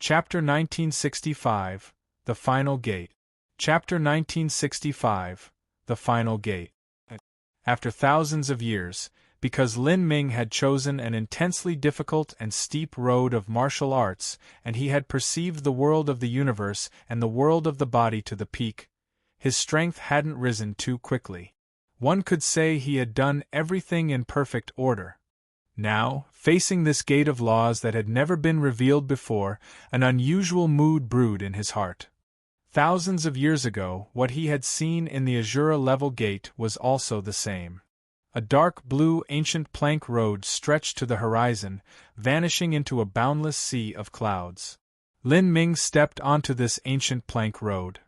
Chapter 1965, The Final Gate. Chapter 1965, The Final Gate. After thousands of years, because Lin Ming had chosen an intensely difficult and steep road of martial arts, and he had perceived the world of the universe and the world of the body to the peak, his strength hadn't risen too quickly. One could say he had done everything in perfect order. Now, facing this gate of laws that had never been revealed before, an unusual mood brewed in his heart. Thousands of years ago, what he had seen in the Azura level gate was also the same. A dark blue ancient plank road stretched to the horizon, vanishing into a boundless sea of clouds. Lin Ming stepped onto this ancient plank road.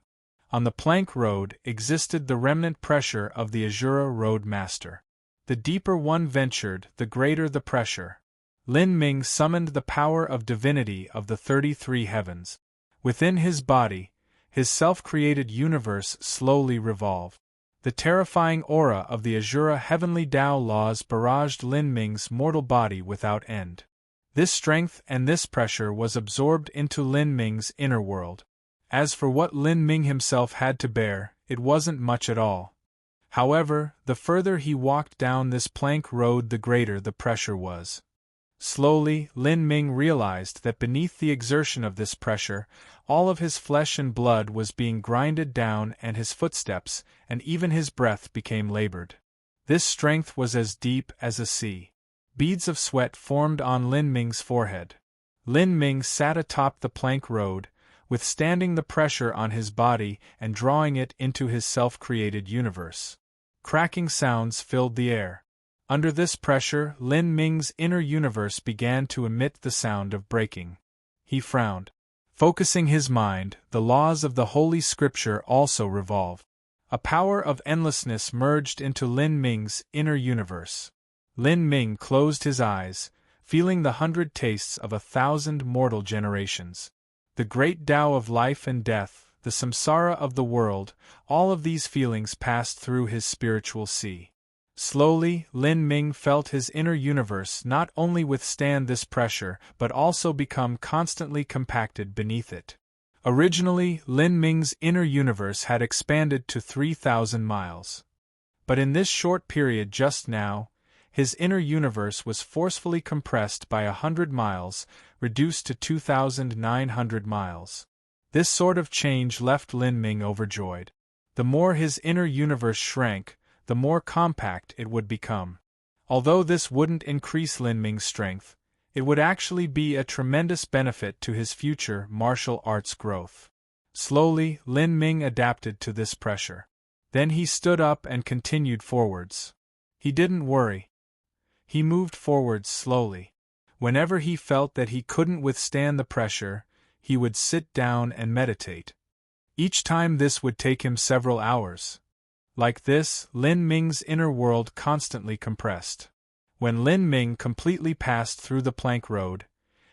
On the plank road existed the remnant pressure of the Azura Road Master. The deeper one ventured, the greater the pressure. Lin Ming summoned the power of divinity of the 33 heavens. Within his body, his self-created universe slowly revolved. The terrifying aura of the Azura heavenly Tao laws barraged Lin Ming's mortal body without end. This strength and this pressure was absorbed into Lin Ming's inner world. As for what Lin Ming himself had to bear, it wasn't much at all. However, the further he walked down this plank road, the greater the pressure was. Slowly, Lin Ming realized that beneath the exertion of this pressure, all of his flesh and blood was being grinded down, and his footsteps, and even his breath became labored. This strength was as deep as a sea. Beads of sweat formed on Lin Ming's forehead. Lin Ming sat atop the plank road, withstanding the pressure on his body and drawing it into his self-created universe. Cracking sounds filled the air. Under this pressure, Lin Ming's inner universe began to emit the sound of breaking. He frowned. Focusing his mind, the laws of the Holy Scripture also revolved. A power of endlessness merged into Lin Ming's inner universe. Lin Ming closed his eyes, feeling the 100 tastes of 1,000 mortal generations. The great Tao of life and death, the samsara of the world, all of these feelings passed through his spiritual sea. Slowly, Lin Ming felt his inner universe not only withstand this pressure but also become constantly compacted beneath it. Originally, Lin Ming's inner universe had expanded to 3,000 miles. But in this short period just now, his inner universe was forcefully compressed by 100 miles, reduced to 2,900 miles. This sort of change left Lin Ming overjoyed. The more his inner universe shrank, the more compact it would become. Although this wouldn't increase Lin Ming's strength, it would actually be a tremendous benefit to his future martial arts growth. Slowly, Lin Ming adapted to this pressure. Then he stood up and continued forwards. He didn't worry. He moved forwards slowly. Whenever he felt that he couldn't withstand the pressure, he would sit down and meditate. Each time this would take him several hours. Like this, Lin Ming's inner world constantly compressed. When Lin Ming completely passed through the plank road,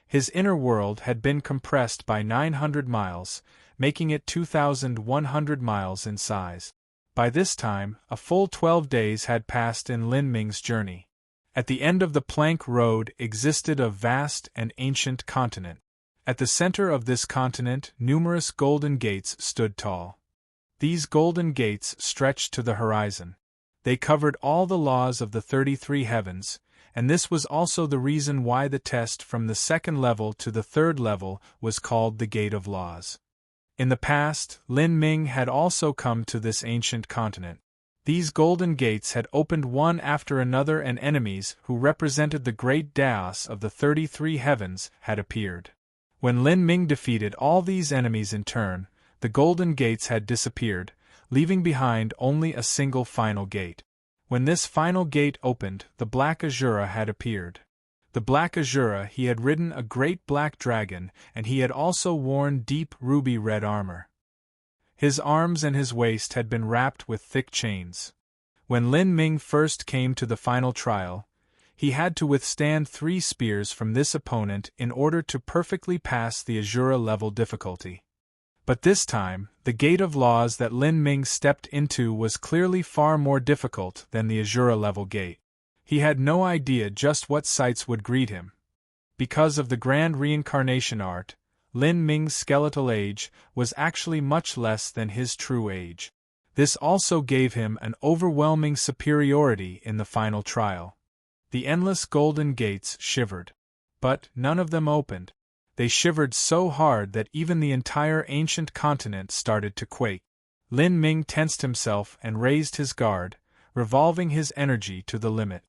his inner world had been compressed by 900 miles, making it 2,100 miles in size. By this time, a full 12 days had passed in Lin Ming's journey. At the end of the plank road existed a vast and ancient continent. At the center of this continent, numerous golden gates stood tall. These golden gates stretched to the horizon. They covered all the laws of the 33 heavens, and this was also the reason why the test from the second level to the third level was called the Gate of Laws. In the past, Lin Ming had also come to this ancient continent. These golden gates had opened one after another, and enemies who represented the great Daos of the 33 heavens had appeared. When Lin Ming defeated all these enemies in turn, the golden gates had disappeared, leaving behind only a single final gate. When this final gate opened, the Black Azura had appeared. The Black Azura, he had ridden a great black dragon, and he had also worn deep ruby-red armor. His arms and his waist had been wrapped with thick chains. When Lin Ming first came to the final trial, he had to withstand 3 spears from this opponent in order to perfectly pass the Azura level difficulty. But this time, the Gate of Laws that Lin Ming stepped into was clearly far more difficult than the Azura level gate. He had no idea just what sights would greet him. Because of the grand reincarnation art, Lin Ming's skeletal age was actually much less than his true age. This also gave him an overwhelming superiority in the final trial. The endless golden gates shivered. But none of them opened. They shivered so hard that even the entire ancient continent started to quake. Lin Ming tensed himself and raised his guard, revolving his energy to the limit.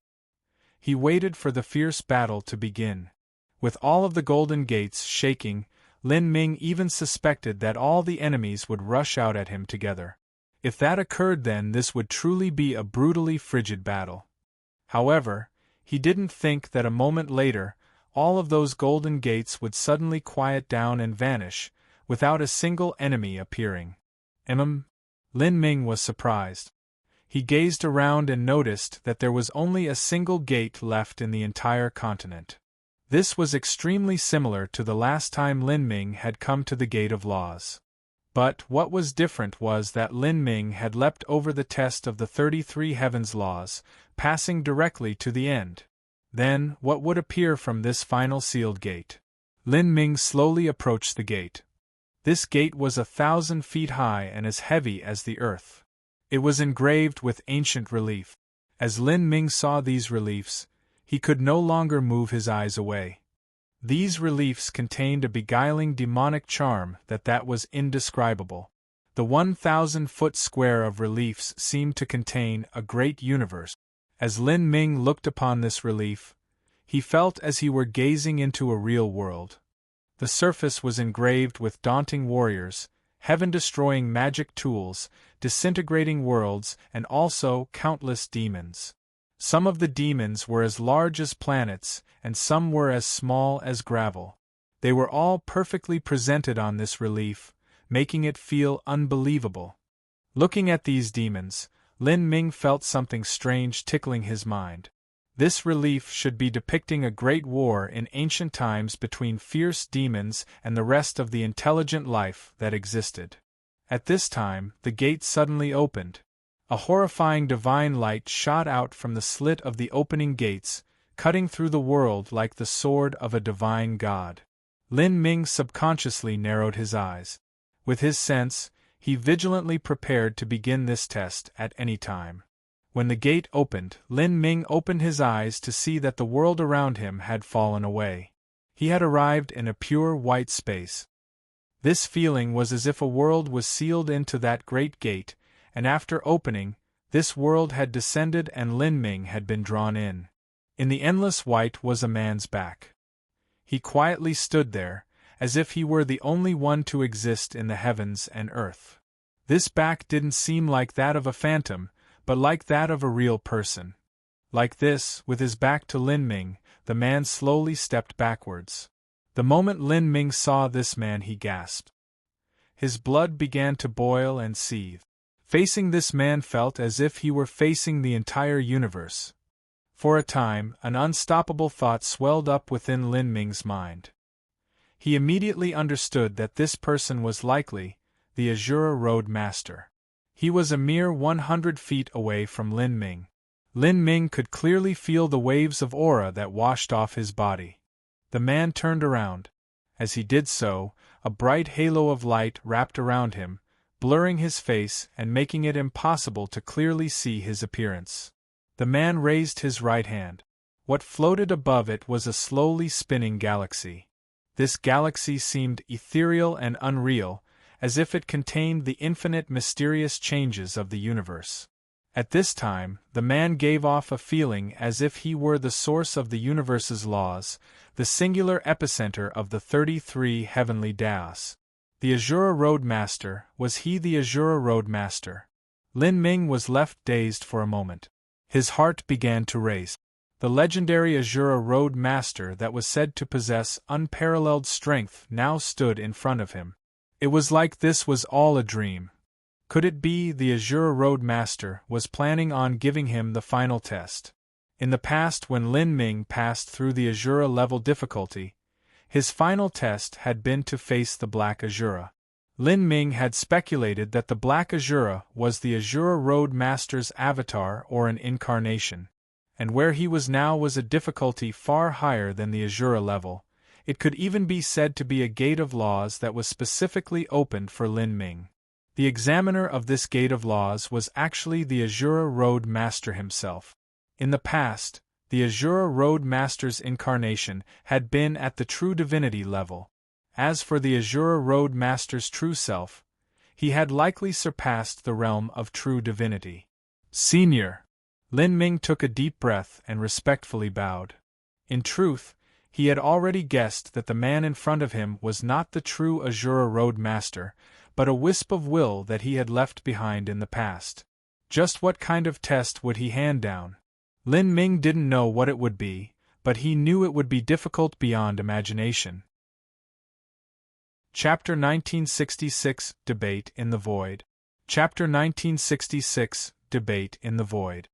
He waited for the fierce battle to begin. With all of the golden gates shaking, Lin Ming even suspected that all the enemies would rush out at him together. If that occurred, then this would truly be a brutally frigid battle. However, he didn't think that a moment later, all of those golden gates would suddenly quiet down and vanish, without a single enemy appearing. Lin Ming was surprised. He gazed around and noticed that there was only a single gate left in the entire continent. This was extremely similar to the last time Lin Ming had come to the Gate of Laws. But what was different was that Lin Ming had leapt over the test of the 33 Heavens Laws, passing directly to the end. Then, what would appear from this final sealed gate? Lin Ming slowly approached the gate. This gate was 1,000 feet high and as heavy as the earth. It was engraved with ancient relief. As Lin Ming saw these reliefs, he could no longer move his eyes away. These reliefs contained a beguiling demonic charm that was indescribable. The 1,000-foot square of reliefs seemed to contain a great universe. As Lin Ming looked upon this relief, he felt as he were gazing into a real world. The surface was engraved with daunting warriors, heaven-destroying magic tools, disintegrating worlds, and also countless demons. Some of the demons were as large as planets, and some were as small as gravel. They were all perfectly presented on this relief, making it feel unbelievable. Looking at these demons, Lin Ming felt something strange tickling his mind. This relief should be depicting a great war in ancient times between fierce demons and the rest of the intelligent life that existed. At this time, the gate suddenly opened. A horrifying divine light shot out from the slit of the opening gates, cutting through the world like the sword of a divine god. Lin Ming subconsciously narrowed his eyes. With his sense, he vigilantly prepared to begin this test at any time. When the gate opened, Lin Ming opened his eyes to see that the world around him had fallen away. He had arrived in a pure white space. This feeling was as if a world was sealed into that great gate, and after opening, this world had descended and Lin Ming had been drawn in. In the endless white was a man's back. He quietly stood there, as if he were the only one to exist in the heavens and earth. This back didn't seem like that of a phantom, but like that of a real person. Like this, with his back to Lin Ming, the man slowly stepped backwards. The moment Lin Ming saw this man, he gasped. His blood began to boil and seethe. Facing this man felt as if he were facing the entire universe. For a time, an unstoppable thought swelled up within Lin Ming's mind. He immediately understood that this person was likely the Azura Road Master. He was a mere 100 feet away from Lin Ming. Lin Ming could clearly feel the waves of aura that washed off his body. The man turned around. As he did so, a bright halo of light wrapped around him, blurring his face and making it impossible to clearly see his appearance. The man raised his right hand. What floated above it was a slowly spinning galaxy. This galaxy seemed ethereal and unreal, as if it contained the infinite mysterious changes of the universe. At this time, the man gave off a feeling as if he were the source of the universe's laws, the singular epicenter of the 33 heavenly Daos. The Azura Road Master, was he the Azura Road Master? Lin Ming was left dazed for a moment. His heart began to race. The legendary Azura Road Master that was said to possess unparalleled strength now stood in front of him. It was like this was all a dream. Could it be the Azura Road Master was planning on giving him the final test? In the past, when Lin Ming passed through the Azura level difficulty, his final test had been to face the Black Azura. Lin Ming had speculated that the Black Azura was the Azura Road Master's avatar or an incarnation, and where he was now was a difficulty far higher than the Azura level, It could even be said to be a gate of laws that was specifically opened for Lin Ming. The examiner of this gate of laws was actually the Azura Road Master himself. In the past, the Azura Road Master's incarnation had been at the true divinity level. As for the Azura Road Master's true self, he had likely surpassed the realm of true divinity. Senior. Lin Ming took a deep breath and respectfully bowed. In truth, he had already guessed that the man in front of him was not the true Azura Road Master, but a wisp of will that he had left behind in the past. Just what kind of test would he hand down? Lin Ming didn't know what it would be, but he knew it would be difficult beyond imagination. Chapter 1966 Debate in the Void. Chapter 1966 Debate in the Void.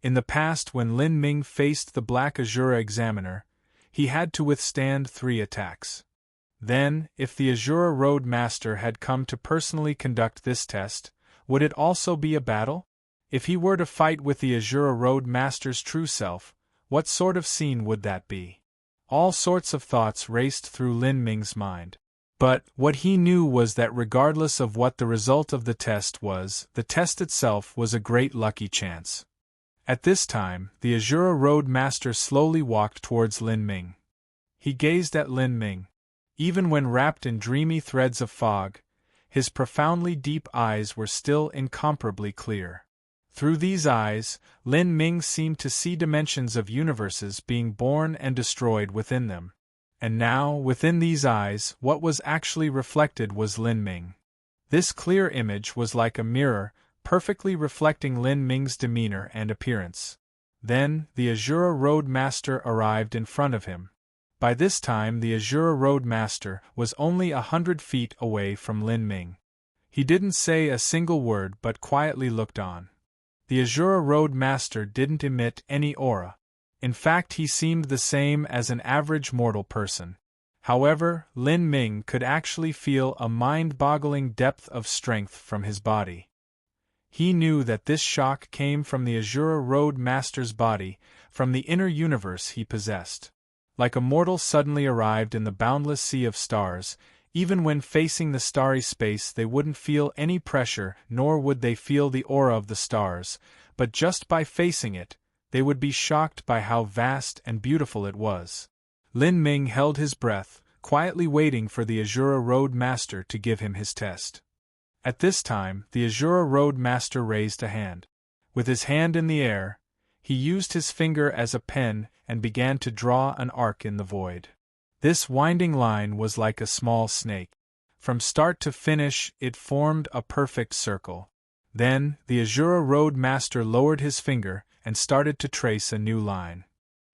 In the past, when Lin Ming faced the Black Azura Examiner, he had to withstand 3 attacks. Then, if the Azura Road Master had come to personally conduct this test, would it also be a battle? If he were to fight with the Azura Road Master's true self, what sort of scene would that be? All sorts of thoughts raced through Lin Ming's mind. But what he knew was that regardless of what the result of the test was, the test itself was a great lucky chance. At this time, the Azura Road Master slowly walked towards Lin Ming. He gazed at Lin Ming. Even when wrapped in dreamy threads of fog, his profoundly deep eyes were still incomparably clear. Through these eyes, Lin Ming seemed to see dimensions of universes being born and destroyed within them. And now, within these eyes, what was actually reflected was Lin Ming. This clear image was like a mirror, perfectly reflecting Lin Ming's demeanor and appearance. Then, the Azura Road Master arrived in front of him. By this time, the Azura Road Master was only 100 feet away from Lin Ming. He didn't say a single word but quietly looked on. The Azura Road Master didn't emit any aura. In fact, he seemed the same as an average mortal person. However, Lin Ming could actually feel a mind-boggling depth of strength from his body. He knew that this shock came from the Azura Road Master's body, from the inner universe he possessed. Like a mortal suddenly arrived in the boundless sea of stars, even when facing the starry space they wouldn't feel any pressure nor would they feel the aura of the stars, but just by facing it, they would be shocked by how vast and beautiful it was. Lin Ming held his breath, quietly waiting for the Azura Road Master to give him his test. At this time, the Azura Road Master raised a hand. With his hand in the air, he used his finger as a pen and began to draw an arc in the void. This winding line was like a small snake. From start to finish, it formed a perfect circle. Then, the Azura Road Master lowered his finger and started to trace a new line.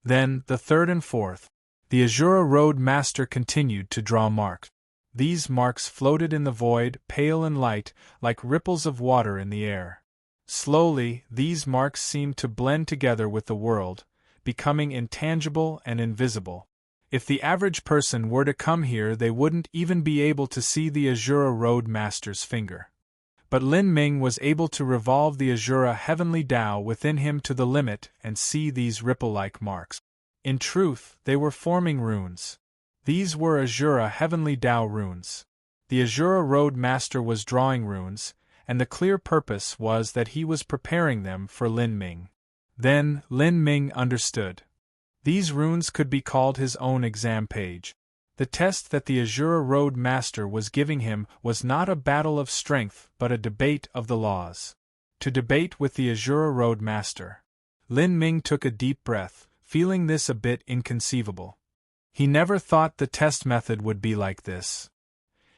Then, the third and fourth. The Azura Road Master continued to draw marks. These marks floated in the void, pale and light, like ripples of water in the air. Slowly, these marks seemed to blend together with the world, becoming intangible and invisible. If the average person were to come here, they wouldn't even be able to see the Azura Road Master's finger. But Lin Ming was able to revolve the Azura Heavenly Tao within him to the limit and see these ripple-like marks. In truth, they were forming runes. These were Azura Heavenly Tao runes. The Azura Road Master was drawing runes, and the clear purpose was that he was preparing them for Lin Ming. Then, Lin Ming understood. These runes could be called his own exam page. The test that the Azura Road Master was giving him was not a battle of strength but a debate of the laws. To debate with the Azura Road Master. Lin Ming took a deep breath, feeling this a bit inconceivable. He never thought the test method would be like this.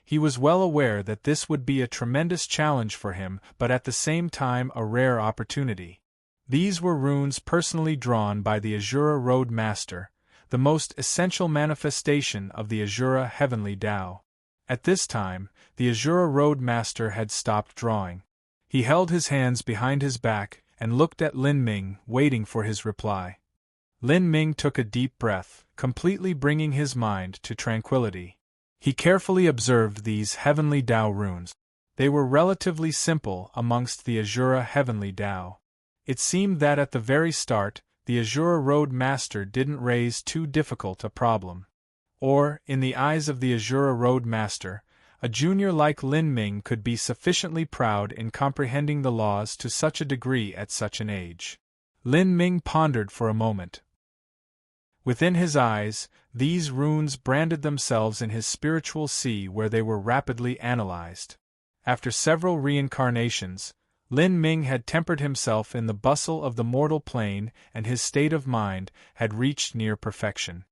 He was well aware that this would be a tremendous challenge for him, but at the same time a rare opportunity. These were runes personally drawn by the Azura Road Master, the most essential manifestation of the Azura Heavenly Tao. At this time, the Azura Road Master had stopped drawing. He held his hands behind his back and looked at Lin Ming, waiting for his reply. Lin Ming took a deep breath, completely bringing his mind to tranquility. He carefully observed these Heavenly Tao runes. They were relatively simple amongst the Azura Heavenly Tao. It seemed that at the very start, the Azura Road Master didn't raise too difficult a problem. or, in the eyes of the Azura Road Master, a junior like Lin Ming could be sufficiently proud in comprehending the laws to such a degree at such an age. Lin Ming pondered for a moment. Within his eyes, these runes branded themselves in his spiritual sea where they were rapidly analyzed. After several reincarnations, Lin Ming had tempered himself in the bustle of the mortal plane, and his state of mind had reached near perfection.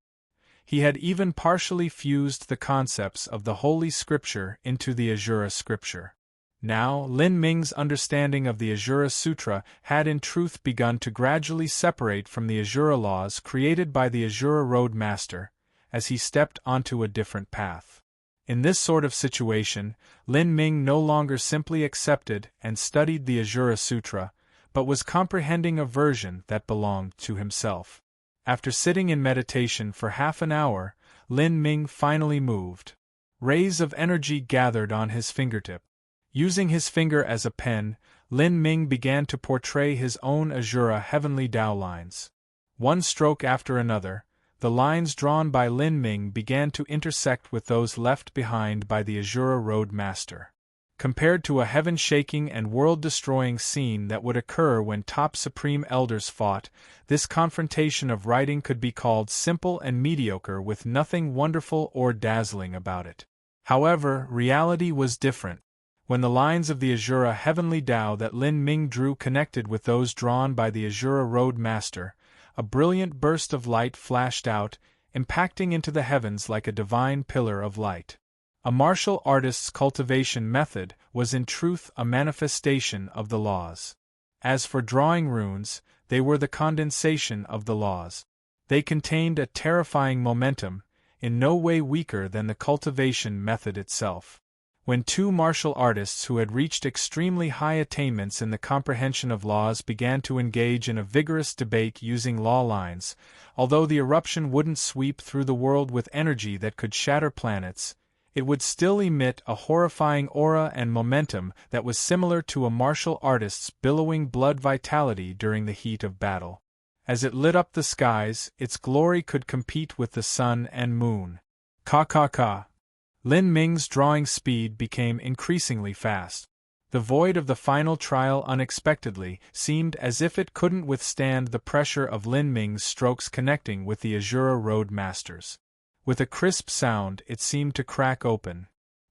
He had even partially fused the concepts of the Holy Scripture into the Azura Scripture. Now, Lin Ming's understanding of the Azura Sutra had in truth begun to gradually separate from the Azura laws created by the Azura Road Master, as he stepped onto a different path. In this sort of situation, Lin Ming no longer simply accepted and studied the Azura Sutra, but was comprehending a version that belonged to himself. After sitting in meditation for half an hour, Lin Ming finally moved. Rays of energy gathered on his fingertip. Using his finger as a pen, Lin Ming began to portray his own Azura heavenly Tao lines. One stroke after another, the lines drawn by Lin Ming began to intersect with those left behind by the Azura Road Master. Compared to a heaven-shaking and world-destroying scene that would occur when top supreme elders fought, this confrontation of writing could be called simple and mediocre with nothing wonderful or dazzling about it. However, reality was different. When the lines of the Azura heavenly Tao that Lin Ming drew connected with those drawn by the Azura Road Master, a brilliant burst of light flashed out, impacting into the heavens like a divine pillar of light. A martial artist's cultivation method was in truth a manifestation of the laws. As for drawing runes, they were the condensation of the laws. They contained a terrifying momentum, in no way weaker than the cultivation method itself. When two martial artists who had reached extremely high attainments in the comprehension of laws began to engage in a vigorous debate using law lines, although the eruption wouldn't sweep through the world with energy that could shatter planets, it would still emit a horrifying aura and momentum that was similar to a martial artist's billowing blood vitality during the heat of battle. As it lit up the skies, its glory could compete with the sun and moon. Ka. Lin Ming's drawing speed became increasingly fast. The void of the final trial unexpectedly seemed as if it couldn't withstand the pressure of Lin Ming's strokes connecting with the Azura Road Masters. With a crisp sound, it seemed to crack open.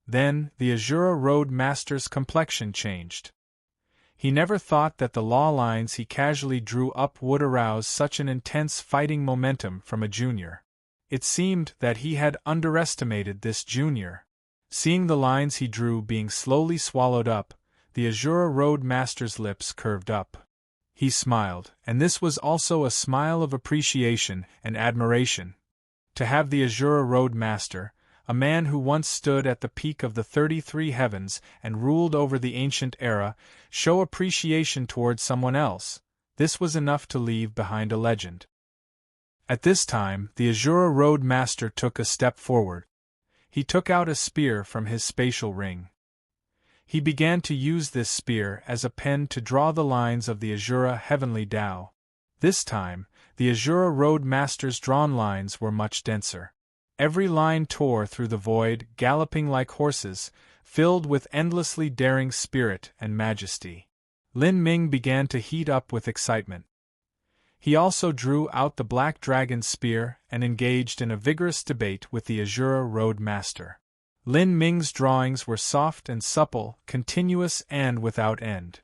Then, the Azura Road Master's complexion changed. He never thought that the law lines he casually drew up would arouse such an intense fighting momentum from a junior. It seemed that he had underestimated this junior. Seeing the lines he drew being slowly swallowed up, the Azura Road Master's lips curved up. He smiled, and this was also a smile of appreciation and admiration. To have the Azura Road Master, a man who once stood at the peak of the 33 heavens and ruled over the ancient era, show appreciation towards someone else, this was enough to leave behind a legend. At this time, the Azura Road Master took a step forward. He took out a spear from his spatial ring. He began to use this spear as a pen to draw the lines of the Azura Heavenly Tao. This time, the Azura Road Master's drawn lines were much denser. Every line tore through the void, galloping like horses, filled with endlessly daring spirit and majesty. Lin Ming began to heat up with excitement. He also drew out the Black Dragon spear and engaged in a vigorous debate with the Azura Road Master. Lin Ming's drawings were soft and supple, continuous and without end.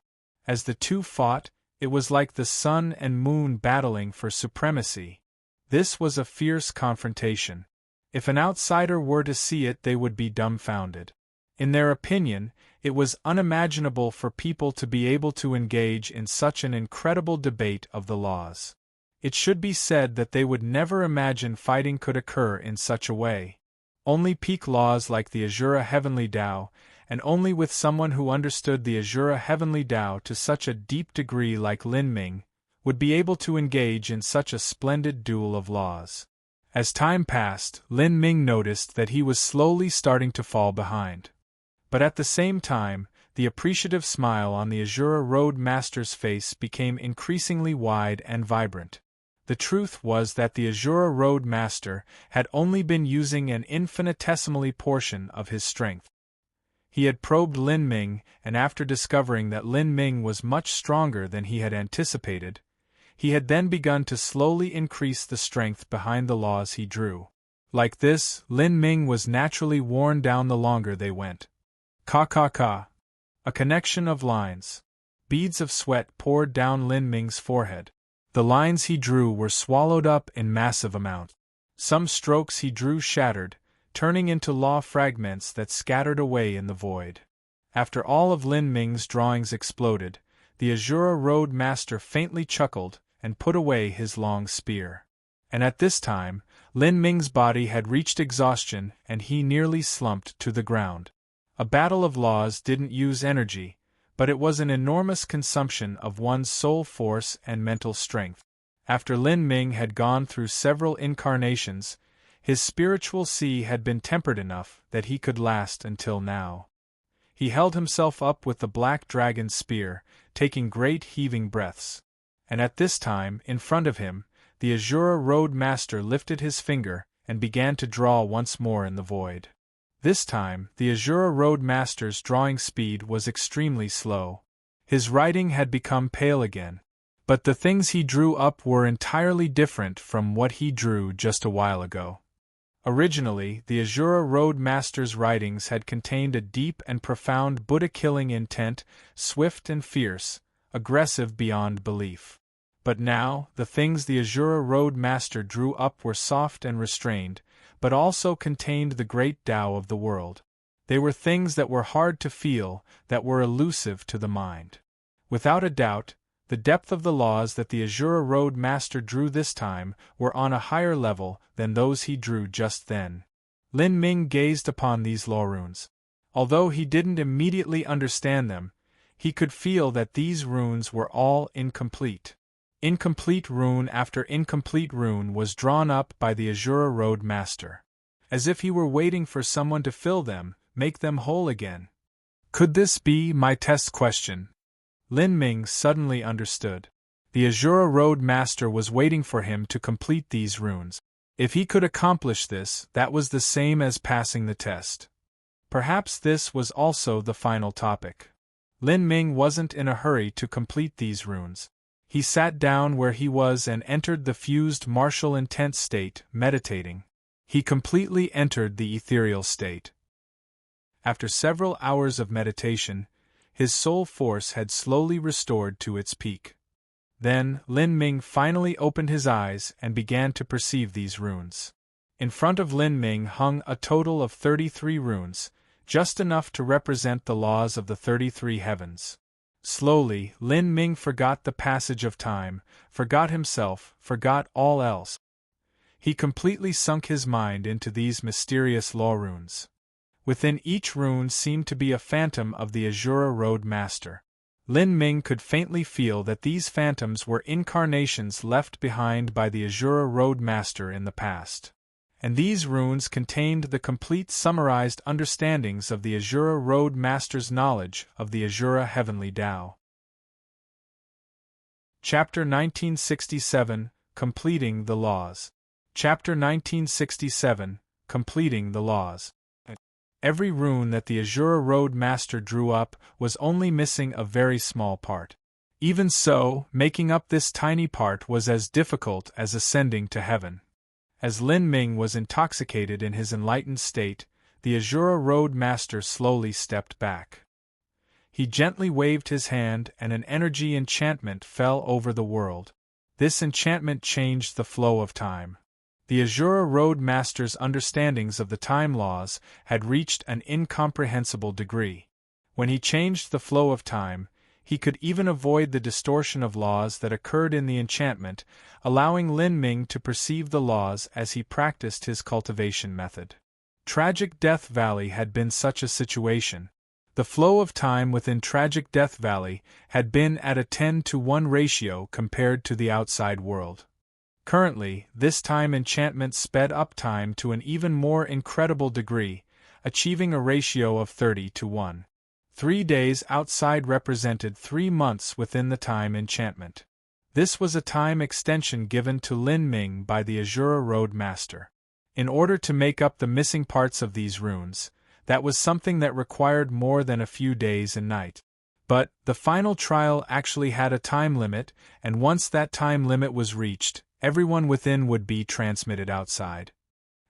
As the two fought, it was like the sun and moon battling for supremacy. This was a fierce confrontation. If an outsider were to see it, they would be dumbfounded. In their opinion, it was unimaginable for people to be able to engage in such an incredible debate of the laws. It should be said that they would never imagine fighting could occur in such a way. Only peak laws like the Azura Heavenly Tao, and only with someone who understood the Azura Heavenly Tao to such a deep degree like Lin Ming, would be able to engage in such a splendid duel of laws. As time passed, Lin Ming noticed that he was slowly starting to fall behind. But at the same time, the appreciative smile on the Azura Road Master's face became increasingly wide and vibrant. The truth was that the Azura Road Master had only been using an infinitesimally portion of his strength. He had probed Lin Ming, and after discovering that Lin Ming was much stronger than he had anticipated, he had then begun to slowly increase the strength behind the laws he drew. Like this, Lin Ming was naturally worn down the longer they went. Ka. A connection of lines. Beads of sweat poured down Lin Ming's forehead. The lines he drew were swallowed up in massive amounts. Some strokes he drew shattered, turning into law fragments that scattered away in the void. After all of Lin Ming's drawings exploded, the Azura Road Master faintly chuckled and put away his long spear. And at this time, Lin Ming's body had reached exhaustion and he nearly slumped to the ground. A battle of laws didn't use energy, but it was an enormous consumption of one's soul force and mental strength. After Lin Ming had gone through several incarnations, his spiritual sea had been tempered enough that he could last until now. He held himself up with the black dragon's spear, taking great heaving breaths. And at this time, in front of him, the Azura Road Master lifted his finger and began to draw once more in the void. This time, the Azura Road Master's drawing speed was extremely slow. His writing had become pale again. But the things he drew up were entirely different from what he drew just a while ago. Originally, the Azura Road Master's writings had contained a deep and profound Buddha-killing intent, swift and fierce, aggressive beyond belief. But now, the things the Azura Road Master drew up were soft and restrained, but also contained the great Tao of the world. They were things that were hard to feel, that were elusive to the mind. Without a doubt, the depth of the laws that the Azura Road Master drew this time were on a higher level than those he drew just then. Lin Ming gazed upon these law runes. Although he didn't immediately understand them, he could feel that these runes were all incomplete. Incomplete rune after incomplete rune was drawn up by the Azura Road Master, as if he were waiting for someone to fill them, make them whole again. Could this be my test question? Lin Ming suddenly understood. The Azura Road Master was waiting for him to complete these runes. If he could accomplish this, that was the same as passing the test. Perhaps this was also the final topic. Lin Ming wasn't in a hurry to complete these runes. He sat down where he was and entered the fused martial intent state, meditating. He completely entered the ethereal state. After several hours of meditation, his soul force had slowly restored to its peak. Then, Lin Ming finally opened his eyes and began to perceive these runes. In front of Lin Ming hung a total of 33 runes, just enough to represent the laws of the 33 heavens. Slowly, Lin Ming forgot the passage of time, forgot himself, forgot all else. He completely sunk his mind into these mysterious law runes. Within each rune seemed to be a phantom of the Azura Road Master. Lin Ming could faintly feel that these phantoms were incarnations left behind by the Azura Road Master in the past. And these runes contained the complete summarized understandings of the Azura Road Master's knowledge of the Azura Heavenly Tao. Chapter 1967, Completing the Laws. Chapter 1967, Completing the Laws. Every rune that the Azura Road Master drew up was only missing a very small part. Even so, making up this tiny part was as difficult as ascending to heaven. As Lin Ming was intoxicated in his enlightened state, the Azura Road Master slowly stepped back. He gently waved his hand and an energy enchantment fell over the world. This enchantment changed the flow of time. The Azura Road Master's understandings of the time laws had reached an incomprehensible degree. When he changed the flow of time, he could even avoid the distortion of laws that occurred in the enchantment, allowing Lin Ming to perceive the laws as he practiced his cultivation method. Tragic Death Valley had been such a situation. The flow of time within Tragic Death Valley had been at a 10-to-1 ratio compared to the outside world. Currently, this time enchantment sped up time to an even more incredible degree, achieving a ratio of 30-to-1. 3 days outside represented 3 months within the time enchantment. This was a time extension given to Lin Ming by the Azura Road Master. In order to make up the missing parts of these runes, that was something that required more than a few days and nights. But the final trial actually had a time limit, and once that time limit was reached, everyone within would be transmitted outside.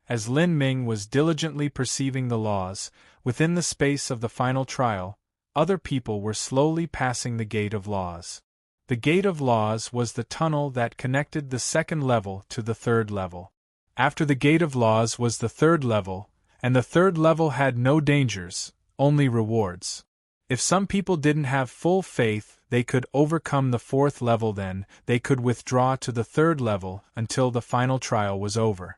As Lin Ming was diligently perceiving the laws, within the space of the final trial, other people were slowly passing the Gate of Laws. The Gate of Laws was the tunnel that connected the second level to the third level. After the Gate of Laws was the third level, and the third level had no dangers, only rewards. If some people didn't have full faith, they could overcome the fourth level, then they could withdraw to the third level until the final trial was over.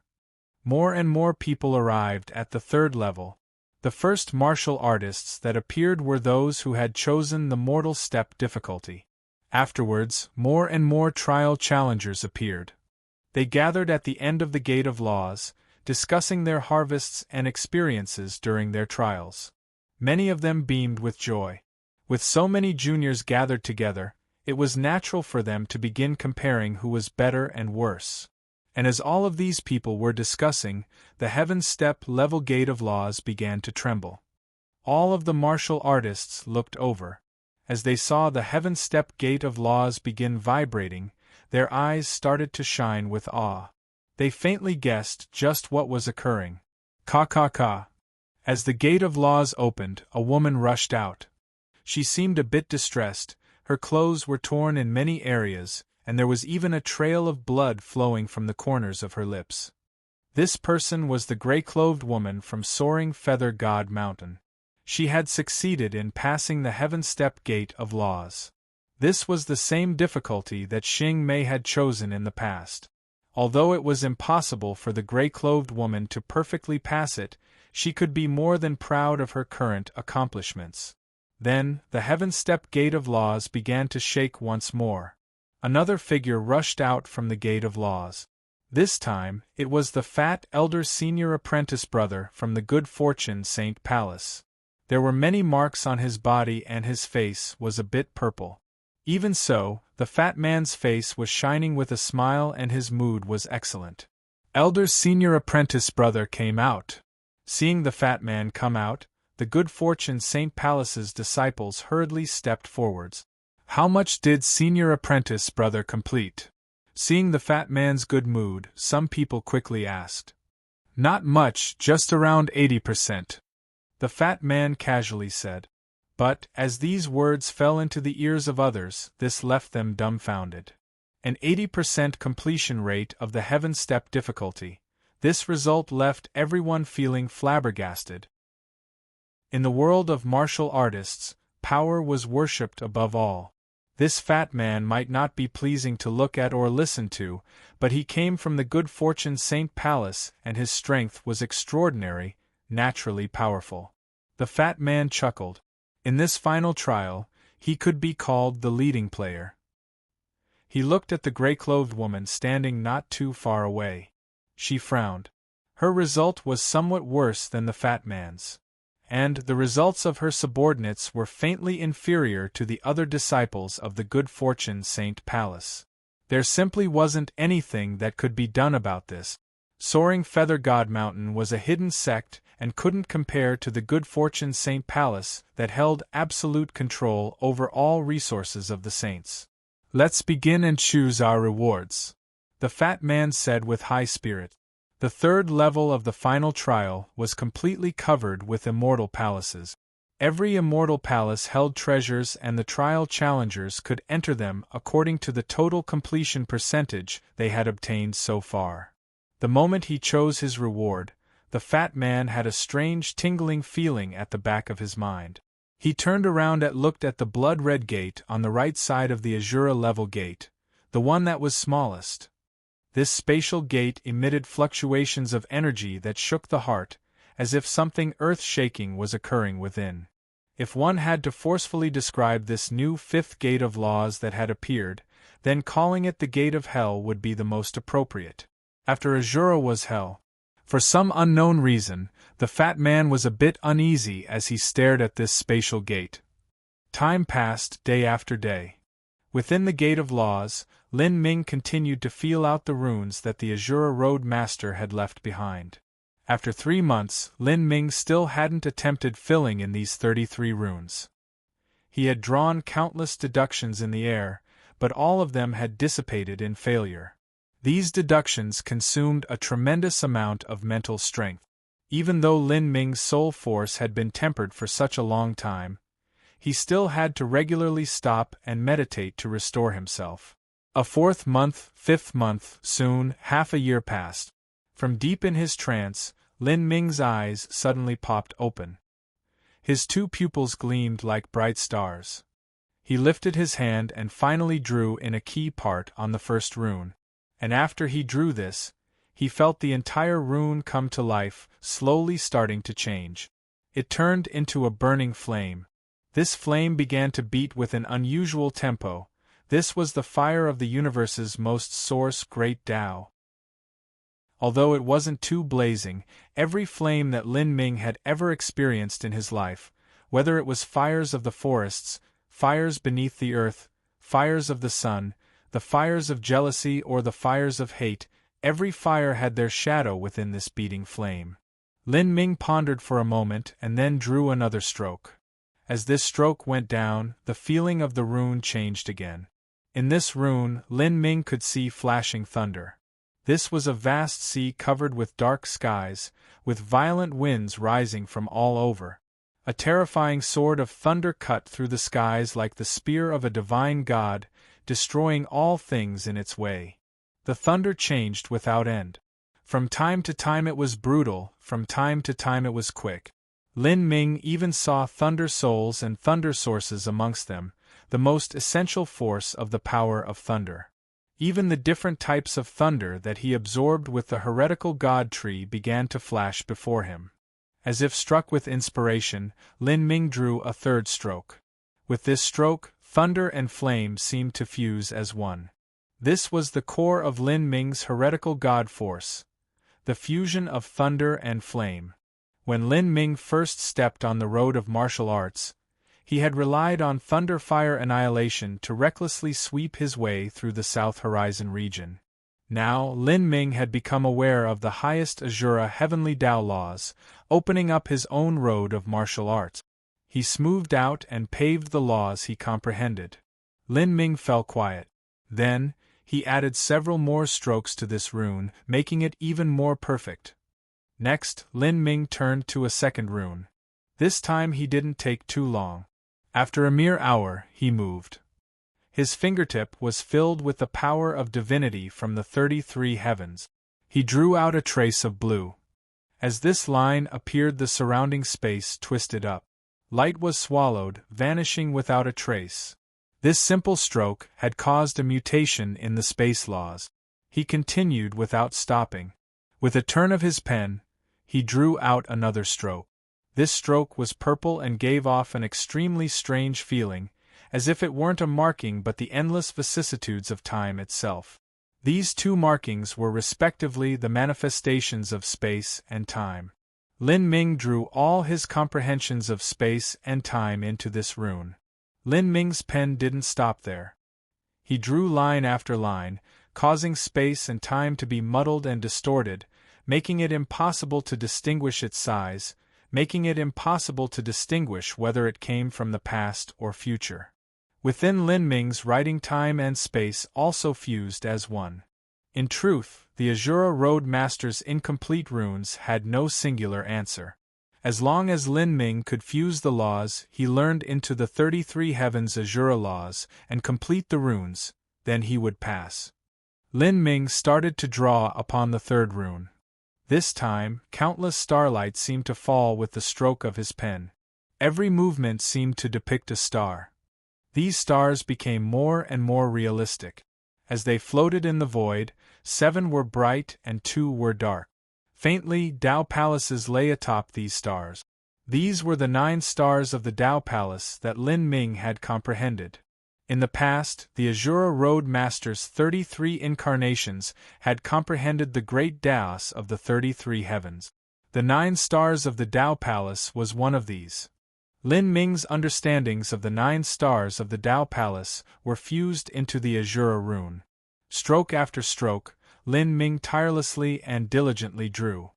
More and more people arrived at the third level. The first martial artists that appeared were those who had chosen the mortal step difficulty. Afterwards, more and more trial challengers appeared. They gathered at the end of the Gate of Laws, discussing their harvests and experiences during their trials. Many of them beamed with joy. With so many juniors gathered together, it was natural for them to begin comparing who was better and worse. And as all of these people were discussing, the Heaven Step level Gate of Laws began to tremble. All of the martial artists looked over. As they saw the Heaven Step Gate of Laws begin vibrating, their eyes started to shine with awe. They faintly guessed just what was occurring. Ka. As the Gate of Laws opened, a woman rushed out. She seemed a bit distressed, her clothes were torn in many areas, and there was even a trail of blood flowing from the corners of her lips. This person was the gray-clothed woman from Soaring Feather God Mountain. She had succeeded in passing the Heaven Step Gate of Laws. This was the same difficulty that Xing Mei had chosen in the past. Although it was impossible for the gray-clothed woman to perfectly pass it, she could be more than proud of her current accomplishments. Then, the Heaven Step Gate of Laws began to shake once more. Another figure rushed out from the Gate of Laws. This time, it was the fat elder senior apprentice brother from the Good Fortune Saint Palace. There were many marks on his body and his face was a bit purple. Even so, the fat man's face was shining with a smile and his mood was excellent. Elder's senior apprentice brother came out. Seeing the fat man come out, the Good Fortune Saint Palace's disciples hurriedly stepped forwards. How much did senior apprentice brother complete? Seeing the fat man's good mood, some people quickly asked. Not much, just around 80%. The fat man casually said. But, as these words fell into the ears of others, this left them dumbfounded. An 80% completion rate of the Heaven Step difficulty. This result left everyone feeling flabbergasted. In the world of martial artists, power was worshipped above all. This fat man might not be pleasing to look at or listen to, but he came from the Good Fortune Saint Palace and his strength was extraordinary, naturally powerful. The fat man chuckled. In this final trial, he could be called the leading player. He looked at the gray-clothed woman standing not too far away. She frowned. Her result was somewhat worse than the fat man's. And the results of her subordinates were faintly inferior to the other disciples of the Good Fortune Saint Palace. There simply wasn't anything that could be done about this. Soaring Feather God Mountain was a hidden sect and couldn't compare to the Good Fortune Saint Palace that held absolute control over all resources of the saints. Let's begin and choose our rewards, the fat man said with high spirit. The third level of the final trial was completely covered with immortal palaces. Every immortal palace held treasures and the trial challengers could enter them according to the total completion percentage they had obtained so far. The moment he chose his reward, the fat man had a strange tingling feeling at the back of his mind. He turned around and looked at the blood-red gate on the right side of the Azura level gate, the one that was smallest. This spatial gate emitted fluctuations of energy that shook the heart, as if something earth-shaking was occurring within. If one had to forcefully describe this new fifth Gate of Laws that had appeared, then calling it the Gate of Hell would be the most appropriate. After Azura was hell. For some unknown reason, the fat man was a bit uneasy as he stared at this spatial gate. Time passed day after day. Within the Gate of Laws, Lin Ming continued to feel out the runes that the Azura Road Master had left behind. After 3 months, Lin Ming still hadn't attempted filling in these 33 runes. He had drawn countless deductions in the air, but all of them had dissipated in failure. These deductions consumed a tremendous amount of mental strength. Even though Lin Ming's soul force had been tempered for such a long time, he still had to regularly stop and meditate to restore himself. A 4th month, 5th month, soon, half a year passed. From deep in his trance, Lin Ming's eyes suddenly popped open. His 2 pupils gleamed like bright stars. He lifted his hand and finally drew in a key part on the first rune. And after he drew this, he felt the entire rune come to life, slowly starting to change. It turned into a burning flame. This flame began to beat with an unusual tempo. This was the fire of the universe's most source great Tao. Although it wasn't too blazing, every flame that Lin Ming had ever experienced in his life, whether it was fires of the forests, fires beneath the earth, fires of the sun, the fires of jealousy or the fires of hate, every fire had their shadow within this beating flame. Lin Ming pondered for a moment and then drew another stroke. As this stroke went down, the feeling of the rune changed again. In this rune, Lin Ming could see flashing thunder. This was a vast sea covered with dark skies, with violent winds rising from all over. A terrifying sword of thunder cut through the skies like the spear of a divine god, destroying all things in its way. The thunder changed without end. From time to time it was brutal, from time to time it was quick. Lin Ming even saw thunder souls and thunder sources amongst them, the most essential force of the power of thunder. Even the different types of thunder that he absorbed with the heretical god tree began to flash before him. As if struck with inspiration, Lin Ming drew a 3rd stroke. With this stroke, thunder and flame seemed to fuse as one. This was the core of Lin Ming's heretical god force, the fusion of thunder and flame. When Lin Ming first stepped on the road of martial arts, he had relied on thunder-fire annihilation to recklessly sweep his way through the South Horizon region. Now, Lin Ming had become aware of the highest Azura heavenly Tao laws, opening up his own road of martial arts. He smoothed out and paved the laws he comprehended. Lin Ming fell quiet. Then, he added several more strokes to this rune, making it even more perfect. Next, Lin Ming turned to a 2nd rune. This time he didn't take too long. After a mere hour, he moved. His fingertip was filled with the power of divinity from the 33 heavens. He drew out a trace of blue. As this line appeared, the surrounding space twisted up. Light was swallowed, vanishing without a trace. This simple stroke had caused a mutation in the space laws. He continued without stopping. With a turn of his pen, he drew out another stroke. This stroke was purple and gave off an extremely strange feeling, as if it weren't a marking but the endless vicissitudes of time itself. These 2 markings were respectively the manifestations of space and time. Lin Ming drew all his comprehensions of space and time into this rune. Lin Ming's pen didn't stop there. He drew line after line, causing space and time to be muddled and distorted, making it impossible to distinguish its size, making it impossible to distinguish whether it came from the past or future. Within Lin Ming's writing, time and space also fused as one. In truth, the Azura Road Master's incomplete runes had no singular answer. As long as Lin Ming could fuse the laws he learned into the 33 heavens Azura laws and complete the runes, then he would pass. Lin Ming started to draw upon the 3rd rune. This time, countless starlight seemed to fall with the stroke of his pen. Every movement seemed to depict a star. These stars became more and more realistic. As they floated in the void, 7 were bright and 2 were dark. Faintly, Tao palaces lay atop these stars. These were the 9 stars of the Tao Palace that Lin Ming had comprehended. In the past, the Azura Road Master's 33 incarnations had comprehended the great Taos of the 33 heavens. The 9 stars of the Tao Palace was one of these. Lin Ming's understandings of the 9 stars of the Tao Palace were fused into the Azura rune. Stroke after stroke, Lin Ming tirelessly and diligently drew.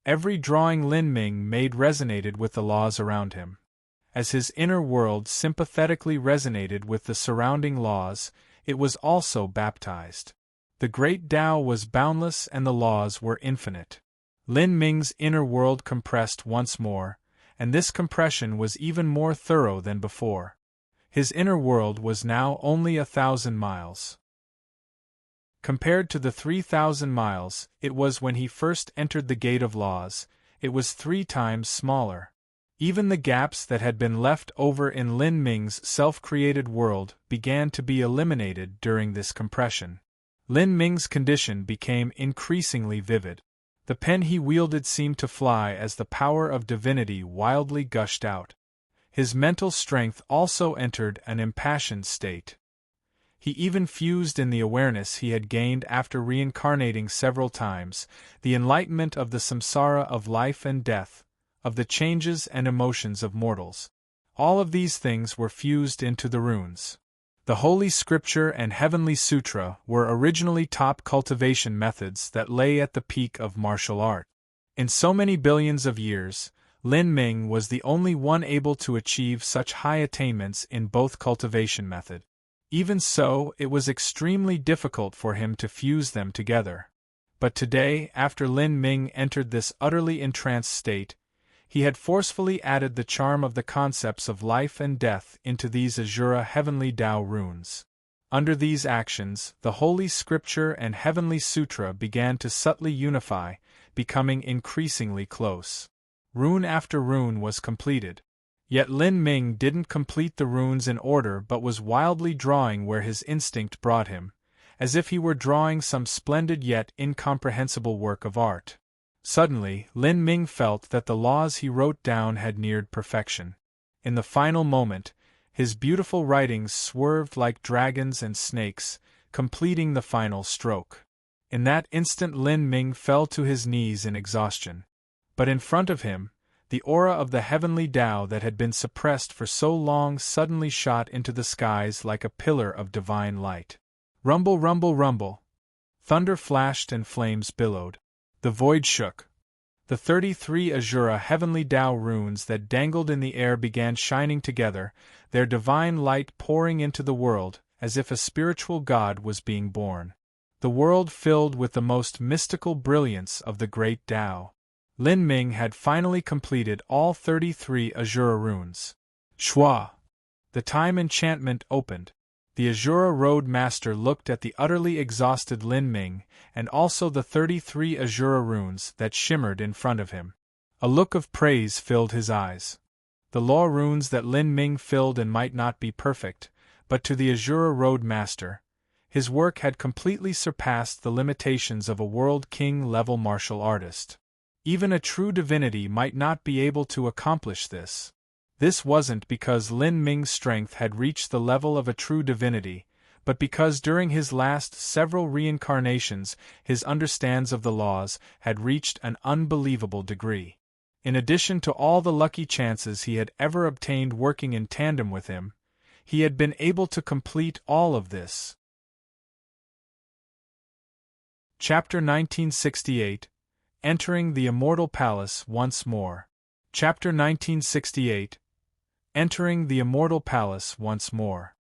Every drawing Lin Ming made resonated with the laws around him. As his inner world sympathetically resonated with the surrounding laws, it was also baptized. The great Tao was boundless and the laws were infinite. Lin Ming's inner world compressed once more, and this compression was even more thorough than before. His inner world was now only 1,000 miles. Compared to the 3,000 miles it was when he first entered the Gate of Laws, it was 3 times smaller. Even the gaps that had been left over in Lin Ming's self-created world began to be eliminated during this compression. Lin Ming's condition became increasingly vivid. The pen he wielded seemed to fly as the power of divinity wildly gushed out. His mental strength also entered an impassioned state. He even fused in the awareness he had gained after reincarnating several times, the enlightenment of the samsara of life and death, of the changes and emotions of mortals. All of these things were fused into the runes. The Holy Scripture and Heavenly Sutra were originally top cultivation methods that lay at the peak of martial art. In so many billions of years, Lin Ming was the only one able to achieve such high attainments in both cultivation method. Even so, it was extremely difficult for him to fuse them together. But today, after Lin Ming entered this utterly entranced state, he had forcefully added the charm of the concepts of life and death into these Azura Heavenly Tao runes. Under these actions, the Holy Scripture and Heavenly Sutra began to subtly unify, becoming increasingly close. Rune after rune was completed. Yet Lin Ming didn't complete the runes in order but was wildly drawing where his instinct brought him, as if he were drawing some splendid yet incomprehensible work of art. Suddenly, Lin Ming felt that the laws he wrote down had neared perfection. In the final moment, his beautiful writings swerved like dragons and snakes, completing the final stroke. In that instant Lin Ming fell to his knees in exhaustion. But in front of him, the aura of the heavenly Tao that had been suppressed for so long suddenly shot into the skies like a pillar of divine light. Rumble, rumble, rumble. Thunder flashed and flames billowed. The void shook. The 33 Azura Heavenly Tao runes that dangled in the air began shining together, their divine light pouring into the world, as if a spiritual god was being born. The world filled with the most mystical brilliance of the great Tao. Lin Ming had finally completed all 33 Azura runes. Shwa! The time enchantment opened. The Azura Road Master looked at the utterly exhausted Lin Ming, and also the 33 Azura runes that shimmered in front of him. A look of praise filled his eyes. The law runes that Lin Ming filled in might not be perfect, but to the Azura Road Master, his work had completely surpassed the limitations of a World King-level martial artist. Even a true divinity might not be able to accomplish this. This wasn't because Lin Ming's strength had reached the level of a true divinity, but because during his last several reincarnations his understands of the laws had reached an unbelievable degree. In addition to all the lucky chances he had ever obtained working in tandem with him, he had been able to complete all of this. Chapter 1968 Entering the Immortal Palace Once More. Chapter 1968 Entering the Immortal Palace Once More.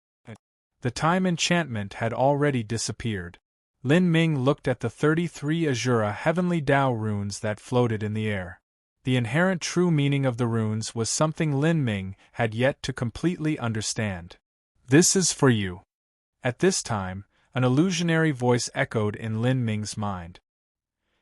The time enchantment had already disappeared. Lin Ming looked at the 33 Azura Heavenly Tao runes that floated in the air. The inherent true meaning of the runes was something Lin Ming had yet to completely understand. This is for you. At this time, an illusionary voice echoed in Lin Ming's mind.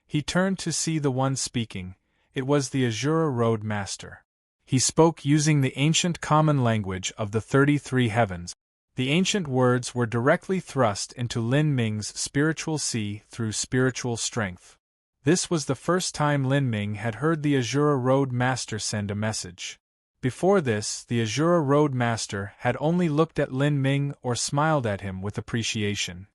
He turned to see the one speaking. It was the Azura Road Master. He spoke using the ancient common language of the 33 heavens. The ancient words were directly thrust into Lin Ming's spiritual sea through spiritual strength. This was the first time Lin Ming had heard the Azura Road Master send a message. Before this, the Azura Road Master had only looked at Lin Ming or smiled at him with appreciation.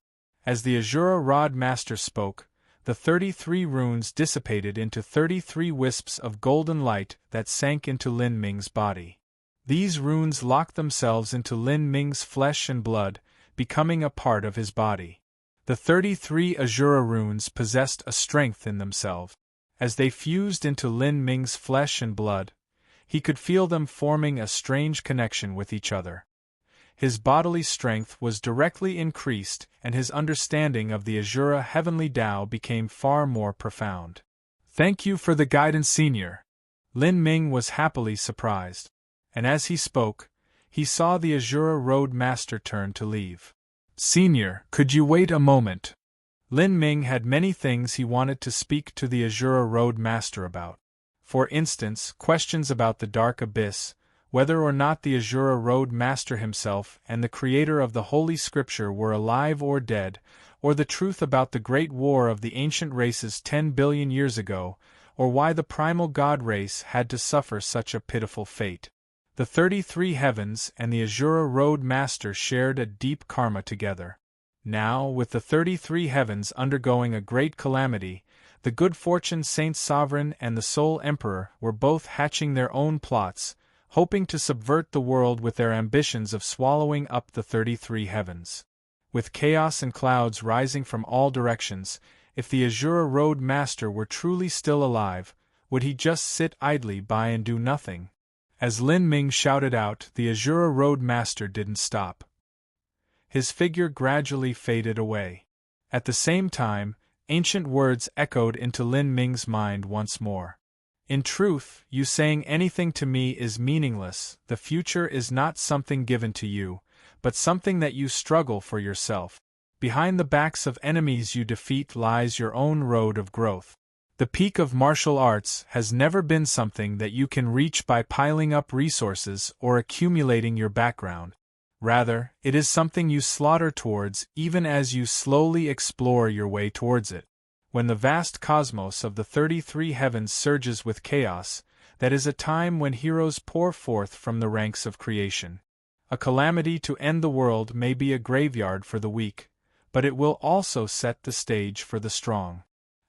As the Azura Road Master spoke, the 33 runes dissipated into 33 wisps of golden light that sank into Lin Ming's body. These runes locked themselves into Lin Ming's flesh and blood, becoming a part of his body. The 33 Azura runes possessed a strength in themselves. As they fused into Lin Ming's flesh and blood, he could feel them forming a strange connection with each other. His bodily strength was directly increased, and his understanding of the Azura heavenly Tao became far more profound. "Thank you for the guidance, Senior." Lin Ming was happily surprised. And as he spoke, he saw the Azura Road Master turn to leave. "Senior, could you wait a moment?" Lin Ming had many things he wanted to speak to the Azura Road Master about. For instance, questions about the Dark Abyss, whether or not the Azura Road Master himself and the creator of the Holy Scripture were alive or dead, or the truth about the Great War of the ancient races 10 billion years ago, or why the primal god race had to suffer such a pitiful fate. The 33 heavens and the Azura Road Master shared a deep karma together. Now, with the 33 heavens undergoing a great calamity, the Good Fortune Saint Sovereign and the Soul Emperor were both hatching their own plots, hoping to subvert the world with their ambitions of swallowing up the 33 heavens. With chaos and clouds rising from all directions, if the Azura Road Master were truly still alive, would he just sit idly by and do nothing? As Lin Ming shouted out, the Azura Road Master didn't stop. His figure gradually faded away. At the same time, ancient words echoed into Lin Ming's mind once more. "In truth, you saying anything to me is meaningless. The future is not something given to you, but something that you struggle for yourself. Behind the backs of enemies you defeat lies your own road of growth. The peak of martial arts has never been something that you can reach by piling up resources or accumulating your background. Rather, it is something you slaughter towards even as you slowly explore your way towards it. When the vast cosmos of the 33 heavens surges with chaos, that is a time when heroes pour forth from the ranks of creation. A calamity to end the world may be a graveyard for the weak, but it will also set the stage for the strong.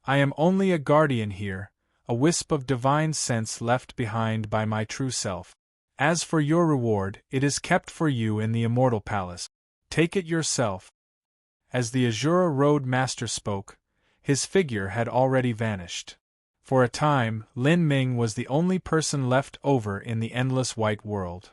I am only a guardian here, a wisp of divine sense left behind by my true self. As for your reward, it is kept for you in the immortal palace. Take it yourself." As the Azura Road Master spoke, his figure had already vanished. For a time, Lin Ming was the only person left over in the endless white world.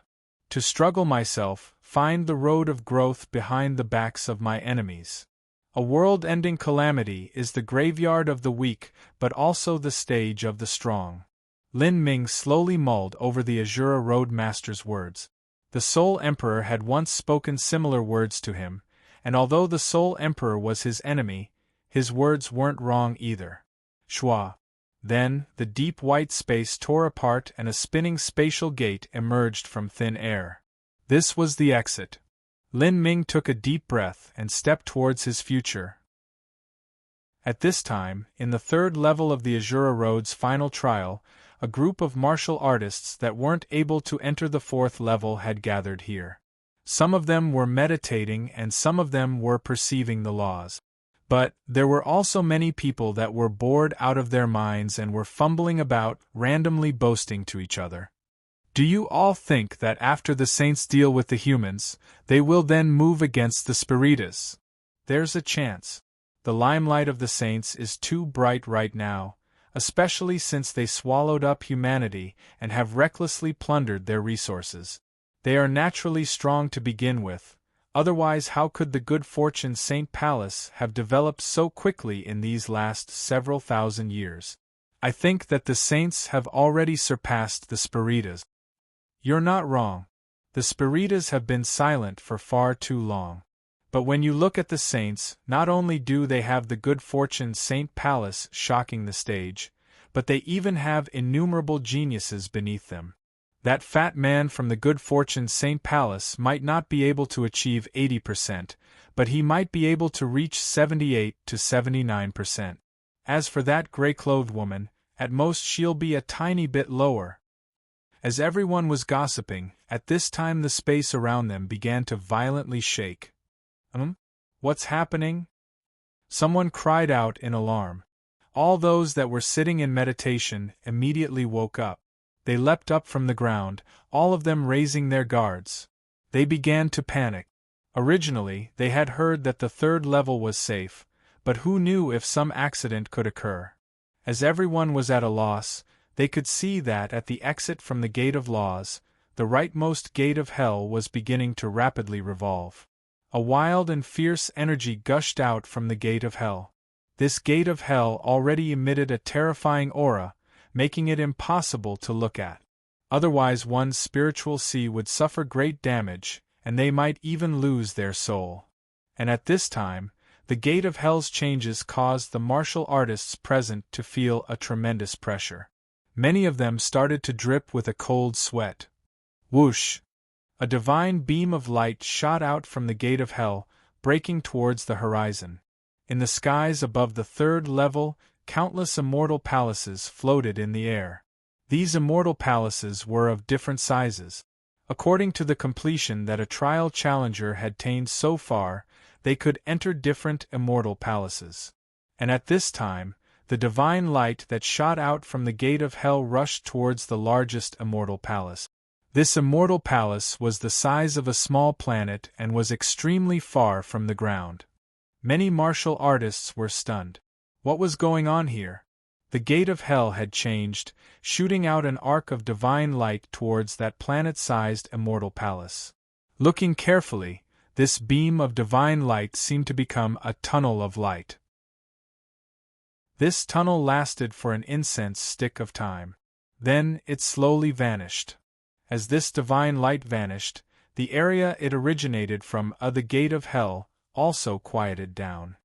To struggle myself, find the road of growth behind the backs of my enemies. A world-ending calamity is the graveyard of the weak, but also the stage of the strong. Lin Ming slowly mulled over the Azura Road Master's words. The Soul Emperor had once spoken similar words to him, and although the Soul Emperor was his enemy, his words weren't wrong either. Shwa. Then, the deep white space tore apart and a spinning spatial gate emerged from thin air. This was the exit. Lin Ming took a deep breath and stepped towards his future. At this time, in the third level of the Azura Road's final trial, a group of martial artists that weren't able to enter the fourth level had gathered here. Some of them were meditating and some of them were perceiving the laws. But there were also many people that were bored out of their minds and were fumbling about, randomly boasting to each other. "Do you all think that after the saints deal with the humans, they will then move against the spiritas? There's a chance. The limelight of the saints is too bright right now, especially since they swallowed up humanity and have recklessly plundered their resources. They are naturally strong to begin with, otherwise how could the Good Fortune Saint Palace have developed so quickly in these last several thousand years? I think that the saints have already surpassed the spiritas." "You're not wrong. The spiritas have been silent for far too long. But when you look at the saints, not only do they have the Good Fortune Saint Palace shocking the stage, but they even have innumerable geniuses beneath them. That fat man from the Good Fortune Saint Palace might not be able to achieve 80%, but he might be able to reach 78 to 79%. As for that gray-clothed woman, at most she'll be a tiny bit lower." As everyone was gossiping, at this time the space around them began to violently shake. What's happening?" Someone cried out in alarm. All those that were sitting in meditation immediately woke up. They leapt up from the ground, all of them raising their guards. They began to panic. Originally, they had heard that the third level was safe, but who knew if some accident could occur? As everyone was at a loss, they could see that at the exit from the Gate of Laws, the rightmost gate of hell was beginning to rapidly revolve. A wild and fierce energy gushed out from the gate of hell. This gate of hell already emitted a terrifying aura, making it impossible to look at. Otherwise one's spiritual sea would suffer great damage, and they might even lose their soul. And at this time, the gate of hell's changes caused the martial artists present to feel a tremendous pressure. Many of them started to drip with a cold sweat. Whoosh! A divine beam of light shot out from the gate of hell, breaking towards the horizon. In the skies above the third level, countless immortal palaces floated in the air. These immortal palaces were of different sizes. According to the completion that a trial challenger had attained so far, they could enter different immortal palaces. And at this time, the divine light that shot out from the gate of hell rushed towards the largest immortal palace. This immortal palace was the size of a small planet and was extremely far from the ground. Many martial artists were stunned. What was going on here? The gate of hell had changed, shooting out an arc of divine light towards that planet-sized immortal palace. Looking carefully, this beam of divine light seemed to become a tunnel of light. This tunnel lasted for an incense stick of time. Then it slowly vanished. As this divine light vanished, the area it originated from, the gate of hell, also quieted down.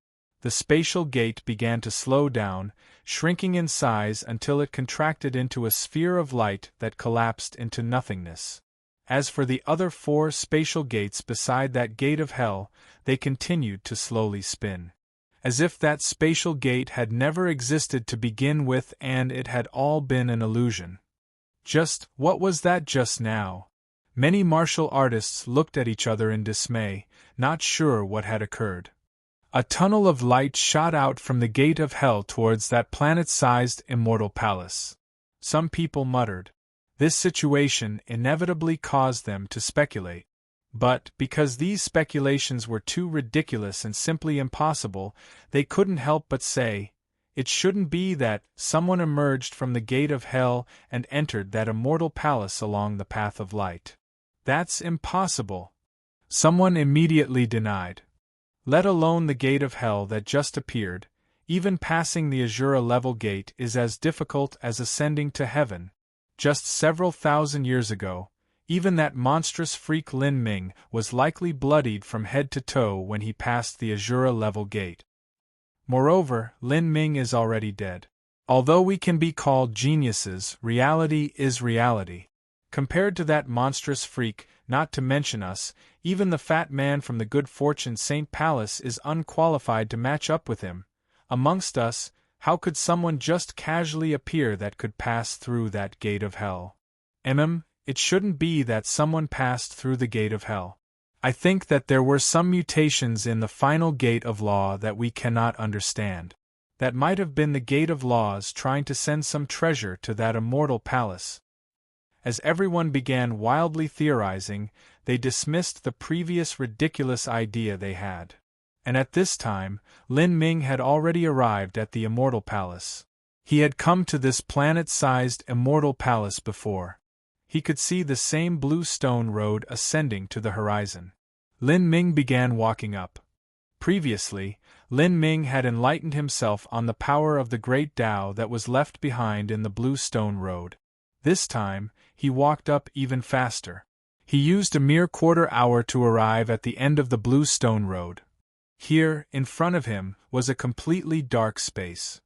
The spatial gate began to slow down, shrinking in size until it contracted into a sphere of light that collapsed into nothingness. As for the other 4 spatial gates beside that gate of hell, they continued to slowly spin. As if that spatial gate had never existed to begin with and it had all been an illusion. Just what was that just now? Many martial artists looked at each other in dismay, not sure what had occurred. A tunnel of light shot out from the gate of hell towards that planet-sized immortal palace. Some people muttered. This situation inevitably caused them to speculate. But, because these speculations were too ridiculous and simply impossible, they couldn't help but say, it shouldn't be that someone emerged from the gate of hell and entered that immortal palace along the path of light. That's impossible. Someone immediately denied. Let alone the gate of hell that just appeared, even passing the Azura level gate is as difficult as ascending to heaven. Just several thousand years ago, even that monstrous freak Lin Ming was likely bloodied from head to toe when he passed the Azura level gate. Moreover, Lin Ming is already dead. Although we can be called geniuses, reality is reality. Compared to that monstrous freak, not to mention us, even the fat man from the Good Fortune Saint Palace is unqualified to match up with him. Amongst us, how could someone just casually appear that could pass through that gate of hell? It shouldn't be that someone passed through the gate of hell. I think that there were some mutations in the final gate of law that we cannot understand. That might have been the gate of laws trying to send some treasure to that immortal palace. As everyone began wildly theorizing, they dismissed the previous ridiculous idea they had. And at this time, Lin Ming had already arrived at the immortal palace. He had come to this planet-sized immortal palace before. He could see the same blue stone road ascending to the horizon. Lin Ming began walking up. Previously, Lin Ming had enlightened himself on the power of the great Tao that was left behind in the blue stone road. This time, he walked up even faster. He used a mere quarter-hour to arrive at the end of the blue stone road. Here, in front of him, was a completely dark space.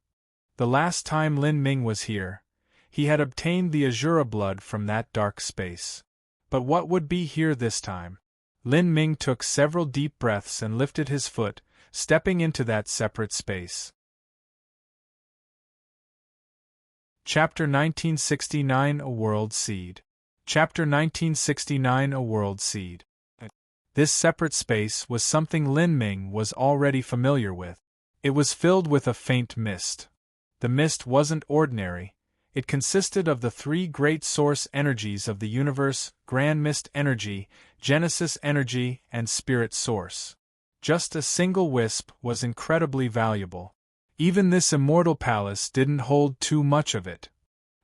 The last time Lin Ming was here, he had obtained the Azura blood from that dark space. But what would be here this time? Lin Ming took several deep breaths and lifted his foot, stepping into that separate space. Chapter 1969 A World Seed. Chapter 1969 A World Seed. This separate space was something Lin Ming was already familiar with. It was filled with a faint mist. The mist wasn't ordinary, It consisted of the three great source energies of the universe: Grand Mist Energy, Genesis Energy, and Spirit Source. Just a single wisp was incredibly valuable. Even this immortal palace didn't hold too much of it.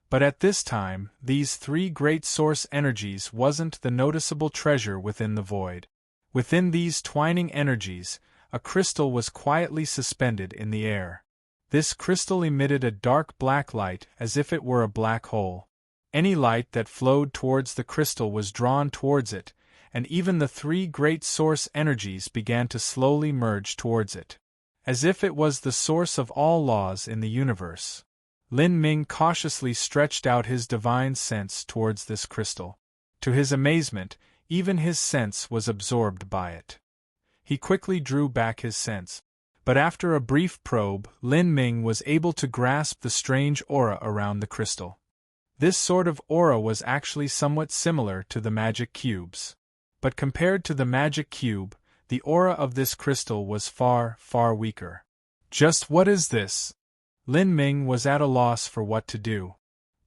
But at this time, these three great source energies wasn't the noticeable treasure within the void. Within these twining energies, a crystal was quietly suspended in the air. This crystal emitted a dark black light as if it were a black hole. Any light that flowed towards the crystal was drawn towards it, and even the three great source energies began to slowly merge towards it, as if it was the source of all laws in the universe. Lin Ming cautiously stretched out his divine sense towards this crystal. To his amazement, even his sense was absorbed by it. He quickly drew back his sense. But after a brief probe, Lin Ming was able to grasp the strange aura around the crystal. This sort of aura was actually somewhat similar to the magic cubes. But compared to the magic cube, the aura of this crystal was far, far weaker. Just what is this? Lin Ming was at a loss for what to do.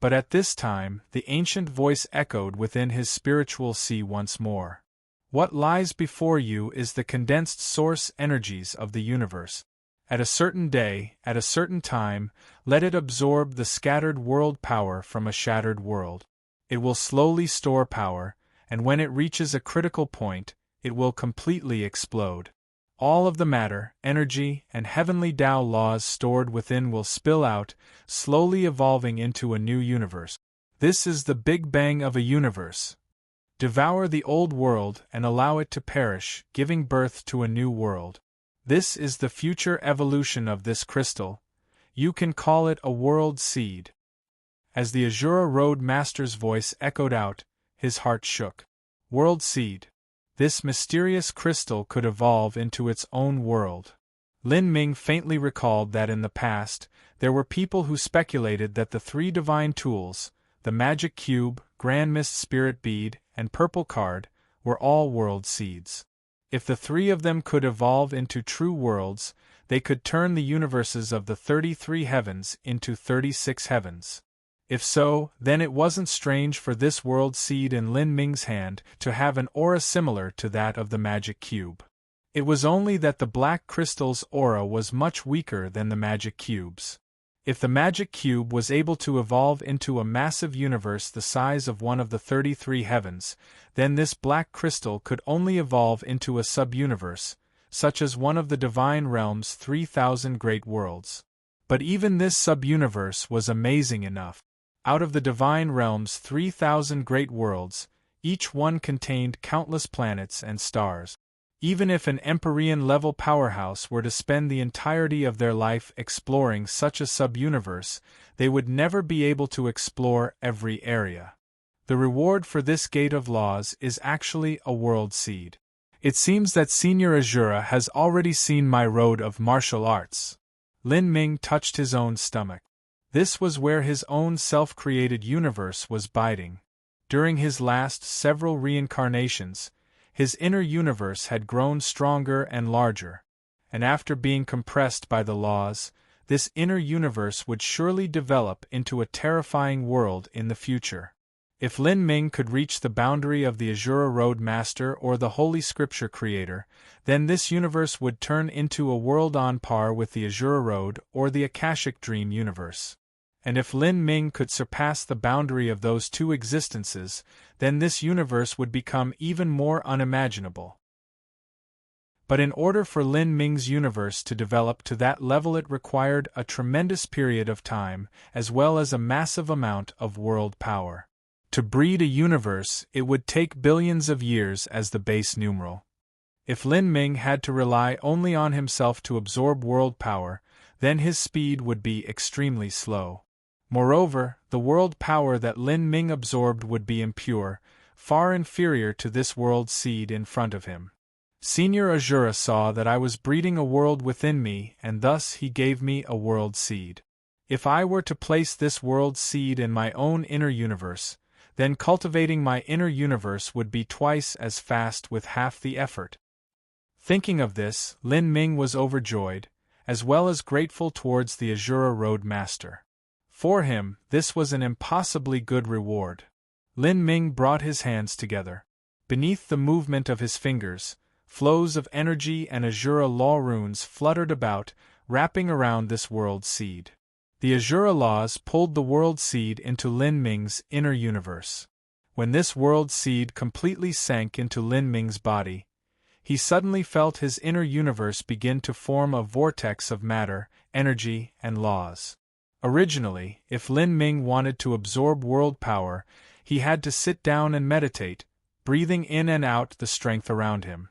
But at this time, the ancient voice echoed within his spiritual sea once more. What lies before you is the condensed source energies of the universe. At a certain day, at a certain time, let it absorb the scattered world power from a shattered world. It will slowly store power, and when it reaches a critical point, it will completely explode. All of the matter, energy, and heavenly Tao laws stored within will spill out, slowly evolving into a new universe. This is the Big Bang of a universe. Devour the old world and allow it to perish, giving birth to a new world. This is the future evolution of this crystal. You can call it a world seed. As the Azura Road Master's voice echoed out, his heart shook. World seed. This mysterious crystal could evolve into its own world. Lin Ming faintly recalled that in the past, there were people who speculated that the three divine tools, the magic cube, Grand Mist Spirit Bead, and Purple Card, were all world seeds. If the three of them could evolve into true worlds, they could turn the universes of the 33 heavens into 36 heavens. If so, then it wasn't strange for this world seed in Lin Ming's hand to have an aura similar to that of the magic cube. It was only that the black crystal's aura was much weaker than the magic cube's. If the magic cube was able to evolve into a massive universe the size of one of the 33 heavens, then this black crystal could only evolve into a sub-universe, such as one of the divine realm's 3,000 great worlds. But even this sub-universe was amazing enough. Out of the divine realm's 3,000 great worlds, each one contained countless planets and stars. Even if an Empyrean-level powerhouse were to spend the entirety of their life exploring such a sub-universe, they would never be able to explore every area. The reward for this gate of laws is actually a world seed. It seems that Senior Azura has already seen my road of martial arts. Lin Ming touched his own stomach. This was where his own self-created universe was biding. During his last several reincarnations, his inner universe had grown stronger and larger, and after being compressed by the laws, this inner universe would surely develop into a terrifying world in the future. If Lin Ming could reach the boundary of the Azura Road Master or the Holy Scripture Creator, then this universe would turn into a world on par with the Azura Road or the Akashic Dream universe. And if Lin Ming could surpass the boundary of those two existences, then this universe would become even more unimaginable. But in order for Lin Ming's universe to develop to that level, it required a tremendous period of time, as well as a massive amount of world power. To breed a universe, it would take billions of years as the base numeral. If Lin Ming had to rely only on himself to absorb world power, then his speed would be extremely slow. Moreover, the world power that Lin Ming absorbed would be impure, far inferior to this world seed in front of him. Senior Azura saw that I was breeding a world within me, and thus he gave me a world seed. If I were to place this world seed in my own inner universe, then cultivating my inner universe would be twice as fast with half the effort. Thinking of this, Lin Ming was overjoyed, as well as grateful towards the Azura Road Master. For him, this was an impossibly good reward. Lin Ming brought his hands together. Beneath the movement of his fingers, flows of energy and Azura law runes fluttered about, wrapping around this world seed. The Azura laws pulled the world seed into Lin Ming's inner universe. When this world seed completely sank into Lin Ming's body, he suddenly felt his inner universe begin to form a vortex of matter, energy, and laws. Originally, if Lin Ming wanted to absorb world power, he had to sit down and meditate, breathing in and out the strength around him.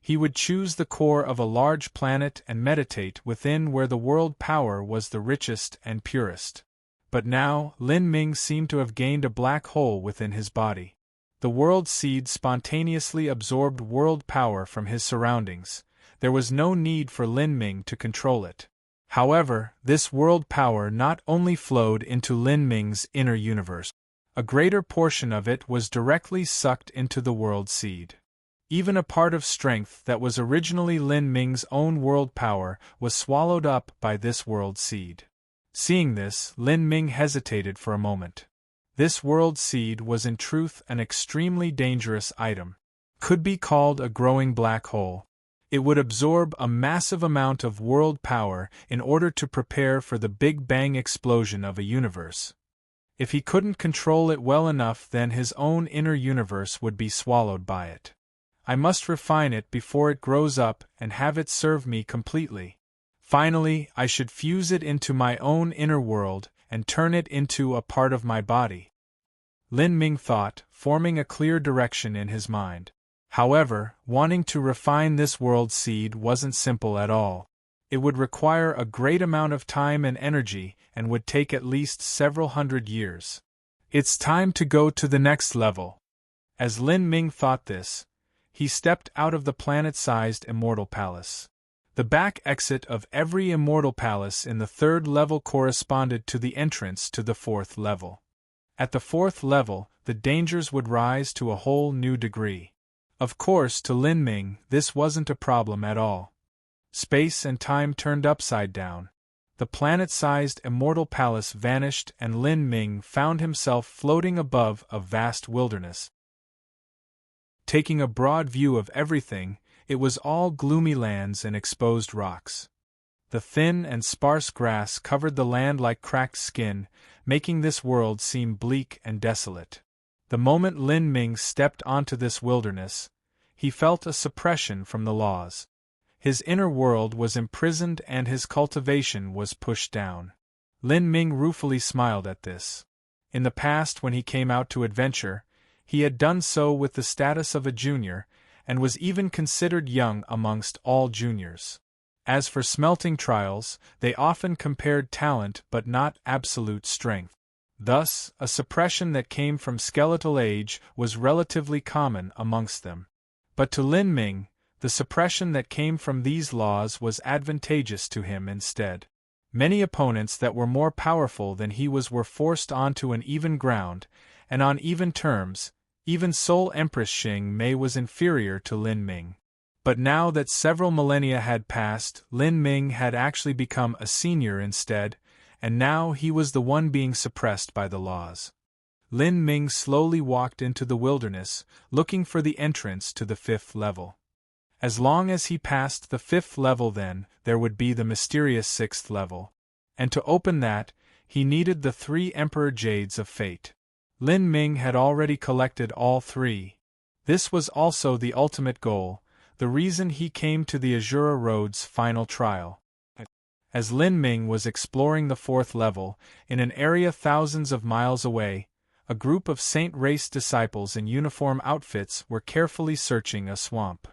He would choose the core of a large planet and meditate within where the world power was the richest and purest. But now, Lin Ming seemed to have gained a black hole within his body. The world seed spontaneously absorbed world power from his surroundings. There was no need for Lin Ming to control it. However, this world power not only flowed into Lin Ming's inner universe. A greater portion of it was directly sucked into the world seed. Even a part of strength that was originally Lin Ming's own world power was swallowed up by this world seed. Seeing this, Lin Ming hesitated for a moment. This world seed was in truth an extremely dangerous item. Could be called a growing black hole. It would absorb a massive amount of world power in order to prepare for the Big Bang explosion of a universe. If he couldn't control it well enough, then his own inner universe would be swallowed by it. I must refine it before it grows up and have it serve me completely. Finally, I should fuse it into my own inner world and turn it into a part of my body. Lin Ming thought, forming a clear direction in his mind. However, wanting to refine this world seed wasn't simple at all. It would require a great amount of time and energy and would take at least several hundred years. It's time to go to the next level. As Lin Ming thought this, he stepped out of the planet-sized Immortal Palace. The back exit of every Immortal Palace in the third level corresponded to the entrance to the fourth level. At the fourth level, the dangers would rise to a whole new degree. Of course, to Lin Ming, this wasn't a problem at all. Space and time turned upside down. The planet-sized Immortal Palace vanished and Lin Ming found himself floating above a vast wilderness. Taking a broad view of everything, it was all gloomy lands and exposed rocks. The thin and sparse grass covered the land like cracked skin, making this world seem bleak and desolate. The moment Lin Ming stepped onto this wilderness, he felt a suppression from the laws. His inner world was imprisoned and his cultivation was pushed down. Lin Ming ruefully smiled at this. In the past, when he came out to adventure, he had done so with the status of a junior, and was even considered young amongst all juniors. As for smelting trials, they often compared talent but not absolute strength. Thus, a suppression that came from skeletal age was relatively common amongst them. But to Lin Ming, the suppression that came from these laws was advantageous to him instead. Many opponents that were more powerful than he was were forced onto an even ground, and on even terms. Even Soul Empress Xing Mei was inferior to Lin Ming. But now that several millennia had passed, Lin Ming had actually become a senior instead, and now he was the one being suppressed by the laws. Lin Ming slowly walked into the wilderness, looking for the entrance to the fifth level. As long as he passed the fifth level, then there would be the mysterious sixth level. And to open that, he needed the 3 Emperor Jades of Fate. Lin Ming had already collected all 3. This was also the ultimate goal, the reason he came to the Azura Road's final trial. As Lin Ming was exploring the 4th level, in an area thousands of miles away, a group of Saint Race disciples in uniform outfits were carefully searching a swamp.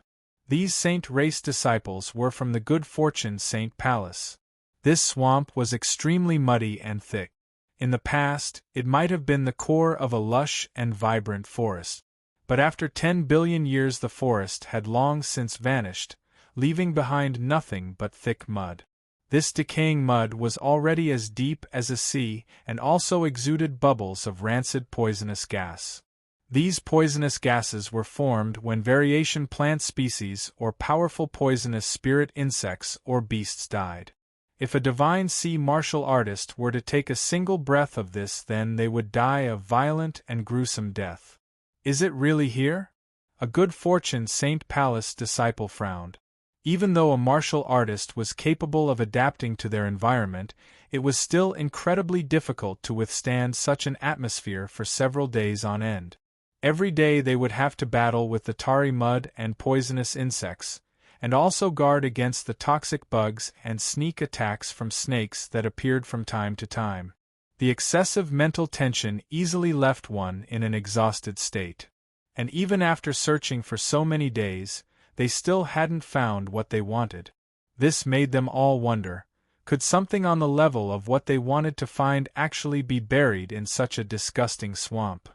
These Saint Race disciples were from the Good Fortune Saint Palace. This swamp was extremely muddy and thick. In the past, it might have been the core of a lush and vibrant forest. But after 10 billion years the forest had long since vanished, leaving behind nothing but thick mud. This decaying mud was already as deep as a sea and also exuded bubbles of rancid poisonous gas. These poisonous gases were formed when variation plant species or powerful poisonous spirit insects or beasts died. If a divine sea martial artist were to take a single breath of this, then they would die a violent and gruesome death. Is it really here? A good fortune St. Palace disciple frowned. Even though a martial artist was capable of adapting to their environment, it was still incredibly difficult to withstand such an atmosphere for several days on end. Every day they would have to battle with the tarry mud and poisonous insects, and also guard against the toxic bugs and sneak attacks from snakes that appeared from time to time. The excessive mental tension easily left one in an exhausted state. And even after searching for so many days, they still hadn't found what they wanted. This made them all wonder, could something on the level of what they wanted to find actually be buried in such a disgusting swamp?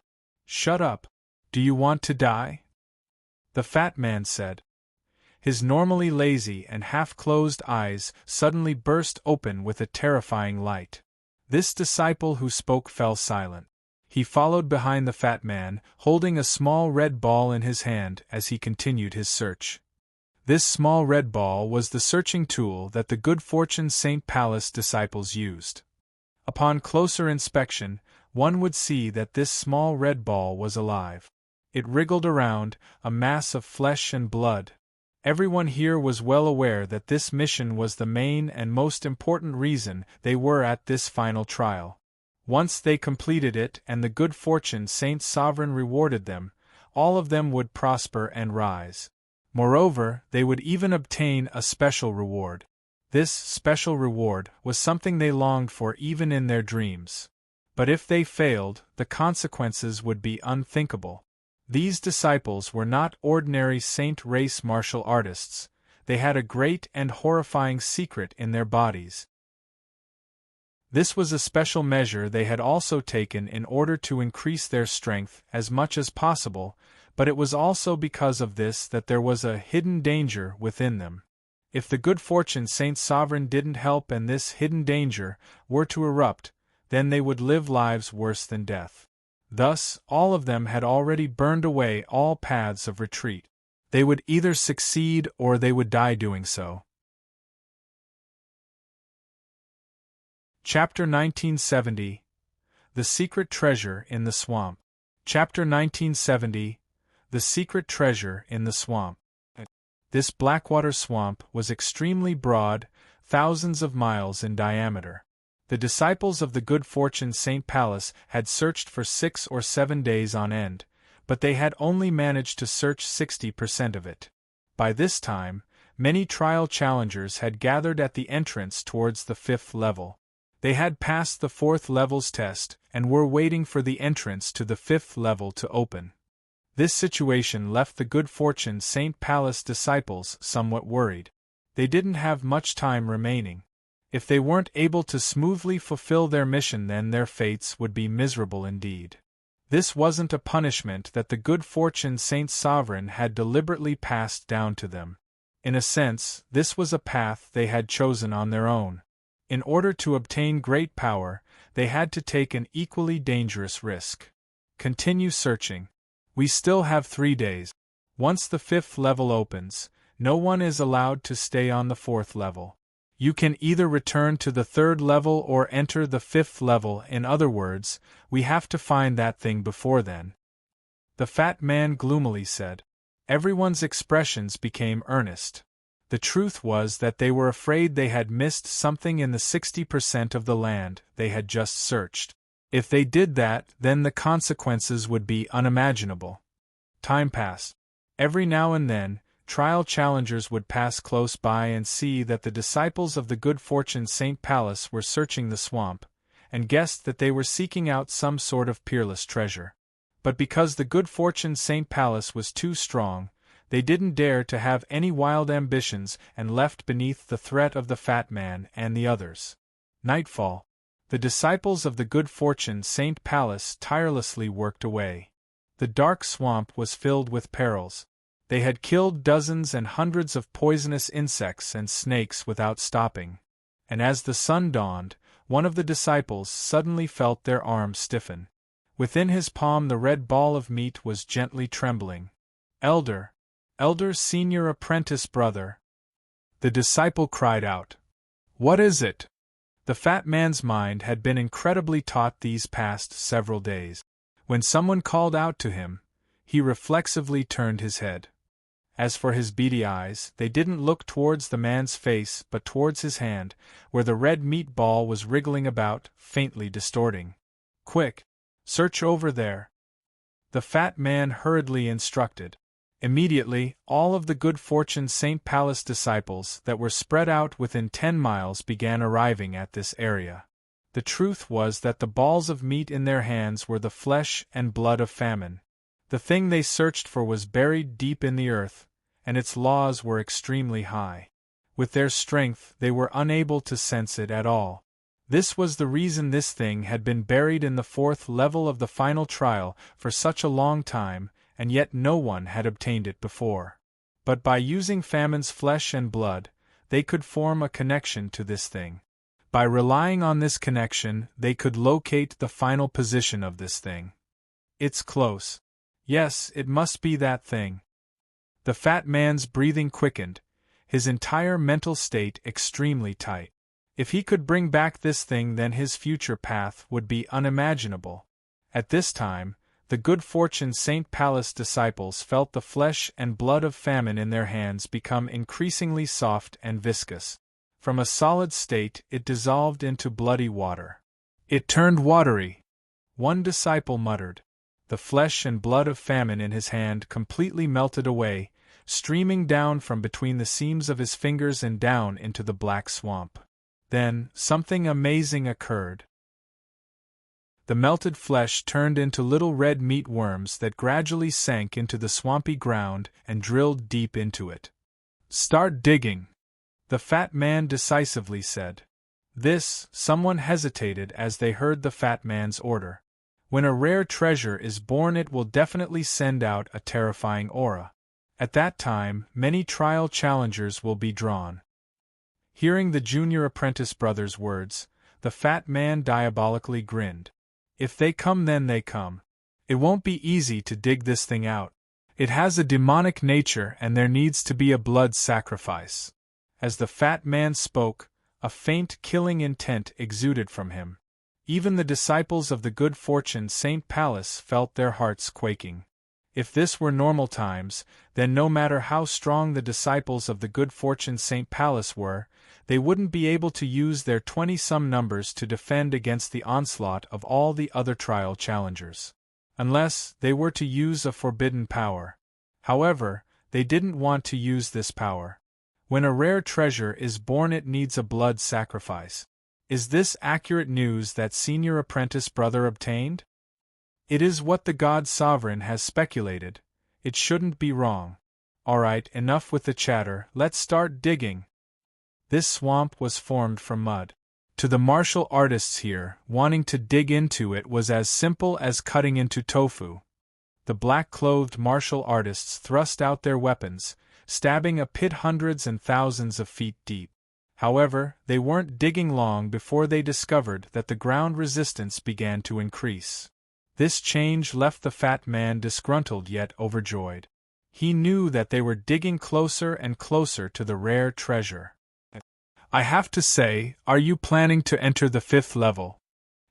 "Shut up. Do you want to die?" the fat man said. His normally lazy and half-closed eyes suddenly burst open with a terrifying light. This disciple who spoke fell silent. He followed behind the fat man, holding a small red ball in his hand as he continued his search. This small red ball was the searching tool that the good fortune St. Palace disciples used. Upon closer inspection, one would see that this small red ball was alive. It wriggled around, a mass of flesh and blood. Everyone here was well aware that this mission was the main and most important reason they were at this final trial. Once they completed it and the good fortune Saint Sovereign rewarded them, all of them would prosper and rise. Moreover, they would even obtain a special reward. This special reward was something they longed for even in their dreams. But if they failed, the consequences would be unthinkable. These disciples were not ordinary saint race martial artists, they had a great and horrifying secret in their bodies. This was a special measure they had also taken in order to increase their strength as much as possible, but it was also because of this that there was a hidden danger within them. If the good fortune Saint Sovereign didn't help and this hidden danger were to erupt, then they would live lives worse than death. Thus, all of them had already burned away all paths of retreat. They would either succeed or they would die doing so. Chapter 1970 The Secret Treasure in the Swamp. Chapter 1970 The Secret Treasure in the Swamp. This Blackwater swamp was extremely broad, thousands of miles in diameter. The disciples of the good fortune St. Palace had searched for 6 or 7 days on end, but they had only managed to search 60% of it. By this time, many trial challengers had gathered at the entrance towards the 5th level. They had passed the 4th level's test and were waiting for the entrance to the 5th level to open. This situation left the good fortune St. Palace disciples somewhat worried. They didn't have much time remaining. If they weren't able to smoothly fulfill their mission, then their fates would be miserable indeed. This wasn't a punishment that the good fortune Saint Sovereign had deliberately passed down to them. In a sense, this was a path they had chosen on their own. In order to obtain great power, they had to take an equally dangerous risk. Continue searching. We still have 3 days. Once the 5th level opens, no one is allowed to stay on the 4th level. You can either return to the 3rd level or enter the 5th level. In other words, we have to find that thing before then. The fat man gloomily said. Everyone's expressions became earnest. The truth was that they were afraid they had missed something in the 60% of the land they had just searched. If they did that, then the consequences would be unimaginable. Time passed. Every now and then, trial challengers would pass close by and see that the disciples of the good fortune St. Palace were searching the swamp, and guessed that they were seeking out some sort of peerless treasure. But because the good fortune St. Palace was too strong, they didn't dare to have any wild ambitions and left beneath the threat of the fat man and the others. Nightfall. The disciples of the good fortune St. Palace tirelessly worked away. The dark swamp was filled with perils. They had killed dozens and hundreds of poisonous insects and snakes without stopping. And as the sun dawned, one of the disciples suddenly felt their arm stiffen. Within his palm the red ball of meat was gently trembling. Elder, senior apprentice brother. The disciple cried out. What is it? The fat man's mind had been incredibly taut these past several days. When someone called out to him, he reflexively turned his head. As for his beady eyes, they didn't look towards the man's face but towards his hand, where the red meat ball was wriggling about, faintly distorting. Quick! Search over there! The fat man hurriedly instructed. Immediately, all of the good fortune St. Palace disciples that were spread out within 10 miles began arriving at this area. The truth was that the balls of meat in their hands were the flesh and blood of famine. The thing they searched for was buried deep in the earth, and its laws were extremely high. With their strength, they were unable to sense it at all. This was the reason this thing had been buried in the 4th level of the final trial for such a long time, and yet no one had obtained it before. But by using famine's flesh and blood, they could form a connection to this thing. By relying on this connection, they could locate the final position of this thing. It's close. Yes, it must be that thing. The fat man's breathing quickened, his entire mental state extremely tight. If he could bring back this thing, then his future path would be unimaginable. At this time, the good fortune St. Palace disciples felt the flesh and blood of famine in their hands become increasingly soft and viscous. From a solid state, it dissolved into bloody water. It turned watery. One disciple muttered. The flesh and blood of famine in his hand completely melted away, streaming down from between the seams of his fingers and down into the black swamp. Then, something amazing occurred. The melted flesh turned into little red meat worms that gradually sank into the swampy ground and drilled deep into it. "Start digging," the fat man decisively said. Someone hesitated as they heard the fat man's order. When a rare treasure is born, it will definitely send out a terrifying aura. At that time, many trial challengers will be drawn. Hearing the junior apprentice brother's words, the fat man diabolically grinned. If they come, then they come. It won't be easy to dig this thing out. It has a demonic nature and there needs to be a blood sacrifice. As the fat man spoke, a faint killing intent exuded from him. Even the disciples of the good fortune St. Palace felt their hearts quaking. If this were normal times, then no matter how strong the disciples of the good fortune St. Palace were, they wouldn't be able to use their 20-some numbers to defend against the onslaught of all the other trial challengers. Unless they were to use a forbidden power. However, they didn't want to use this power. When a rare treasure is born, it needs a blood sacrifice. Is this accurate news that senior apprentice brother obtained? It is what the God Sovereign has speculated. It shouldn't be wrong. Alright, enough with the chatter, let's start digging. This swamp was formed from mud. To the martial artists here, wanting to dig into it was as simple as cutting into tofu. The black-clothed martial artists thrust out their weapons, stabbing a pit hundreds and thousands of feet deep. However, they weren't digging long before they discovered that the ground resistance began to increase. This change left the fat man disgruntled yet overjoyed. He knew that they were digging closer and closer to the rare treasure. I have to say, are you planning to enter the 5th level?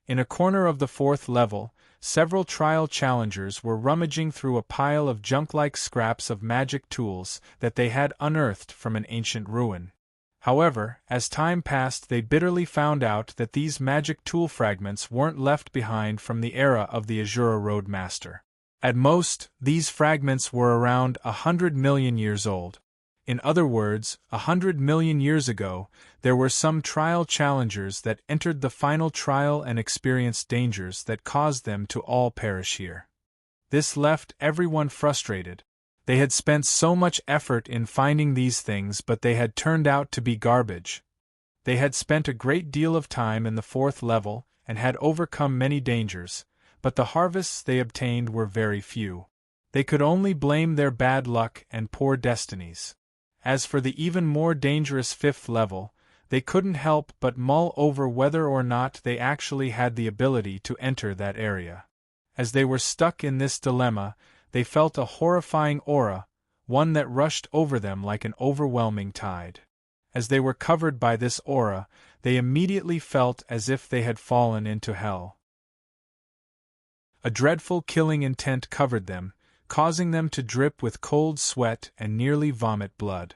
In a corner of the 4th level, several trial challengers were rummaging through a pile of junk-like scraps of magic tools that they had unearthed from an ancient ruin. However, as time passed, they bitterly found out that these magic tool fragments weren't left behind from the era of the Azura Roadmaster. At most, these fragments were around 100 million years old. In other words, 100 million years ago, there were some trial challengers that entered the final trial and experienced dangers that caused them to all perish here. This left everyone frustrated. They had spent so much effort in finding these things, but they had turned out to be garbage. They had spent a great deal of time in the 4th level and had overcome many dangers, but the harvests they obtained were very few. They could only blame their bad luck and poor destinies. As for the even more dangerous 5th level, they couldn't help but mull over whether or not they actually had the ability to enter that area. As they were stuck in this dilemma, they felt a horrifying aura, one that rushed over them like an overwhelming tide. As they were covered by this aura, they immediately felt as if they had fallen into hell. A dreadful killing intent covered them, causing them to drip with cold sweat and nearly vomit blood.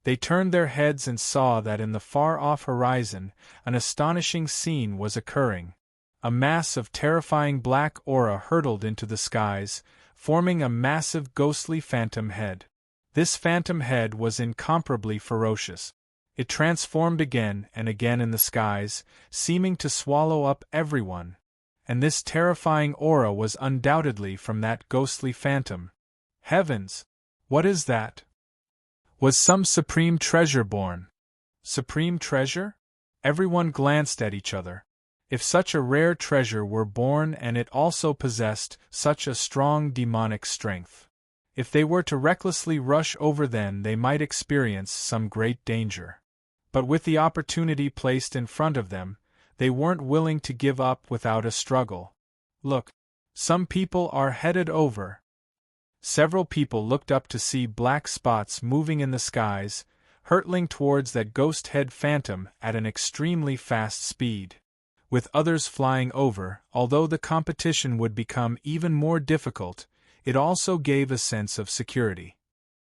They turned their heads and saw that in the far-off horizon, an astonishing scene was occurring. A mass of terrifying black aura hurtled into the skies, forming a massive ghostly phantom head. This phantom head was incomparably ferocious. It transformed again and again in the skies, seeming to swallow up everyone. And this terrifying aura was undoubtedly from that ghostly phantom. Heavens! What is that? Was some supreme treasure born? Supreme treasure? Everyone glanced at each other. If such a rare treasure were born and it also possessed such a strong demonic strength. If they were to recklessly rush over, then they might experience some great danger. But with the opportunity placed in front of them, they weren't willing to give up without a struggle. Look, some people are headed over. Several people looked up to see black spots moving in the skies, hurtling towards that ghost-head phantom at an extremely fast speed. With others flying over, although the competition would become even more difficult, it also gave a sense of security.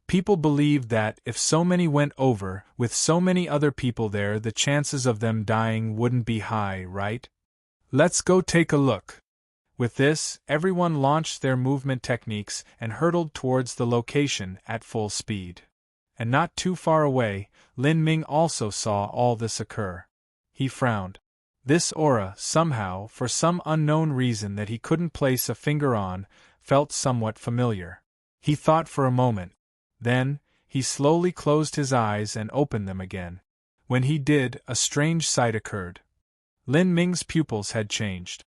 People believed that if so many went over, with so many other people there, the chances of them dying wouldn't be high, right? Let's go take a look. With this, everyone launched their movement techniques and hurtled towards the location at full speed. And not too far away, Lin Ming also saw all this occur. He frowned. This aura, somehow, for some unknown reason that he couldn't place a finger on, felt somewhat familiar. He thought for a moment. Then, he slowly closed his eyes and opened them again. When he did, a strange sight occurred. Lin Ming's pupils had changed.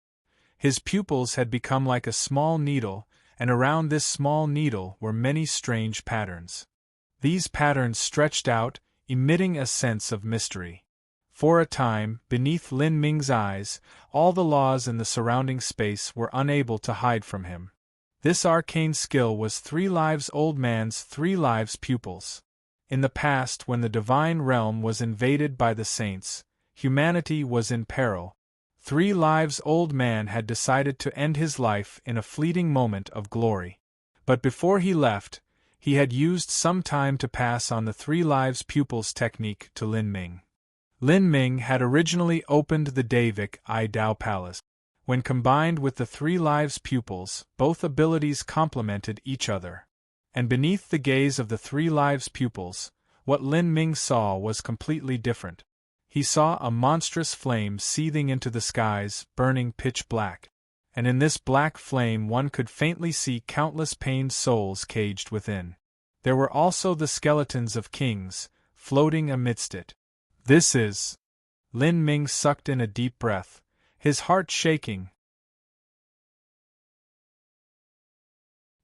His pupils had become like a small needle, and around this small needle were many strange patterns. These patterns stretched out, emitting a sense of mystery. For a time, beneath Lin Ming's eyes, all the laws in the surrounding space were unable to hide from him. This arcane skill was 3 lives old man's 3 lives pupils. In the past, when the divine realm was invaded by the saints, humanity was in peril. 3 lives old man had decided to end his life in a fleeting moment of glory. But before he left, he had used some time to pass on the 3 lives pupils technique to Lin Ming. Lin Ming had originally opened the Davik I Dao Palace. When combined with the 3 lives pupils, both abilities complemented each other. And beneath the gaze of the 3 lives pupils, what Lin Ming saw was completely different. He saw a monstrous flame seething into the skies, burning pitch black. And in this black flame one could faintly see countless pained souls caged within. There were also the skeletons of kings, floating amidst it. This is... Lin Ming sucked in a deep breath, his heart shaking.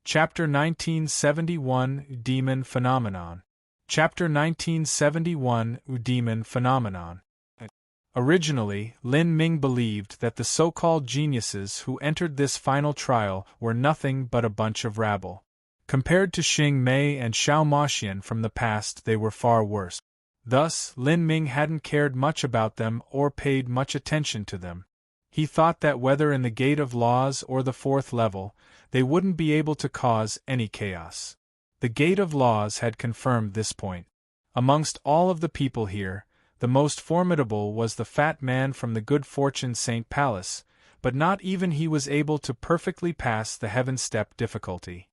Chapter 1971 Demon Phenomenon. Chapter 1971 Demon Phenomenon. Originally, Lin Ming believed that the so-called geniuses who entered this final trial were nothing but a bunch of rabble. Compared to Xing Mei and Xiao Moxian from the past, they were far worse. Thus, Lin Ming hadn't cared much about them or paid much attention to them. He thought that whether in the Gate of Laws or the 4th level, they wouldn't be able to cause any chaos. The Gate of Laws had confirmed this point. Amongst all of the people here, the most formidable was the fat man from the Good Fortune Saint Palace, but not even he was able to perfectly pass the Heaven Step difficulty.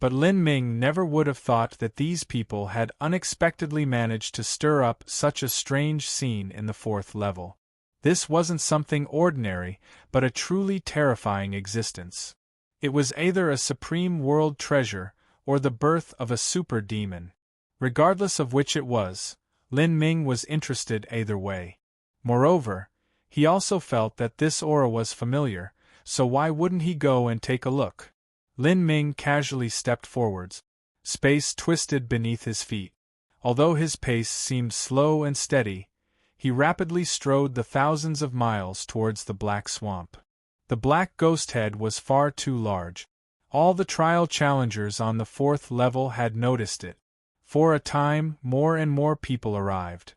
But Lin Ming never would have thought that these people had unexpectedly managed to stir up such a strange scene in the 4th level. This wasn't something ordinary, but a truly terrifying existence. It was either a supreme world treasure, or the birth of a super demon. Regardless of which it was, Lin Ming was interested either way. Moreover, he also felt that this aura was familiar, so why wouldn't he go and take a look? Lin Ming casually stepped forwards. Space twisted beneath his feet. Although his pace seemed slow and steady, he rapidly strode the thousands of miles towards the black swamp. The black ghost head was far too large. All the trial challengers on the 4th level had noticed it. For a time, more and more people arrived.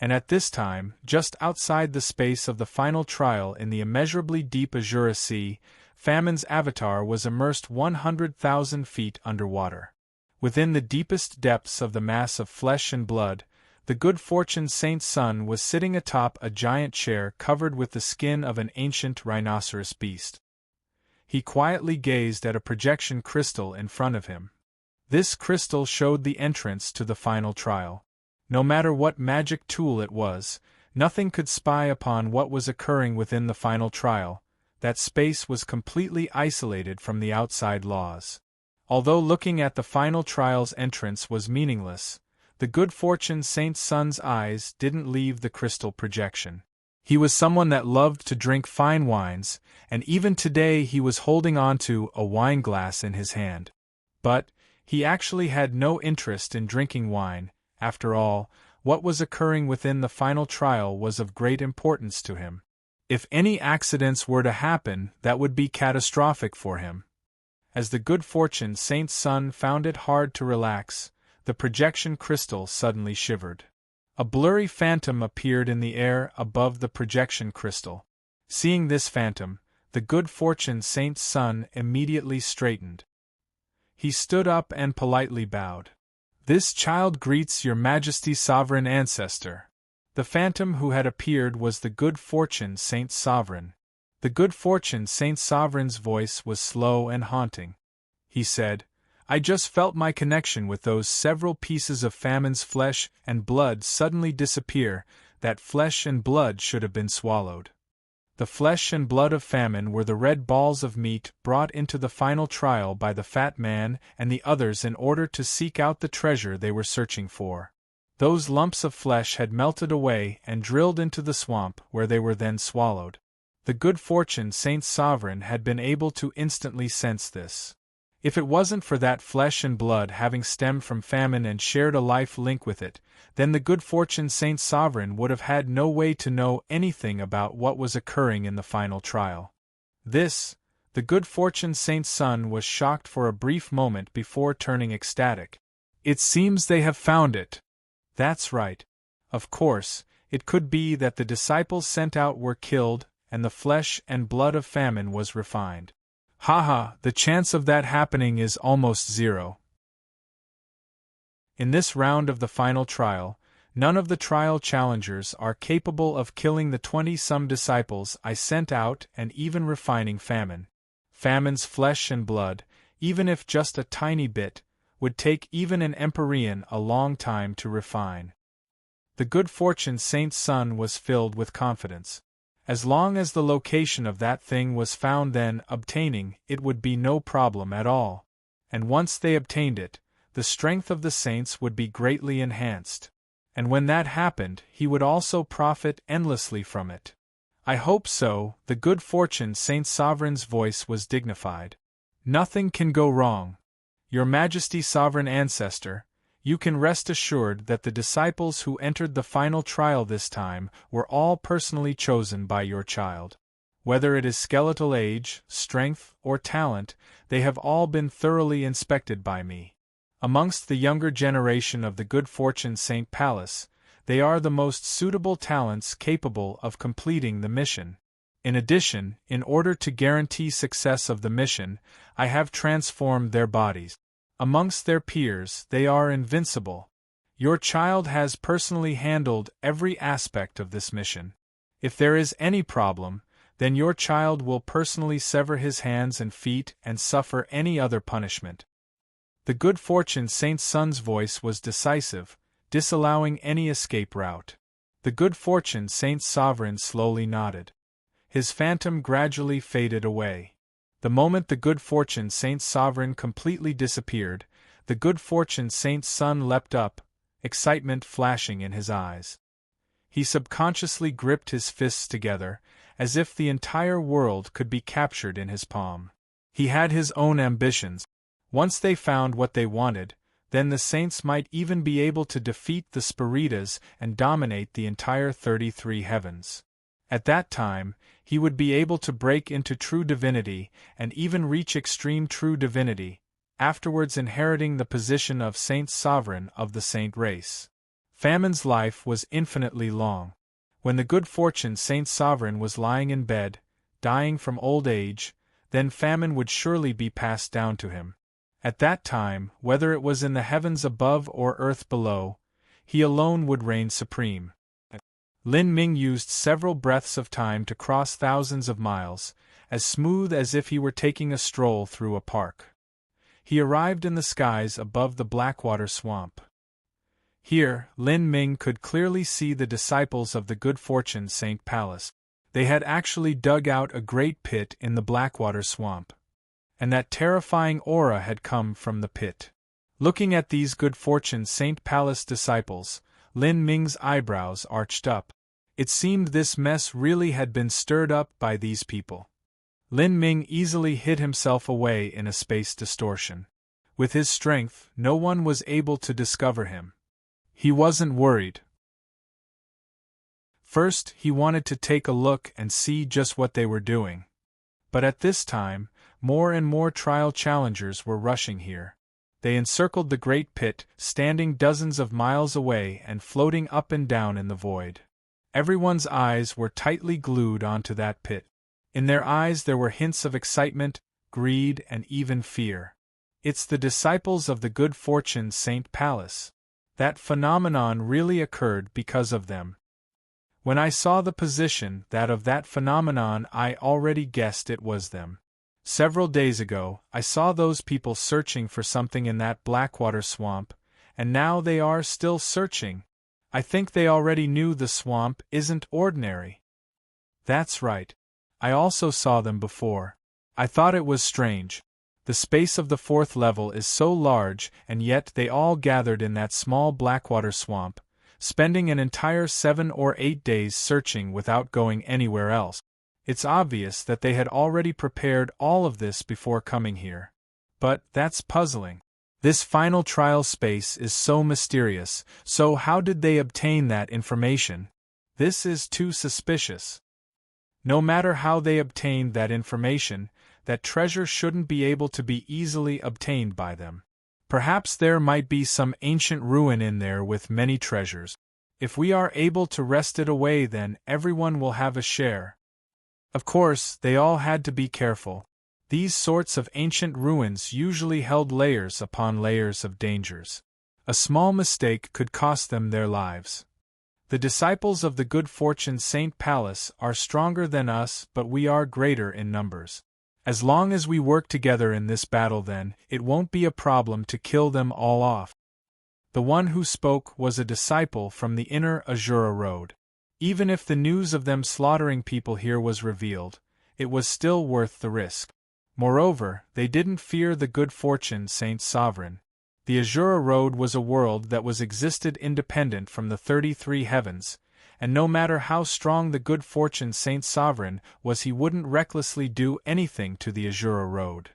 And at this time, just outside the space of the final trial in the immeasurably deep Azure Sea, Famine's avatar was immersed 100,000 feet underwater. Within the deepest depths of the mass of flesh and blood, the good fortune Saint's son was sitting atop a giant chair covered with the skin of an ancient rhinoceros beast. He quietly gazed at a projection crystal in front of him. This crystal showed the entrance to the final trial. No matter what magic tool it was, nothing could spy upon what was occurring within the final trial. That space was completely isolated from the outside laws. Although looking at the final trial's entrance was meaningless, the good fortune Saint's son's eyes didn't leave the crystal projection. He was someone that loved to drink fine wines, and even today he was holding on to a wine glass in his hand. But he actually had no interest in drinking wine. After all, what was occurring within the final trial was of great importance to him. If any accidents were to happen, that would be catastrophic for him. As the good fortune Saint's son found it hard to relax, the projection crystal suddenly shivered. A blurry phantom appeared in the air above the projection crystal. Seeing this phantom, the good fortune Saint's son immediately straightened. He stood up and politely bowed. "This child greets your Majesty's sovereign ancestor." The phantom who had appeared was the good fortune Saint's sovereign. The good fortune Saint's sovereign's voice was slow and haunting. He said, "I just felt my connection with those several pieces of Famine's flesh and blood suddenly disappear. That flesh and blood should have been swallowed." The flesh and blood of Famine were the red balls of meat brought into the final trial by the fat man and the others in order to seek out the treasure they were searching for. Those lumps of flesh had melted away and drilled into the swamp where they were then swallowed. The good fortune Saint's sovereign had been able to instantly sense this. If it wasn't for that flesh and blood having stemmed from Famine and shared a life link with it, then the good fortune Saint's sovereign would have had no way to know anything about what was occurring in the final trial. The good fortune Saint's son was shocked for a brief moment before turning ecstatic. "It seems they have found it." "That's right. Of course, it could be that the disciples sent out were killed, and the flesh and blood of Famine was refined. Haha, the chance of that happening is almost zero." In this round of the final trial, none of the trial challengers are capable of killing the 20-some disciples I sent out and even refining Famine. Famine's flesh and blood, even if just a tiny bit, would take even an Empyrean a long time to refine. The good fortune Saint's son was filled with confidence. As long as the location of that thing was found, then obtaining it would be no problem at all. And once they obtained it, the strength of the saints would be greatly enhanced. And when that happened, he would also profit endlessly from it. "I hope so." The good fortune Saint's sovereign's voice was dignified. "Nothing can go wrong. Your Majesty's sovereign ancestor, you can rest assured that the disciples who entered the final trial this time were all personally chosen by your child. Whether it is skeletal age, strength, or talent, they have all been thoroughly inspected by me. Amongst the younger generation of the good fortune Saint Palace, they are the most suitable talents capable of completing the mission. In addition, in order to guarantee success of the mission, I have transformed their bodies. Amongst their peers, they are invincible. Your child has personally handled every aspect of this mission. If there is any problem, then your child will personally sever his hands and feet and suffer any other punishment." The good fortune Saint's son's voice was decisive, disallowing any escape route. The good fortune Saint's sovereign slowly nodded. His phantom gradually faded away. The moment the good fortune Saint's sovereign completely disappeared, the good fortune Saint's son leapt up, excitement flashing in his eyes. He subconsciously gripped his fists together, as if the entire world could be captured in his palm. He had his own ambitions. Once they found what they wanted, then the saints might even be able to defeat the Spiritas and dominate the entire 33 heavens. At that time, he would be able to break into true divinity and even reach extreme true divinity, afterwards inheriting the position of Saint's sovereign of the saint race. Famine's life was infinitely long. When the good fortune Saint Sovereign was lying in bed, dying from old age, then Famine would surely be passed down to him. At that time, whether it was in the heavens above or earth below, he alone would reign supreme. Lin Ming used several breaths of time to cross thousands of miles, as smooth as if he were taking a stroll through a park. He arrived in the skies above the Blackwater swamp. Here, Lin Ming could clearly see the disciples of the good fortune Saint Palace. They had actually dug out a great pit in the Blackwater swamp. And that terrifying aura had come from the pit. Looking at these good fortune Saint Palace disciples, Lin Ming's eyebrows arched up. It seemed this mess really had been stirred up by these people. Lin Ming easily hid himself away in a space distortion. With his strength, no one was able to discover him. He wasn't worried. First, he wanted to take a look and see just what they were doing. But at this time, more and more trial challengers were rushing here. They encircled the great pit, standing dozens of miles away and floating up and down in the void. Everyone's eyes were tightly glued onto that pit. In their eyes there were hints of excitement, greed, and even fear. It's the disciples of the good fortune Saint Palace. That phenomenon really occurred because of them. When I saw the position of that phenomenon, I already guessed it was them. Several days ago, I saw those people searching for something in that Blackwater swamp, and now they are still searching. I think they already knew the swamp isn't ordinary. That's right. I also saw them before. I thought it was strange. The space of the fourth level is so large, and yet they all gathered in that small Blackwater swamp, spending an entire 7 or 8 days searching without going anywhere else. It's obvious that they had already prepared all of this before coming here. But that's puzzling. This final trial space is so mysterious, so how did they obtain that information? This is too suspicious. No matter how they obtained that information, that treasure shouldn't be able to be easily obtained by them. Perhaps there might be some ancient ruin in there with many treasures. If we are able to wrest it away, then everyone will have a share. Of course, they all had to be careful. These sorts of ancient ruins usually held layers upon layers of dangers. A small mistake could cost them their lives. The disciples of the good fortune Saint Palace are stronger than us, but we are greater in numbers. As long as we work together in this battle, then, it won't be a problem to kill them all off. The one who spoke was a disciple from the inner Azura Road. Even if the news of them slaughtering people here was revealed, it was still worth the risk. Moreover, they didn't fear the good fortune Saint Sovereign. The Azura Road was a world that was existed independent from the 33 heavens, and no matter how strong the good fortune Saint Sovereign was, he wouldn't recklessly do anything to the Azura Road.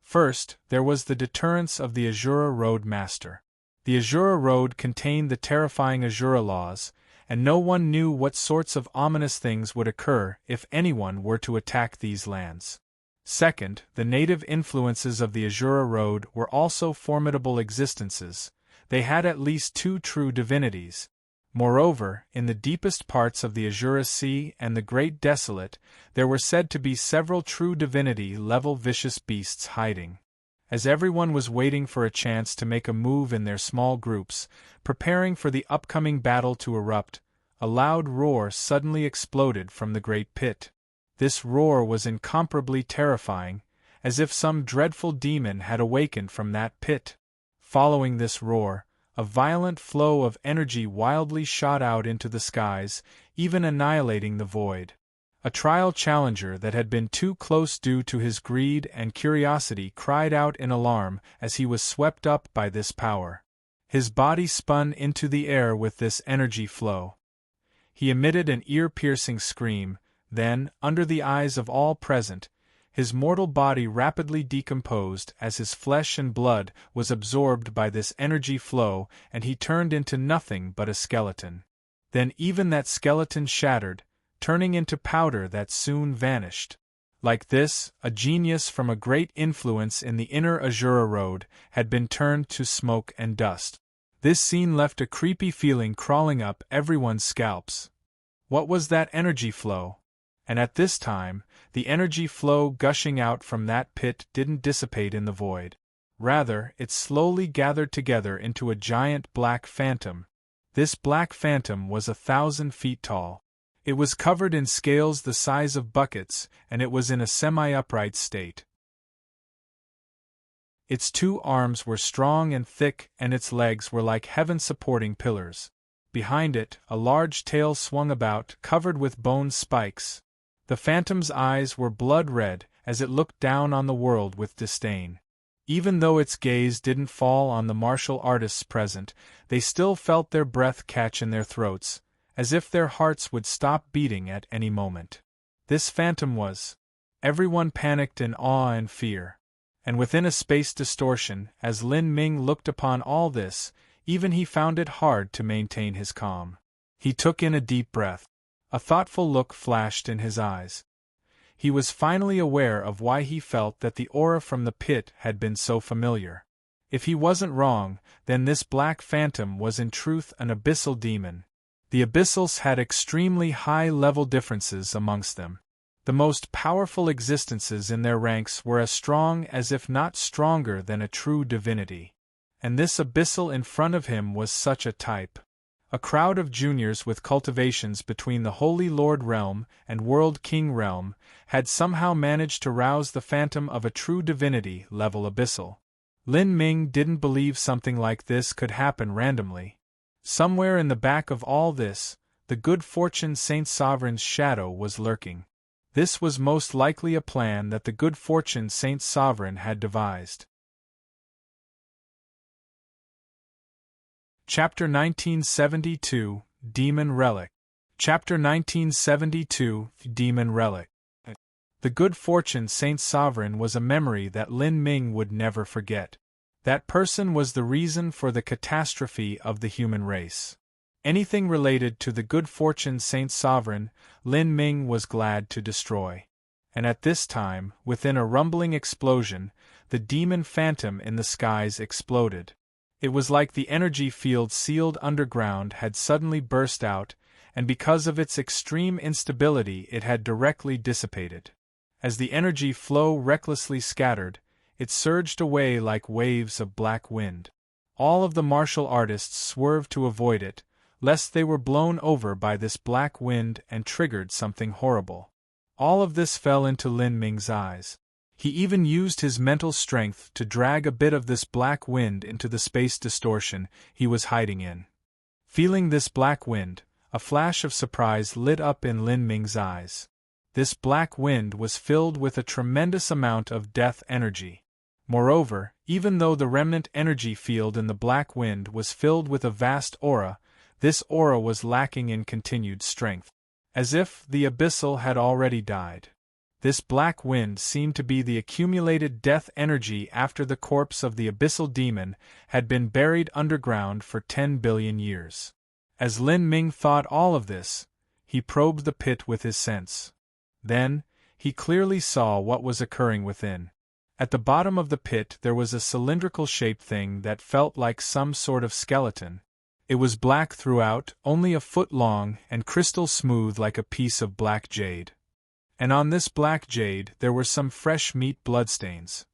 First, there was the deterrence of the Azura Road Master. The Azura Road contained the terrifying Azura laws, and no one knew what sorts of ominous things would occur if anyone were to attack these lands. Second, the native influences of the Azura Road were also formidable existences. They had at least 2 true divinities. Moreover, in the deepest parts of the Azura Sea and the Great Desolate, there were said to be several true divinity-level vicious beasts hiding. As everyone was waiting for a chance to make a move in their small groups, preparing for the upcoming battle to erupt, a loud roar suddenly exploded from the great pit. This roar was incomparably terrifying, as if some dreadful demon had awakened from that pit. Following this roar, a violent flow of energy wildly shot out into the skies, even annihilating the void. A trial challenger that had been too close due to his greed and curiosity cried out in alarm as he was swept up by this power. His body spun into the air with this energy flow. He emitted an ear-piercing scream. Then, under the eyes of all present, his mortal body rapidly decomposed as his flesh and blood was absorbed by this energy flow, and he turned into nothing but a skeleton. Then even that skeleton shattered, turning into powder that soon vanished. Like this, a genius from a great influence in the inner Azura Road had been turned to smoke and dust. This scene left a creepy feeling crawling up everyone's scalps. What was that energy flow? And at this time, the energy flow gushing out from that pit didn't dissipate in the void. Rather, it slowly gathered together into a giant black phantom. This black phantom was 1,000 feet tall. It was covered in scales the size of buckets, and it was in a semi-upright state. Its 2 arms were strong and thick, and its legs were like heaven-supporting pillars. Behind it, a large tail swung about, covered with bone spikes. The phantom's eyes were blood-red, as it looked down on the world with disdain. Even though its gaze didn't fall on the martial artists present, they still felt their breath catch in their throats, as if their hearts would stop beating at any moment. This phantom was. Everyone panicked in awe and fear. And within a space distortion, as Lin Ming looked upon all this, even he found it hard to maintain his calm. He took in a deep breath. A thoughtful look flashed in his eyes. He was finally aware of why he felt that the aura from the pit had been so familiar. If he wasn't wrong, then this black phantom was in truth an abyssal demon. The abyssals had extremely high-level differences amongst them. The most powerful existences in their ranks were as strong as if not stronger than a true divinity. And this abyssal in front of him was such a type. A crowd of juniors with cultivations between the Holy Lord Realm and World King Realm had somehow managed to rouse the phantom of a true divinity level abyssal. Lin Ming didn't believe something like this could happen randomly. Somewhere in the back of all this, the good fortune Saint Sovereign's shadow was lurking. This was most likely a plan that the good fortune Saint Sovereign had devised. Chapter 1972, Demon Relic. Chapter 1972, Demon Relic. The good fortune Saint Sovereign was a memory that Lin Ming would never forget. That person was the reason for the catastrophe of the human race. Anything related to the good fortune Saint Sovereign, Lin Ming was glad to destroy. And at this time, within a rumbling explosion, the demon phantom in the skies exploded. It was like the energy field sealed underground had suddenly burst out, and because of its extreme instability it had directly dissipated. As the energy flow recklessly scattered, it surged away like waves of black wind. All of the martial artists swerved to avoid it, lest they were blown over by this black wind and triggered something horrible. All of this fell into Lin Ming's eyes. He even used his mental strength to drag a bit of this black wind into the space distortion he was hiding in. Feeling this black wind, a flash of surprise lit up in Lin Ming's eyes. This black wind was filled with a tremendous amount of death energy. Moreover, even though the remnant energy field in the black wind was filled with a vast aura, this aura was lacking in continued strength. As if the abyssal had already died. This black wind seemed to be the accumulated death energy after the corpse of the abyssal demon had been buried underground for 10 billion years. As Lin Ming thought all of this, he probed the pit with his sense. Then, he clearly saw what was occurring within. At the bottom of the pit there was a cylindrical-shaped thing that felt like some sort of skeleton. It was black throughout, only a foot long, and crystal smooth like a piece of black jade. And on this black jade there were some fresh meat bloodstains.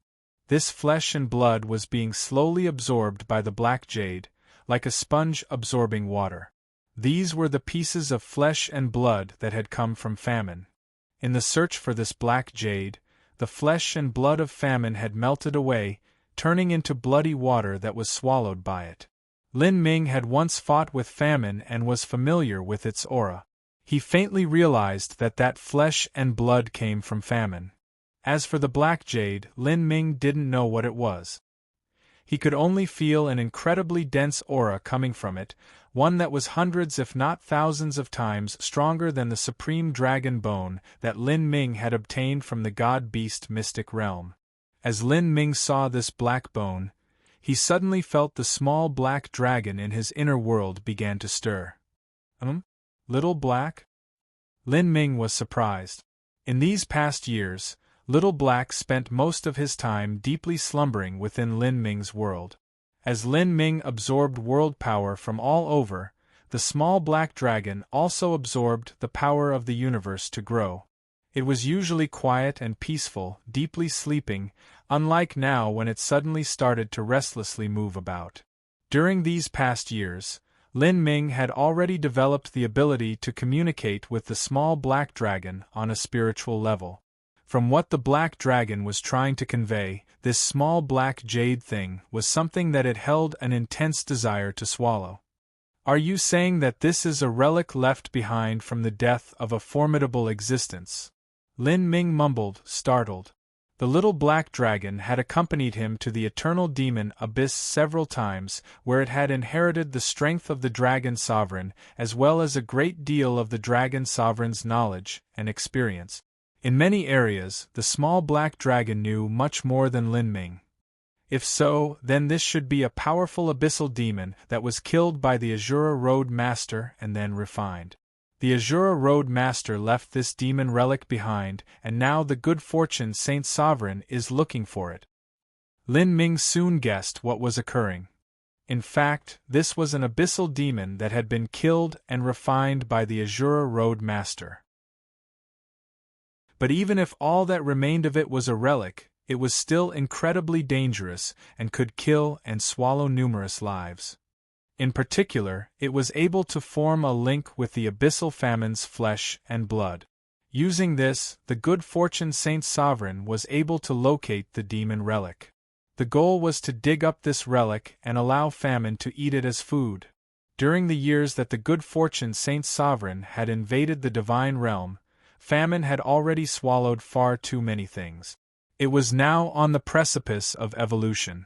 This flesh and blood was being slowly absorbed by the black jade, like a sponge absorbing water. These were the pieces of flesh and blood that had come from famine. In the search for this black jade, the flesh and blood of famine had melted away, turning into bloody water that was swallowed by it. Lin Ming had once fought with famine and was familiar with its aura. He faintly realized that that flesh and blood came from famine. As for the black jade, Lin Ming didn't know what it was. He could only feel an incredibly dense aura coming from it, one that was hundreds if not thousands of times stronger than the supreme dragon bone that Lin Ming had obtained from the god-beast mystic realm. As Lin Ming saw this black bone, he suddenly felt the small black dragon in his inner world began to stir. Little Black? Lin Ming was surprised. In these past years, Little Black spent most of his time deeply slumbering within Lin Ming's world. As Lin Ming absorbed world power from all over, the small black dragon also absorbed the power of the universe to grow. It was usually quiet and peaceful, deeply sleeping, unlike now when it suddenly started to restlessly move about. During these past years, Lin Ming had already developed the ability to communicate with the small black dragon on a spiritual level. From what the black dragon was trying to convey, this small black jade thing was something that it held an intense desire to swallow. "Are you saying that this is a relic left behind from the death of a formidable existence?" Lin Ming mumbled, startled. The little black dragon had accompanied him to the eternal demon abyss several times, where it had inherited the strength of the dragon sovereign, as well as a great deal of the dragon sovereign's knowledge and experience. In many areas, the small black dragon knew much more than Lin Ming. If so, then this should be a powerful abyssal demon that was killed by the Azura Road Master and then refined. The Azura Road Master left this demon relic behind, and now the good fortune Saint Sovereign is looking for it. Lin Ming soon guessed what was occurring. In fact, this was an abyssal demon that had been killed and refined by the Azura Road Master. But even if all that remained of it was a relic, it was still incredibly dangerous and could kill and swallow numerous lives. In particular, it was able to form a link with the abyssal famine's flesh and blood. Using this, the good fortune Saint Sovereign was able to locate the demon relic. The goal was to dig up this relic and allow famine to eat it as food. During the years that the good fortune Saint Sovereign had invaded the divine realm, famine had already swallowed far too many things. It was now on the precipice of evolution.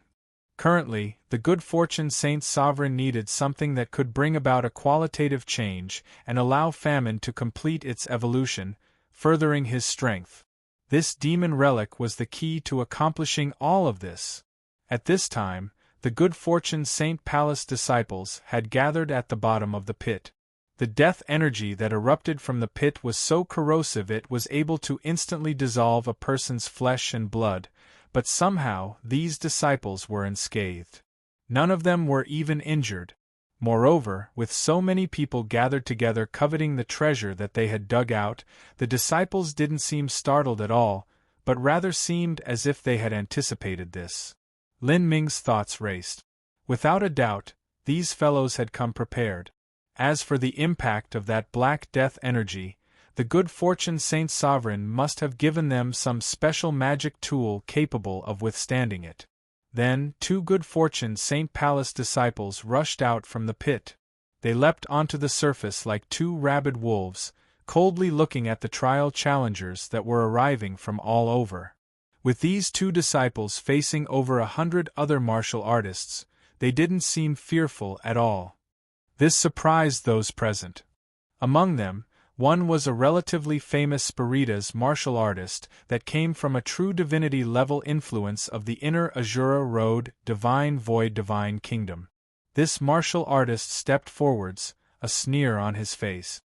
Currently, the good fortune Saint Sovereign needed something that could bring about a qualitative change and allow famine to complete its evolution, furthering his strength. This demon relic was the key to accomplishing all of this. At this time, the good fortune Saint Palace disciples had gathered at the bottom of the pit. The death energy that erupted from the pit was so corrosive it was able to instantly dissolve a person's flesh and blood, but somehow these disciples were unscathed. None of them were even injured. Moreover, with so many people gathered together coveting the treasure that they had dug out, the disciples didn't seem startled at all, but rather seemed as if they had anticipated this. Lin Ming's thoughts raced. Without a doubt, these fellows had come prepared. As for the impact of that black death energy, the good fortune Saint Sovereign must have given them some special magic tool capable of withstanding it. Then, two good fortune Saint Palace disciples rushed out from the pit. They leapt onto the surface like two rabid wolves, coldly looking at the trial challengers that were arriving from all over. With these two disciples facing over 100 other martial artists, they didn't seem fearful at all. This surprised those present. Among them, one was a relatively famous Spiritas martial artist that came from a true divinity-level influence of the inner Azura Road Divine Void Divine Kingdom. This martial artist stepped forwards, a sneer on his face.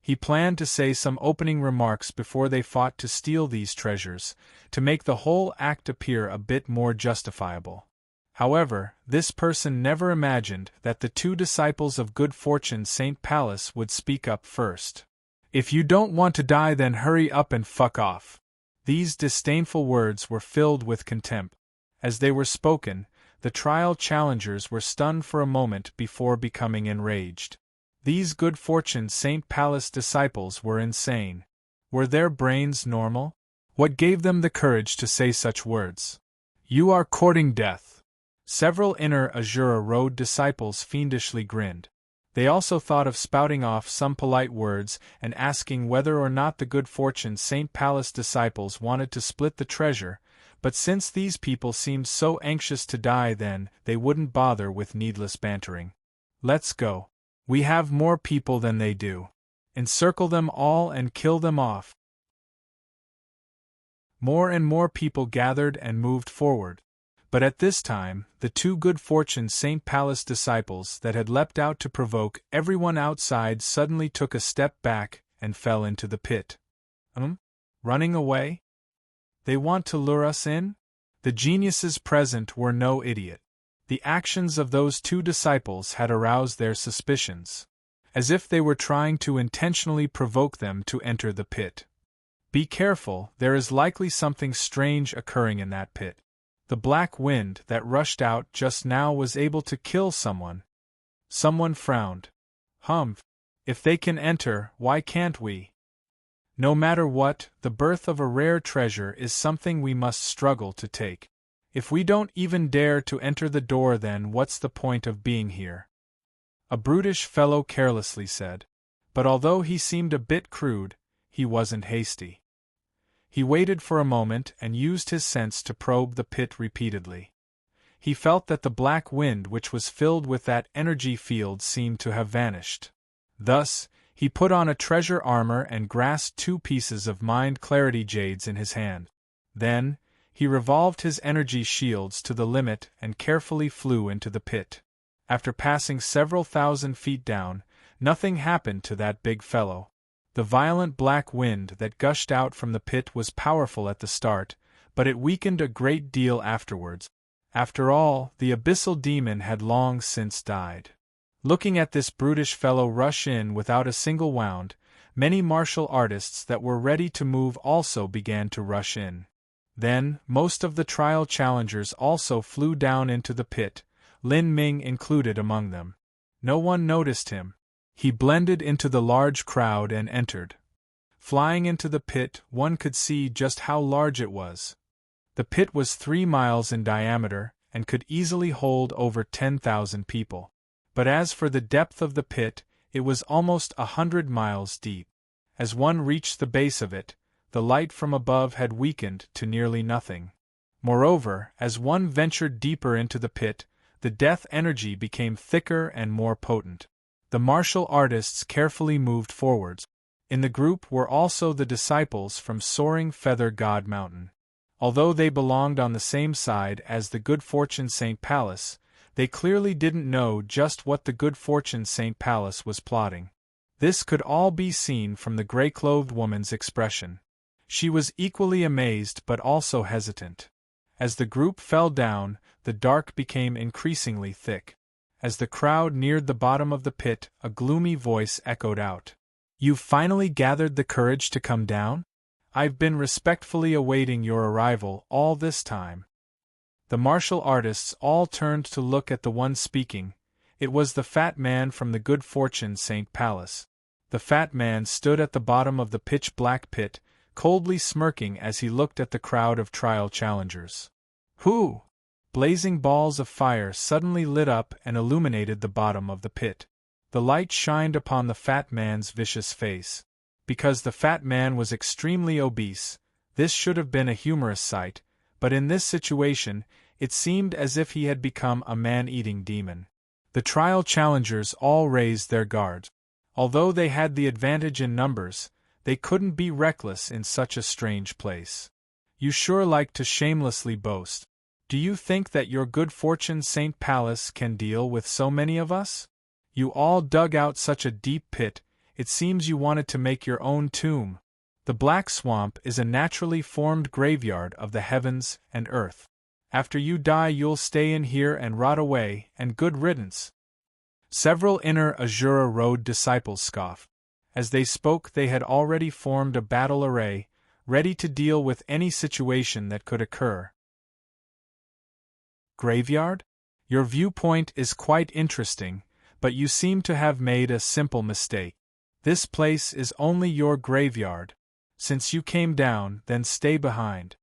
He planned to say some opening remarks before they fought to steal these treasures, to make the whole act appear a bit more justifiable. However, this person never imagined that the two disciples of good fortune Saint Palace would speak up first. "If you don't want to die, then hurry up and fuck off." These disdainful words were filled with contempt. As they were spoken, the trial challengers were stunned for a moment before becoming enraged. These good fortune Saint Palace disciples were insane. Were their brains normal? What gave them the courage to say such words? "You are courting death." Several inner Azura Road disciples fiendishly grinned. They also thought of spouting off some polite words and asking whether or not the good fortune Saint Palace disciples wanted to split the treasure, but since these people seemed so anxious to die, then they wouldn't bother with needless bantering. "Let's go. We have more people than they do. Encircle them all and kill them off." More and more people gathered and moved forward. But at this time, the two good fortune Saint Palace disciples that had leapt out to provoke everyone outside suddenly took a step back and fell into the pit. Running away? They want to lure us in? The geniuses present were no idiot. The actions of those two disciples had aroused their suspicions, as if they were trying to intentionally provoke them to enter the pit. Be careful, there is likely something strange occurring in that pit. The black wind that rushed out just now was able to kill someone. Someone frowned. Humph. If they can enter, why can't we? No matter what, the birth of a rare treasure is something we must struggle to take. If we don't even dare to enter the door, then what's the point of being here? A brutish fellow carelessly said. But although he seemed a bit crude, he wasn't hasty. He waited for a moment and used his sense to probe the pit repeatedly. He felt that the black wind which was filled with that energy field seemed to have vanished. Thus, he put on a treasure armor and grasped 2 pieces of mind clarity jades in his hand. Then, he revolved his energy shields to the limit and carefully flew into the pit. After passing several thousand feet down, nothing happened to that big fellow. The violent black wind that gushed out from the pit was powerful at the start, but it weakened a great deal afterwards. After all, the abyssal demon had long since died. Looking at this brutish fellow rush in without a single wound, many martial artists that were ready to move also began to rush in. Then, most of the trial challengers also flew down into the pit, Lin Ming included among them. No one noticed him. He blended into the large crowd and entered. Flying into the pit, one could see just how large it was. The pit was 3 miles in diameter and could easily hold over 10,000 people. But as for the depth of the pit, it was almost 100 miles deep. As one reached the base of it, the light from above had weakened to nearly nothing. Moreover, as one ventured deeper into the pit, the death energy became thicker and more potent. The martial artists carefully moved forwards. In the group were also the disciples from Soaring Feather God Mountain. Although they belonged on the same side as the Good Fortune St. Palace, they clearly didn't know just what the Good Fortune St. Palace was plotting. This could all be seen from the gray-clothed woman's expression. She was equally amazed but also hesitant. As the group fell down, the dark became increasingly thick. As the crowd neared the bottom of the pit, a gloomy voice echoed out. "You've finally gathered the courage to come down? I've been respectfully awaiting your arrival all this time." The martial artists all turned to look at the one speaking. It was the fat man from the Good Fortune St. Palace. The fat man stood at the bottom of the pitch-black pit, coldly smirking as he looked at the crowd of trial challengers. "Who?" Blazing balls of fire suddenly lit up and illuminated the bottom of the pit. The light shined upon the fat man's vicious face. Because the fat man was extremely obese, this should have been a humorous sight, but in this situation, it seemed as if he had become a man-eating demon. The trial challengers all raised their guards. Although they had the advantage in numbers, they couldn't be reckless in such a strange place. "You sure like to shamelessly boast. Do you think that your Good Fortune St. Palace can deal with so many of us? You all dug out such a deep pit, it seems you wanted to make your own tomb. The Black Swamp is a naturally formed graveyard of the heavens and earth. After you die you'll stay in here and rot away, and good riddance." Several inner Azura Road disciples scoffed. As they spoke they had already formed a battle array, ready to deal with any situation that could occur. "Graveyard? Your viewpoint is quite interesting, but you seem to have made a simple mistake. This place is only your graveyard. Since you came down, then stay behind."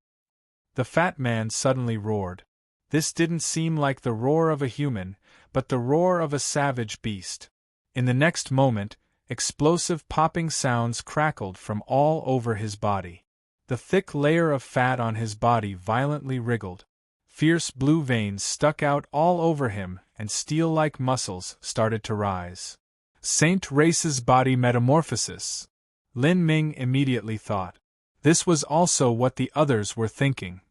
The fat man suddenly roared. This didn't seem like the roar of a human, but the roar of a savage beast. In the next moment, explosive popping sounds crackled from all over his body. The thick layer of fat on his body violently wriggled. Fierce blue veins stuck out all over him, and steel-like muscles started to rise. Saint Race's body metamorphosis. Lin Ming immediately thought. This was also what the others were thinking.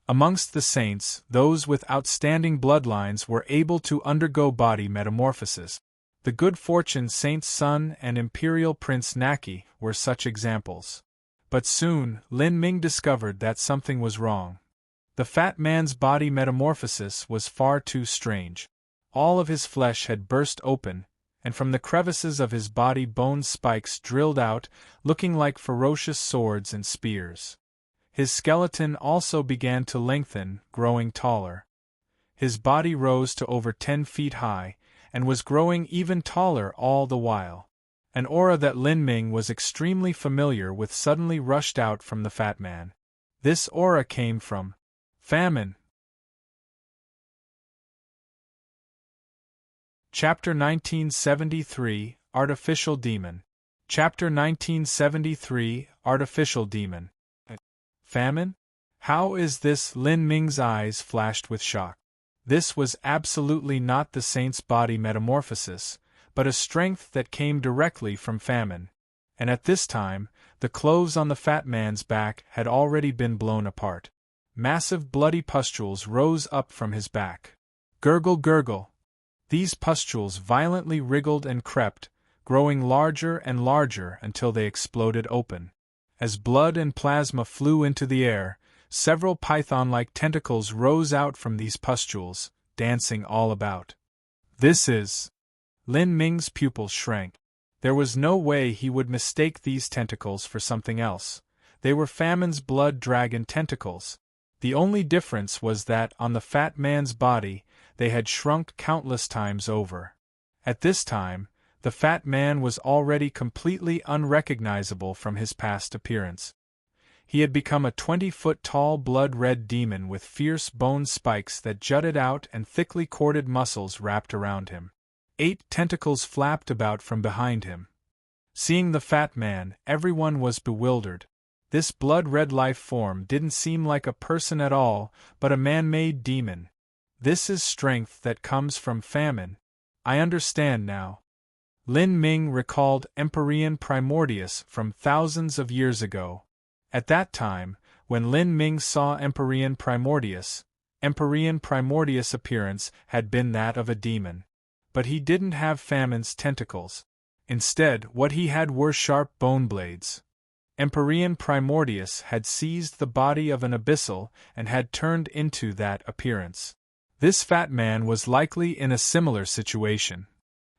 Amongst the saints, those with outstanding bloodlines were able to undergo body metamorphosis. The Good Fortune Saint's son and Imperial Prince Naki were such examples. But soon, Lin Ming discovered that something was wrong. The fat man's body metamorphosis was far too strange. All of his flesh had burst open, and from the crevices of his body bone spikes drilled out, looking like ferocious swords and spears. His skeleton also began to lengthen, growing taller. His body rose to over 10 feet high, and was growing even taller all the while. An aura that Lin Ming was extremely familiar with suddenly rushed out from the fat man. This aura came from famine. Chapter 1973, Artificial Demon. Chapter 1973, Artificial Demon. Famine? How is this? Lin Ming's eyes flashed with shock. This was absolutely not the saint's body metamorphosis, but a strength that came directly from famine. And at this time, the clothes on the fat man's back had already been blown apart. Massive bloody pustules rose up from his back. Gurgle, gurgle. These pustules violently wriggled and crept, growing larger and larger until they exploded open. As blood and plasma flew into the air, several python-like tentacles rose out from these pustules, dancing all about. This is... Lin Ming's pupils shrank. There was no way he would mistake these tentacles for something else. They were famine's blood dragon tentacles. The only difference was that on the fat man's body, they had shrunk countless times over. At this time, the fat man was already completely unrecognizable from his past appearance. He had become a 20-foot-tall blood-red demon with fierce bone spikes that jutted out and thickly corded muscles wrapped around him. 8 tentacles flapped about from behind him. Seeing the fat man, everyone was bewildered. This blood-red life form didn't seem like a person at all, but a man-made demon. This is strength that comes from famine. I understand now. Lin Ming recalled Empyrean Primordius from thousands of years ago. At that time, when Lin Ming saw Empyrean Primordius appearance had been that of a demon. But he didn't have famine's tentacles. Instead, what he had were sharp bone blades. Empyrean Primordius had seized the body of an abyssal and had turned into that appearance. This fat man was likely in a similar situation.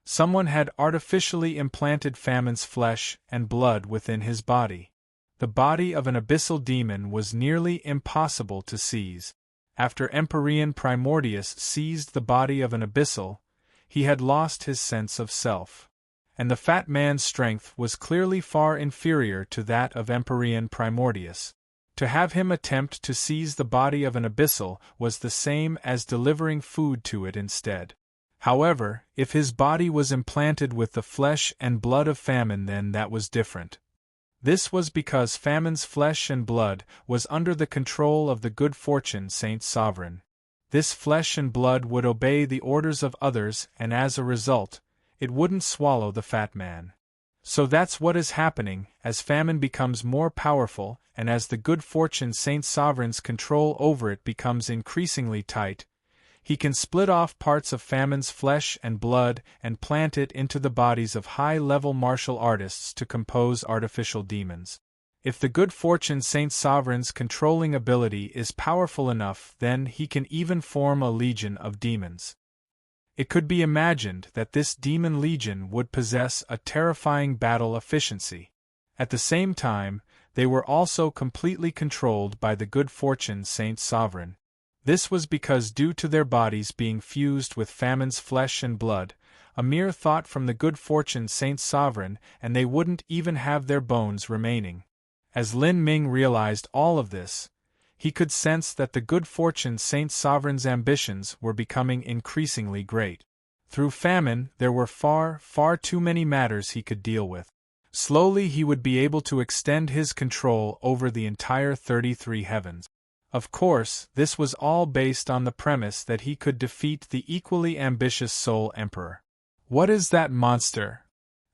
Someone had artificially implanted famine's flesh and blood within his body. The body of an abyssal demon was nearly impossible to seize. After Empyrean Primordius seized the body of an abyssal, he had lost his sense of self. And the fat man's strength was clearly far inferior to that of Empyrean Primordius. To have him attempt to seize the body of an abyssal was the same as delivering food to it instead. However, if his body was implanted with the flesh and blood of famine, then that was different. This was because famine's flesh and blood was under the control of the good fortune Saint Sovereign. This flesh and blood would obey the orders of others, and as a result, it wouldn't swallow the fat man. So that's what is happening as famine becomes more powerful, and as the good fortune Saint Sovereign's control over it becomes increasingly tight. He can split off parts of famine's flesh and blood and plant it into the bodies of high-level martial artists to compose artificial demons. If the good fortune Saint Sovereign's controlling ability is powerful enough, then he can even form a legion of demons. It could be imagined that this demon legion would possess a terrifying battle efficiency. At the same time, they were also completely controlled by the good fortune Saint Sovereign. This was because due to their bodies being fused with famine's flesh and blood, a mere thought from the good fortune Saint Sovereign and they wouldn't even have their bones remaining. As Lin Ming realized all of this, he could sense that the good fortune Saint Sovereign's ambitions were becoming increasingly great. Through famine, there were far too many matters he could deal with. Slowly he would be able to extend his control over the entire 33 heavens. Of course, this was all based on the premise that he could defeat the equally ambitious Soul Emperor. What is that monster?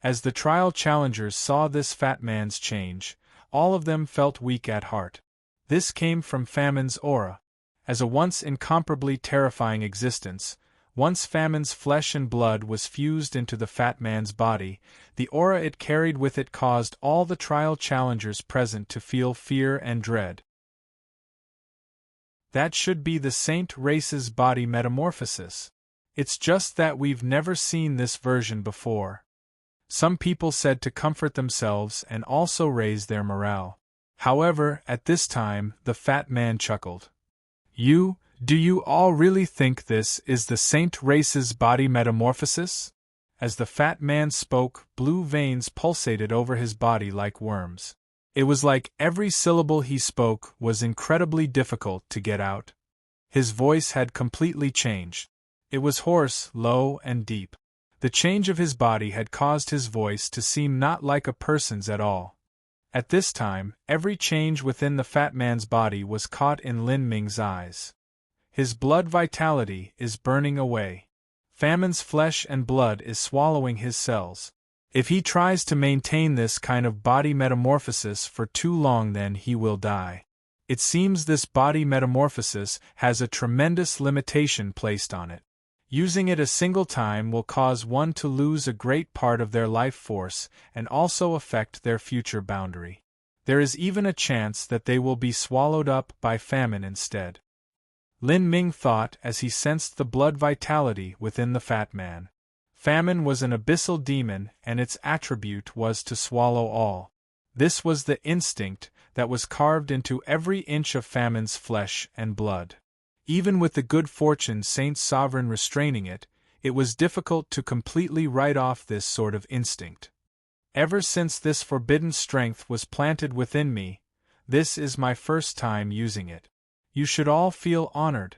As the trial challengers saw this fat man's change, all of them felt weak at heart. This came from famine's aura. As a once incomparably terrifying existence, once famine's flesh and blood was fused into the fat man's body, the aura it carried with it caused all the trial challengers present to feel fear and dread. That should be the saint race's body metamorphosis. It's just that we've never seen this version before. Some people said to comfort themselves and also raise their morale. However, at this time, the fat man chuckled. Do you all really think this is the saint race's body metamorphosis? As the fat man spoke, blue veins pulsated over his body like worms. It was like every syllable he spoke was incredibly difficult to get out. His voice had completely changed. It was hoarse, low, and deep. The change of his body had caused his voice to seem not like a person's at all. At this time, every change within the fat man's body was caught in Lin Ming's eyes. His blood vitality is burning away. Famine's flesh and blood is swallowing his cells. If he tries to maintain this kind of body metamorphosis for too long, then he will die. It seems this body metamorphosis has a tremendous limitation placed on it. Using it a single time will cause one to lose a great part of their life force and also affect their future boundary. There is even a chance that they will be swallowed up by famine instead. Lin Ming thought as he sensed the blood vitality within the fat man. Famine was an abyssal demon, and its attribute was to swallow all. This was the instinct that was carved into every inch of Famine's flesh and blood. Even with the good fortune Saint Sovereign restraining it, it was difficult to completely write off this sort of instinct. Ever since this forbidden strength was planted within me, this is my first time using it. You should all feel honored.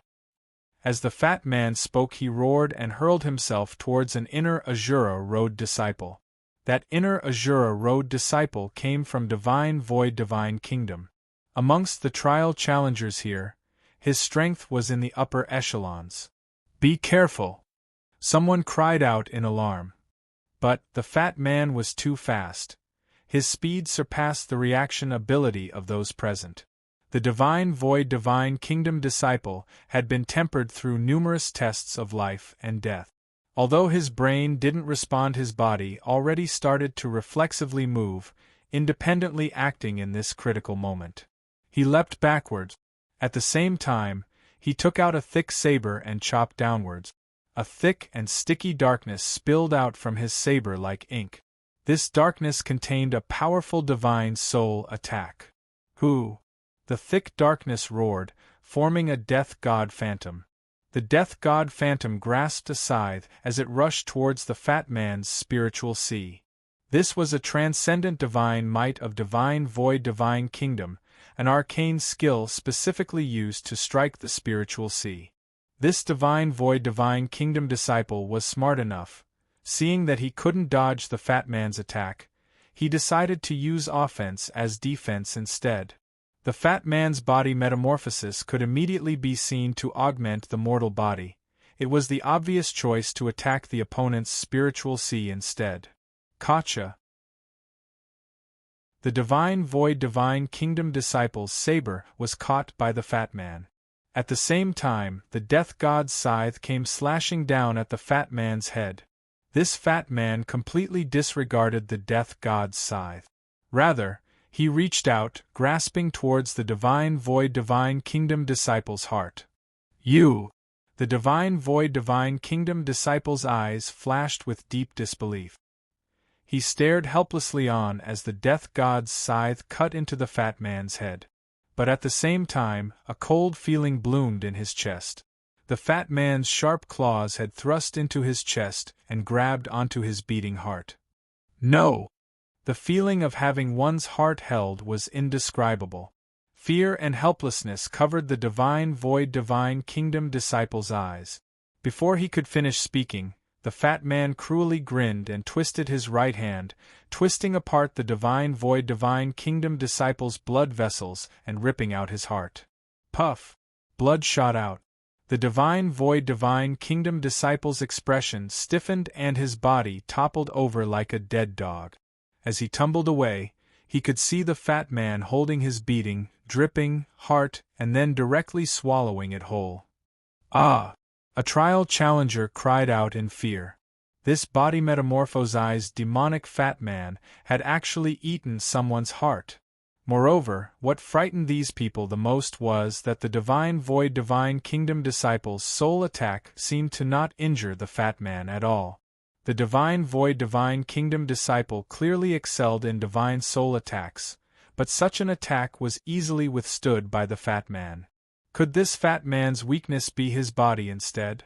As the fat man spoke, he roared and hurled himself towards an inner Azura Road disciple. That inner Azura Road disciple came from Divine Void Divine Kingdom. Amongst the trial challengers here, his strength was in the upper echelons. Be careful! Someone cried out in alarm. But the fat man was too fast. His speed surpassed the reaction ability of those present. The Divine Void Divine Kingdom disciple had been tempered through numerous tests of life and death. Although his brain didn't respond, his body already started to reflexively move, independently acting in this critical moment. He leapt backwards. At the same time, he took out a thick saber and chopped downwards. A thick and sticky darkness spilled out from his saber like ink. This darkness contained a powerful divine soul attack. Who? The thick darkness roared, forming a death god phantom. The death god phantom grasped a scythe as it rushed towards the fat man's spiritual sea. This was a transcendent divine might of Divine Void Divine Kingdom, an arcane skill specifically used to strike the spiritual sea. This Divine Void Divine Kingdom disciple was smart enough. Seeing that he couldn't dodge the fat man's attack, he decided to use offense as defense instead. The fat man's body metamorphosis could immediately be seen to augment the mortal body. It was the obvious choice to attack the opponent's spiritual sea instead. Gotcha! The Divine Void Divine Kingdom disciple's saber was caught by the fat man. At the same time, the death god's scythe came slashing down at the fat man's head. This fat man completely disregarded the death god's scythe. Rather, he reached out, grasping towards the Divine Void Divine Kingdom disciple's heart. You! The Divine Void Divine Kingdom disciple's eyes flashed with deep disbelief. He stared helplessly on as the death god's scythe cut into the fat man's head. But at the same time, a cold feeling bloomed in his chest. The fat man's sharp claws had thrust into his chest and grabbed onto his beating heart. No! The feeling of having one's heart held was indescribable. Fear and helplessness covered the Divine Void Divine Kingdom disciple's eyes. Before he could finish speaking, the fat man cruelly grinned and twisted his right hand, twisting apart the Divine Void Divine Kingdom disciple's blood vessels and ripping out his heart. Puff! Blood shot out. The Divine Void Divine Kingdom disciple's expression stiffened and his body toppled over like a dead dog. As he tumbled away, he could see the fat man holding his beating, dripping heart and then directly swallowing it whole. Ah! A trial challenger cried out in fear. This body metamorphosized demonic fat man had actually eaten someone's heart. Moreover, what frightened these people the most was that the divine void divine kingdom disciples' sole attack seemed to not injure the fat man at all. The divine void divine kingdom disciple clearly excelled in divine soul attacks, but such an attack was easily withstood by the fat man. Could this fat man's weakness be his body instead?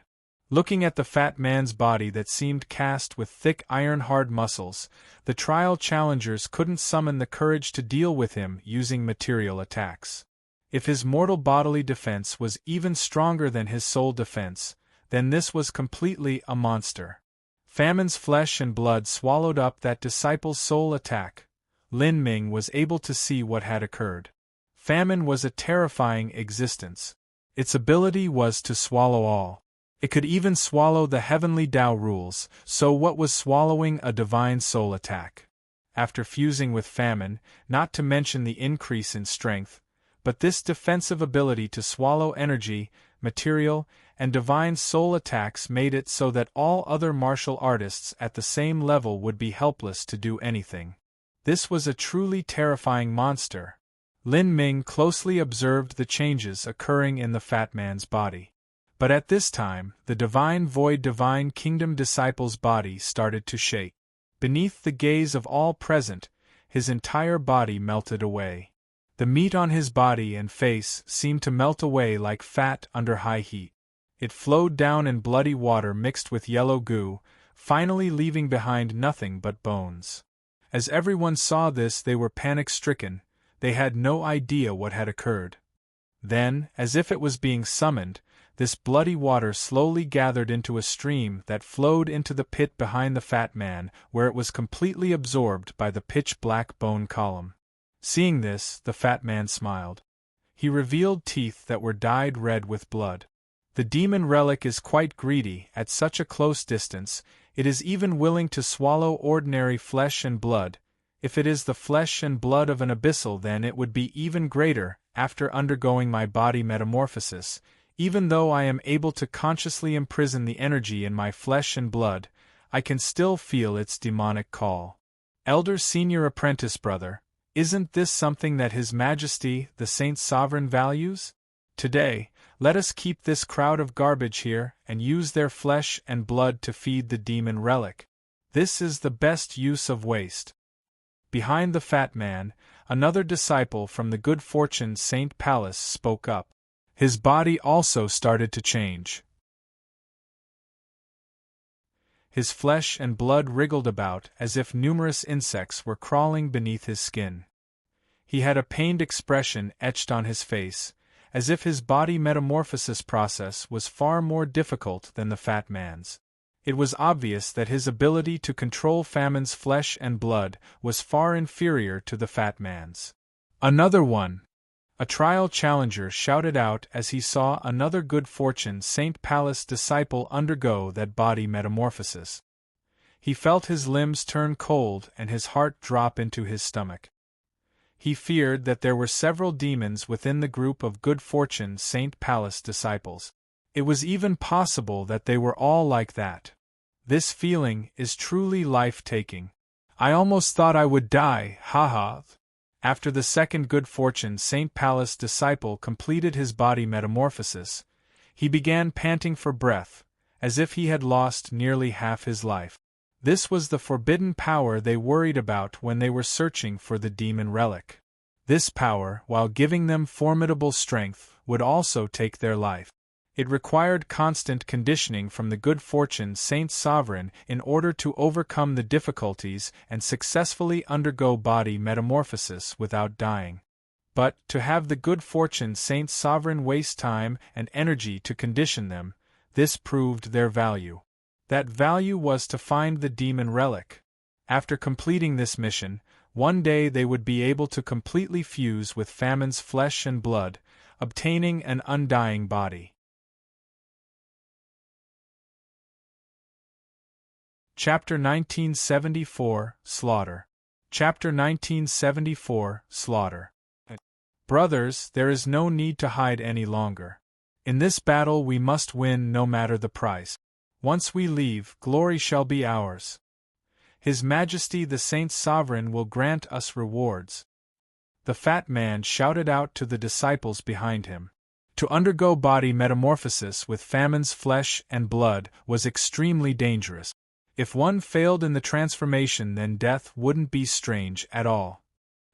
Looking at the fat man's body that seemed cast with thick iron-hard muscles, the trial challengers couldn't summon the courage to deal with him using material attacks. If his mortal bodily defense was even stronger than his soul defense, then this was completely a monster. Famine's flesh and blood swallowed up that disciple's soul attack. Lin Ming was able to see what had occurred. Famine was a terrifying existence. Its ability was to swallow all. It could even swallow the heavenly Tao rules, so what was swallowing a divine soul attack? After fusing with famine, not to mention the increase in strength, but this defensive ability to swallow energy, material, and divine soul attacks made it so that all other martial artists at the same level would be helpless to do anything. This was a truly terrifying monster. Lin Ming closely observed the changes occurring in the fat man's body. But at this time, the divine void divine kingdom disciple's body started to shake. Beneath the gaze of all present, his entire body melted away. The meat on his body and face seemed to melt away like fat under high heat. It flowed down in bloody water mixed with yellow goo, finally leaving behind nothing but bones. As everyone saw this, they were panic-stricken. They had no idea what had occurred. Then, as if it was being summoned, this bloody water slowly gathered into a stream that flowed into the pit behind the fat man, where it was completely absorbed by the pitch-black bone column. Seeing this, the fat man smiled. He revealed teeth that were dyed red with blood. The demon relic is quite greedy. At such a close distance, it is even willing to swallow ordinary flesh and blood. If it is the flesh and blood of an abyssal, then it would be even greater. After undergoing my body metamorphosis, even though I am able to consciously imprison the energy in my flesh and blood, I can still feel its demonic call. Elder Senior Apprentice Brother, isn't this something that His Majesty, the Saint Sovereign, values? Today, let us keep this crowd of garbage here and use their flesh and blood to feed the demon relic. This is the best use of waste. Behind the fat man, another disciple from the good fortune Saint Palace spoke up. His body also started to change. His flesh and blood wriggled about as if numerous insects were crawling beneath his skin. He had a pained expression etched on his face, as if his body metamorphosis process was far more difficult than the fat man's. It was obvious that his ability to control Famine's flesh and blood was far inferior to the fat man's. Another one! A trial challenger shouted out as he saw another good fortune Saint Palace disciple undergo that body metamorphosis. He felt his limbs turn cold and his heart drop into his stomach. He feared that there were several demons within the group of good fortune Saint Palace disciples. It was even possible that they were all like that. This feeling is truly life-taking. I almost thought I would die, haha. After the second good fortune Saint Palace disciple completed his body metamorphosis, he began panting for breath, as if he had lost nearly half his life. This was the forbidden power they worried about when they were searching for the demon relic. This power, while giving them formidable strength, would also take their life. It required constant conditioning from the good fortune Saint Sovereign in order to overcome the difficulties and successfully undergo body metamorphosis without dying. But, to have the good fortune Saint Sovereign waste time and energy to condition them, this proved their value. That value was to find the demon relic. After completing this mission, one day they would be able to completely fuse with Famine's flesh and blood, obtaining an undying body. Chapter 1974, Slaughter. Chapter 1974, Slaughter. Brothers, there is no need to hide any longer. In this battle we must win no matter the price. Once we leave, glory shall be ours. His Majesty the Saint Sovereign will grant us rewards. The fat man shouted out to the disciples behind him. To undergo body metamorphosis with Fammon's flesh and blood was extremely dangerous. If one failed in the transformation, then death wouldn't be strange at all.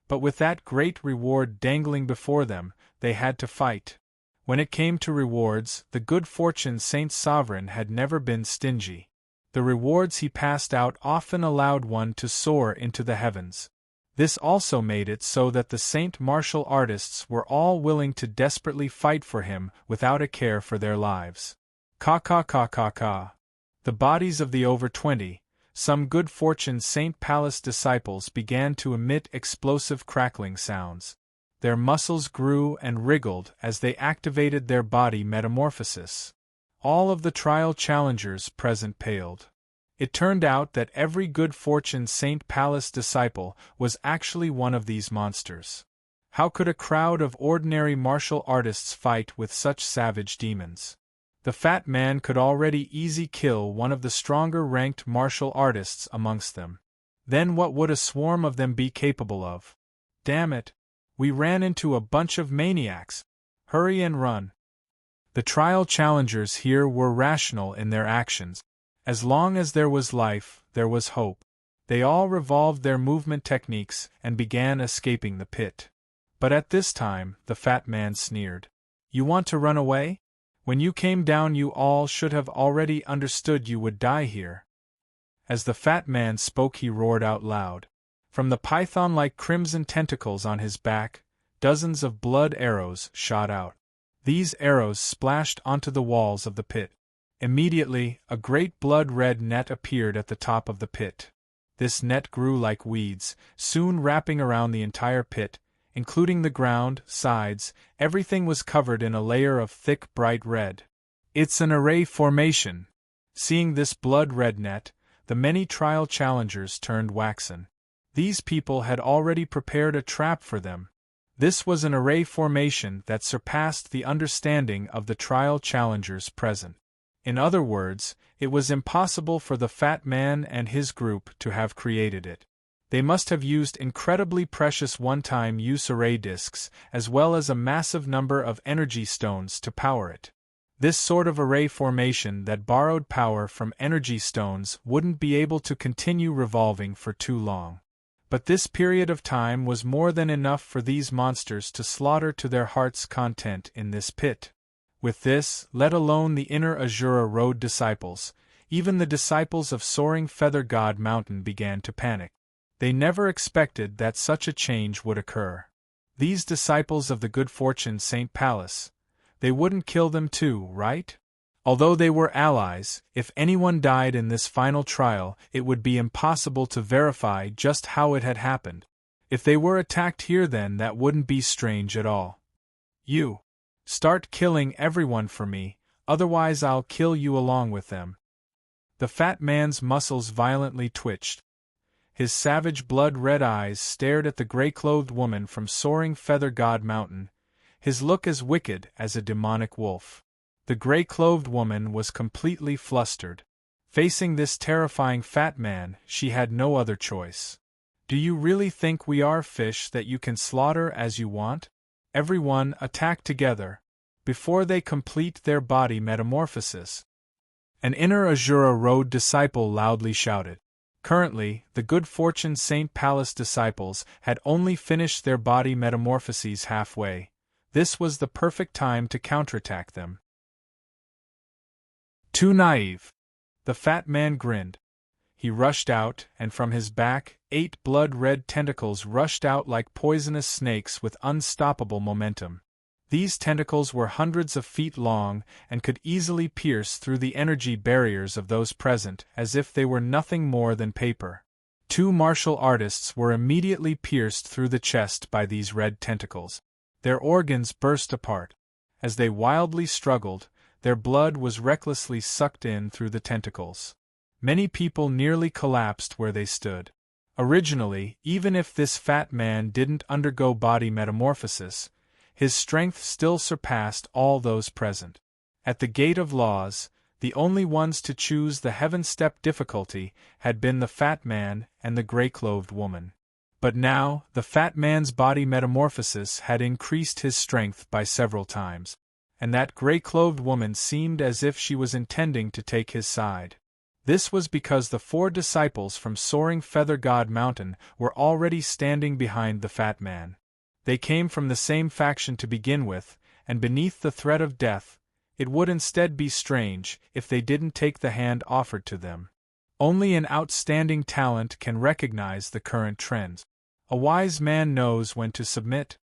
But with that great reward dangling before them, they had to fight. When it came to rewards, the good fortune Saint Sovereign had never been stingy. The rewards he passed out often allowed one to soar into the heavens. This also made it so that the Saint martial artists were all willing to desperately fight for him without a care for their lives. Ka ka ka ka ka. The bodies of the over 20, some good fortune Saint Palace disciples began to emit explosive crackling sounds. Their muscles grew and wriggled as they activated their body metamorphosis. All of the trial challengers present paled. It turned out that every good fortune Saint Palace disciple was actually one of these monsters. How could a crowd of ordinary martial artists fight with such savage demons? The fat man could already easily kill one of the stronger ranked martial artists amongst them. Then what would a swarm of them be capable of? Damn it! We ran into a bunch of maniacs. Hurry and run. The trial challengers here were rational in their actions. As long as there was life, there was hope. They all revolved their movement techniques and began escaping the pit. But at this time, the fat man sneered. You want to run away? When you came down, you all should have already understood you would die here. As the fat man spoke, he roared out loud. From the python-like crimson tentacles on his back, dozens of blood arrows shot out. These arrows splashed onto the walls of the pit. Immediately, a great blood-red net appeared at the top of the pit. This net grew like weeds, soon wrapping around the entire pit, including the ground, sides. Everything was covered in a layer of thick, bright red. It's an array formation. Seeing this blood-red net, the many trial challengers turned waxen. These people had already prepared a trap for them. This was an array formation that surpassed the understanding of the trial challengers present. In other words, it was impossible for the fat man and his group to have created it. They must have used incredibly precious one-time use array disks, as well as a massive number of energy stones to power it. This sort of array formation that borrowed power from energy stones wouldn't be able to continue revolving for too long. But this period of time was more than enough for these monsters to slaughter to their heart's content in this pit. With this, let alone the inner Azura Road disciples, even the disciples of soaring Feather God Mountain began to panic. They never expected that such a change would occur. These disciples of the good fortune Saint Palace, they wouldn't kill them too, right? Although they were allies, if anyone died in this final trial, it would be impossible to verify just how it had happened. If they were attacked here, then that wouldn't be strange at all. You start killing everyone for me, otherwise I'll kill you along with them. The fat man's muscles violently twitched. His savage blood-red eyes stared at the gray-clothed woman from soaring Feather God Mountain, his look as wicked as a demonic wolf. The gray-clothed woman was completely flustered. Facing this terrifying fat man, she had no other choice. Do you really think we are fish that you can slaughter as you want? Everyone attack together, before they complete their body metamorphosis. An inner Azura Road disciple loudly shouted. Currently, the good fortune Saint Palace disciples had only finished their body metamorphoses halfway. This was the perfect time to counterattack them. Too naive. The fat man grinned. He rushed out, and from his back, 8 blood-red tentacles rushed out like poisonous snakes with unstoppable momentum. These tentacles were hundreds of feet long and could easily pierce through the energy barriers of those present as if they were nothing more than paper. 2 martial artists were immediately pierced through the chest by these red tentacles. Their organs burst apart. As they wildly struggled, their blood was recklessly sucked in through the tentacles. Many people nearly collapsed where they stood. Originally, even if this fat man didn't undergo body metamorphosis, his strength still surpassed all those present. At the Gate of Laws, the only ones to choose the heaven step difficulty had been the fat man and the gray-clothed woman. But now, the fat man's body metamorphosis had increased his strength by several times, and that gray-clothed woman seemed as if she was intending to take his side. This was because the 4 disciples from Soaring Feather God Mountain were already standing behind the fat man. They came from the same faction to begin with, and beneath the threat of death, it would instead be strange if they didn't take the hand offered to them. Only an outstanding talent can recognize the current trends. A wise man knows when to submit.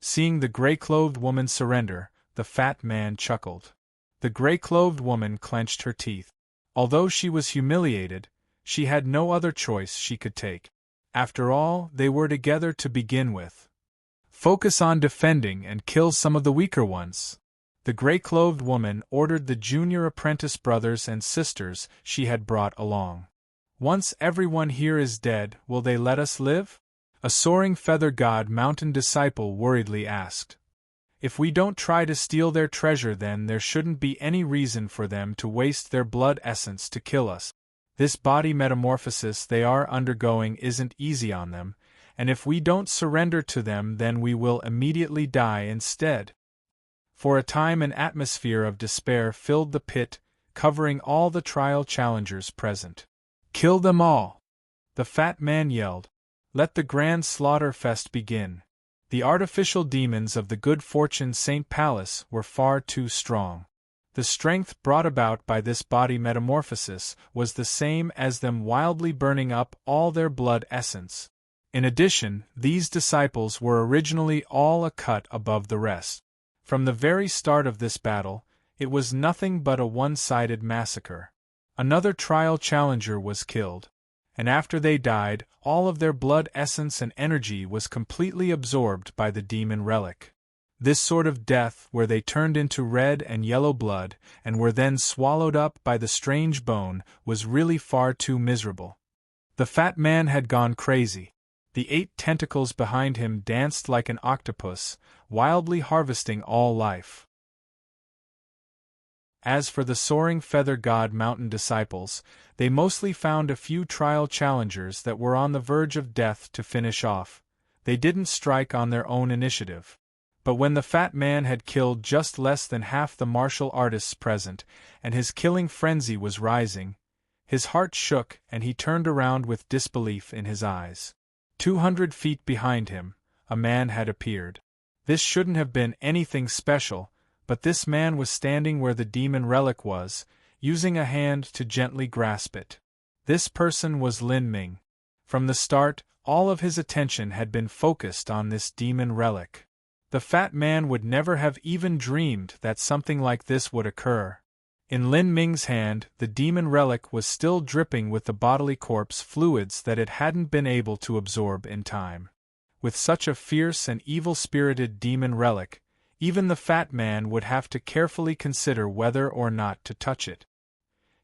Seeing the gray-clothed woman surrender, the fat man chuckled. The gray-clothed woman clenched her teeth. Although she was humiliated, she had no other choice she could take. After all, they were together to begin with. Focus on defending and kill some of the weaker ones. The gray-clothed woman ordered the junior apprentice brothers and sisters she had brought along. Once everyone here is dead, will they let us live? A Soaring Feather God Mountain disciple worriedly asked. If we don't try to steal their treasure, then there shouldn't be any reason for them to waste their blood essence to kill us. This body metamorphosis they are undergoing isn't easy on them, and if we don't surrender to them, then we will immediately die instead. For a time an atmosphere of despair filled the pit, covering all the trial challengers present. Kill them all! The fat man yelled. Let the grand slaughter fest begin. The artificial demons of the good fortune St. Palace were far too strong. The strength brought about by this body metamorphosis was the same as them wildly burning up all their blood essence. In addition, these disciples were originally all a cut above the rest. From the very start of this battle, it was nothing but a one-sided massacre. Another trial challenger was killed, and after they died, all of their blood essence and energy was completely absorbed by the demon relic. This sort of death, where they turned into red and yellow blood and were then swallowed up by the strange bone, was really far too miserable. The fat man had gone crazy. The 8 tentacles behind him danced like an octopus, wildly harvesting all life. As for the Soaring Feather God Mountain disciples, they mostly found a few trial challengers that were on the verge of death to finish off. They didn't strike on their own initiative. But when the fat man had killed just less than half the martial artists present, and his killing frenzy was rising, his heart shook and he turned around with disbelief in his eyes. 200 feet behind him, a man had appeared. This shouldn't have been anything special, but this man was standing where the demon relic was, using a hand to gently grasp it. This person was Lin Ming. From the start, all of his attention had been focused on this demon relic. The fat man would never have even dreamed that something like this would occur. In Lin Ming's hand, the demon relic was still dripping with the bodily corpse fluids that it hadn't been able to absorb in time. With such a fierce and evil-spirited demon relic, even the fat man would have to carefully consider whether or not to touch it.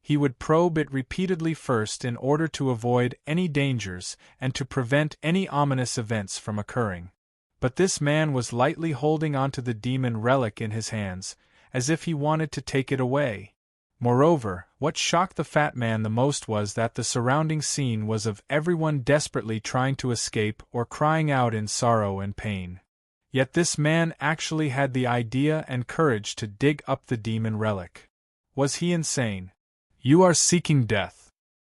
He would probe it repeatedly first in order to avoid any dangers and to prevent any ominous events from occurring. But this man was lightly holding onto the demon relic in his hands, as if he wanted to take it away. Moreover, what shocked the fat man the most was that the surrounding scene was of everyone desperately trying to escape or crying out in sorrow and pain. Yet this man actually had the idea and courage to dig up the demon relic. Was he insane? You are seeking death!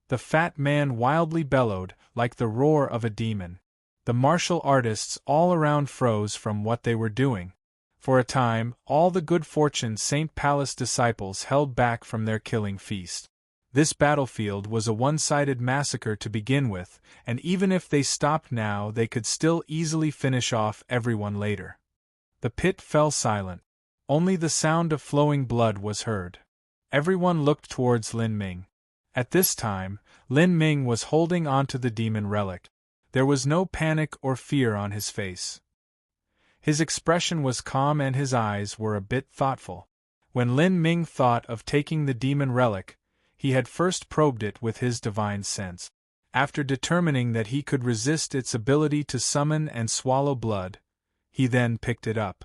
The fat man wildly bellowed, like the roar of a demon. The martial artists all around froze from what they were doing. For a time, all the good fortune St. Palace disciples held back from their killing feast. This battlefield was a one-sided massacre to begin with, and even if they stopped now, they could still easily finish off everyone later. The pit fell silent. Only the sound of flowing blood was heard. Everyone looked towards Lin Ming. At this time, Lin Ming was holding onto the demon relic. There was no panic or fear on his face. His expression was calm and his eyes were a bit thoughtful. When Lin Ming thought of taking the demon relic, he had first probed it with his divine sense. After determining that he could resist its ability to summon and swallow blood, he then picked it up.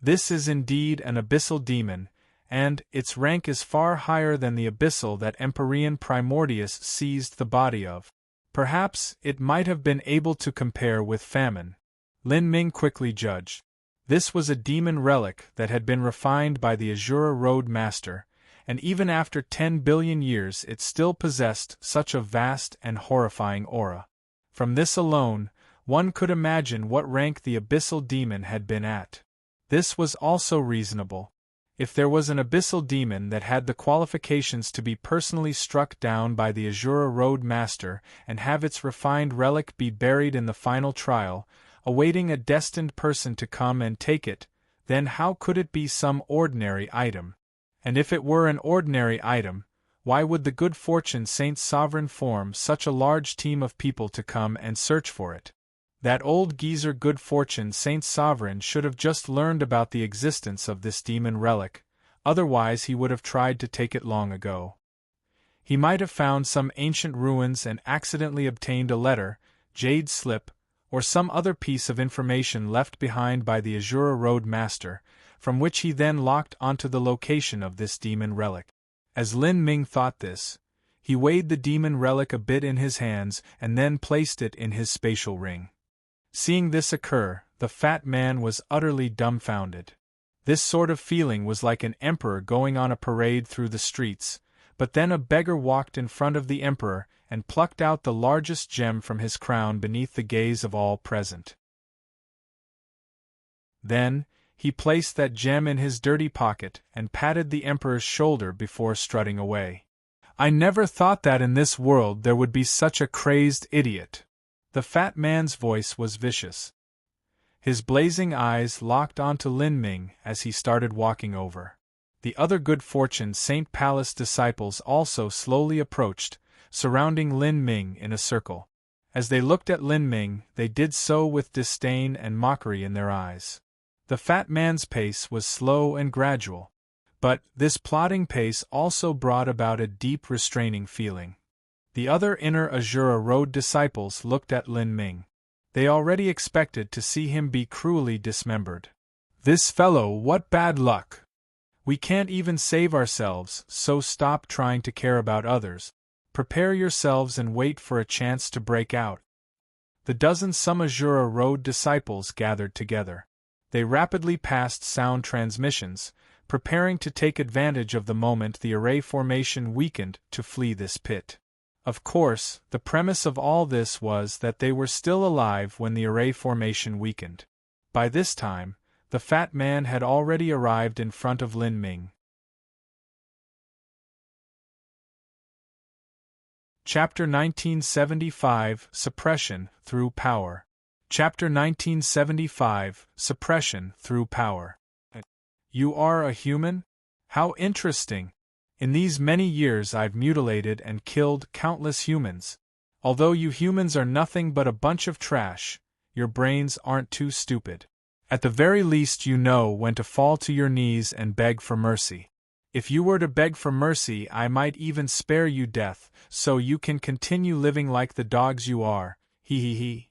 This is indeed an abyssal demon, and its rank is far higher than the abyssal that Empyrean Primordius seized the body of. Perhaps it might have been able to compare with famine. Lin Ming quickly judged. This was a demon relic that had been refined by the Azura Road Master, and even after 10 billion years it still possessed such a vast and horrifying aura. From this alone, one could imagine what rank the abyssal demon had been at. This was also reasonable. If there was an abyssal demon that had the qualifications to be personally struck down by the Azura Road Master and have its refined relic be buried in the final trial, awaiting a destined person to come and take it, then how could it be some ordinary item? And if it were an ordinary item, why would the good fortune Saint's sovereign form such a large team of people to come and search for it? That old geezer Good Fortune Saint's sovereign should have just learned about the existence of this demon relic, otherwise he would have tried to take it long ago. He might have found some ancient ruins and accidentally obtained a letter, jade slip, or some other piece of information left behind by the Azura Road Master, from which he then locked onto the location of this demon relic. As Lin Ming thought this, he weighed the demon relic a bit in his hands and then placed it in his spatial ring. Seeing this occur, the fat man was utterly dumbfounded. This sort of feeling was like an emperor going on a parade through the streets, but then a beggar walked in front of the emperor and plucked out the largest gem from his crown beneath the gaze of all present. Then, he placed that gem in his dirty pocket and patted the emperor's shoulder before strutting away. I never thought that in this world there would be such a crazed idiot. The fat man's voice was vicious. His blazing eyes locked onto Lin Ming as he started walking over. The other Good Fortune Saint Palace disciples also slowly approached, surrounding Lin Ming in a circle. As they looked at Lin Ming, they did so with disdain and mockery in their eyes. The fat man's pace was slow and gradual, but this plodding pace also brought about a deep restraining feeling. The other inner Azura Road disciples looked at Lin Ming. They already expected to see him be cruelly dismembered. This fellow, what bad luck! We can't even save ourselves, so stop trying to care about others. Prepare yourselves and wait for a chance to break out. The some Azura Road disciples gathered together. They rapidly passed sound transmissions, preparing to take advantage of the moment the array formation weakened to flee this pit. Of course, the premise of all this was that they were still alive when the array formation weakened. By this time, the fat man had already arrived in front of Lin Ming. Chapter 1975 Suppression Through Power. Chapter 1975 Suppression Through Power. You are a human? How interesting! In these many years I've mutilated and killed countless humans. Although you humans are nothing but a bunch of trash, your brains aren't too stupid. At the very least you know when to fall to your knees and beg for mercy. If you were to beg for mercy I might even spare you death, so you can continue living like the dogs you are, he.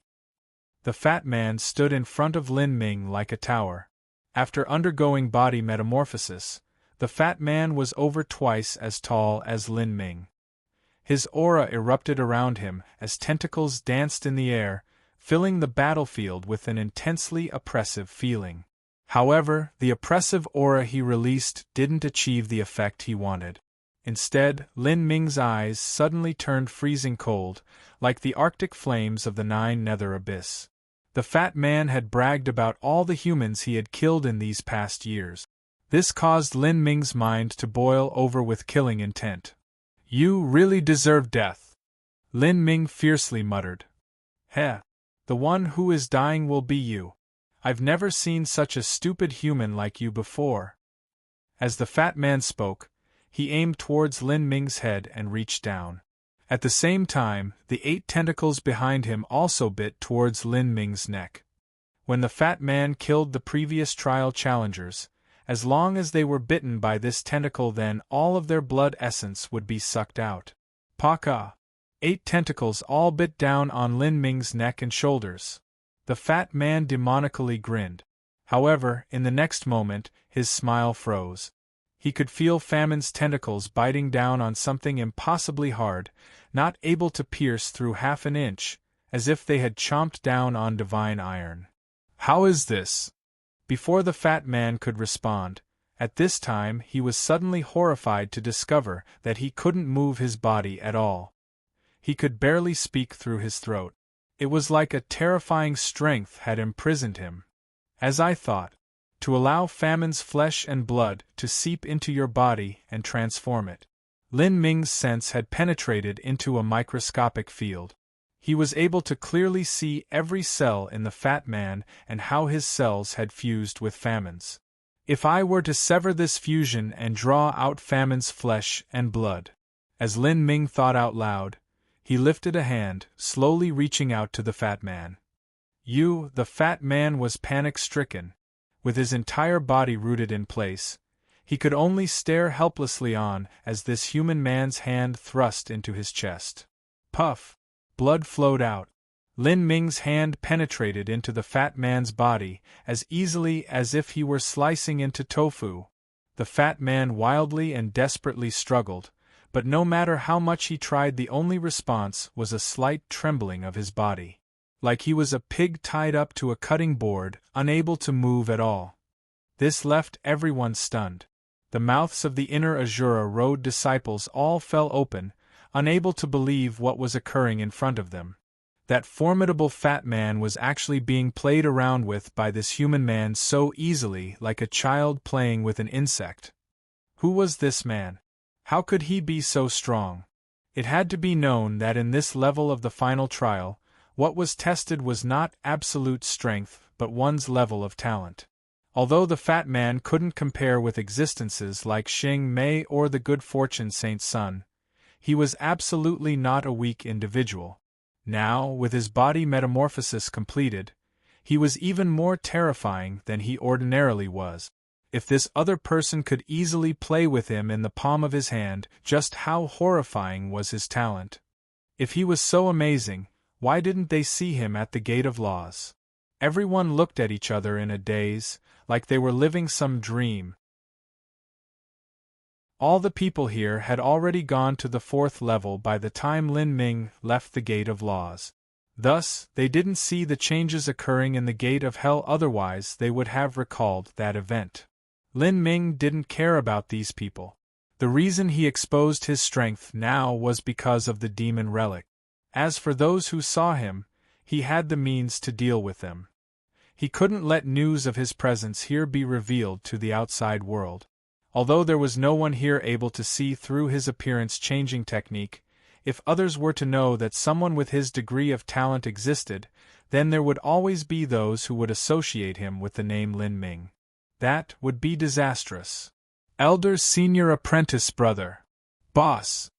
The fat man stood in front of Lin Ming like a tower. After undergoing body metamorphosis, the fat man was over twice as tall as Lin Ming. His aura erupted around him as tentacles danced in the air, filling the battlefield with an intensely oppressive feeling. However, the oppressive aura he released didn't achieve the effect he wanted. Instead, Lin Ming's eyes suddenly turned freezing cold, like the arctic flames of the Nine Nether Abyss. The fat man had bragged about all the humans he had killed in these past years. This caused Lin Ming's mind to boil over with killing intent. You really deserve death, Lin Ming fiercely muttered. Heh. The one who is dying will be you. I've never seen such a stupid human like you before. As the fat man spoke, he aimed towards Lin Ming's head and reached down. At the same time, the 8 tentacles behind him also bit towards Lin Ming's neck. When the fat man killed the previous trial challengers, as long as they were bitten by this tentacle then all of their blood essence would be sucked out. Paka! 8 tentacles all bit down on Lin Ming's neck and shoulders. The fat man demonically grinned. However, in the next moment, his smile froze. He could feel Famine's tentacles biting down on something impossibly hard, not able to pierce through half an inch, as if they had chomped down on divine iron. How is this? Before the fat man could respond, at this time he was suddenly horrified to discover that he couldn't move his body at all. He could barely speak through his throat. It was like a terrifying strength had imprisoned him. As I thought, to allow Famine's flesh and blood to seep into your body and transform it. Lin Ming's sense had penetrated into a microscopic field. He was able to clearly see every cell in the fat man and how his cells had fused with Famine's. If I were to sever this fusion and draw out Famine's flesh and blood. As Lin Ming thought out loud, he lifted a hand, slowly reaching out to the fat man. The fat man was panic-stricken. With his entire body rooted in place, he could only stare helplessly on as this human man's hand thrust into his chest. Puff! Blood flowed out. Lin Ming's hand penetrated into the fat man's body as easily as if he were slicing into tofu. The fat man wildly and desperately struggled, but no matter how much he tried, the only response was a slight trembling of his body. Like he was a pig tied up to a cutting board, unable to move at all. This left everyone stunned. The mouths of the inner Azura Road disciples all fell open, unable to believe what was occurring in front of them. That formidable fat man was actually being played around with by this human man so easily, like a child playing with an insect. Who was this man? How could he be so strong? It had to be known that in this level of the final trial, what was tested was not absolute strength, but one's level of talent. Although the fat man couldn't compare with existences like Xing Mei or the good fortune Saint's son, he was absolutely not a weak individual. Now, with his body metamorphosis completed, he was even more terrifying than he ordinarily was. If this other person could easily play with him in the palm of his hand, just how horrifying was his talent? If he was so amazing, why didn't they see him at the Gate of Laws? Everyone looked at each other in a daze, like they were living some dream. All the people here had already gone to the 4th level by the time Lin Ming left the Gate of Laws. Thus, they didn't see the changes occurring in the Gate of Hell, otherwise they would have recalled that event. Lin Ming didn't care about these people. The reason he exposed his strength now was because of the demon relic. As for those who saw him, he had the means to deal with them. He couldn't let news of his presence here be revealed to the outside world. Although there was no one here able to see through his appearance-changing technique, if others were to know that someone with his degree of talent existed, then there would always be those who would associate him with the name Lin Ming. That would be disastrous. Elder Senior Apprentice Brother. Boss.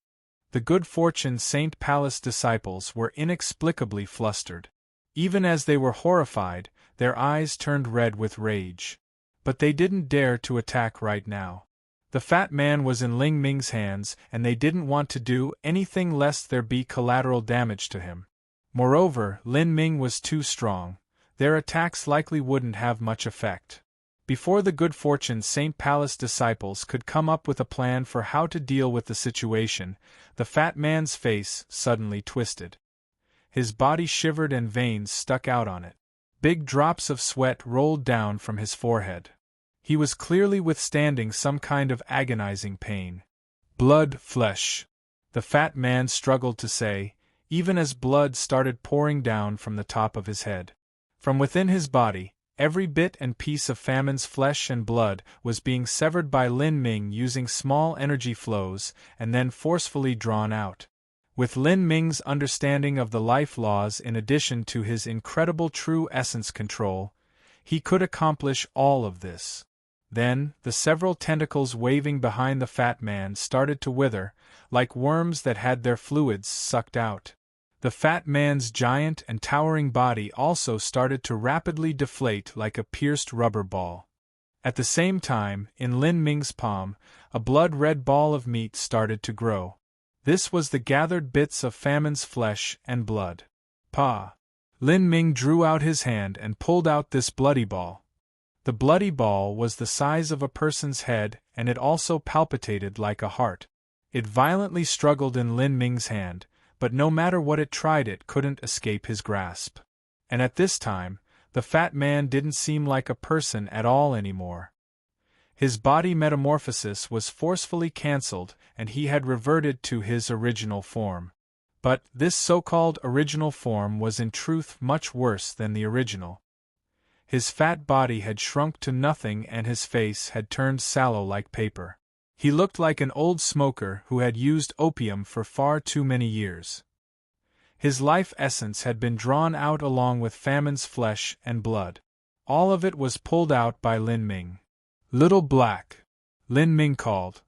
The good fortune Saint Palace disciples were inexplicably flustered. Even as they were horrified, their eyes turned red with rage. But they didn't dare to attack right now. The fat man was in Lin Ming's hands, and they didn't want to do anything lest there be collateral damage to him. Moreover, Lin Ming was too strong. Their attacks likely wouldn't have much effect. Before the good fortune Saint Palace disciples could come up with a plan for how to deal with the situation, the fat man's face suddenly twisted. His body shivered and veins stuck out on it. Big drops of sweat rolled down from his forehead. He was clearly withstanding some kind of agonizing pain. Blood, flesh. The fat man struggled to say, even as blood started pouring down from the top of his head. From within his body, every bit and piece of Famine's flesh and blood was being severed by Lin Ming using small energy flows and then forcefully drawn out. With Lin Ming's understanding of the life laws in addition to his incredible true essence control, he could accomplish all of this. Then, the several tentacles waving behind the fat man started to wither, like worms that had their fluids sucked out. The fat man's giant and towering body also started to rapidly deflate like a pierced rubber ball. At the same time, in Lin Ming's palm, a blood-red ball of meat started to grow. This was the gathered bits of Famine's flesh and blood. Pa! Lin Ming drew out his hand and pulled out this bloody ball. The bloody ball was the size of a person's head, and it also palpitated like a heart. It violently struggled in Lin Ming's hand, but no matter what it tried it couldn't escape his grasp. And at this time, the fat man didn't seem like a person at all anymore. His body metamorphosis was forcefully cancelled, and he had reverted to his original form. But this so-called original form was in truth much worse than the original. His fat body had shrunk to nothing and his face had turned sallow like paper. He looked like an old smoker who had used opium for far too many years. His life essence had been drawn out along with Famine's flesh and blood. All of it was pulled out by Lin Ming. "Little Black," Lin Ming called.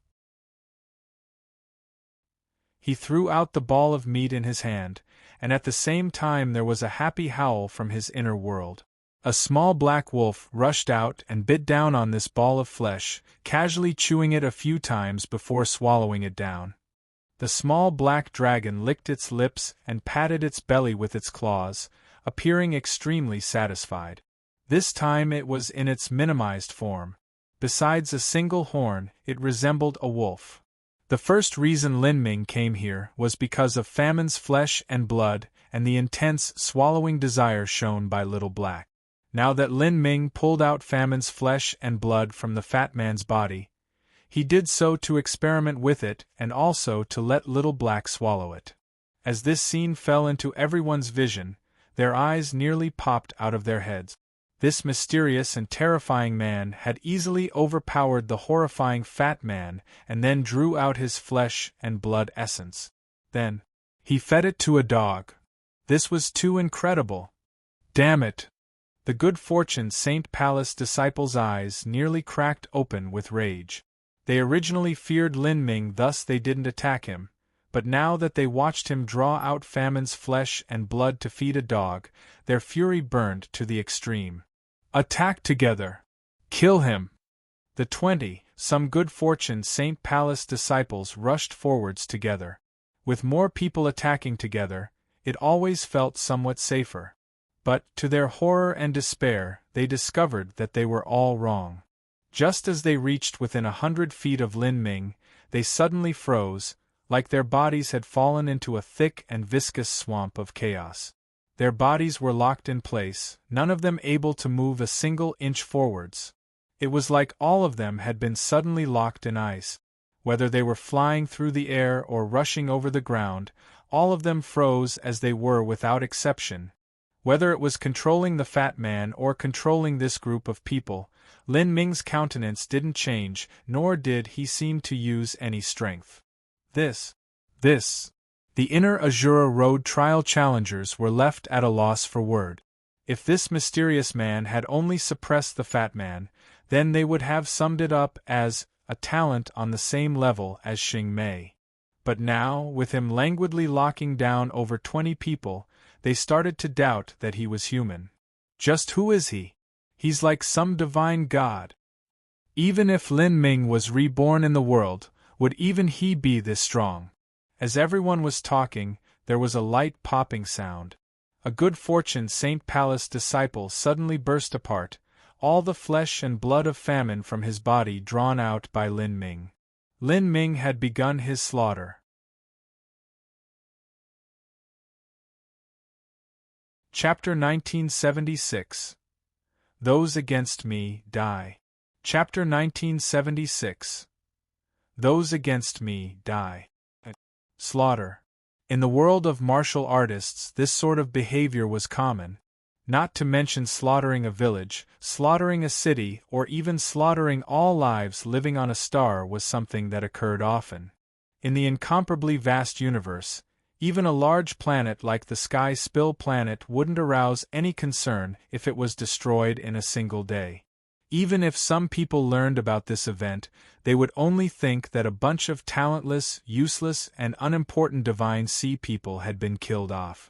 He threw out the ball of meat in his hand, and at the same time there was a happy howl from his inner world. A small black wolf rushed out and bit down on this ball of flesh, casually chewing it a few times before swallowing it down. The small black dragon licked its lips and patted its belly with its claws, appearing extremely satisfied. This time it was in its minimized form. Besides a single horn, it resembled a wolf. The first reason Lin Ming came here was because of Famine's flesh and blood and the intense swallowing desire shown by Little Black. Now that Lin Ming pulled out Famine's flesh and blood from the fat man's body, he did so to experiment with it and also to let Little Black swallow it. As this scene fell into everyone's vision, their eyes nearly popped out of their heads. This mysterious and terrifying man had easily overpowered the horrifying fat man and then drew out his flesh and blood essence. Then, he fed it to a dog. This was too incredible. Damn it! The good fortune St. Palace disciples' eyes nearly cracked open with rage. They originally feared Lin Ming, thus they didn't attack him, but now that they watched him draw out Famine's flesh and blood to feed a dog, their fury burned to the extreme. Attack together! Kill him! The 20, some good fortune St. Palace disciples rushed forwards together. With more people attacking together, it always felt somewhat safer. But, to their horror and despair, they discovered that they were all wrong. Just as they reached within 100 feet of Lin Ming, they suddenly froze, like their bodies had fallen into a thick and viscous swamp of chaos. Their bodies were locked in place, none of them able to move a single inch forwards. It was like all of them had been suddenly locked in ice. Whether they were flying through the air or rushing over the ground, all of them froze as they were without exception. Whether it was controlling the fat man or controlling this group of people, Lin Ming's countenance didn't change, nor did he seem to use any strength. This. The inner Azura Road trial challengers were left at a loss for word. If this mysterious man had only suppressed the fat man, then they would have summed it up as a talent on the same level as Xing Mei. But now, with him languidly locking down over 20 people, they started to doubt that he was human. Just who is he? He's like some divine god. Even if Lin Ming was reborn in the world, would even he be this strong? As everyone was talking, there was a light popping sound. A good fortune St. Palace disciple suddenly burst apart, all the flesh and blood of Famine from his body drawn out by Lin Ming. Lin Ming had begun his slaughter. Chapter 1976. Those Against Me Die. Chapter 1976. Those Against Me Die. Slaughter. In the world of martial artists, this sort of behavior was common. Not to mention slaughtering a village, slaughtering a city, or even slaughtering all lives living on a star was something that occurred often. In the incomparably vast universe, even a large planet like the Sky Spill planet wouldn't arouse any concern if it was destroyed in a single day. Even if some people learned about this event, they would only think that a bunch of talentless, useless, and unimportant divine sea people had been killed off.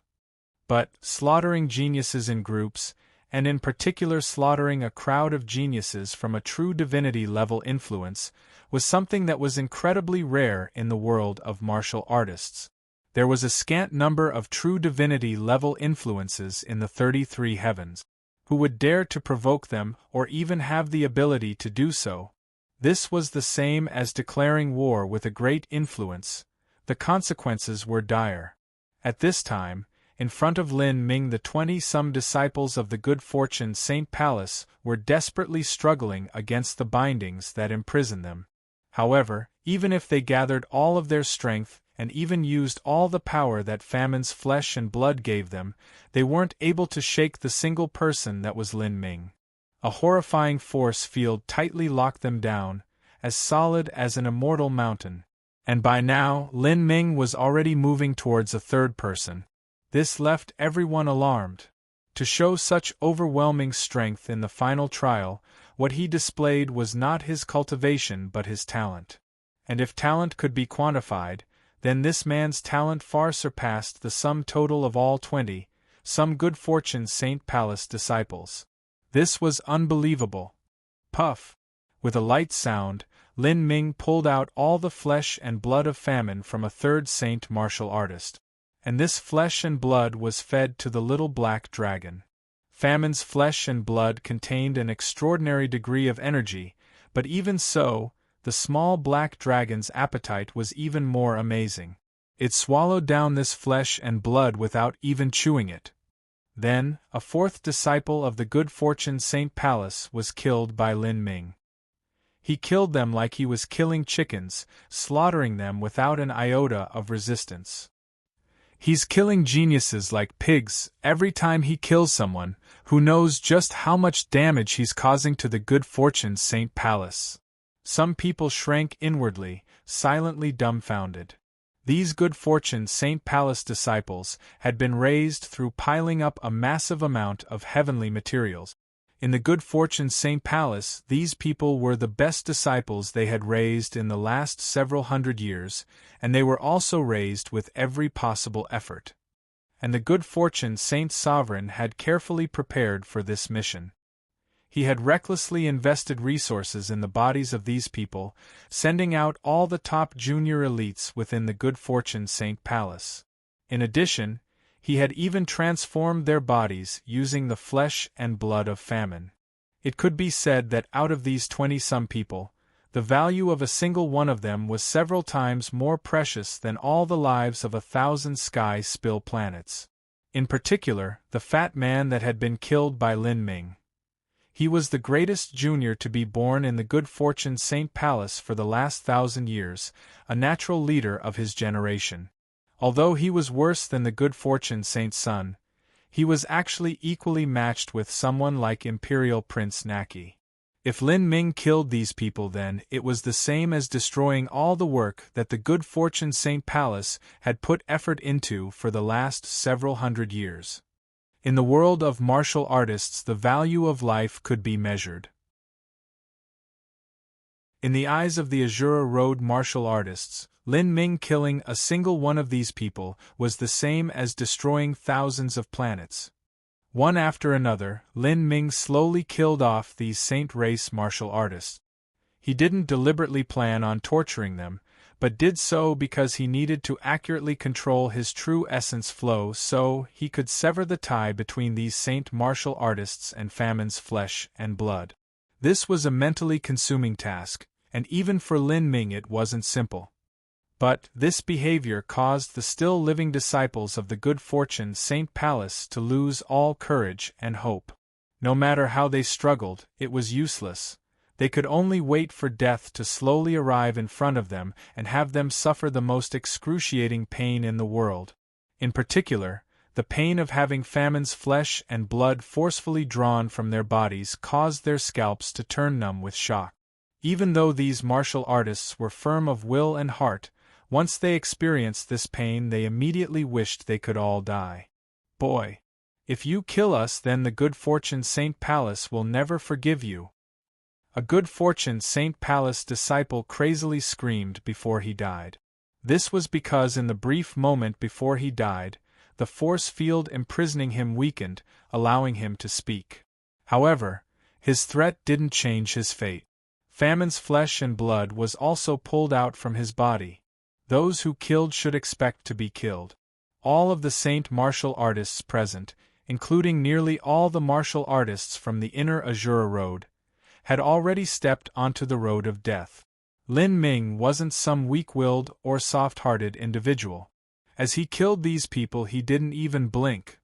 But, slaughtering geniuses in groups, and in particular slaughtering a crowd of geniuses from a true divinity-level influence, was something that was incredibly rare in the world of martial artists. There was a scant number of true divinity-level influences in the 33 heavens. Who would dare to provoke them or even have the ability to do so? This was the same as declaring war with a great influence. The consequences were dire. At this time, in front of Lin Ming, the 20-some disciples of the good fortune Saint Palace were desperately struggling against the bindings that imprisoned them. However, even if they gathered all of their strength and even used all the power that famine's flesh and blood gave them, they weren't able to shake the single person that was Lin Ming. A horrifying force field tightly locked them down, as solid as an immortal mountain. And by now, Lin Ming was already moving towards a third person. This left everyone alarmed. To show such overwhelming strength in the final trial, what he displayed was not his cultivation but his talent. And if talent could be quantified, then this man's talent far surpassed the sum total of all 20-some good fortune Saint Palace disciples. This was unbelievable. Puff! With a light sound, Lin Ming pulled out all the flesh and blood of famine from a third saint martial artist. And this flesh and blood was fed to the little black dragon. Famine's flesh and blood contained an extraordinary degree of energy, but even so, the small black dragon's appetite was even more amazing. It swallowed down this flesh and blood without even chewing it. Then, a fourth disciple of the good fortune Saint Palace was killed by Lin Ming. He killed them like he was killing chickens, slaughtering them without an iota of resistance. He's killing geniuses like pigs every time he kills someone. Who knows just how much damage he's causing to the good fortune Saint Palace? Some people shrank inwardly, silently dumbfounded. These good fortune Saint Palace disciples had been raised through piling up a massive amount of heavenly materials. In the good fortune Saint Palace, these people were the best disciples they had raised in the last several hundred years, and they were also raised with every possible effort. And the good fortune Saint Sovereign had carefully prepared for this mission. He had recklessly invested resources in the bodies of these people, sending out all the top junior elites within the good fortune Saint Palace. In addition, he had even transformed their bodies using the flesh and blood of famine. It could be said that out of these 20-some people, the value of a single one of them was several times more precious than all the lives of 1,000 sky-spill planets. In particular, the fat man that had been killed by Lin Ming. He was the greatest junior to be born in the good fortune Saint Palace for the last 1,000 years, a natural leader of his generation. Although he was worse than the good fortune Saint Sun, he was actually equally matched with someone like Imperial Prince Naki. If Lin Ming killed these people, then it was the same as destroying all the work that the good fortune Saint Palace had put effort into for the last several hundred years. In the world of martial artists, the value of life could be measured. In the eyes of the Azura Road martial artists, Lin Ming killing a single one of these people was the same as destroying thousands of planets. One after another, Lin Ming slowly killed off these saint race martial artists. He didn't deliberately plan on torturing them, but did so because he needed to accurately control his true essence flow so he could sever the tie between these saint martial artists and famine's flesh and blood. This was a mentally consuming task, and even for Lin Ming it wasn't simple. But this behavior caused the still living disciples of the good fortune Saint Palace to lose all courage and hope. No matter how they struggled, it was useless. They could only wait for death to slowly arrive in front of them and have them suffer the most excruciating pain in the world. In particular, the pain of having famine's flesh and blood forcefully drawn from their bodies caused their scalps to turn numb with shock. Even though these martial artists were firm of will and heart, once they experienced this pain they immediately wished they could all die. "Boy! If you kill us, then the good fortune Saint Palace will never forgive you," a good fortune Saint Palace disciple crazily screamed before he died. This was because in the brief moment before he died, the force field imprisoning him weakened, allowing him to speak. However, his threat didn't change his fate. Famine's flesh and blood was also pulled out from his body. Those who killed should expect to be killed. All of the saint martial artists present, including nearly all the martial artists from the inner Azura Road, had already stepped onto the road of death. Lin Ming wasn't some weak-willed or soft-hearted individual. As he killed these people, he didn't even blink.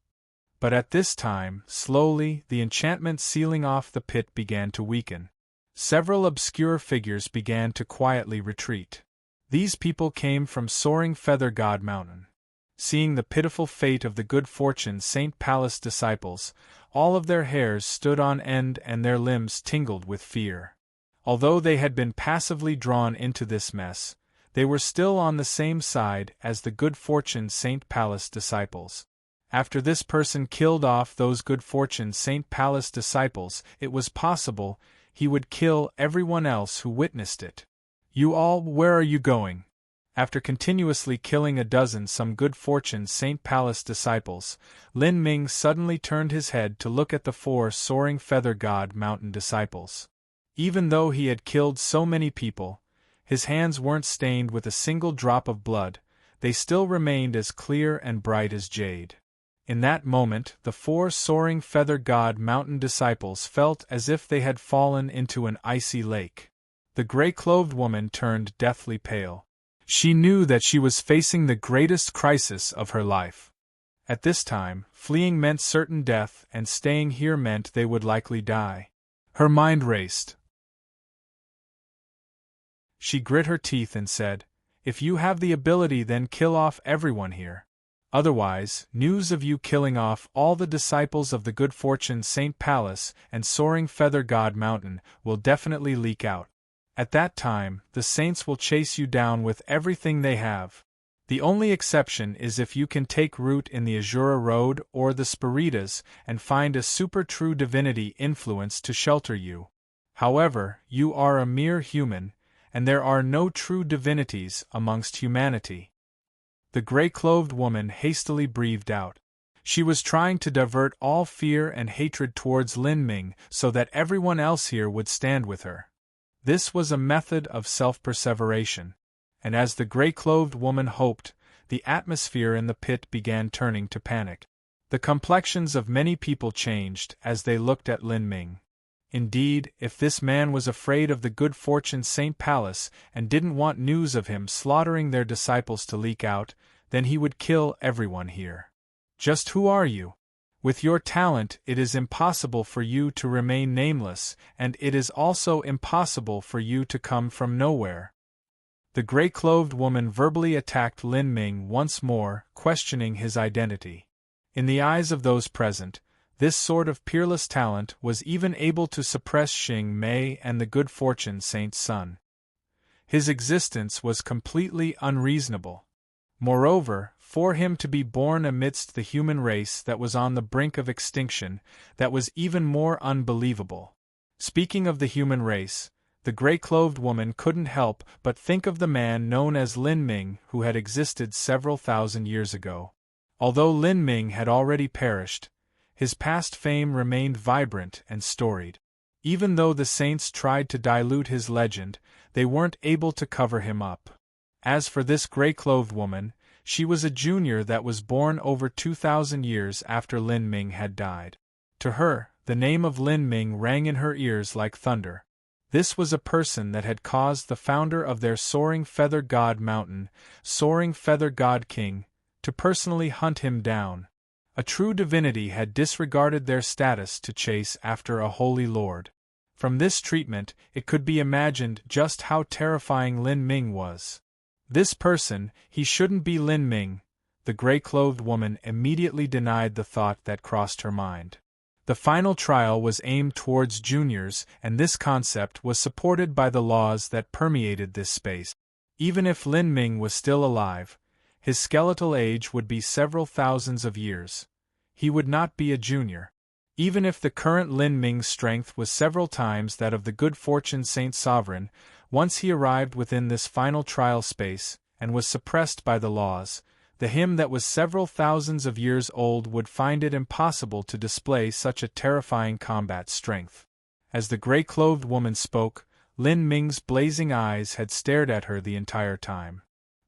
But at this time, slowly, the enchantment sealing off the pit began to weaken. Several obscure figures began to quietly retreat. These people came from soaring Feather God Mountain. Seeing the pitiful fate of the good fortune Saint Palace disciples, all of their hairs stood on end and their limbs tingled with fear. Although they had been passively drawn into this mess, they were still on the same side as the good fortune Saint Palace disciples. After this person killed off those good fortune Saint Palace disciples, it was possible he would kill everyone else who witnessed it. You all, where are you going? After continuously killing a dozen some good fortune Saint Palace disciples, Lin Ming suddenly turned his head to look at the 4 soaring Feather God Mountain disciples. Even though he had killed so many people, his hands weren't stained with a single drop of blood, they still remained as clear and bright as jade. In that moment, the 4 soaring Feather God Mountain disciples felt as if they had fallen into an icy lake. The gray-clothed woman turned deathly pale. She knew that she was facing the greatest crisis of her life. At this time, fleeing meant certain death, and staying here meant they would likely die. Her mind raced. She grit her teeth and said, "If you have the ability, then kill off everyone here. Otherwise, news of you killing off all the disciples of the good fortune Saint Palace and soaring Feather God Mountain will definitely leak out. At that time, the saints will chase you down with everything they have. The only exception is if you can take root in the Azura Road or the Spiritas and find a super true divinity influence to shelter you. However, you are a mere human, and there are no true divinities amongst humanity." The gray-clothed woman hastily breathed out. She was trying to divert all fear and hatred towards Lin Ming so that everyone else here would stand with her. This was a method of self-perseveration, and as the gray-clothed woman hoped, the atmosphere in the pit began turning to panic. The complexions of many people changed as they looked at Lin Ming. Indeed, if this man was afraid of the good fortune Saint Palace and didn't want news of him slaughtering their disciples to leak out, then he would kill everyone here. Just who are you? With your talent, it is impossible for you to remain nameless, and it is also impossible for you to come from nowhere. The gray-clothed woman verbally attacked Lin Ming once more, questioning his identity. In the eyes of those present, this sort of peerless talent was even able to suppress Xing Mei and the good fortune Saint's son. His existence was completely unreasonable. Moreover, for him to be born amidst the human race that was on the brink of extinction, that was even more unbelievable. Speaking of the human race, the gray-clothed woman couldn't help but think of the man known as Lin Ming who had existed several thousand years ago. Although Lin Ming had already perished, his past fame remained vibrant and storied. Even though the saints tried to dilute his legend, they weren't able to cover him up. As for this gray-clothed woman, she was a junior that was born over 2,000 years after Lin Ming had died. To her, the name of Lin Ming rang in her ears like thunder. This was a person that had caused the founder of their Soaring Feather God Mountain, Soaring Feather God King, to personally hunt him down. A true divinity had disregarded their status to chase after a holy lord. From this treatment, it could be imagined just how terrifying Lin Ming was. This person, he shouldn't be Lin Ming. The gray-clothed woman immediately denied the thought that crossed her mind. The final trial was aimed towards juniors, and this concept was supported by the laws that permeated this space. Even if Lin Ming was still alive, his skeletal age would be several thousands of years. He would not be a junior. Even if the current Lin Ming's strength was several times that of the good fortune Saint Sovereign, once he arrived within this final trial space, and was suppressed by the laws, the him that was several thousands of years old would find it impossible to display such a terrifying combat strength. As the gray-clothed woman spoke, Lin Ming's blazing eyes had stared at her the entire time.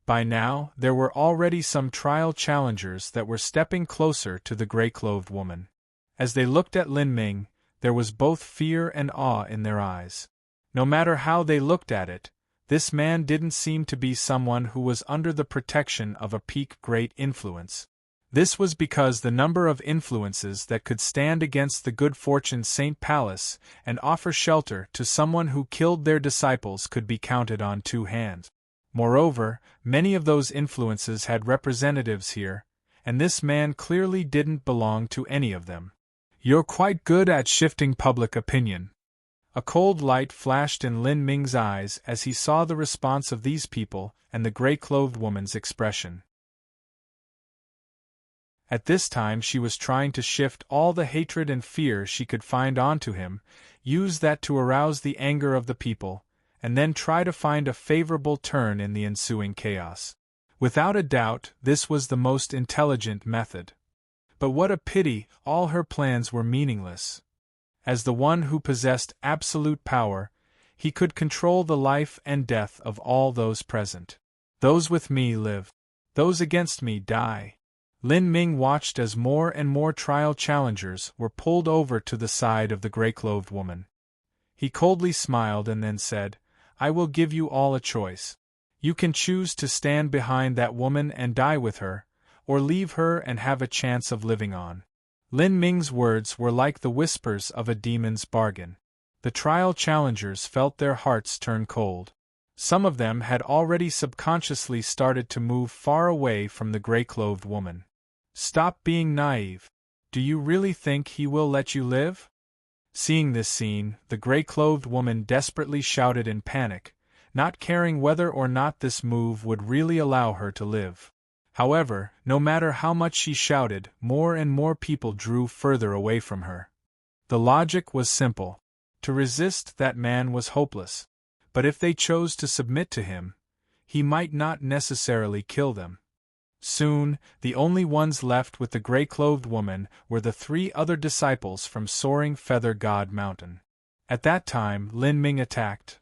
By now, there were already some trial challengers that were stepping closer to the gray-clothed woman. As they looked at Lin Ming, there was both fear and awe in their eyes. No matter how they looked at it, this man didn't seem to be someone who was under the protection of a peak great influence. This was because the number of influences that could stand against the good fortune Saint Palace and offer shelter to someone who killed their disciples could be counted on two hands. Moreover, many of those influences had representatives here, and this man clearly didn't belong to any of them. "You're quite good at shifting public opinion." A cold light flashed in Lin Ming's eyes as he saw the response of these people and the gray-clothed woman's expression. At this time she was trying to shift all the hatred and fear she could find onto him, use that to arouse the anger of the people, and then try to find a favorable turn in the ensuing chaos. Without a doubt, this was the most intelligent method. But what a pity, all her plans were meaningless. As the one who possessed absolute power, he could control the life and death of all those present. Those with me live. Those against me die. Lin Ming watched as more and more trial challengers were pulled over to the side of the gray-clothed woman. He coldly smiled and then said, "I will give you all a choice. You can choose to stand behind that woman and die with her, or leave her and have a chance of living on." Lin Ming's words were like the whispers of a demon's bargain. The trial challengers felt their hearts turn cold. Some of them had already subconsciously started to move far away from the gray-clothed woman. "Stop being naive. Do you really think he will let you live?" Seeing this scene, the gray-clothed woman desperately shouted in panic, not caring whether or not this move would really allow her to live. However, no matter how much she shouted, more and more people drew further away from her. The logic was simple. To resist that man was hopeless. But if they chose to submit to him, he might not necessarily kill them. Soon, the only ones left with the gray-clothed woman were the 3 other disciples from Soaring Feather God Mountain. At that time, Lin Ming attacked.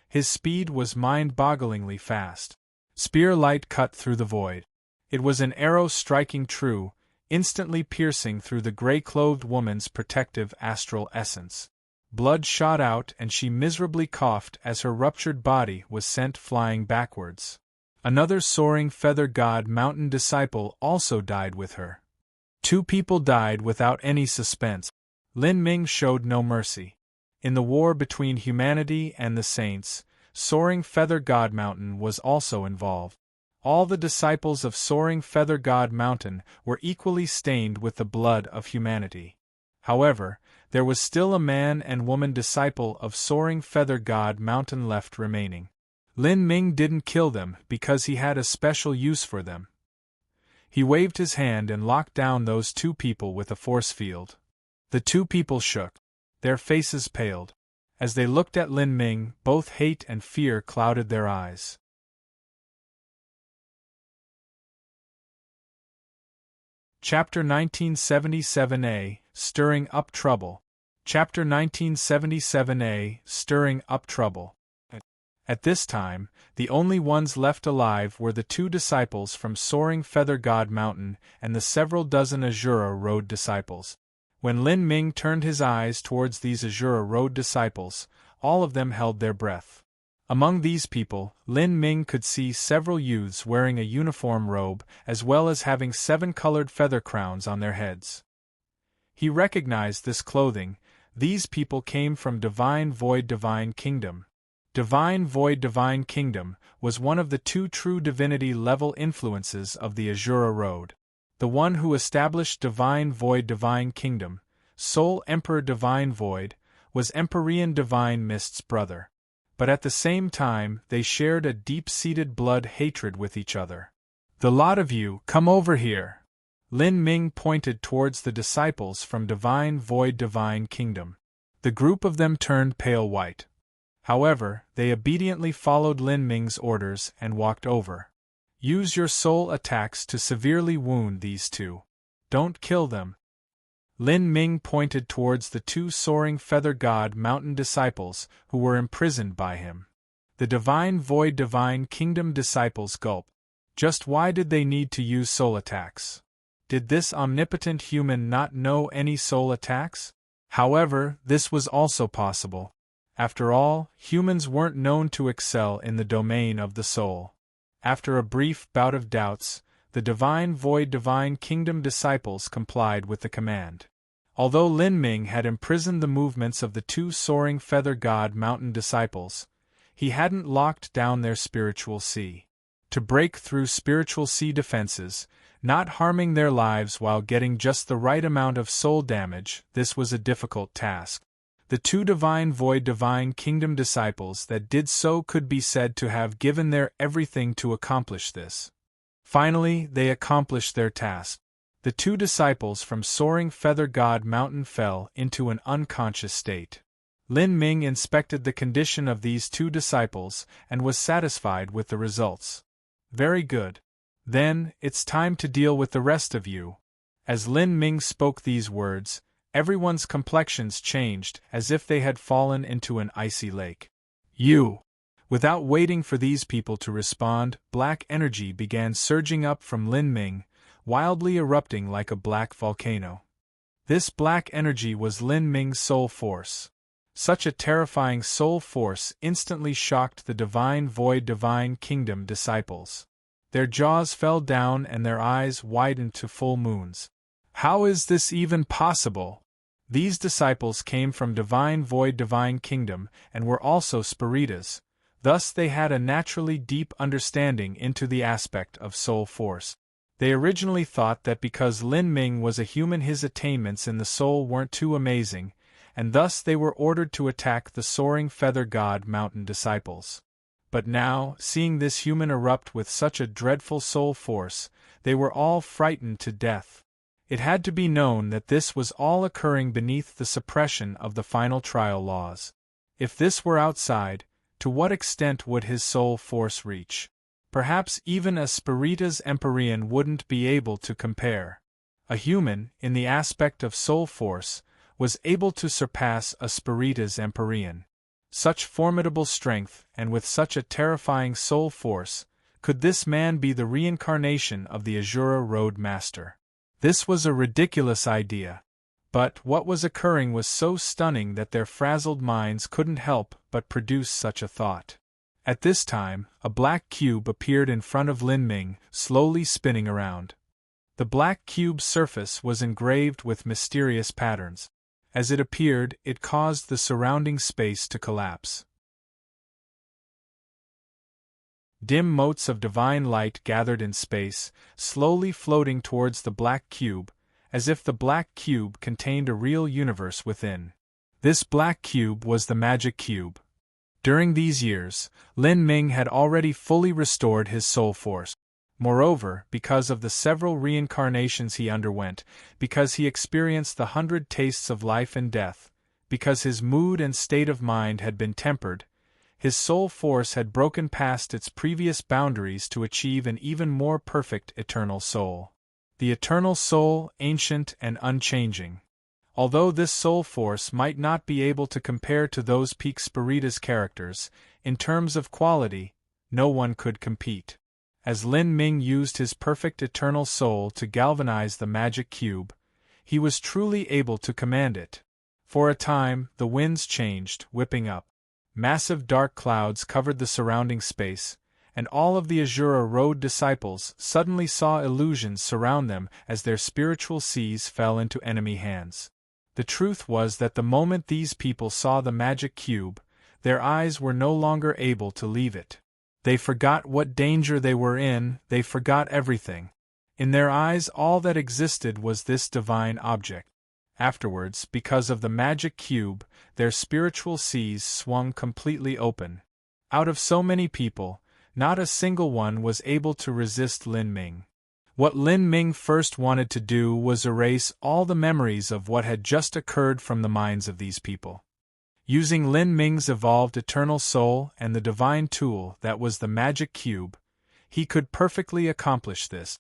His speed was mind-bogglingly fast. Spear light cut through the void. It was an arrow striking true, instantly piercing through the gray-clothed woman's protective astral essence. Blood shot out and she miserably coughed as her ruptured body was sent flying backwards. Another Soaring Feather God Mountain disciple also died with her. 2 people died without any suspense. Lin Ming showed no mercy. In the war between humanity and the saints, Soaring Feather God Mountain was also involved. All the disciples of Soaring Feather God Mountain were equally stained with the blood of humanity. However, there was still a man and woman disciple of Soaring Feather God Mountain left remaining. Lin Ming didn't kill them because he had a special use for them. He waved his hand and locked down those 2 people with a force field. The 2 people shook. Their faces paled. As they looked at Lin Ming, both hate and fear clouded their eyes. Chapter 1977a, Stirring Up Trouble. Chapter 1977a, Stirring Up Trouble. At this time, the only ones left alive were the 2 disciples from Soaring Feather God Mountain and the several dozen Azura Road disciples. When Lin Ming turned his eyes towards these Azura Road disciples, all of them held their breath. Among these people, Lin Ming could see several youths wearing a uniform robe as well as having 7 colored feather crowns on their heads. He recognized this clothing. These people came from Divine Void Divine Kingdom. Divine Void Divine Kingdom was one of the 2 true divinity-level influences of the Azura Road. The one who established Divine Void Divine Kingdom, Soul Emperor Divine Void, was Empyrean Divine Mist's brother. But at the same time they shared a deep-seated blood hatred with each other. "The lot of you, come over here." Lin Ming pointed towards the disciples from Divine Void Divine Kingdom. The group of them turned pale white. However, they obediently followed Lin Ming's orders and walked over. "Use your soul attacks to severely wound these 2. Don't kill them." Lin Ming pointed towards the 2 Soaring Feather God Mountain disciples who were imprisoned by him. The divine void divine kingdom disciples gulped. Just why did they need to use soul attacks? Did this omnipotent human not know any soul attacks? However, this was also possible. After all, humans weren't known to excel in the domain of the soul. After a brief bout of doubts, the divine void divine kingdom disciples complied with the command. Although Lin Ming had imprisoned the movements of the two soaring feather god mountain disciples, he hadn't locked down their spiritual sea. To break through spiritual sea defenses, not harming their lives while getting just the right amount of soul damage, this was a difficult task. The two divine void divine kingdom disciples that did so could be said to have given their everything to accomplish this. Finally, they accomplished their task. The two disciples from soaring feather god mountain fell into an unconscious state. Lin Ming inspected the condition of these two disciples and was satisfied with the results. Very good. Then, it's time to deal with the rest of you. As Lin Ming spoke these words, everyone's complexions changed as if they had fallen into an icy lake. You! Without waiting for these people to respond, black energy began surging up from Lin Ming, wildly erupting like a black volcano. This black energy was Lin Ming's soul force. Such a terrifying soul force instantly shocked the divine void divine kingdom disciples. Their jaws fell down and their eyes widened to full moons. How is this even possible? These disciples came from divine void divine kingdom and were also spiritas, thus they had a naturally deep understanding into the aspect of soul force. They originally thought that because Lin Ming was a human his attainments in the soul weren't too amazing, and thus they were ordered to attack the soaring feather god mountain disciples. But now, seeing this human erupt with such a dreadful soul force, they were all frightened to death. It had to be known that this was all occurring beneath the suppression of the final trial laws. If this were outside, to what extent would his soul force reach? Perhaps even a spiritus empyrean wouldn't be able to compare. A human, in the aspect of soul force, was able to surpass a spiritus empyrean. Such formidable strength, and with such a terrifying soul force, could this man be the reincarnation of the Azura Road Master? This was a ridiculous idea. But what was occurring was so stunning that their frazzled minds couldn't help but produce such a thought. At this time, a black cube appeared in front of Lin Ming, slowly spinning around. The black cube's surface was engraved with mysterious patterns. As it appeared, it caused the surrounding space to collapse. Dim motes of divine light gathered in space, slowly floating towards the black cube, as if the black cube contained a real universe within. This black cube was the magic cube. During these years, Lin Ming had already fully restored his soul force. Moreover, because of the several reincarnations he underwent, because he experienced the 100 tastes of life and death, because his mood and state of mind had been tempered, his soul force had broken past its previous boundaries to achieve an even more perfect eternal soul. The eternal soul, ancient and unchanging. Although this soul force might not be able to compare to those peak spiritus characters, in terms of quality, no one could compete. As Lin Ming used his perfect eternal soul to galvanize the magic cube, he was truly able to command it. For a time, the winds changed, whipping up. Massive dark clouds covered the surrounding space, and all of the Azura Road disciples suddenly saw illusions surround them as their spiritual seas fell into enemy hands. The truth was that the moment these people saw the magic cube, their eyes were no longer able to leave it. They forgot what danger they were in, they forgot everything. In their eyes all that existed was this divine object. Afterwards, because of the magic cube, their spiritual seas swung completely open. Out of so many people, not a single one was able to resist Lin Ming. What Lin Ming first wanted to do was erase all the memories of what had just occurred from the minds of these people. Using Lin Ming's evolved eternal soul and the divine tool that was the magic cube, he could perfectly accomplish this.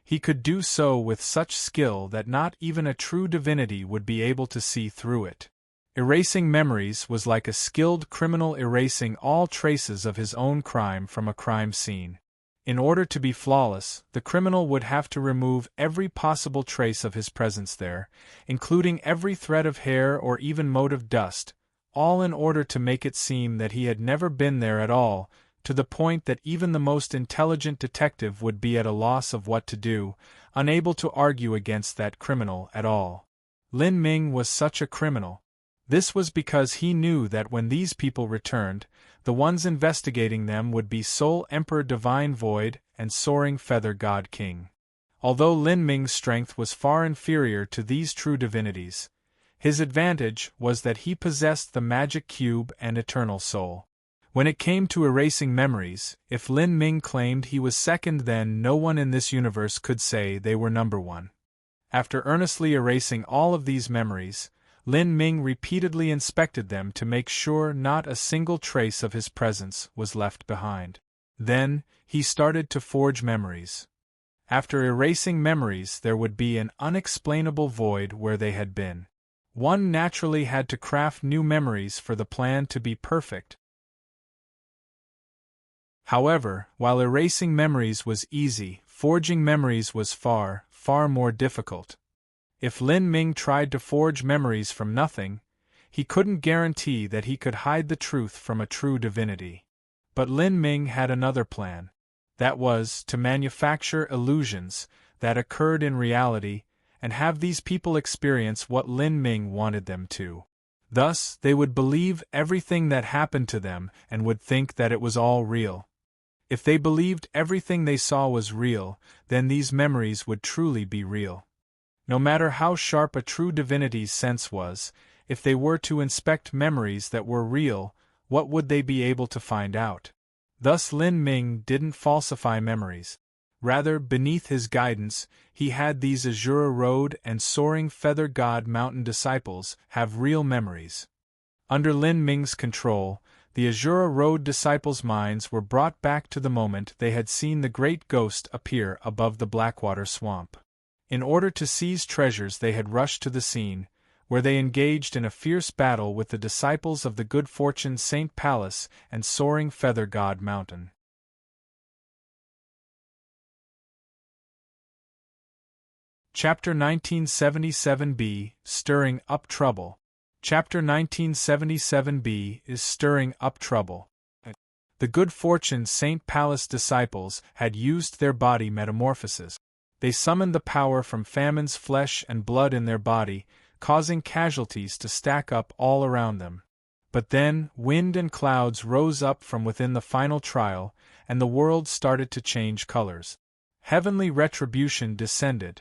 He could do so with such skill that not even a true divinity would be able to see through it. Erasing memories was like a skilled criminal erasing all traces of his own crime from a crime scene. In order to be flawless, the criminal would have to remove every possible trace of his presence there, including every thread of hair or even mote of dust, all in order to make it seem that he had never been there at all, to the point that even the most intelligent detective would be at a loss of what to do, unable to argue against that criminal at all. Lin Ming was such a criminal. This was because he knew that when these people returned, the ones investigating them would be Soul Emperor Divine Void and Soaring Feather God King. Although Lin Ming's strength was far inferior to these true divinities, his advantage was that he possessed the magic cube and eternal soul. When it came to erasing memories, if Lin Ming claimed he was second, then no one in this universe could say they were number one. After earnestly erasing all of these memories, Lin Ming repeatedly inspected them to make sure not a single trace of his presence was left behind. Then, he started to forge memories. After erasing memories, there would be an unexplainable void where they had been. One naturally had to craft new memories for the plan to be perfect. However, while erasing memories was easy, forging memories was far, far more difficult. If Lin Ming tried to forge memories from nothing, he couldn't guarantee that he could hide the truth from a true divinity. But Lin Ming had another plan. That was, to manufacture illusions that occurred in reality and have these people experience what Lin Ming wanted them to. Thus, they would believe everything that happened to them and would think that it was all real. If they believed everything they saw was real, then these memories would truly be real. No matter how sharp a true divinity's sense was, if they were to inspect memories that were real, what would they be able to find out? Thus Lin Ming didn't falsify memories. Rather, beneath his guidance, he had these Azura Road and Soaring Feather God Mountain disciples have real memories. Under Lin Ming's control, the Azura Road disciples' minds were brought back to the moment they had seen the great ghost appear above the Blackwater swamp. In order to seize treasures, they had rushed to the scene, where they engaged in a fierce battle with the disciples of the Good Fortune Saint Palace and Soaring Feather God Mountain. Chapter 1977b, Stirring Up Trouble. Chapter 1977b is Stirring Up Trouble. The Good Fortune Saint Palace disciples had used their body metamorphosis. They summoned the power from Famine's flesh and blood in their body, causing casualties to stack up all around them. But then, wind and clouds rose up from within the final trial, and the world started to change colors. Heavenly retribution descended.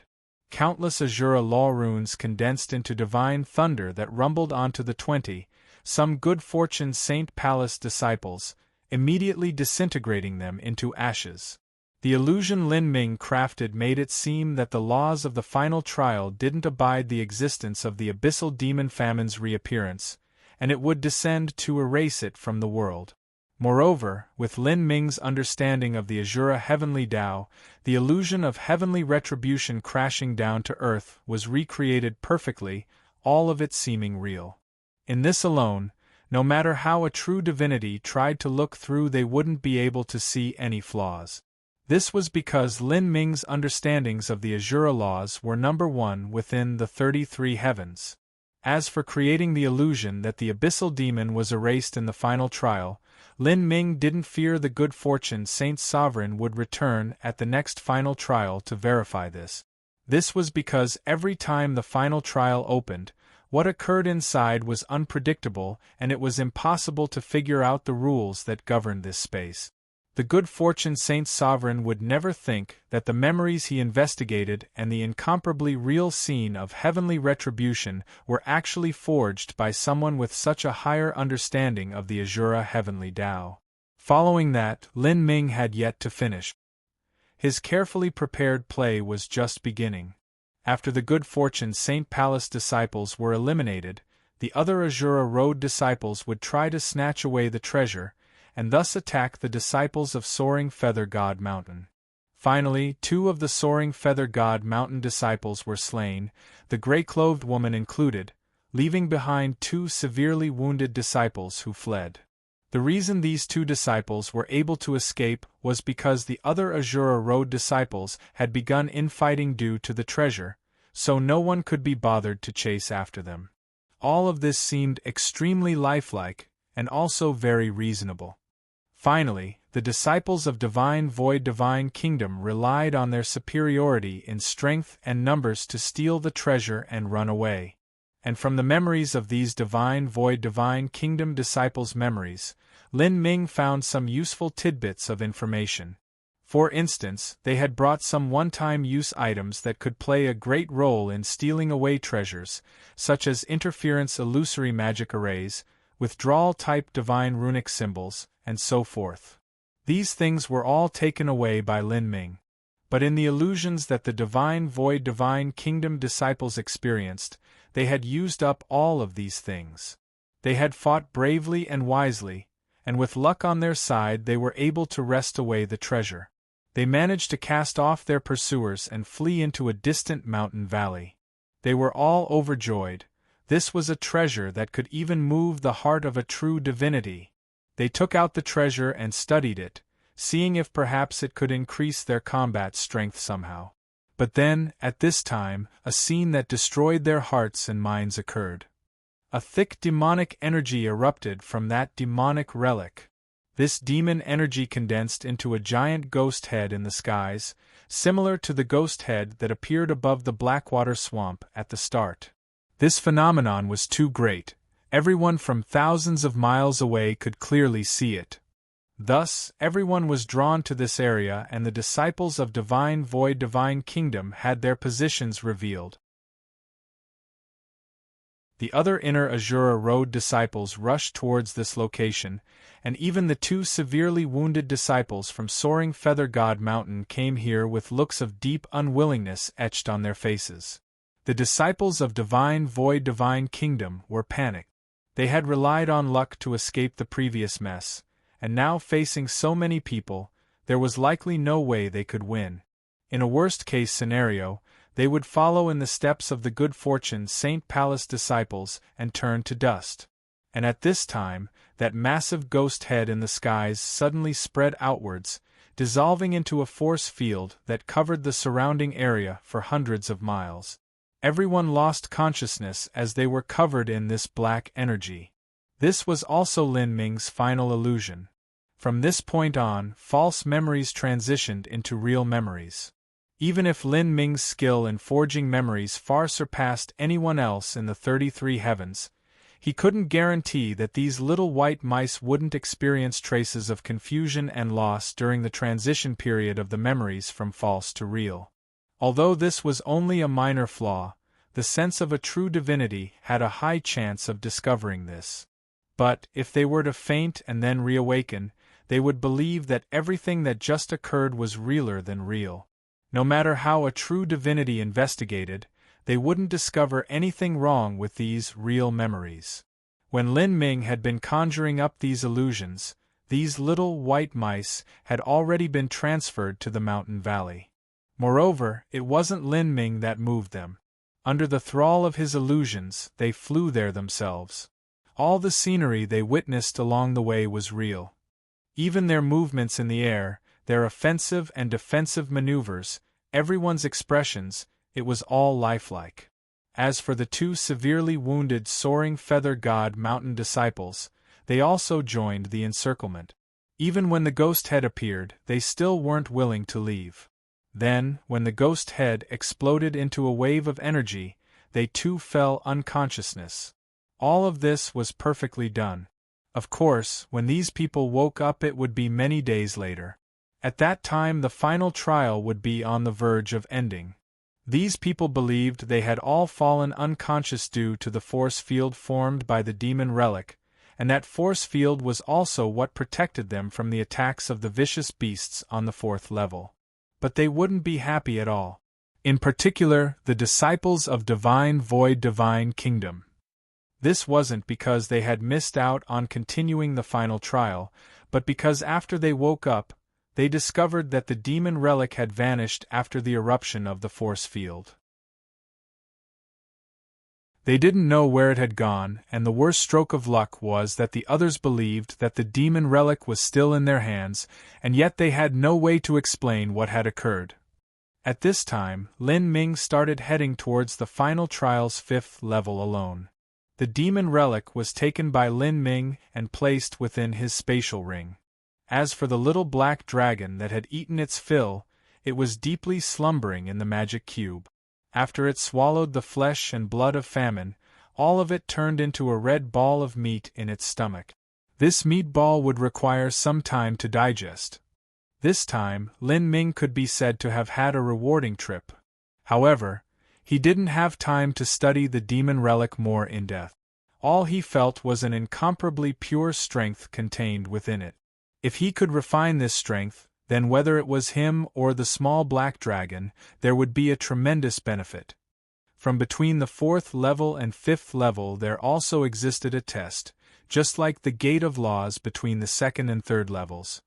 Countless Azura law runes condensed into divine thunder that rumbled onto the 20, some Good Fortune Saint Palace disciples, immediately disintegrating them into ashes. The illusion Lin Ming crafted made it seem that the laws of the final trial didn't abide the existence of the abyssal demon Famine's reappearance, and it would descend to erase it from the world. Moreover, with Lin Ming's understanding of the Azura Heavenly Tao, the illusion of heavenly retribution crashing down to earth was recreated perfectly, all of it seeming real. In this alone, no matter how a true divinity tried to look through, they wouldn't be able to see any flaws. This was because Lin Ming's understandings of the Azura laws were number one within the 33 heavens. As for creating the illusion that the abyssal demon was erased in the final trial, Lin Ming didn't fear the Good Fortune Saint Sovereign would return at the next final trial to verify this. This was because every time the final trial opened, what occurred inside was unpredictable and it was impossible to figure out the rules that governed this space. The Good Fortune Saint Sovereign would never think that the memories he investigated and the incomparably real scene of heavenly retribution were actually forged by someone with such a higher understanding of the Azura Heavenly Tao. Following that, Lin Ming had yet to finish. His carefully prepared play was just beginning. After the Good Fortune Saint Palace disciples were eliminated, the other Azura Road disciples would try to snatch away the treasure, and thus attack the disciples of Soaring Feather God Mountain. Finally, 2 of the Soaring Feather God Mountain disciples were slain, the gray-clothed woman included. leaving behind 2 severely wounded disciples who fled. The reason these 2 disciples were able to escape was because the other Azura Road disciples had begun infighting due to the treasure, so no one could be bothered to chase after them. All of this seemed extremely lifelike, and also very reasonable. Finally, the disciples of Divine Void Divine Kingdom relied on their superiority in strength and numbers to steal the treasure and run away. And from the memories of these Divine Void Divine Kingdom disciples' memories, Lin Ming found some useful tidbits of information. For instance, they had brought some one-time use items that could play a great role in stealing away treasures, such as interference illusory magic arrays, withdrawal-type divine runic symbols, and so forth. These things were all taken away by Lin Ming. But in the illusions that the Divine Void Divine Kingdom disciples experienced, they had used up all of these things. They had fought bravely and wisely, and with luck on their side they were able to wrest away the treasure. They managed to cast off their pursuers and flee into a distant mountain valley. They were all overjoyed. This was a treasure that could even move the heart of a true divinity. They took out the treasure and studied it, seeing if perhaps it could increase their combat strength somehow. But then, at this time, a scene that destroyed their hearts and minds occurred. A thick demonic energy erupted from that demonic relic. This demon energy condensed into a giant ghost head in the skies, similar to the ghost head that appeared above the Blackwater swamp at the start. This phenomenon was too great. Everyone from thousands of miles away could clearly see it. Thus, everyone was drawn to this area, and the disciples of Divine Void Divine Kingdom had their positions revealed. The other inner Azura Road disciples rushed towards this location, and even the 2 severely wounded disciples from Soaring Feather God Mountain came here with looks of deep unwillingness etched on their faces. The disciples of Divine Void Divine Kingdom were panicked. They had relied on luck to escape the previous mess, and now facing so many people, there was likely no way they could win. In a worst-case scenario, they would follow in the steps of the good fortune Saint Palace disciples and turn to dust. And at this time, that massive ghost head in the skies suddenly spread outwards, dissolving into a force field that covered the surrounding area for hundreds of miles. Everyone lost consciousness as they were covered in this black energy. This was also Lin Ming's final illusion. From this point on, false memories transitioned into real memories. Even if Lin Ming's skill in forging memories far surpassed anyone else in the 33 heavens, he couldn't guarantee that these little white mice wouldn't experience traces of confusion and loss during the transition period of the memories from false to real. Although this was only a minor flaw, the sense of a true divinity had a high chance of discovering this. But, if they were to faint and then reawaken, they would believe that everything that just occurred was realer than real. No matter how a true divinity investigated, they wouldn't discover anything wrong with these real memories. When Lin Ming had been conjuring up these illusions, these little white mice had already been transferred to the mountain valley. Moreover, it wasn't Lin Ming that moved them. Under the thrall of his illusions, they flew there themselves. All the scenery they witnessed along the way was real. Even their movements in the air, their offensive and defensive maneuvers, everyone's expressions, it was all lifelike. As for the 2 severely wounded Soaring Feather God Mountain disciples, they also joined the encirclement. Even when the ghost head appeared, they still weren't willing to leave. Then, when the ghost head exploded into a wave of energy, they too fell unconsciousness. All of this was perfectly done. Of course, when these people woke up it would be many days later. At that time the final trial would be on the verge of ending. These people believed they had all fallen unconscious due to the force field formed by the demon relic, and that force field was also what protected them from the attacks of the vicious beasts on the 4th level. But they wouldn't be happy at all. In particular, the disciples of Divine Void Divine Kingdom. This wasn't because they had missed out on continuing the final trial, but because after they woke up, they discovered that the demon relic had vanished after the eruption of the force field. They didn't know where it had gone, and the worst stroke of luck was that the others believed that the demon relic was still in their hands, and yet they had no way to explain what had occurred. At this time, Lin Ming started heading towards the final trial's 5th level alone. The demon relic was taken by Lin Ming and placed within his spatial ring. As for the little black dragon that had eaten its fill, it was deeply slumbering in the magic cube. After it swallowed the flesh and blood of famine, all of it turned into a red ball of meat in its stomach. This meatball would require some time to digest. This time, Lin Ming could be said to have had a rewarding trip. However, he didn't have time to study the demon relic more in depth. All he felt was an incomparably pure strength contained within it. If he could refine this strength, then whether it was him or the small black dragon, there would be a tremendous benefit. From between the 4th level and 5th level there also existed a test, just like the Gate of Laws between the 2nd and 3rd levels.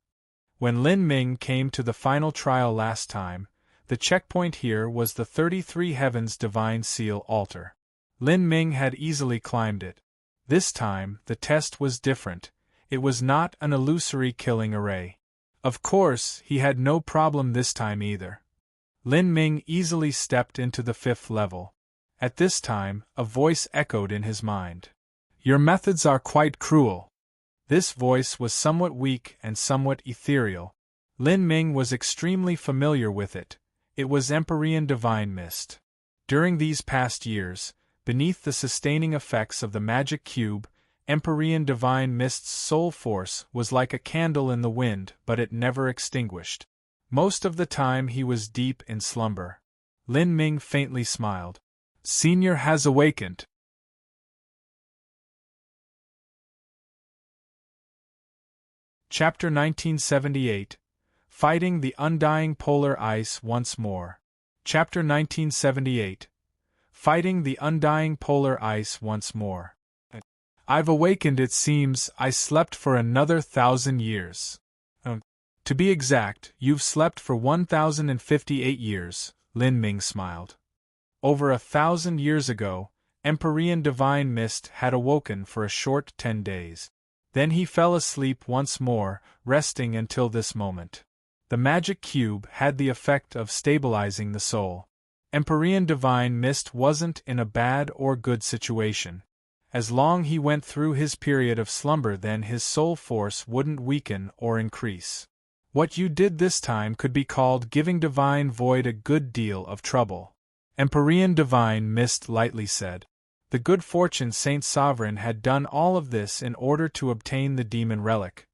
When Lin Ming came to the final trial last time, the checkpoint here was the 33 Heavens Divine Seal altar. Lin Ming had easily climbed it. This time, the test was different. It was not an illusory killing array. Of course, he had no problem this time either. Lin Ming easily stepped into the 5th level. At this time, a voice echoed in his mind. "Your methods are quite cruel." This voice was somewhat weak and somewhat ethereal. Lin Ming was extremely familiar with it. It was Empyrean Divine Mist. During these past years, beneath the sustaining effects of the magic cube, Empyrean Divine Mist's soul force was like a candle in the wind, but it never extinguished. Most of the time he was deep in slumber. Lin Ming faintly smiled. "Senior has awakened." Chapter 1978. Fighting the Undying Polar Ice Once More. Chapter 1978. Fighting the Undying Polar Ice Once More. "I've awakened, it seems. I slept for another 1,000 years. To be exact, you've slept for 1,058 years, Lin Ming smiled. Over 1,000 years ago, Empyrean Divine Mist had awoken for a short 10 days. Then he fell asleep once more, resting until this moment. The magic cube had the effect of stabilizing the soul. Empyrean Divine Mist wasn't in a bad or good situation. As long he went through his period of slumber, then his soul force wouldn't weaken or increase. What you did this time could be called giving Divine Void a good deal of trouble. Empyrean Divine Mist lightly said. The good fortune Saint Sovereign had done all of this in order to obtain the demon relic.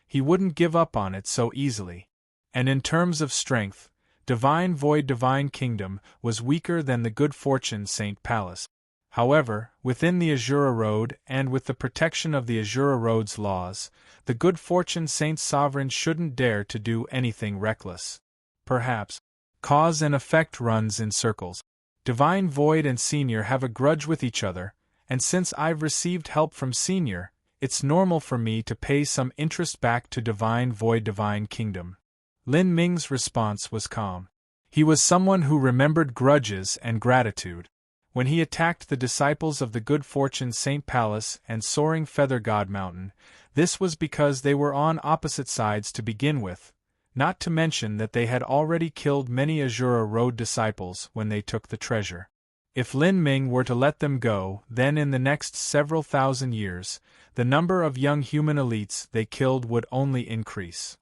He wouldn't give up on it so easily. And in terms of strength, Divine Void Divine Kingdom was weaker than the good fortune Saint Palace. However, within the Azura Road and with the protection of the Azura Road's laws, the good fortune Saint Sovereign shouldn't dare to do anything reckless. Perhaps, cause and effect runs in circles. Divine Void and Senior have a grudge with each other, and since I've received help from Senior, it's normal for me to pay some interest back to Divine Void Divine Kingdom. Lin Ming's response was calm. He was someone who remembered grudges and gratitude. When he attacked the disciples of the Good Fortune Saint Palace and Soaring Feather God Mountain, this was because they were on opposite sides to begin with, not to mention that they had already killed many Azura Road disciples when they took the treasure. If Lin Ming were to let them go, then in the next several thousand years, the number of young human elites they killed would only increase.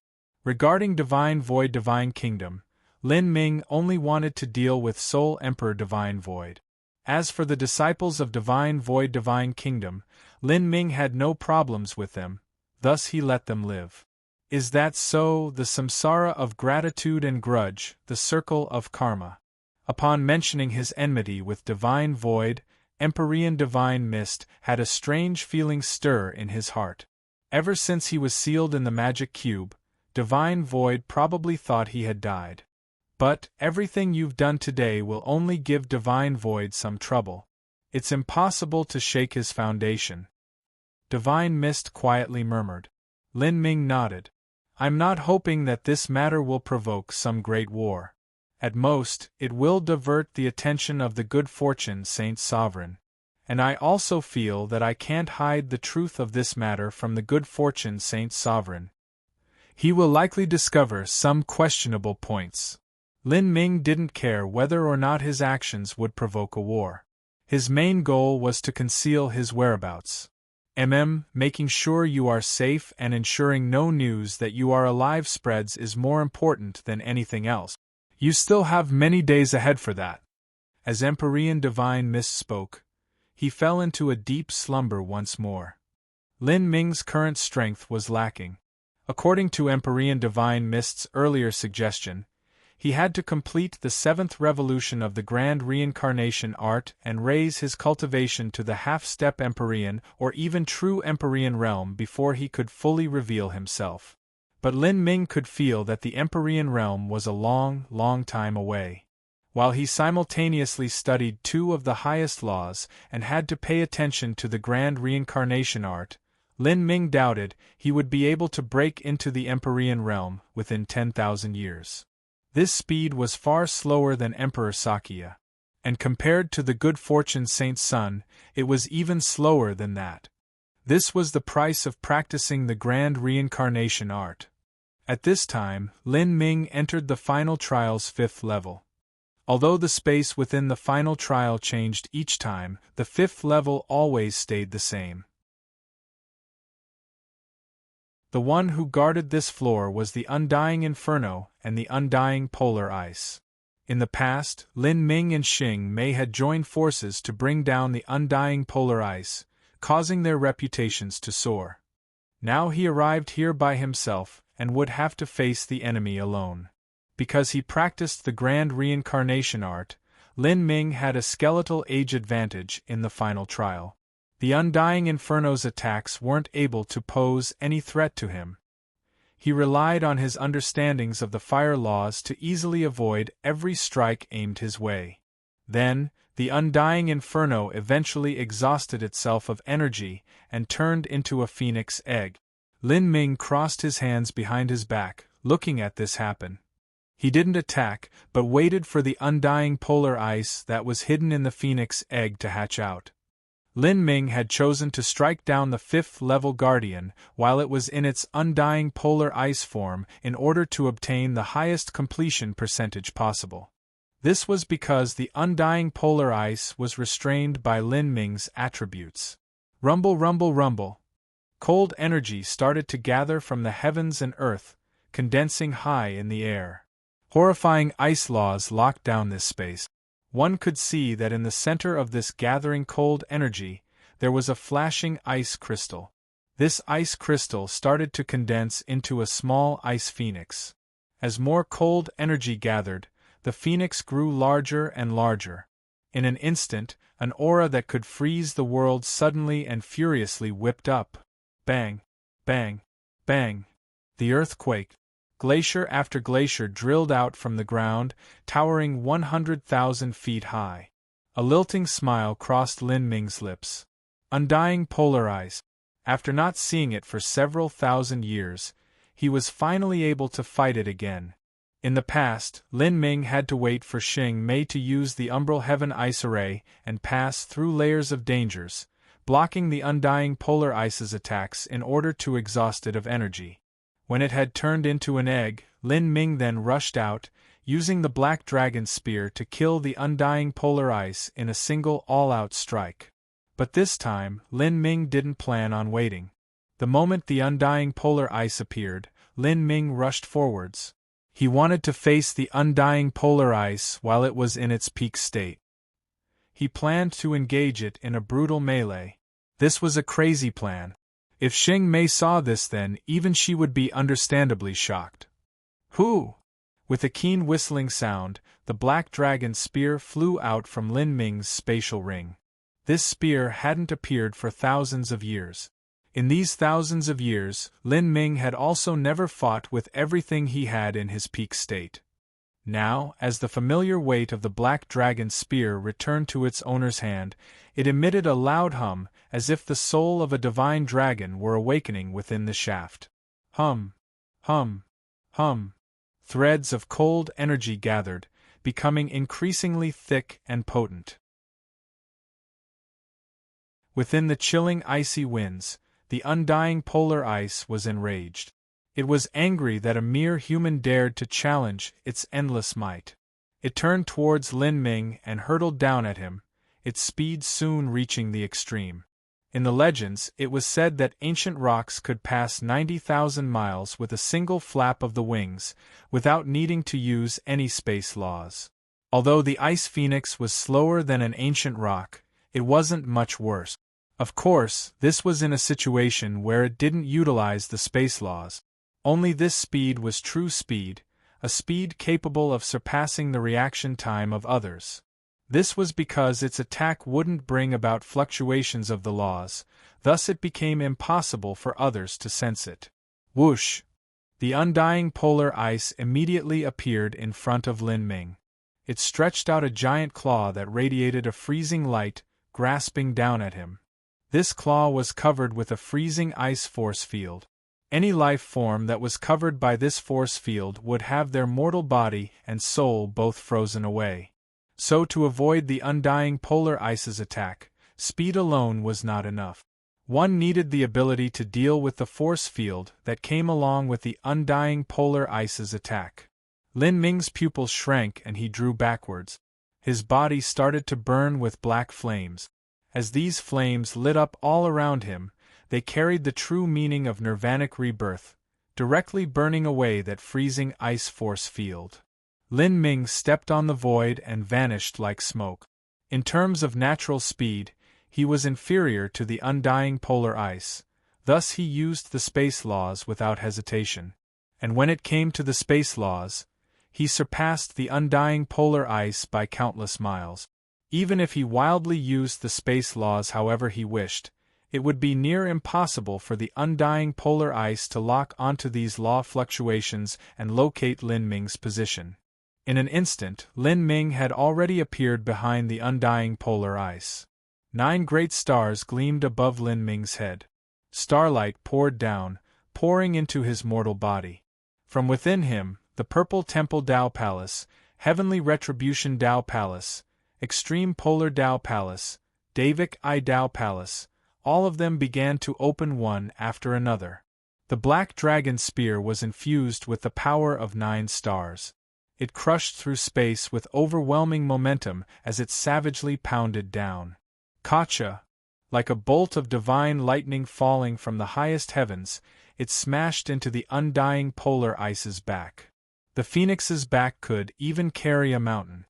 Regarding Divine Void Divine Kingdom, Lin Ming only wanted to deal with Soul Emperor Divine Void. As for the disciples of Divine Void Divine Kingdom, Lin Ming had no problems with them, thus he let them live. Is that so? The samsara of gratitude and grudge, the circle of karma. Upon mentioning his enmity with Divine Void, Empyrean Divine Mist had a strange feeling stir in his heart. Ever since he was sealed in the magic cube, Divine Void probably thought he had died. But everything you've done today will only give Divine Void some trouble. It's impossible to shake his foundation. Divine Mist quietly murmured. Lin Ming nodded. I'm not hoping that this matter will provoke some great war. At most, it will divert the attention of the good fortune Saint Sovereign. and I also feel that I can't hide the truth of this matter from the good fortune Saint Sovereign. He will likely discover some questionable points. Lin Ming didn't care whether or not his actions would provoke a war. His main goal was to conceal his whereabouts. Making sure you are safe and ensuring no news that you are alive spreads is more important than anything else. You still have many days ahead for that. As Empyrean Divine Mist spoke, he fell into a deep slumber once more. Lin Ming's current strength was lacking. According to Empyrean Divine Mist's earlier suggestion, he had to complete the 7th revolution of the Grand Reincarnation art and raise his cultivation to the half-step Empyrean or even true Empyrean realm before he could fully reveal himself. But Lin Ming could feel that the Empyrean realm was a long, long time away. While he simultaneously studied 2 of the highest laws and had to pay attention to the Grand Reincarnation art, Lin Ming doubted he would be able to break into the Empyrean realm within 10,000 years. This speed was far slower than Emperor Sakya, and compared to the good fortune Saint's son, it was even slower than that. This was the price of practicing the Grand Reincarnation art. At this time, Lin Ming entered the final trial's 5th level. Although the space within the final trial changed each time, the 5th level always stayed the same. The one who guarded this floor was the undying inferno and the undying polar ice. In the past, Lin Ming and Xing Mei had joined forces to bring down the undying polar ice, causing their reputations to soar. Now he arrived here by himself and would have to face the enemy alone. Because he practiced the Grand Reincarnation art, Lin Ming had a skeletal age advantage in the final trial. The undying inferno's attacks weren't able to pose any threat to him. He relied on his understandings of the fire laws to easily avoid every strike aimed his way. Then, the undying inferno eventually exhausted itself of energy and turned into a phoenix egg. Lin Ming crossed his hands behind his back, looking at this happen. He didn't attack, but waited for the undying polar ice that was hidden in the phoenix egg to hatch out. Lin Ming had chosen to strike down the 5th-level Guardian while it was in its undying polar ice form in order to obtain the highest completion percentage possible. This was because the undying polar ice was restrained by Lin Ming's attributes. Rumble, rumble, rumble. Cold energy started to gather from the heavens and earth, condensing high in the air. Horrifying ice laws locked down this space. One could see that in the center of this gathering cold energy, there was a flashing ice crystal. This ice crystal started to condense into a small ice phoenix. As more cold energy gathered, the phoenix grew larger and larger. In an instant, an aura that could freeze the world suddenly and furiously whipped up. Bang! Bang! Bang! The earth quaked. Glacier after glacier drilled out from the ground, towering 100,000 feet high. A lilting smile crossed Lin Ming's lips. Undying polar ice. After not seeing it for several thousand years, he was finally able to fight it again. In the past, Lin Ming had to wait for Xing Mei to use the Umbral Heaven Ice Array and pass through layers of dangers, blocking the undying polar ice's attacks in order to exhaust it of energy. When it had turned into an egg, Lin Ming then rushed out, using the Black Dragon Spear to kill the undying polar ice in a single all-out strike. But this time, Lin Ming didn't plan on waiting. The moment the undying polar ice appeared, Lin Ming rushed forwards. He wanted to face the undying polar ice while it was in its peak state. He planned to engage it in a brutal melee. This was a crazy plan. If Xing Mei saw this, then even she would be understandably shocked. Whoo! With a keen whistling sound, the Black Dragon Spear flew out from Lin Ming's spatial ring. This spear hadn't appeared for thousands of years. In these thousands of years, Lin Ming had also never fought with everything he had in his peak state. Now, as the familiar weight of the Black Dragon Spear returned to its owner's hand, it emitted a loud hum, as if the soul of a divine dragon were awakening within the shaft. Hum, hum, hum. Threads of cold energy gathered, becoming increasingly thick and potent. Within the chilling icy winds, the undying polar ice was enraged. It was angry that a mere human dared to challenge its endless might. It turned towards Lin Ming and hurtled down at him, its speed soon reaching the extreme. In the legends, it was said that ancient rocks could pass 90,000 miles with a single flap of the wings, without needing to use any space laws. Although the ice phoenix was slower than an ancient rock, it wasn't much worse. Of course, this was in a situation where it didn't utilize the space laws. Only this speed was true speed, a speed capable of surpassing the reaction time of others. This was because its attack wouldn't bring about fluctuations of the laws, thus it became impossible for others to sense it. Whoosh! The undying polar ice immediately appeared in front of Lin Ming. It stretched out a giant claw that radiated a freezing light, grasping down at him. This claw was covered with a freezing ice force field. Any life form that was covered by this force field would have their mortal body and soul both frozen away. So to avoid the undying polar ice's attack, speed alone was not enough. One needed the ability to deal with the force field that came along with the undying polar ice's attack. Lin Ming's pupils shrank and he drew backwards. His body started to burn with black flames. As these flames lit up all around him, they carried the true meaning of nirvanic rebirth, directly burning away that freezing ice force field. Lin Ming stepped on the void and vanished like smoke. In terms of natural speed, he was inferior to the undying polar ice, thus he used the space laws without hesitation. And when it came to the space laws, he surpassed the undying polar ice by countless miles. Even if he wildly used the space laws however he wished, it would be near impossible for the undying polar ice to lock onto these law fluctuations and locate Lin Ming's position. In an instant, Lin Ming had already appeared behind the undying polar ice. 9 great stars gleamed above Lin Ming's head. Starlight poured down, pouring into his mortal body. From within him, the Purple Temple Tao Palace, Heavenly Retribution Tao Palace, Extreme Polar Tao Palace, Davik I Tao Palace, all of them began to open one after another. The Black Dragon Spear was infused with the power of 9 stars. It crushed through space with overwhelming momentum as it savagely pounded down. Kacha! Like a bolt of divine lightning falling from the highest heavens, it smashed into the undying polar ice's back. The phoenix's back could even carry a mountain.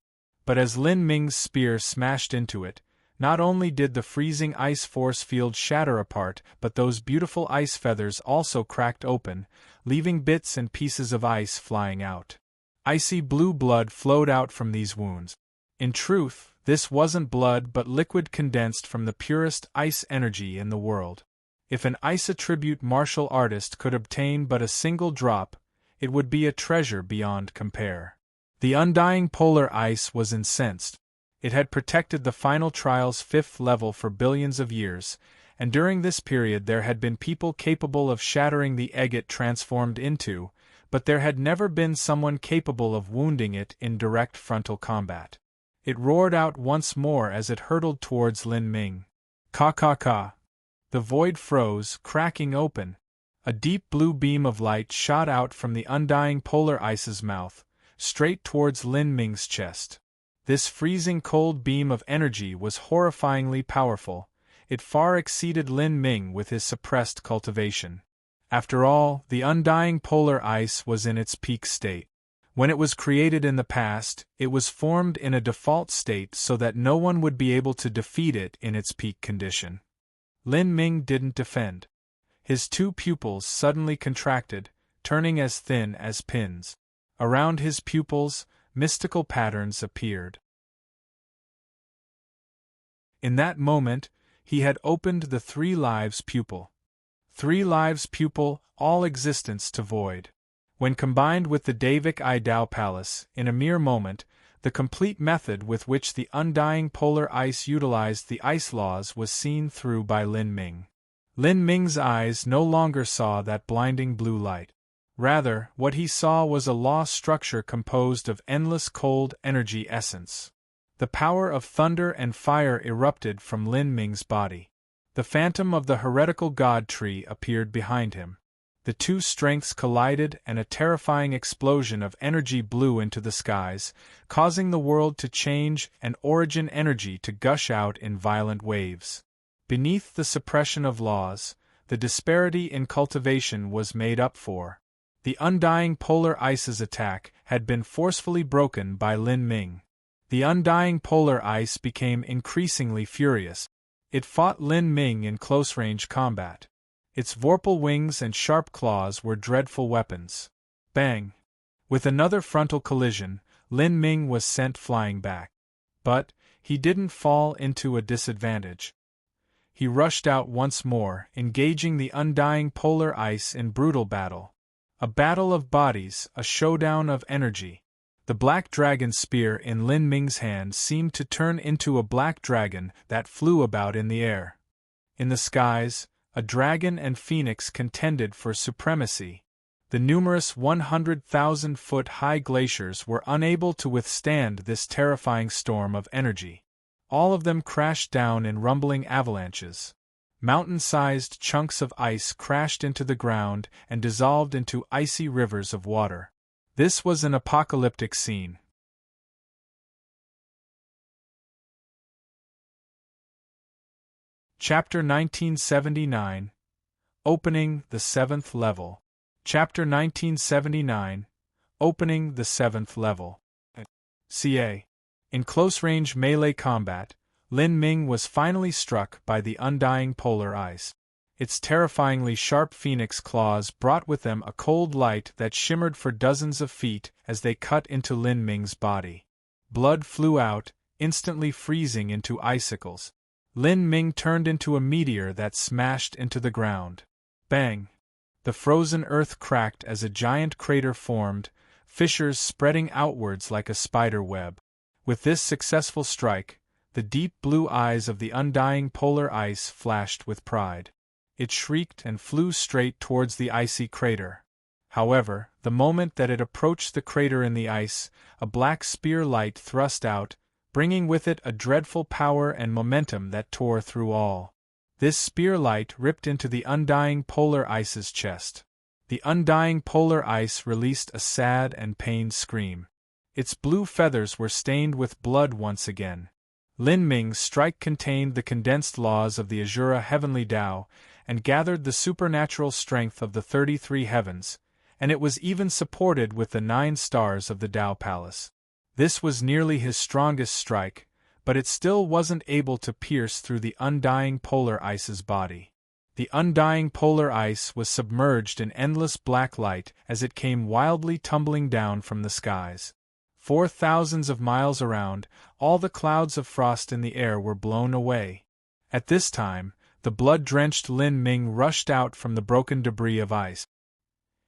But as Lin Ming's spear smashed into it, not only did the freezing ice force field shatter apart, but those beautiful ice feathers also cracked open, leaving bits and pieces of ice flying out. Icy blue blood flowed out from these wounds. In truth, this wasn't blood but liquid condensed from the purest ice energy in the world. If an ice attribute martial artist could obtain but a single drop, it would be a treasure beyond compare. The undying polar ice was incensed. It had protected the final trial's 5th level for billions of years, and during this period there had been people capable of shattering the egg it transformed into, but there had never been someone capable of wounding it in direct frontal combat. It roared out once more as it hurtled towards Lin Ming. Ka ka ka! The void froze, cracking open. A deep blue beam of light shot out from the undying polar ice's mouth, straight towards Lin Ming's chest. This freezing cold beam of energy was horrifyingly powerful. It far exceeded Lin Ming with his suppressed cultivation. After all, the undying polar ice was in its peak state. When it was created in the past, it was formed in a default state so that no one would be able to defeat it in its peak condition. Lin Ming didn't defend. His 2 pupils suddenly contracted, turning as thin as pins. Around his pupils, mystical patterns appeared. In that moment, he had opened the 3 lives pupil. 3 lives pupil, all existence to void. When combined with the Davik I Tao Palace, in a mere moment, the complete method with which the undying polar ice utilized the ice laws was seen through by Lin Ming. Lin Ming's eyes no longer saw that blinding blue light. Rather, what he saw was a law structure composed of endless cold energy essence. The power of thunder and fire erupted from Lin Ming's body. The phantom of the heretical god tree appeared behind him. The two strengths collided and a terrifying explosion of energy blew into the skies, causing the world to change and origin energy to gush out in violent waves. Beneath the suppression of laws, the disparity in cultivation was made up for. The undying polar ice's attack had been forcefully broken by Lin Ming. The undying polar ice became increasingly furious. It fought Lin Ming in close-range combat. Its vorpal wings and sharp claws were dreadful weapons. Bang! With another frontal collision, Lin Ming was sent flying back. But he didn't fall into a disadvantage. He rushed out once more, engaging the undying polar ice in brutal battle. A battle of bodies, a showdown of energy. The black dragon spear in Lin Ming's hand seemed to turn into a black dragon that flew about in the air. In the skies, a dragon and phoenix contended for supremacy. The numerous 100,000-foot-high glaciers were unable to withstand this terrifying storm of energy. All of them crashed down in rumbling avalanches. Mountain-sized chunks of ice crashed into the ground and dissolved into icy rivers of water. This was an apocalyptic scene. Chapter 1979. Opening the 7th Level. Chapter 1979. Opening the 7th Level. Ca. In close-range melee combat, Lin Ming was finally struck by the undying polar ice. Its terrifyingly sharp phoenix claws brought with them a cold light that shimmered for dozens of feet as they cut into Lin Ming's body. Blood flew out, instantly freezing into icicles. Lin Ming turned into a meteor that smashed into the ground. Bang! The frozen earth cracked as a giant crater formed, fissures spreading outwards like a spider web. With this successful strike, the deep blue eyes of the undying polar ice flashed with pride. It shrieked and flew straight towards the icy crater. However, the moment that it approached the crater in the ice, a black spear light thrust out, bringing with it a dreadful power and momentum that tore through all. This spear light ripped into the undying polar ice's chest. The undying polar ice released a sad and pained scream. Its blue feathers were stained with blood once again. Lin Ming's strike contained the condensed laws of the Azura Heavenly Tao, and gathered the supernatural strength of the 33 heavens, and it was even supported with the 9 stars of the Tao Palace. This was nearly his strongest strike, but it still wasn't able to pierce through the undying polar ice's body. The undying polar ice was submerged in endless black light as it came wildly tumbling down from the skies. For thousands of miles around, all the clouds of frost in the air were blown away. At this time, the blood-drenched Lin Ming rushed out from the broken debris of ice.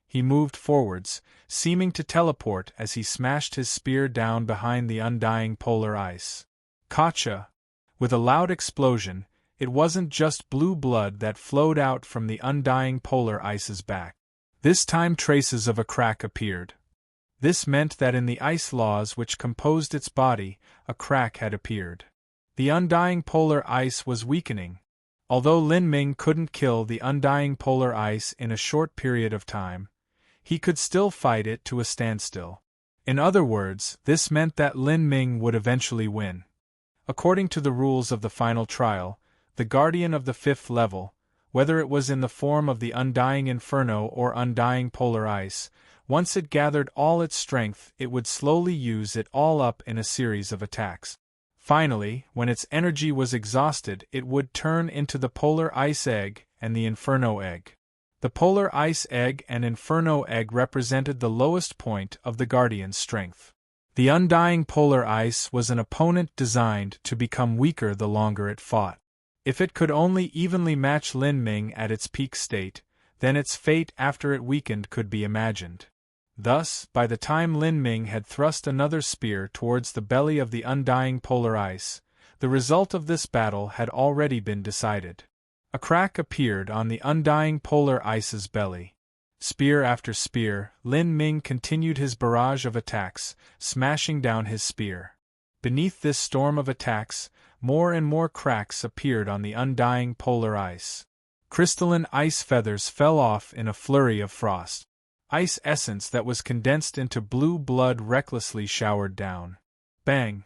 He moved forwards, seeming to teleport as he smashed his spear down behind the undying polar ice. Gotcha! With a loud explosion, it wasn't just blue blood that flowed out from the undying polar ice's back. This time traces of a crack appeared. This meant that in the ice laws which composed its body, a crack had appeared. The undying polar ice was weakening. Although Lin Ming couldn't kill the undying polar ice in a short period of time, he could still fight it to a standstill. In other words, this meant that Lin Ming would eventually win. According to the rules of the final trial, the guardian of the 5th level, whether it was in the form of the undying inferno or undying polar ice, once it gathered all its strength, it would slowly use it all up in a series of attacks. Finally, when its energy was exhausted, it would turn into the polar ice egg and the inferno egg. The polar ice egg and inferno egg represented the lowest point of the guardian's strength. The undying polar ice was an opponent designed to become weaker the longer it fought. If it could only evenly match Lin Ming at its peak state, then its fate after it weakened could be imagined. Thus, by the time Lin Ming had thrust another spear towards the belly of the undying polar ice, the result of this battle had already been decided. A crack appeared on the undying polar ice's belly. Spear after spear, Lin Ming continued his barrage of attacks, smashing down his spear. Beneath this storm of attacks, more and more cracks appeared on the undying polar ice. Crystalline ice feathers fell off in a flurry of frost. Ice essence that was condensed into blue blood recklessly showered down. Bang!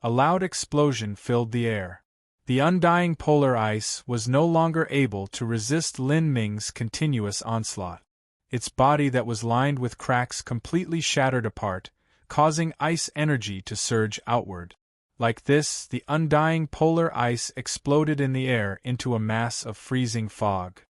A loud explosion filled the air. The undying polar ice was no longer able to resist Lin Ming's continuous onslaught. Its body that was lined with cracks completely shattered apart, causing ice energy to surge outward. Like this, the undying polar ice exploded in the air into a mass of freezing fog.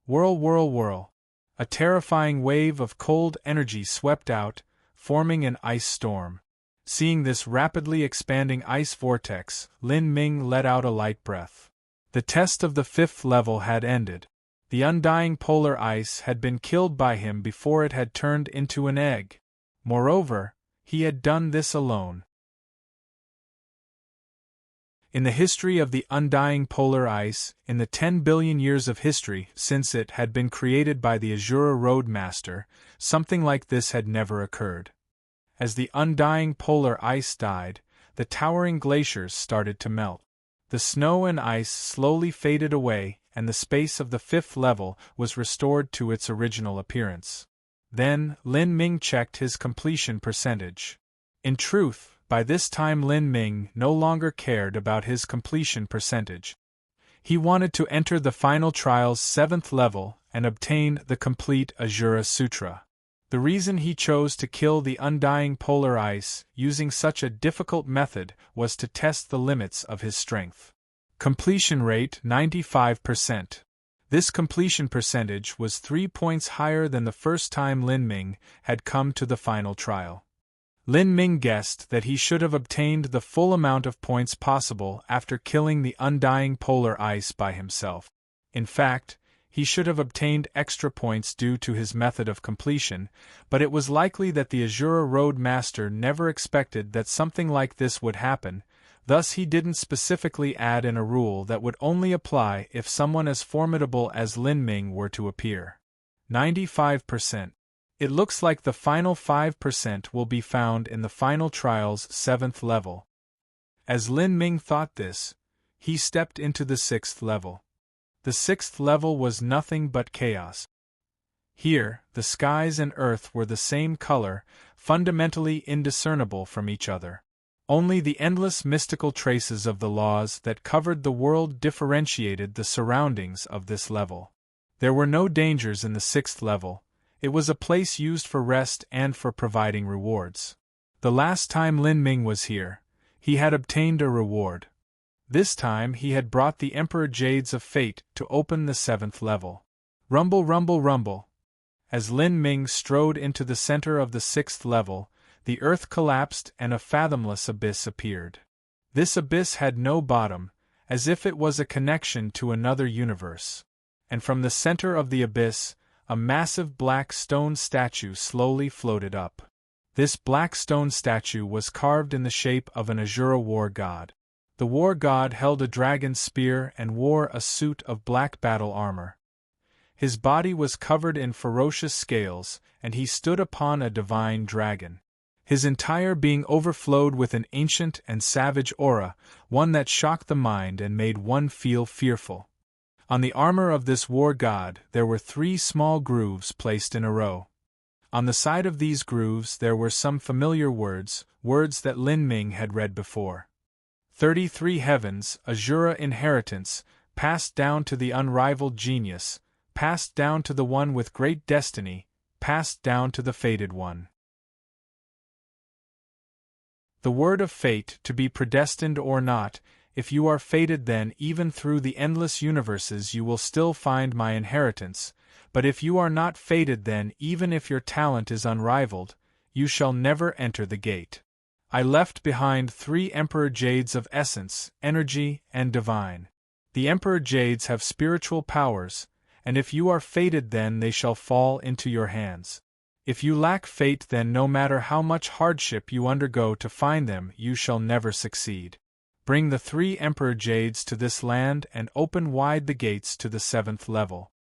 Whirl, whirl, whirl. A terrifying wave of cold energy swept out, forming an ice storm. Seeing this rapidly expanding ice vortex, Lin Ming let out a light breath. The test of the 5th level had ended. The undying polar ice had been killed by him before it had turned into an egg. Moreover, he had done this alone. In the history of the undying polar ice, in the 10 billion years of history since it had been created by the Azura Roadmaster, something like this had never occurred. As the undying polar ice died, the towering glaciers started to melt. The snow and ice slowly faded away, and the space of the 5th level was restored to its original appearance. Then, Lin Ming checked his completion percentage. In truth, by this time Lin Ming no longer cared about his completion percentage. He wanted to enter the final trial's 7th level and obtain the complete Azura Sutra. The reason he chose to kill the undying polar ice using such a difficult method was to test the limits of his strength. Completion rate 95%. This completion percentage was 3 points higher than the first time Lin Ming had come to the final trial. Lin Ming guessed that he should have obtained the full amount of points possible after killing the undying polar ice by himself. In fact, he should have obtained extra points due to his method of completion, but it was likely that the Azura Roadmaster never expected that something like this would happen, thus he didn't specifically add in a rule that would only apply if someone as formidable as Lin Ming were to appear. 95%. It looks like the final 5% will be found in the final trial's 7th level. As Lin Ming thought this, he stepped into the 6th level. The 6th level was nothing but chaos. Here, the skies and earth were the same color, fundamentally indiscernible from each other. Only the endless mystical traces of the laws that covered the world differentiated the surroundings of this level. There were no dangers in the 6th level. It was a place used for rest and for providing rewards. The last time Lin Ming was here, he had obtained a reward. This time he had brought the Emperor Jades of Fate to open the 7th level. Rumble, rumble, rumble. As Lin Ming strode into the center of the 6th level, the earth collapsed and a fathomless abyss appeared. This abyss had no bottom, as if it was a connection to another universe. And from the center of the abyss, a massive black stone statue slowly floated up. This black stone statue was carved in the shape of an Azura war god. The war god held a dragon spear and wore a suit of black battle armor. His body was covered in ferocious scales, and he stood upon a divine dragon. His entire being overflowed with an ancient and savage aura, one that shocked the mind and made one feel fearful. On the armor of this war god there were 3 small grooves placed in a row. On the side of these grooves there were some familiar words that Lin Ming had read before. 33 heavens, Azura inheritance, passed down to the unrivaled genius, passed down to the one with great destiny, passed down to the fated one. The word of fate, to be predestined or not, if you are fated then even through the endless universes you will still find my inheritance, but if you are not fated then even if your talent is unrivaled, you shall never enter the gate. I left behind 3 Emperor Jades of essence, energy, and divine. The Emperor Jades have spiritual powers, and if you are fated then they shall fall into your hands. If you lack fate then no matter how much hardship you undergo to find them you shall never succeed. Bring the 3 Emperor Jades to this land and open wide the gates to the 7th level.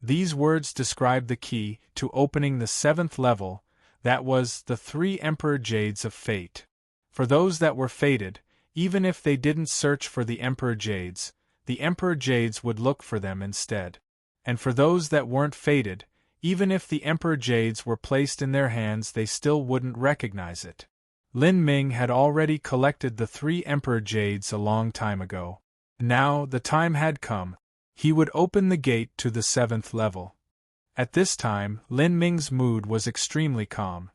These words describe the key to opening the 7th level, that was, the 3 Emperor Jades of Fate. For those that were fated, Even if they didn't search for the Emperor Jades, the Emperor Jades would look for them instead. And for those that weren't fated, even if the Emperor Jades were placed in their hands, they still wouldn't recognize it. Lin Ming had already collected the 3 Emperor Jades a long time ago. Now, the time had come. He would open the gate to the 7th level. At this time, Lin Ming's mood was extremely calm.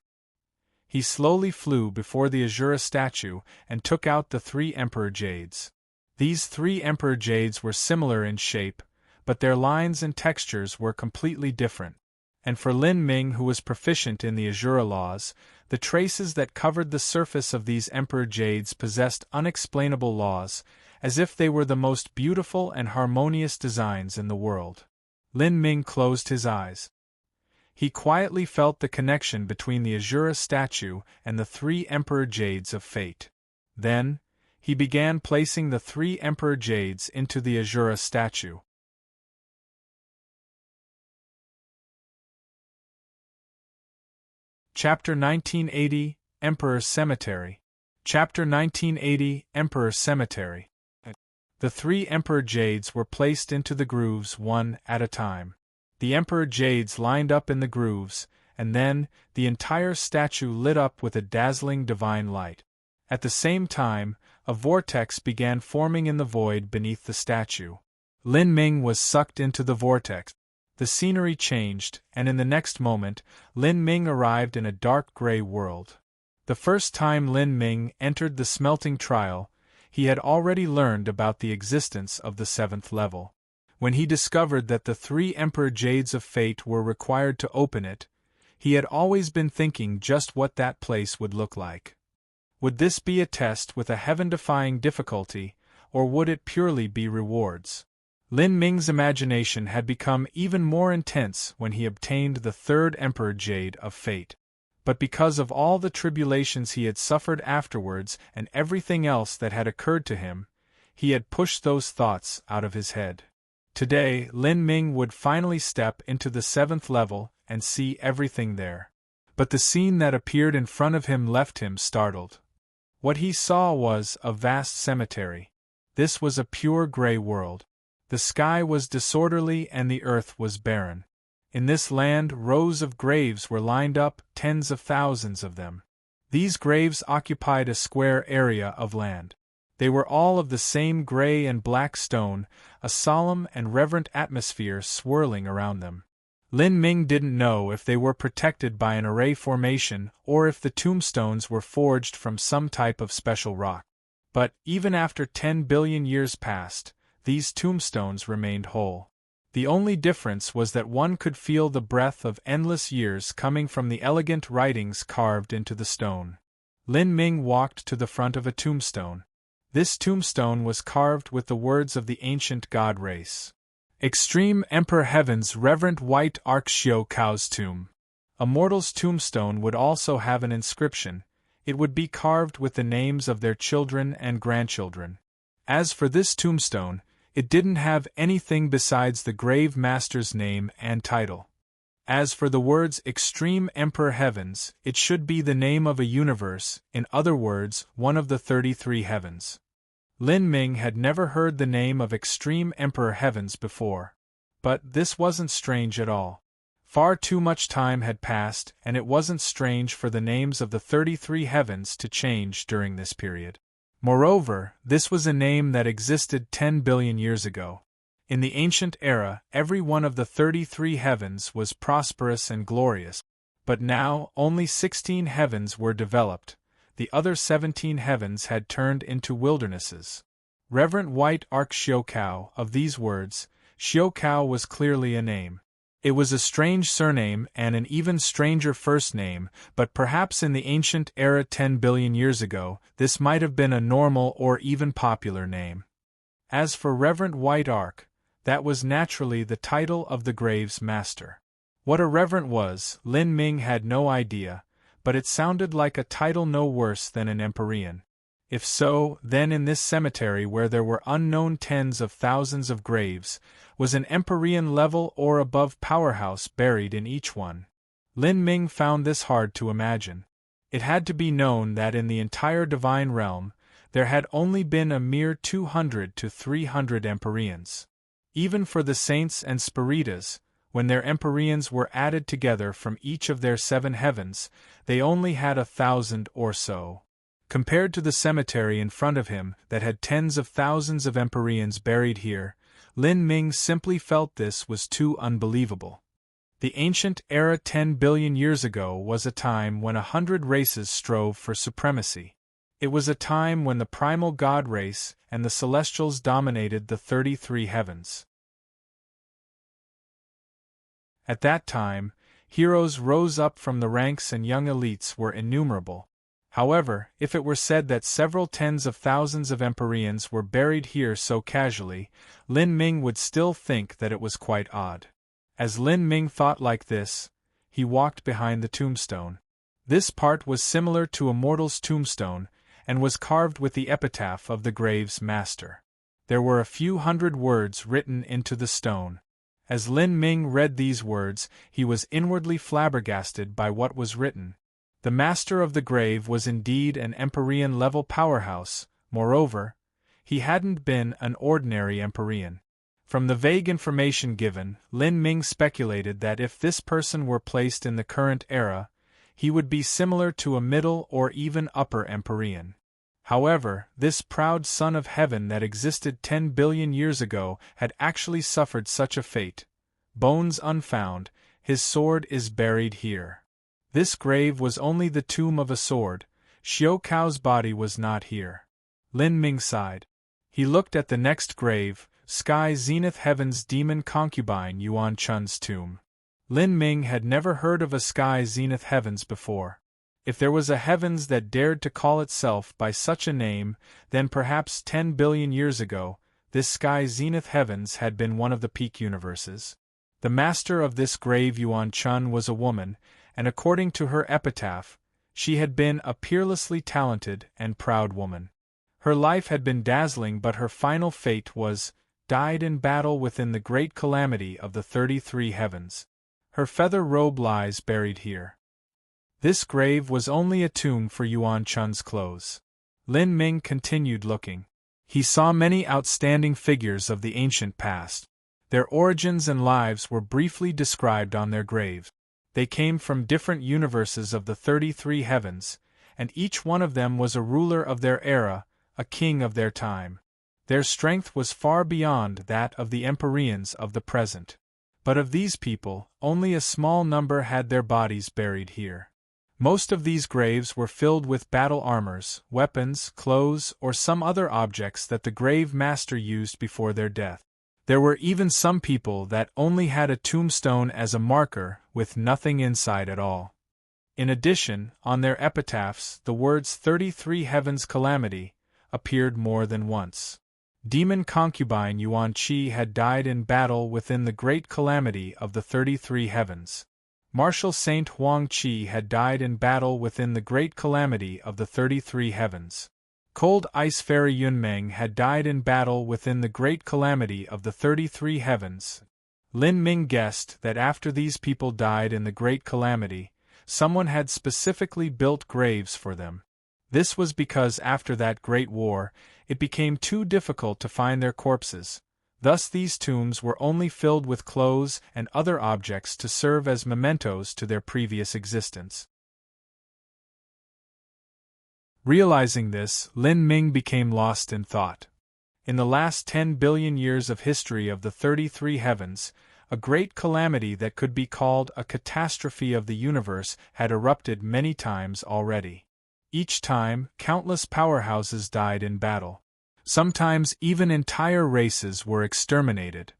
He slowly flew before the Azura statue and took out the 3 Emperor Jades. These 3 Emperor Jades were similar in shape, but their lines and textures were completely different. And for Lin Ming, who was proficient in the Azura laws, the traces that covered the surface of these Emperor Jades possessed unexplainable laws, as if they were the most beautiful and harmonious designs in the world. Lin Ming closed his eyes. He quietly felt the connection between the Azura statue and the 3 Emperor Jades of fate. Then, he began placing the 3 Emperor Jades into the Azura statue. Chapter 1980, Emperor's Cemetery. Chapter 1980, Emperor's Cemetery. The 3 Emperor Jades were placed into the grooves one at a time. The Emperor Jades lined up in the grooves, and then, the entire statue lit up with a dazzling divine light. At the same time, a vortex began forming in the void beneath the statue. Lin Ming was sucked into the vortex. The scenery changed, and in the next moment, Lin Ming arrived in a dark gray world. The first time Lin Ming entered the smelting trial, he had already learned about the existence of the 7th level. When he discovered that the 3 Emperor Jades of Fate were required to open it, he had always been thinking just what that place would look like. Would this be a test with a heaven-defying difficulty, or would it purely be rewards? Lin Ming's imagination had become even more intense when he obtained the 3rd Emperor Jade of Fate. But because of all the tribulations he had suffered afterwards and everything else that had occurred to him, he had pushed those thoughts out of his head. Today, Lin Ming would finally step into the 7th level and see everything there. But the scene that appeared in front of him left him startled. What he saw was a vast cemetery. This was a pure gray world. The sky was disorderly and the earth was barren. In this land, rows of graves were lined up, tens of thousands of them. These graves occupied a square area of land. They were all of the same gray and black stone, a solemn and reverent atmosphere swirling around them. Lin Ming didn't know if they were protected by an array formation or if the tombstones were forged from some type of special rock. But, even after 10 billion years passed, these tombstones remained whole. The only difference was that one could feel the breath of endless years coming from the elegant writings carved into the stone. Lin Ming walked to the front of a tombstone. This tombstone was carved with the words of the ancient god race. Extreme Emperor Heaven's Reverent White Arc Xiao Cao's tomb. A mortal's tombstone would also have an inscription. It would be carved with the names of their children and grandchildren. As for this tombstone, it didn't have anything besides the grave master's name and title. As for the words Extreme Emperor Heavens, it should be the name of a universe, in other words, one of the 33 heavens. Lin Ming had never heard the name of Extreme Emperor Heavens before. But this wasn't strange at all. Far too much time had passed, and it wasn't strange for the names of the 33 heavens to change during this period. Moreover, this was a name that existed 10 billion years ago. In the ancient era, every one of the 33 heavens was prosperous and glorious. But now, only 16 heavens were developed. The other 17 heavens had turned into wildernesses. Reverent White Arc Xiao Cao, of these words, Xiao Cao was clearly a name. It was a strange surname and an even stranger first name, but perhaps in the ancient era 10 billion years ago, this might have been a normal or even popular name. As for Reverent White Arc, that was naturally the title of the grave's master. What a reverend was, Lin Ming had no idea, but it sounded like a title no worse than an Empyrean. If so, then in this cemetery where there were unknown tens of thousands of graves, was an Empyrean level or above powerhouse buried in each one. Lin Ming found this hard to imagine. It had to be known that in the entire divine realm, There had only been a mere 200 to 300 Empyreans. Even for the saints and Spiritas, when their Empyreans were added together from each of their 7 heavens, they only had 1,000 or so. Compared to the cemetery in front of him that had tens of thousands of Empyreans buried here, Lin Ming simply felt this was too unbelievable. The ancient era 10 billion years ago was a time when 100 races strove for supremacy. It was a time when the primal god race and the celestials dominated the 33 heavens. At that time, heroes rose up from the ranks and young elites were innumerable. However, if it were said that several tens of thousands of Empyreans were buried here so casually, Lin Ming would still think that it was quite odd. As Lin Ming thought like this, he walked behind the tombstone. This part was similar to a mortal's tombstone, and was carved with the epitaph of the grave's master. There were a few hundred words written into the stone. As Lin Ming read these words, he was inwardly flabbergasted by what was written. The master of the grave was indeed an Empyrean-level powerhouse. Moreover, he hadn't been an ordinary Empyrean. From the vague information given, Lin Ming speculated that if this person were placed in the current era, he would be similar to a middle or even upper Empyrean. However, this proud son of heaven that existed 10 billion years ago had actually suffered such a fate. Bones unfound, his sword is buried here. This grave was only the tomb of a sword, Xiao Cao's body was not here. Lin Ming sighed. He looked at the next grave, Sky Zenith Heaven's demon concubine Yuan Chun's tomb. Lin Ming had never heard of a Sky Zenith Heavens before. If there was a heavens that dared to call itself by such a name, then perhaps 10 billion years ago, this Sky Zenith Heavens had been one of the peak universes. The master of this grave Yuan Chun was a woman, and according to her epitaph, she had been a peerlessly talented and proud woman. Her life had been dazzling, but her final fate was, died in battle within the great calamity of the 33 heavens. Her feather robe lies buried here. This grave was only a tomb for Yuan Chun's clothes. Lin Ming continued looking. He saw many outstanding figures of the ancient past. Their origins and lives were briefly described on their graves. They came from different universes of the 33 heavens, and each one of them was a ruler of their era, a king of their time. Their strength was far beyond that of the Empyreans of the present. But of these people, only a small number had their bodies buried here. Most of these graves were filled with battle armors, weapons, clothes, or some other objects that the grave master used before their death. There were even some people that only had a tombstone as a marker, with nothing inside at all. In addition, on their epitaphs, the words 33 Heavens Calamity appeared more than once. Demon concubine Yuan Qi had died in battle within the great calamity of the 33 heavens. Martial Saint Huang Qi had died in battle within the great calamity of the 33 heavens. Cold Ice Fairy Yunmeng had died in battle within the great calamity of the 33 heavens. Lin Ming guessed that after these people died in the great calamity, someone had specifically built graves for them. This was because after that great war, it became too difficult to find their corpses. Thus these tombs were only filled with clothes and other objects to serve as mementos to their previous existence. Realizing this, Lin Ming became lost in thought. In the last 10 billion years of history of the 33 heavens, a great calamity that could be called a catastrophe of the universe had erupted many times already. Each time, countless powerhouses died in battle. Sometimes even entire races were exterminated.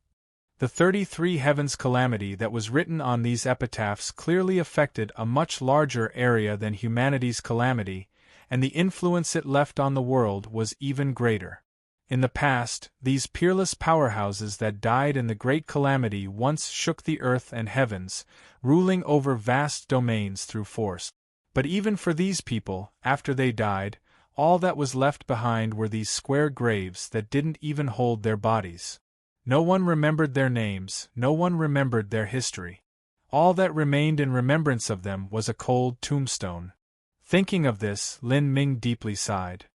The 33 heavens calamity that was written on these epitaphs clearly affected a much larger area than humanity's calamity, and the influence it left on the world was even greater. In the past, these peerless powerhouses that died in the great calamity once shook the earth and heavens, ruling over vast domains through force. But even for these people, after they died, all that was left behind were these square graves that didn't even hold their bodies. No one remembered their names, no one remembered their history. All that remained in remembrance of them was a cold tombstone. Thinking of this, Lin Ming deeply sighed.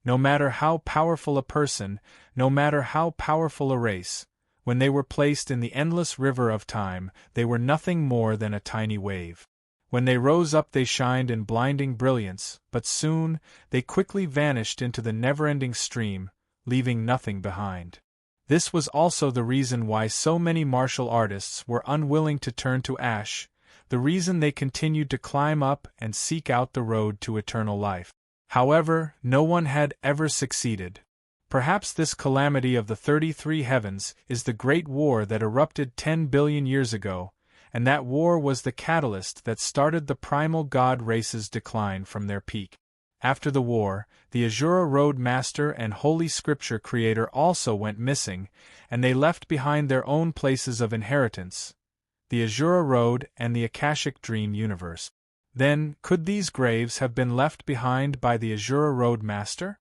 No matter how powerful a person, no matter how powerful a race, when they were placed in the endless river of time, they were nothing more than a tiny wave. When they rose up they shined in blinding brilliance, but soon, they quickly vanished into the never-ending stream, leaving nothing behind. This was also the reason why so many martial artists were unwilling to turn to ash, the reason they continued to climb up and seek out the road to eternal life. However, no one had ever succeeded. Perhaps this calamity of the 33 heavens is the great war that erupted 10 billion years ago, and that war was the catalyst that started the primal god race's decline from their peak. After the war, the Azura Road Master and Holy Scripture Creator also went missing, and they left behind their own places of inheritance, the Azura Road and the Akashic Dream Universe. Then, could these graves have been left behind by the Azura Road Master?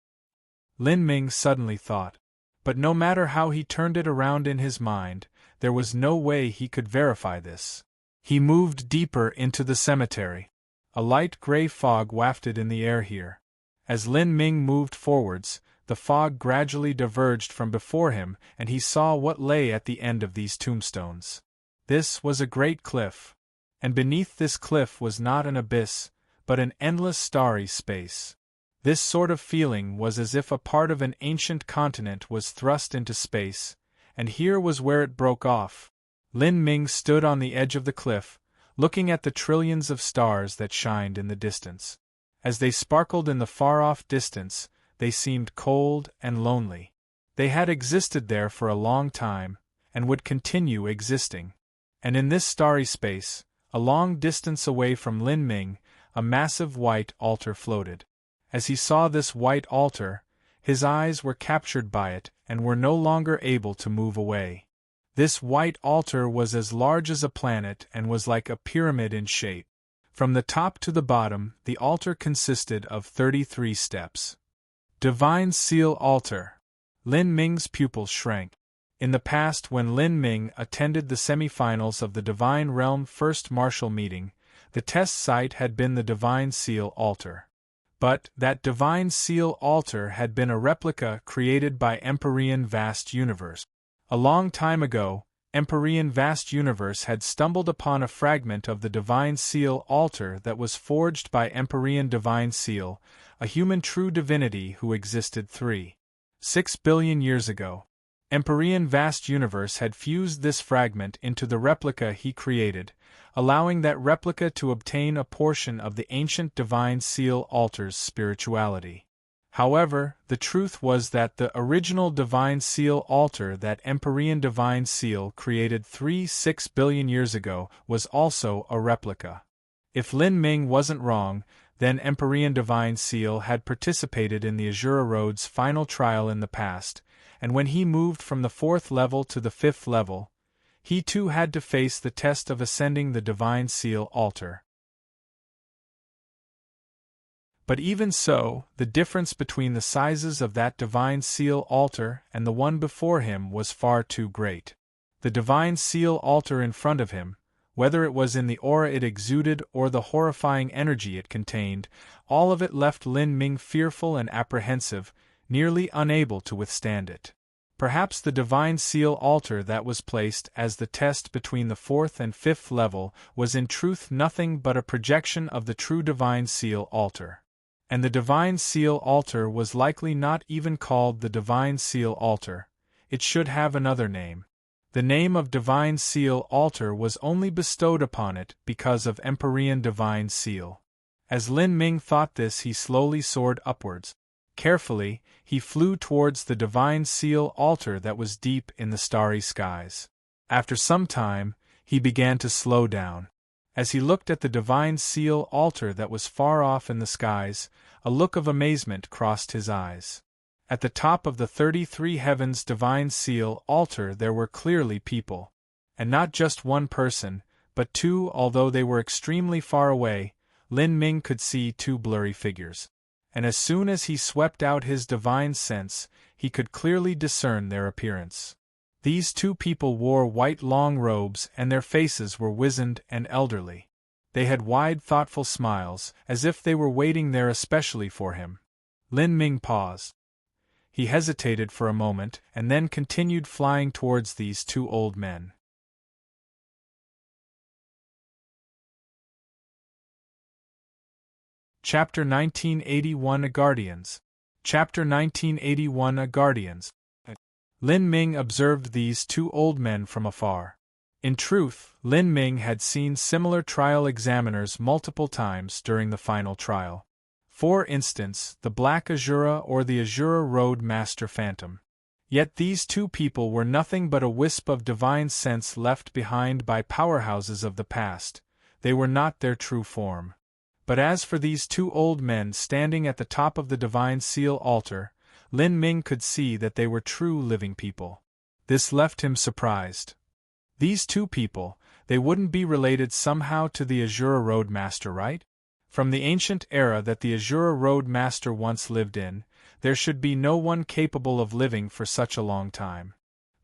Lin Ming suddenly thought. But no matter how he turned it around in his mind, there was no way he could verify this. He moved deeper into the cemetery. A light gray fog wafted in the air here. As Lin Ming moved forwards, the fog gradually diverged from before him and he saw what lay at the end of these tombstones. This was a great cliff. And beneath this cliff was not an abyss, but an endless starry space. This sort of feeling was as if a part of an ancient continent was thrust into space, and here was where it broke off. Lin Ming stood on the edge of the cliff, looking at the trillions of stars that shined in the distance. As they sparkled in the far-off distance, they seemed cold and lonely. They had existed there for a long time, and would continue existing. And in this starry space, a long distance away from Lin Ming, a massive white altar floated. As he saw this white altar, his eyes were captured by it and were no longer able to move away. This white altar was as large as a planet and was like a pyramid in shape. From the top to the bottom, the altar consisted of 33 steps. Divine Seal Altar. Lin Ming's pupils shrank. In the past, when Lin Ming attended the semi-finals of the Divine Realm First Martial Meeting, the test site had been the Divine Seal Altar. But that Divine Seal Altar had been a replica created by Empyrean Vast Universe. A long time ago, Empyrean Vast Universe had stumbled upon a fragment of the Divine Seal Altar that was forged by Empyrean Divine Seal, a human true divinity who existed 3.6 billion years ago. Empyrean Vast Universe had fused this fragment into the replica he created, allowing that replica to obtain a portion of the ancient Divine Seal Altar's spirituality. However, the truth was that the original Divine Seal Altar that Empyrean Divine Seal created 3.6 billion years ago was also a replica. If Lin Ming wasn't wrong, then Empyrean Divine Seal had participated in the Azura Road's final trial in the past, and when he moved from the 4th level to the 5th level, he too had to face the test of ascending the Divine Seal Altar. But even so, the difference between the sizes of that Divine Seal Altar and the one before him was far too great. The Divine Seal Altar in front of him, whether it was in the aura it exuded or the horrifying energy it contained, all of it left Lin Ming fearful and apprehensive, nearly unable to withstand it. Perhaps the Divine Seal Altar that was placed as the test between the 4th and 5th level was in truth nothing but a projection of the true Divine Seal Altar. And the Divine Seal Altar was likely not even called the Divine Seal Altar. It should have another name. The name of Divine Seal Altar was only bestowed upon it because of Empyrean Divine Seal. As Lin Ming thought this, he slowly soared upwards. Carefully, he flew towards the Divine Seal Altar that was deep in the starry skies. After some time, he began to slow down. As he looked at the Divine Seal Altar that was far off in the skies, a look of amazement crossed his eyes. At the top of the 33 Heavens Divine Seal Altar there were clearly people. And not just one person, but two. Although they were extremely far away, Lin Ming could see two blurry figures. And as soon as he swept out his divine sense, he could clearly discern their appearance. These two people wore white long robes and their faces were wizened and elderly. They had wide thoughtful smiles, as if they were waiting there especially for him. Lin Ming paused. He hesitated for a moment and then continued flying towards these two old men. Chapter 1981 A Guardians. Chapter 1981 A Guardians. Lin Ming observed these two old men from afar. In truth, Lin Ming had seen similar trial examiners multiple times during the final trial. For instance, the Black Azura or the Azura Road Master Phantom. Yet these two people were nothing but a wisp of divine sense left behind by powerhouses of the past. They were not their true form. But as for these two old men standing at the top of the Divine Seal altar, Lin Ming could see that they were true living people. This left him surprised. These two people, they wouldn't be related somehow to the Azura Road Master, right? From the ancient era that the Azura Road Master once lived in, there should be no one capable of living for such a long time.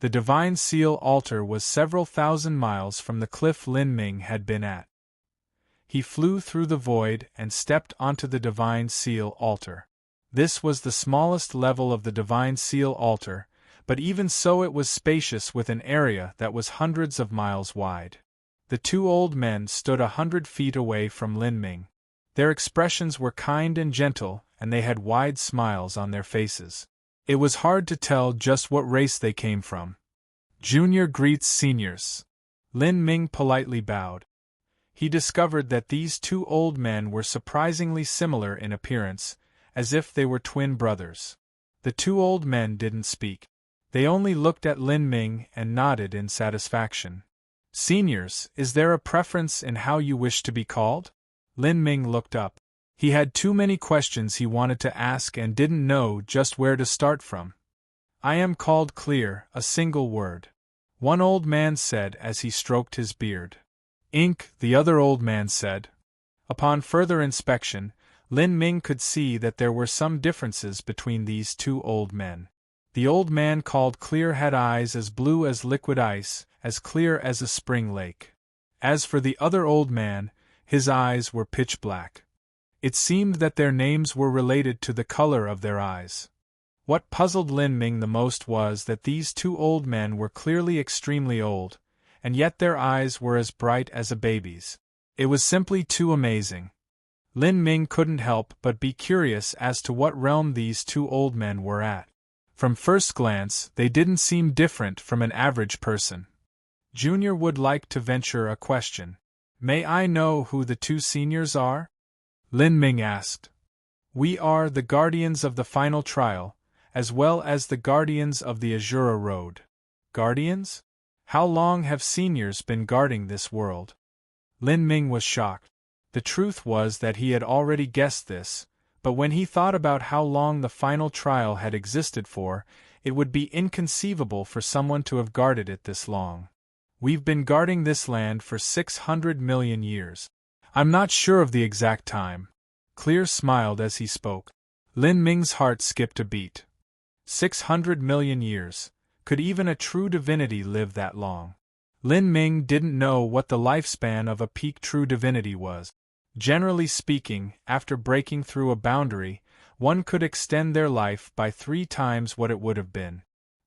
The Divine Seal altar was several thousand miles from the cliff Lin Ming had been at. He flew through the void and stepped onto the Divine Seal altar. This was the smallest level of the Divine Seal altar, but even so it was spacious with an area that was hundreds of miles wide. The two old men stood 100 feet away from Lin Ming. Their expressions were kind and gentle, and they had wide smiles on their faces. It was hard to tell just what race they came from. Junior greets seniors. Lin Ming politely bowed. He discovered that these two old men were surprisingly similar in appearance, as if they were twin brothers. The two old men didn't speak. They only looked at Lin Ming and nodded in satisfaction. Seniors, is there a preference in how you wish to be called? Lin Ming looked up. He had too many questions he wanted to ask and didn't know just where to start from. I am called Clear, a single word. One old man said as he stroked his beard. Ink, the other old man said. Upon further inspection, Lin Ming could see that there were some differences between these two old men. The old man called Clear had eyes as blue as liquid ice, as clear as a spring lake. As for the other old man, his eyes were pitch black. It seemed that their names were related to the color of their eyes. What puzzled Lin Ming the most was that these two old men were clearly extremely old, and yet their eyes were as bright as a baby's. It was simply too amazing. Lin Ming couldn't help but be curious as to what realm these two old men were at. From first glance, they didn't seem different from an average person. Junior would like to venture a question. May I know who the two seniors are? Lin Ming asked. We are the guardians of the final trial, as well as the guardians of the Azura Road. Guardians? How long have seniors been guarding this world? Lin Ming was shocked. The truth was that he had already guessed this, but when he thought about how long the final trial had existed for, it would be inconceivable for someone to have guarded it this long. We've been guarding this land for 600 million years. I'm not sure of the exact time. Clear smiled as he spoke. Lin Ming's heart skipped a beat. 600 million years. Could even a true divinity live that long? Lin Ming didn't know what the lifespan of a peak true divinity was. Generally speaking, after breaking through a boundary, one could extend their life by 3 times what it would have been.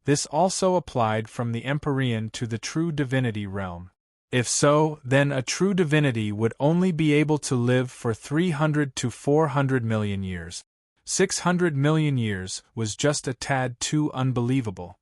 This also applied from the Empyrean to the true divinity realm. If so, then a true divinity would only be able to live for 300 to 400 million years. 600 million years was just a tad too unbelievable.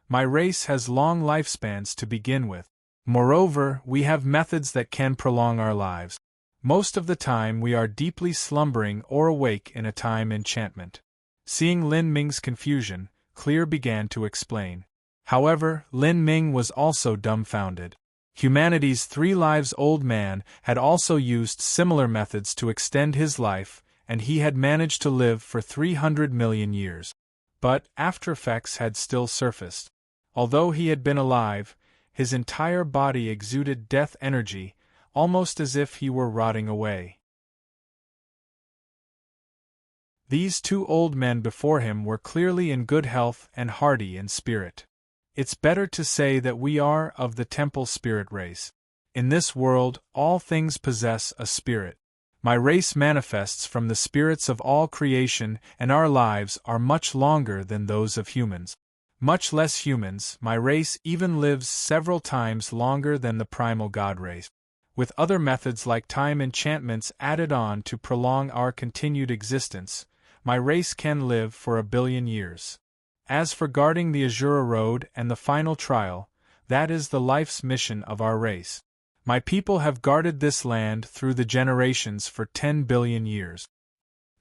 My race has long lifespans to begin with. Moreover, we have methods that can prolong our lives. Most of the time we are deeply slumbering or awake in a time enchantment. Seeing Lin Ming's confusion, Clear began to explain. However, Lin Ming was also dumbfounded. Humanity's 3 lives old man had also used similar methods to extend his life, and he had managed to live for 300 million years. But after effects had still surfaced. Although he had been alive, his entire body exuded death energy, almost as if he were rotting away. These two old men before him were clearly in good health and hearty in spirit. It's better to say that we are of the temple spirit race. In this world, all things possess a spirit. My race manifests from the spirits of all creation, and our lives are much longer than those of humans. Much less humans, my race even lives several times longer than the primal god race. With other methods like time enchantments added on to prolong our continued existence, my race can live for 1 billion years. As for guarding the Azura Road and the final trial, that is the life's mission of our race. My people have guarded this land through the generations for 10 billion years.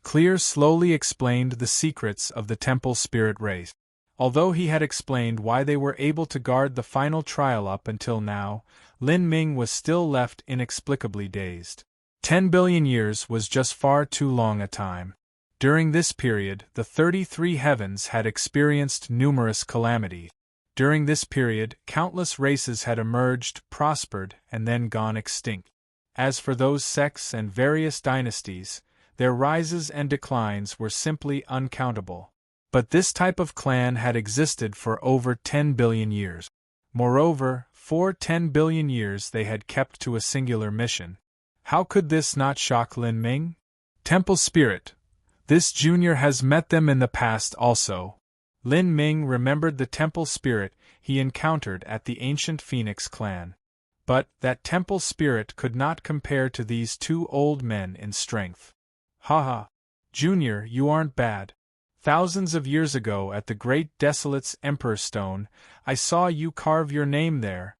Clear slowly explained the secrets of the temple spirit race. Although he had explained why they were able to guard the final trial up until now, Lin Ming was still left inexplicably dazed. 10 billion years was just far too long a time. During this period, the 33 heavens had experienced numerous calamities. During this period, countless races had emerged, prospered, and then gone extinct. As for those sects and various dynasties, their rises and declines were simply uncountable. But this type of clan had existed for over 10 billion years. Moreover, for 10 billion years they had kept to a singular mission. How could this not shock Lin Ming? Temple Spirit. This junior has met them in the past also. Lin Ming remembered the temple spirit he encountered at the ancient Phoenix clan. But that temple spirit could not compare to these two old men in strength. Haha. Junior, you aren't bad. Thousands of years ago at the Great Desolate's Emperor Stone, I saw you carve your name there.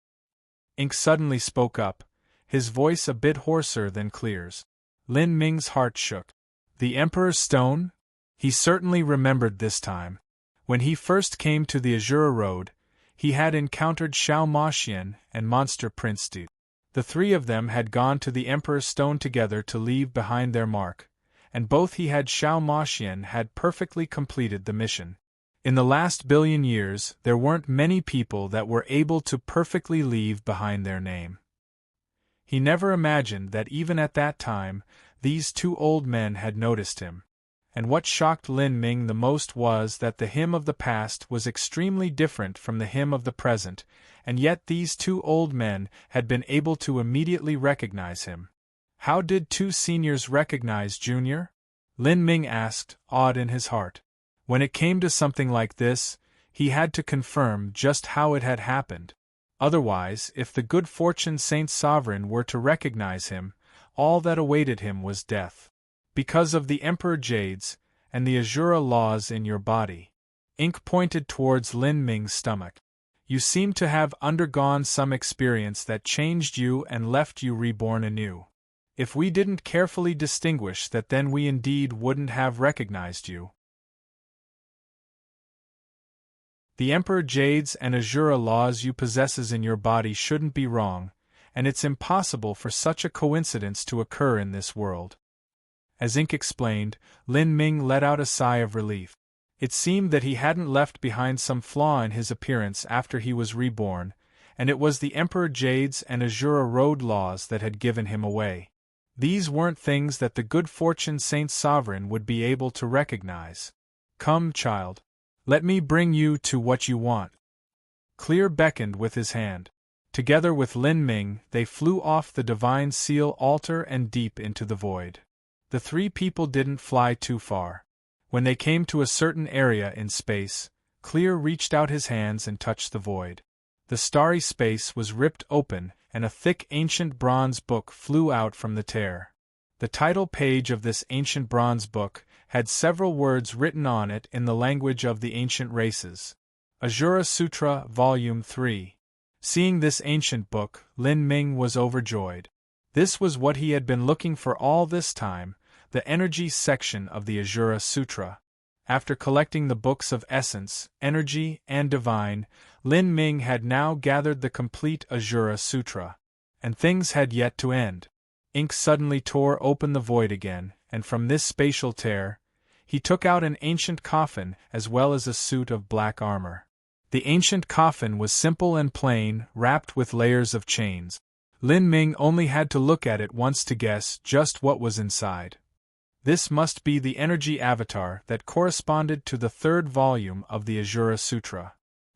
Ink suddenly spoke up, his voice a bit hoarser than Clear's. Lin Ming's heart shook. The Emperor's Stone? He certainly remembered this time. When he first came to the Azura Road, he had encountered Xiao Maxian and Monster Prince Du. The three of them had gone to the Emperor's Stone together to leave behind their mark, and both he and Xiao Maxian had perfectly completed the mission. In the last billion years, there weren't many people that were able to perfectly leave behind their name. He never imagined that even at that time, these two old men had noticed him. And what shocked Lin Ming the most was that the him of the past was extremely different from the him of the present, and yet these two old men had been able to immediately recognize him. How did two seniors recognize Junior? Lin Ming asked, awed in his heart. When it came to something like this, he had to confirm just how it had happened. Otherwise, if the good fortune Saint Sovereign were to recognize him, all that awaited him was death. Because of the Emperor Jades, and the Azura laws in your body. Ink pointed towards Lin Ming's stomach. You seem to have undergone some experience that changed you and left you reborn anew. If we didn't carefully distinguish that, then we indeed wouldn't have recognized you. The Emperor Jades and Azura laws you possesses in your body shouldn't be wrong, and it's impossible for such a coincidence to occur in this world. As Ink explained, Lin Ming let out a sigh of relief. It seemed that he hadn't left behind some flaw in his appearance after he was reborn, and it was the Emperor Jades and Azura Road laws that had given him away. These weren't things that the good fortune Saint Sovereign would be able to recognize. Come, child. Let me bring you to what you want. Clear beckoned with his hand. Together with Lin Ming, they flew off the divine seal altar and deep into the void. The three people didn't fly too far. When they came to a certain area in space, Clear reached out his hands and touched the void. The starry space was ripped open, and a thick ancient bronze book flew out from the tear. The title page of this ancient bronze book had several words written on it in the language of the ancient races. Azura Sutra, Volume 3. Seeing this ancient book, Lin Ming was overjoyed. This was what he had been looking for all this time, the energy section of the Azura Sutra. After collecting the books of essence, energy, and divine, Lin Ming had now gathered the complete Azura Sutra. And things had yet to end. Ink suddenly tore open the void again, and from this spatial tear, he took out an ancient coffin as well as a suit of black armor. The ancient coffin was simple and plain, wrapped with layers of chains. Lin Ming only had to look at it once to guess just what was inside. This must be the energy avatar that corresponded to the third volume of the Azura Sutra.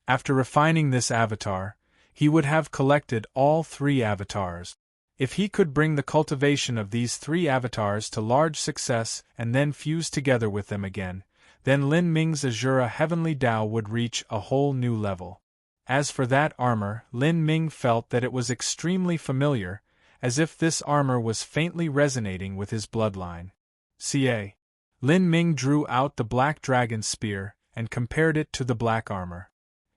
After refining this avatar, he would have collected all three avatars. If he could bring the cultivation of these three avatars to large success and then fuse together with them again, then Lin Ming's Azura Heavenly Tao would reach a whole new level. As for that armor, Lin Ming felt that it was extremely familiar, as if this armor was faintly resonating with his bloodline. Ca. Lin Ming drew out the black dragon spear and compared it to the black armor.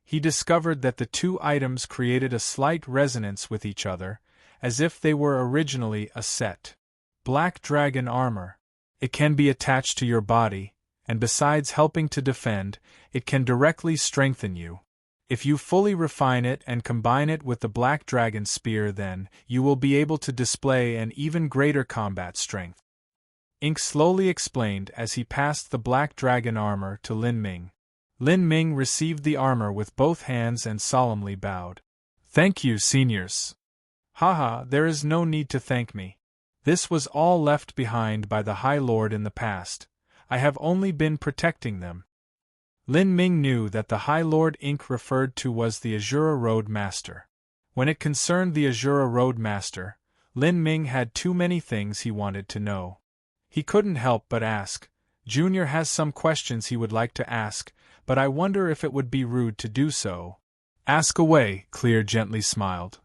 He discovered that the two items created a slight resonance with each other, as if they were originally a set. Black dragon armor. It can be attached to your body, and besides helping to defend, it can directly strengthen you. If you fully refine it and combine it with the black dragon spear, then you will be able to display an even greater combat strength. Ink slowly explained as he passed the black dragon armor to Lin Ming. Lin Ming received the armor with both hands and solemnly bowed. "Thank you, seniors." "Haha, there is no need to thank me. This was all left behind by the High Lord in the past. I have only been protecting them." Lin Ming knew that the High Lord Ink referred to was the Azura Road Master. When it concerned the Azura Road Master, Lin Ming had too many things he wanted to know. He couldn't help but ask. "Junior has some questions he would like to ask, but I wonder if it would be rude to do so." "Ask away," Clear gently smiled.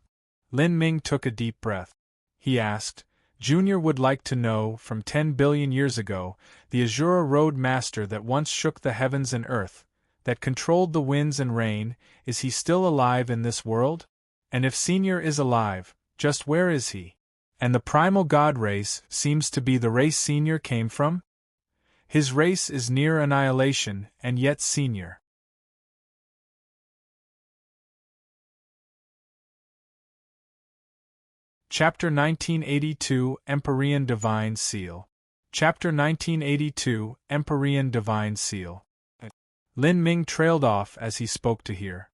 Lin Ming took a deep breath. He asked, "Junior would like to know, from 10 billion years ago, the Azura Road Master that once shook the heavens and earth, that controlled the winds and rain, is he still alive in this world? And if Senior is alive, just where is he? And the primal god race seems to be the race Senior came from? His race is near annihilation, and yet Senior." Chapter 1982, Empyrean Divine Seal. Chapter 1982, Empyrean Divine Seal. Lin Ming trailed off as he spoke to hear.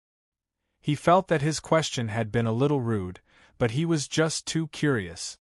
He felt that his question had been a little rude, but he was just too curious.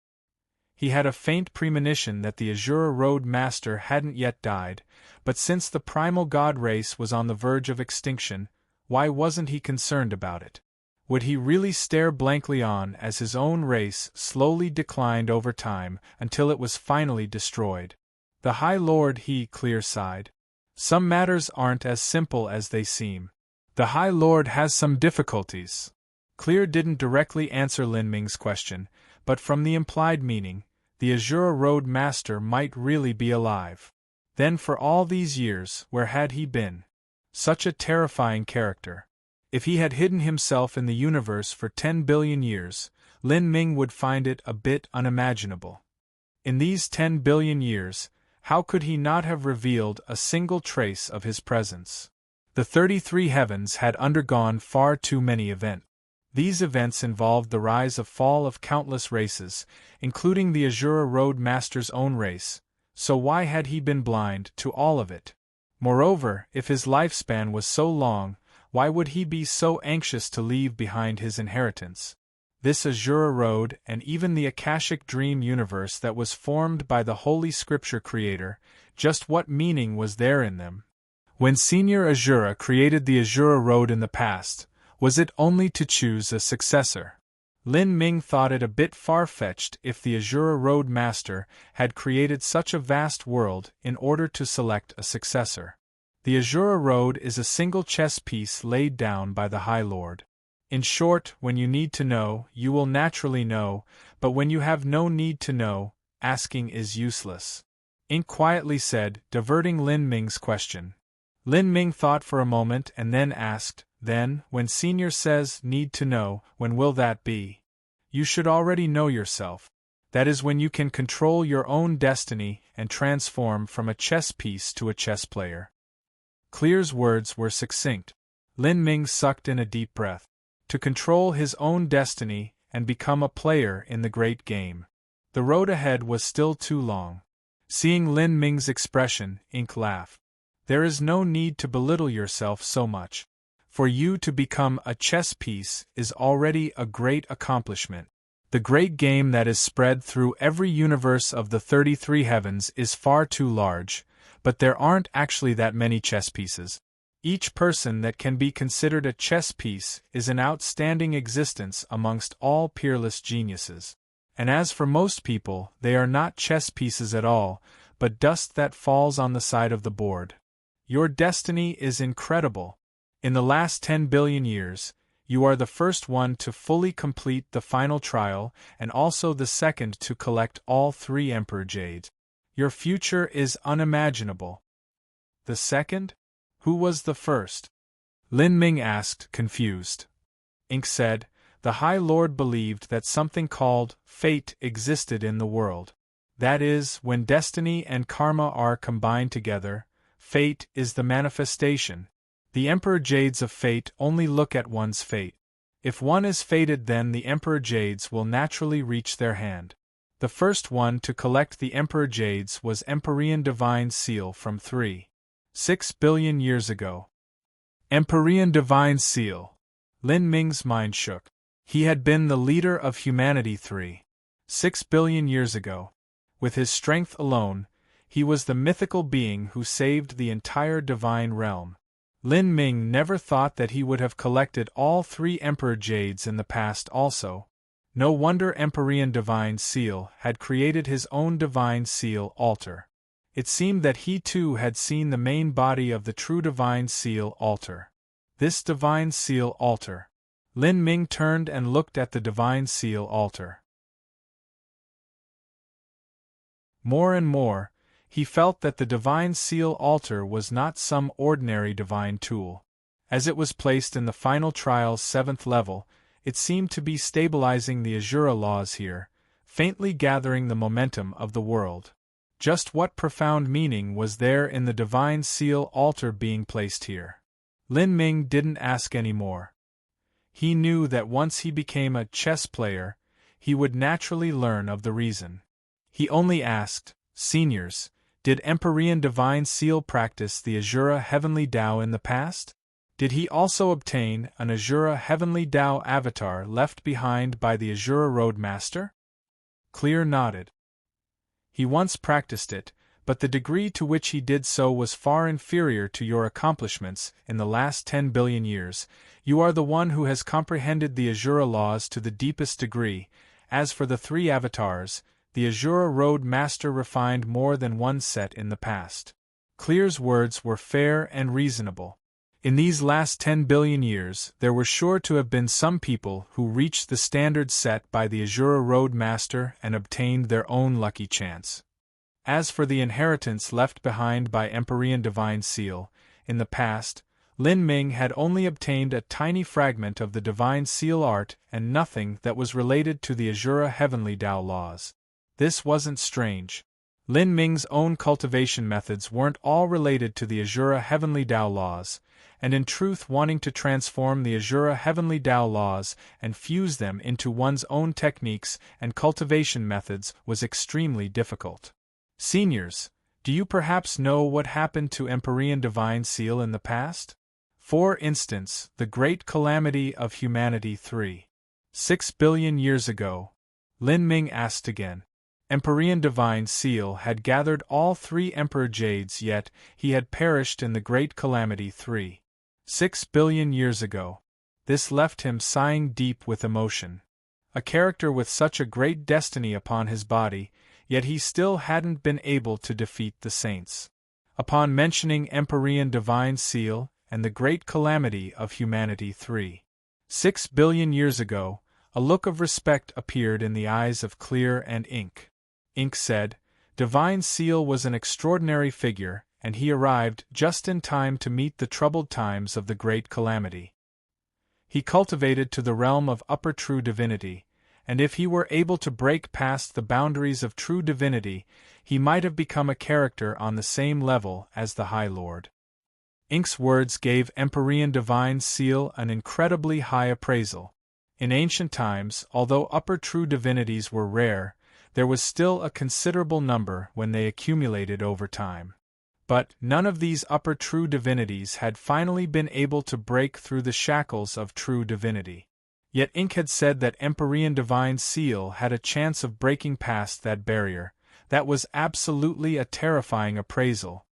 He had a faint premonition that the Azura Road Master hadn't yet died, but since the primal god race was on the verge of extinction, why wasn't he concerned about it? Would he really stare blankly on as his own race slowly declined over time until it was finally destroyed? The High Lord Clear sighed. Some matters aren't as simple as they seem. The High Lord has some difficulties. Clear didn't directly answer Lin Ming's question, but from the implied meaning, the Azura Road Master might really be alive. Then for all these years, where had he been? Such a terrifying character. If he had hidden himself in the universe for 10 billion years, Lin Ming would find it a bit unimaginable. In these 10 billion years, how could he not have revealed a single trace of his presence? The 33 heavens had undergone far too many events. These events involved the rise and fall of countless races, including the Azura Road Master's own race, so why had he been blind to all of it? Moreover, if his lifespan was so long, why would he be so anxious to leave behind his inheritance? This Azura Road and even the Akashic Dream universe that was formed by the Holy Scripture Creator, just what meaning was there in them? When Senior Azura created the Azura Road in the past, was it only to choose a successor? Lin Ming thought it a bit far-fetched if the Azura Road Master had created such a vast world in order to select a successor. The Azura Road is a single chess piece laid down by the High Lord. In short, when you need to know, you will naturally know, but when you have no need to know, asking is useless. Ink quietly said, diverting Lin Ming's question. Lin Ming thought for a moment and then asked, "Then, when Senior says need to know, when will that be?" "You should already know yourself. That is when you can control your own destiny and transform from a chess piece to a chess player." Clear's words were succinct. Lin Ming sucked in a deep breath. To control his own destiny and become a player in the great game. The road ahead was still too long. Seeing Lin Ming's expression, Ink laughed. "There is no need to belittle yourself so much. For you to become a chess piece is already a great accomplishment. The great game that is spread through every universe of the 33 heavens is far too large, but there aren't actually that many chess pieces. Each person that can be considered a chess piece is an outstanding existence amongst all peerless geniuses. And as for most people, they are not chess pieces at all, but dust that falls on the side of the board. Your destiny is incredible. In the last 10 billion years, you are the first one to fully complete the final trial and also the second to collect all 3 Emperor Jades. Your future is unimaginable. The second? Who was the first? Lin Ming asked, confused. Ink said, the High Lord believed that something called fate existed in the world. That is, when destiny and karma are combined together, fate is the manifestation. The Emperor Jades of fate only look at one's fate. If one is fated, then the Emperor Jades will naturally reach their hand. The first one to collect the Emperor Jades was Empyrean Divine Seal from 3.6 billion years ago. Empyrean Divine Seal. Lin Ming's mind shook. He had been the leader of humanity 3.6 billion years ago. With his strength alone, he was the mythical being who saved the entire divine realm. Lin Ming never thought that he would have collected all 3 Emperor Jades in the past also. No wonder Empyrean Divine Seal had created his own Divine Seal altar. It seemed that he too had seen the main body of the true Divine Seal altar. This Divine Seal altar. Lin Ming turned and looked at the Divine Seal altar. More and more, he felt that the Divine Seal altar was not some ordinary divine tool. As it was placed in the final trial's 7th level, it seemed to be stabilizing the Azura laws here, faintly gathering the momentum of the world. Just what profound meaning was there in the Divine Seal altar being placed here? Lin Ming didn't ask any more. He knew that once he became a chess player, he would naturally learn of the reason. He only asked, Seniors, did Empyrean Divine Seal practice the Azura Heavenly Tao in the past? Did he also obtain an Azura Heavenly Tao avatar left behind by the Azura Road Master? Clear nodded. He once practiced it, but the degree to which he did so was far inferior to your accomplishments in the last 10 billion years. You are the one who has comprehended the Azura laws to the deepest degree. As for the 3 avatars, the Azura Road Master refined more than one set in the past. Clear's words were fair and reasonable. In these last 10 billion years, there were sure to have been some people who reached the standard set by the Azura Road Master and obtained their own lucky chance. As for the inheritance left behind by Empyrean Divine Seal, in the past, Lin Ming had only obtained a tiny fragment of the Divine Seal art and nothing that was related to the Azura Heavenly Tao laws. This wasn't strange. Lin Ming's own cultivation methods weren't all related to the Azura Heavenly Tao laws, and in truth wanting to transform the Azura Heavenly Tao laws and fuse them into one's own techniques and cultivation methods was extremely difficult. Seniors, do you perhaps know what happened to Empyrean Divine Seal in the past? For instance, the great calamity of humanity 3.6 billion years ago. Lin Ming asked again. Empyrean Divine Seal had gathered all 3 Emperor Jades, yet he had perished in the great calamity 3.6 billion years ago. This left him sighing deep with emotion. A character with such a great destiny upon his body, yet he still hadn't been able to defeat the saints. Upon mentioning Empyrean Divine Seal and the great calamity of humanity 3.6 billion years ago, a look of respect appeared in the eyes of Clear and Ink. Ink said, Divine Seal was an extraordinary figure, and he arrived just in time to meet the troubled times of the great calamity. He cultivated to the realm of upper true divinity, and if he were able to break past the boundaries of true divinity, he might have become a character on the same level as the High Lord. Ink's words gave Empyrean Divine Seal an incredibly high appraisal. In ancient times, although upper true divinities were rare, there was still a considerable number when they accumulated over time. But none of these upper true divinities had finally been able to break through the shackles of true divinity. Yet Ink had said that Empyrean Divine Seal had a chance of breaking past that barrier. That was absolutely a terrifying appraisal.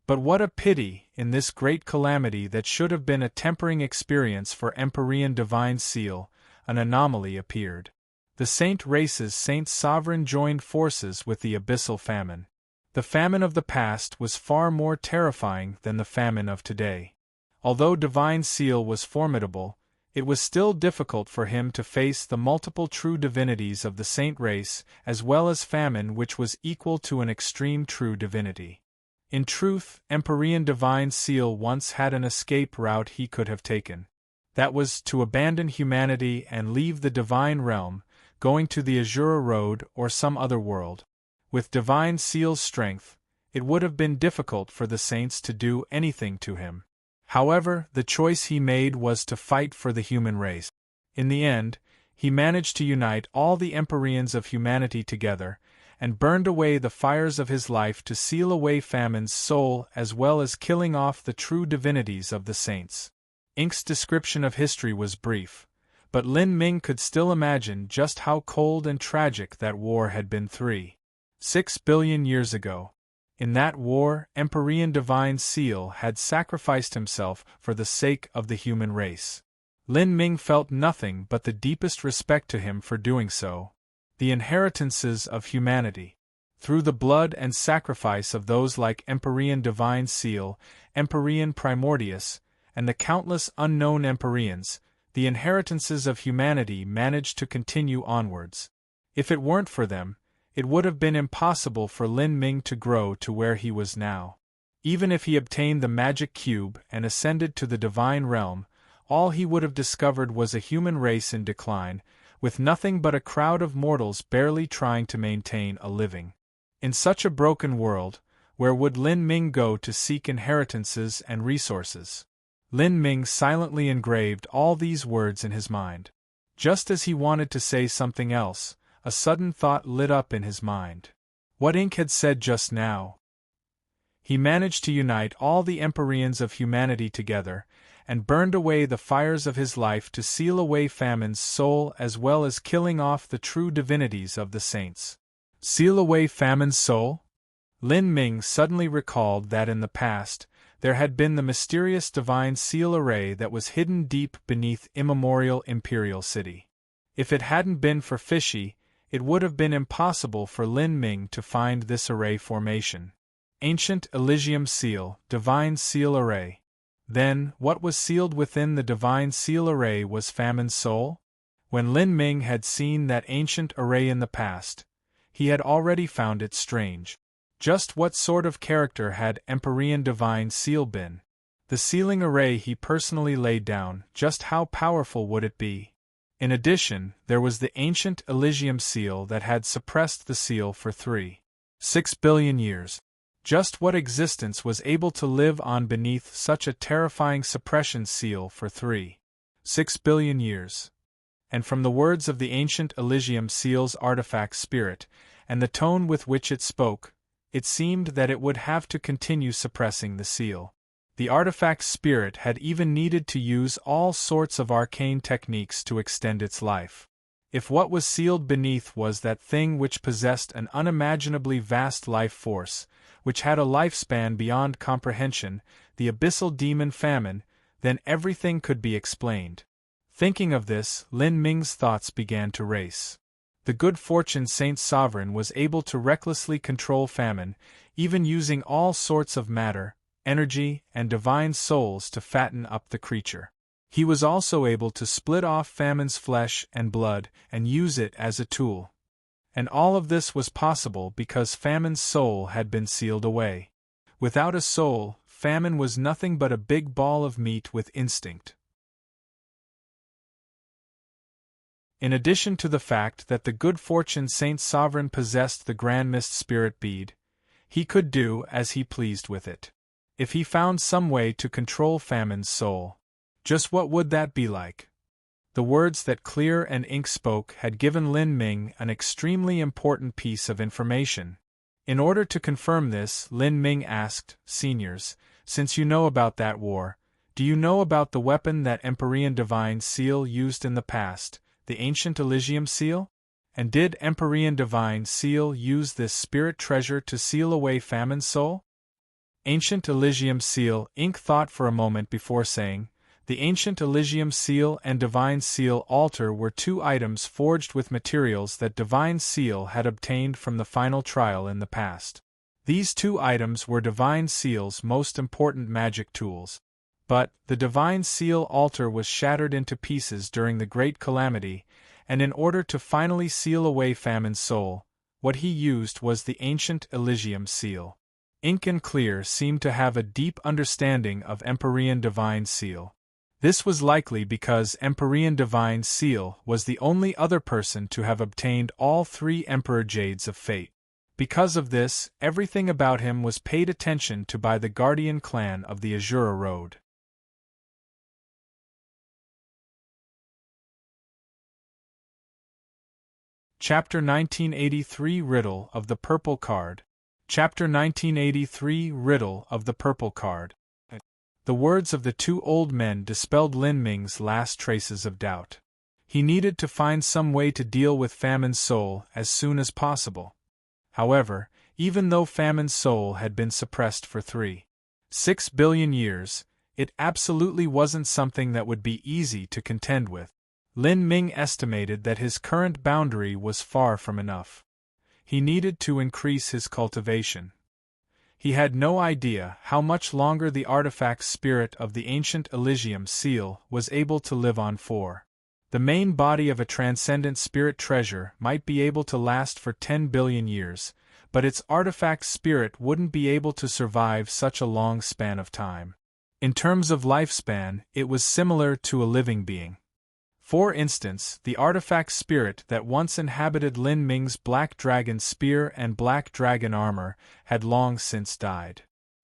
But what a pity, in this great calamity that should have been a tempering experience for Empyrean Divine Seal, an anomaly appeared. The saint race's saint sovereign joined forces with the abyssal famine. The famine of the past was far more terrifying than the famine of today. Although Divine Seal was formidable, it was still difficult for him to face the multiple true divinities of the saint race as well as famine which was equal to an extreme true divinity. In truth, Empyrean Divine Seal once had an escape route he could have taken. That was to abandon humanity and leave the divine realm, going to the Azura Road or some other world. With Divine Seal's strength, it would have been difficult for the saints to do anything to him. However, the choice he made was to fight for the human race. In the end, he managed to unite all the Empyreans of humanity together, and burned away the fires of his life to seal away famine's soul as well as killing off the true divinities of the saints. Ink's description of history was brief, but Lin Ming could still imagine just how cold and tragic that war had been 6 billion years ago. In that war, Empyrean Divine Seal had sacrificed himself for the sake of the human race. Lin Ming felt nothing but the deepest respect to him for doing so. The inheritances of humanity. Through the blood and sacrifice of those like Empyrean Divine Seal, Empyrean Primordius, and the countless unknown Empyreans, the inheritances of humanity managed to continue onwards. If it weren't for them, it would have been impossible for Lin Ming to grow to where he was now. Even if he obtained the magic cube and ascended to the divine realm, all he would have discovered was a human race in decline, with nothing but a crowd of mortals barely trying to maintain a living. In such a broken world, where would Lin Ming go to seek inheritances and resources? Lin Ming silently engraved all these words in his mind. Just as he wanted to say something else, a sudden thought lit up in his mind. What Ink had said just now. He managed to unite all the Empyreans of humanity together, and burned away the fires of his life to seal away famine's soul as well as killing off the true divinities of the saints. Seal away famine's soul? Lin Ming suddenly recalled that in the past, there had been the mysterious Divine Seal array that was hidden deep beneath immemorial Imperial City. If it hadn't been for Fishy, it would have been impossible for Lin Ming to find this array formation. Ancient Elysium Seal, Divine Seal Array. Then, what was sealed within the Divine Seal Array was famine's soul? When Lin Ming had seen that ancient array in the past, he had already found it strange. Just what sort of character had Empyrean Divine Seal been? The sealing array he personally laid down, just how powerful would it be? In addition, there was the ancient Elysium Seal that had suppressed the seal for 6 billion years. Just what existence was able to live on beneath such a terrifying suppression seal for 6 billion years? And from the words of the ancient Elysium Seal's artifact spirit, and the tone with which it spoke, it seemed that it would have to continue suppressing the seal. The artifact spirit had even needed to use all sorts of arcane techniques to extend its life. If what was sealed beneath was that thing which possessed an unimaginably vast life force, which had a lifespan beyond comprehension, the abyssal demon famine, then everything could be explained. Thinking of this, Lin Ming's thoughts began to race. The good fortune Saint Sovereign was able to recklessly control famine, even using all sorts of matter, energy, and divine souls to fatten up the creature. He was also able to split off famine's flesh and blood and use it as a tool. And all of this was possible because famine's soul had been sealed away. Without a soul, famine was nothing but a big ball of meat with instinct. In addition to the fact that the good fortune Saint Sovereign possessed the Grand Mist Spirit Bead, he could do as he pleased with it. If he found some way to control famine's soul, just what would that be like? The words that Clear and Ink spoke had given Lin Ming an extremely important piece of information. In order to confirm this, Lin Ming asked, "Seniors, since you know about that war, do you know about the weapon that Empyrean Divine Seal used in the past, the ancient Elysium Seal? And did Empyrean Divine Seal use this spirit treasure to seal away famine's soul?" Ancient Elysium Seal, Ink thought for a moment before saying, The ancient Elysium seal and divine seal altar were two items forged with materials that divine seal had obtained from the final trial in the past. These two items were divine seal's most important magic tools. But the divine seal altar was shattered into pieces during the Great Calamity, and in order to finally seal away Famine's soul, what he used was the ancient Elysium seal. Ink and Clear seemed to have a deep understanding of Empyrean divine seal. This was likely because Empyrean divine seal was the only other person to have obtained all three Emperor Jades of Fate. Because of this, everything about him was paid attention to by the Guardian clan of the Azura Road. Chapter 1983 Riddle of the Purple Card. Chapter 1983 Riddle of the Purple Card. The words of the two old men dispelled Lin Ming's last traces of doubt. He needed to find some way to deal with Famine's soul as soon as possible. However, even though Famine's soul had been suppressed for 6 billion years, it absolutely wasn't something that would be easy to contend with. Lin Ming estimated that his current boundary was far from enough. He needed to increase his cultivation. He had no idea how much longer the artifact spirit of the ancient Elysium seal was able to live on for. The main body of a transcendent spirit treasure might be able to last for 10 billion years, but its artifact spirit wouldn't be able to survive such a long span of time. In terms of lifespan, it was similar to a living being. For instance, the artifact spirit that once inhabited Lin Ming's Black Dragon spear and Black Dragon armor had long since died.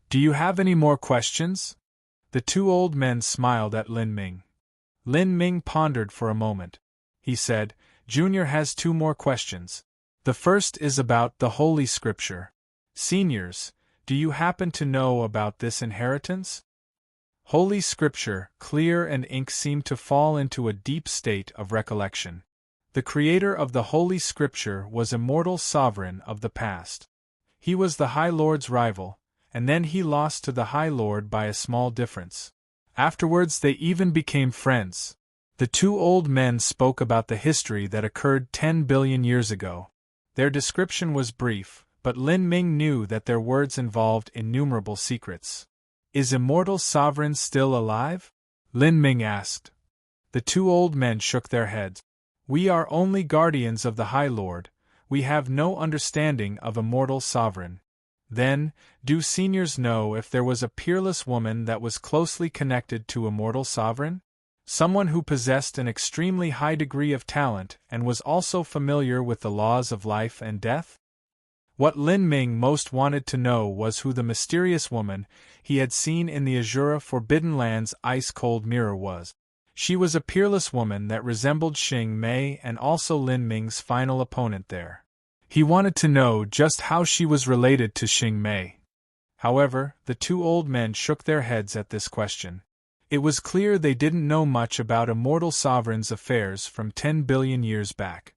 "Do you have any more questions?" The two old men smiled at Lin Ming. Lin Ming pondered for a moment. He said, "Junior has two more questions. The first is about the Holy Scripture. Seniors, do you happen to know about this inheritance?" Holy Scripture, Clear and Ink seemed to fall into a deep state of recollection. The creator of the Holy Scripture was immortal sovereign of the past. He was the High Lord's rival, and then he lost to the High Lord by a small difference. Afterwards they even became friends. The two old men spoke about the history that occurred 10 billion years ago. Their description was brief, but Lin Ming knew that their words involved innumerable secrets. "Is Immortal Sovereign still alive?" Lin Ming asked. The two old men shook their heads. "We are only guardians of the High Lord, we have no understanding of Immortal Sovereign." "Then, do seniors know if there was a peerless woman that was closely connected to Immortal Sovereign? Someone who possessed an extremely high degree of talent and was also familiar with the laws of life and death?" What Lin Ming most wanted to know was who the mysterious woman he had seen in the Azura Forbidden Land's ice-cold mirror was. She was a peerless woman that resembled Xing Mei and also Lin Ming's final opponent there. He wanted to know just how she was related to Xing Mei. However, the two old men shook their heads at this question. It was clear they didn't know much about Immortal Sovereign's affairs from 10 billion years back.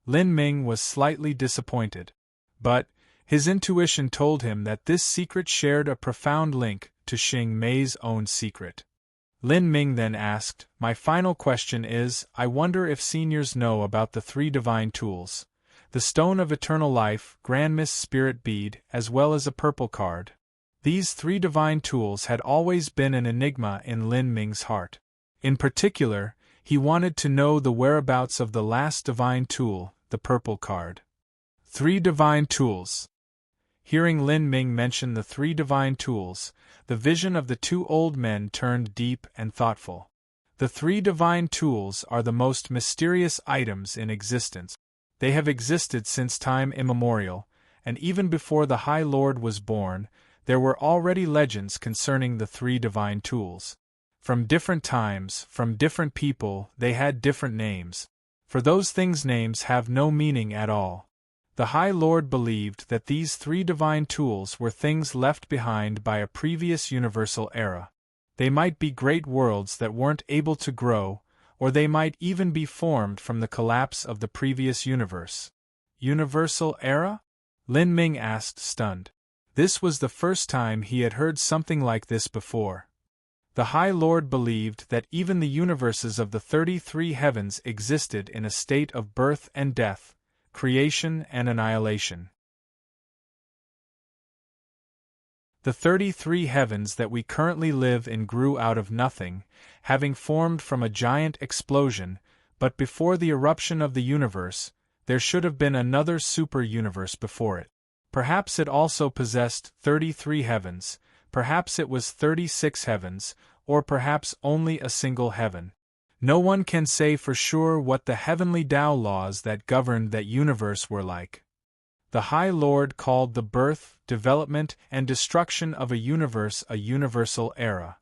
Lin Ming was slightly disappointed. But his intuition told him that this secret shared a profound link to Xing Mei's own secret. Lin Ming then asked, "My final question is, I wonder if seniors know about the three divine tools, the Stone of Eternal Life, Grand Mist Spirit Bead, as well as a purple card." These three divine tools had always been an enigma in Lin Ming's heart. In particular, he wanted to know the whereabouts of the last divine tool, the purple card. Three divine tools. Hearing Lin Ming mention the three divine tools, the vision of the two old men turned deep and thoughtful. The three divine tools are the most mysterious items in existence. They have existed since time immemorial, and even before the High Lord was born, there were already legends concerning the three divine tools. From different times, from different people, they had different names. For those things' names have no meaning at all. The High Lord believed that these three divine tools were things left behind by a previous universal era. They might be great worlds that weren't able to grow, or they might even be formed from the collapse of the previous universe. Universal era? Lin Ming asked, stunned. This was the first time he had heard something like this before. The High Lord believed that even the universes of the 33 heavens existed in a state of birth and death, creation and annihilation. The 33 heavens that we currently live in grew out of nothing, having formed from a giant explosion, but before the eruption of the universe, there should have been another super-universe before it. Perhaps it also possessed 33 heavens, perhaps it was 36 heavens, or perhaps only a single heaven. No one can say for sure what the heavenly Tao laws that governed that universe were like. The High Lord called the birth, development, and destruction of a universe a universal era.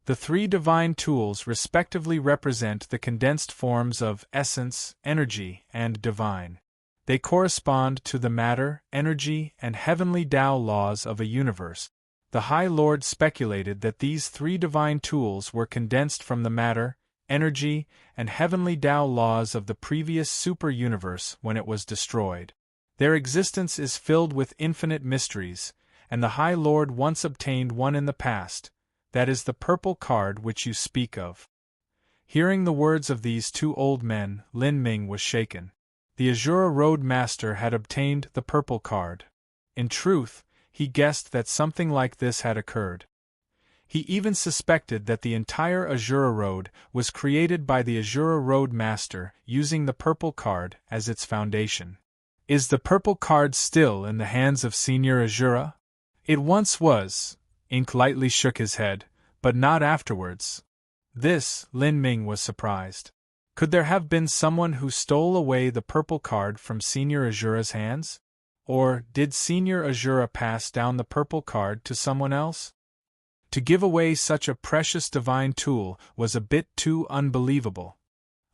The three divine tools respectively represent the condensed forms of essence, energy, and divine. They correspond to the matter, energy, and heavenly Tao laws of a universe. The High Lord speculated that these three divine tools were condensed from the matter, energy, and heavenly Tao laws of the previous super-universe when it was destroyed. Their existence is filled with infinite mysteries, and the High Lord once obtained one in the past, that is the purple card which you speak of. Hearing the words of these two old men, Lin Ming was shaken. The Azura Road Master had obtained the purple card. In truth, he guessed that something like this had occurred. He even suspected that the entire Azura Road was created by the Azura Road Master using the purple card as its foundation. Is the purple card still in the hands of Senior Azura? It once was. Ink lightly shook his head, but not afterwards. This, Lin Ming was surprised. Could there have been someone who stole away the purple card from Senior Azura's hands? Or did Senior Azura pass down the purple card to someone else? To give away such a precious divine tool was a bit too unbelievable.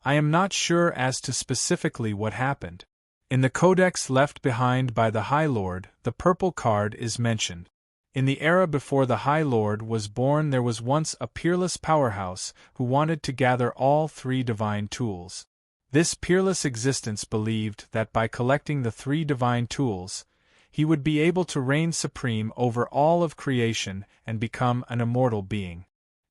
I am not sure as to specifically what happened. In the codex left behind by the High Lord, the purple card is mentioned. In the era before the High Lord was born, there was once a peerless powerhouse who wanted to gather all three divine tools. This peerless existence believed that by collecting the three divine tools, he would be able to reign supreme over all of creation and become an immortal being.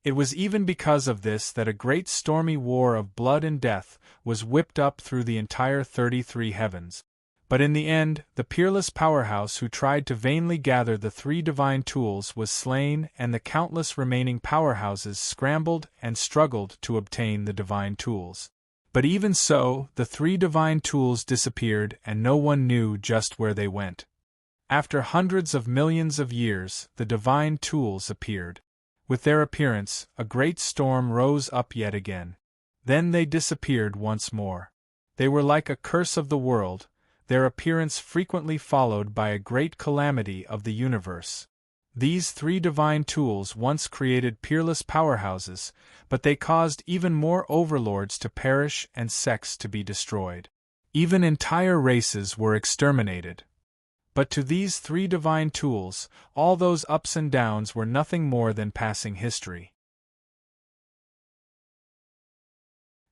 It was even because of this that a great stormy war of blood and death was whipped up through the entire 33 heavens. But in the end, the peerless powerhouse who tried to vainly gather the three divine tools was slain, and the countless remaining powerhouses scrambled and struggled to obtain the divine tools. But even so, the three divine tools disappeared and no one knew just where they went. After hundreds of millions of years, the divine tools appeared. With their appearance, a great storm rose up yet again. Then they disappeared once more. They were like a curse of the world, their appearance frequently followed by a great calamity of the universe. These three divine tools once created peerless powerhouses, but they caused even more overlords to perish and sects to be destroyed. Even entire races were exterminated. But to these three divine tools, all those ups and downs were nothing more than passing history.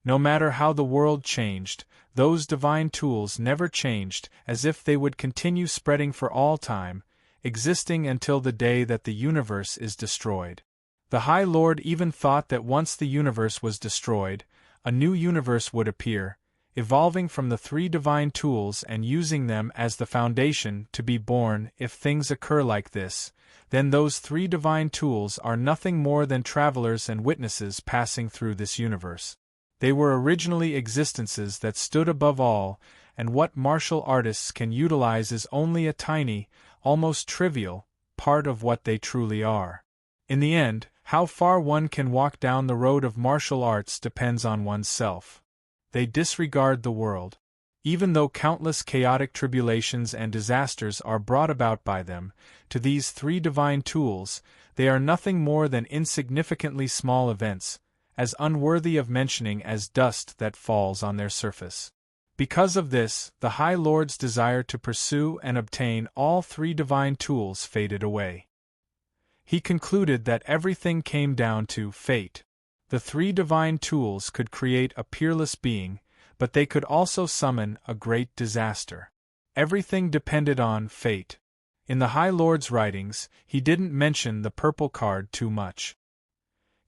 No matter how the world changed, those divine tools never changed, as if they would continue spreading for all time, existing until the day that the universe is destroyed. The High Lord even thought that once the universe was destroyed, a new universe would appear, evolving from the three divine tools and using them as the foundation to be born. If things occur like this, then those three divine tools are nothing more than travelers and witnesses passing through this universe. They were originally existences that stood above all, and what martial artists can utilize is only a tiny, almost trivial, part of what they truly are. In the end, how far one can walk down the road of martial arts depends on oneself. They disregard the world. Even though countless chaotic tribulations and disasters are brought about by them, to these three divine tools, they are nothing more than insignificantly small events, as unworthy of mentioning as dust that falls on their surface. Because of this, the High Lord's desire to pursue and obtain all three divine tools faded away. He concluded that everything came down to fate. The three divine tools could create a peerless being, but they could also summon a great disaster. Everything depended on fate. In the High Lord's writings, he didn't mention the purple card too much.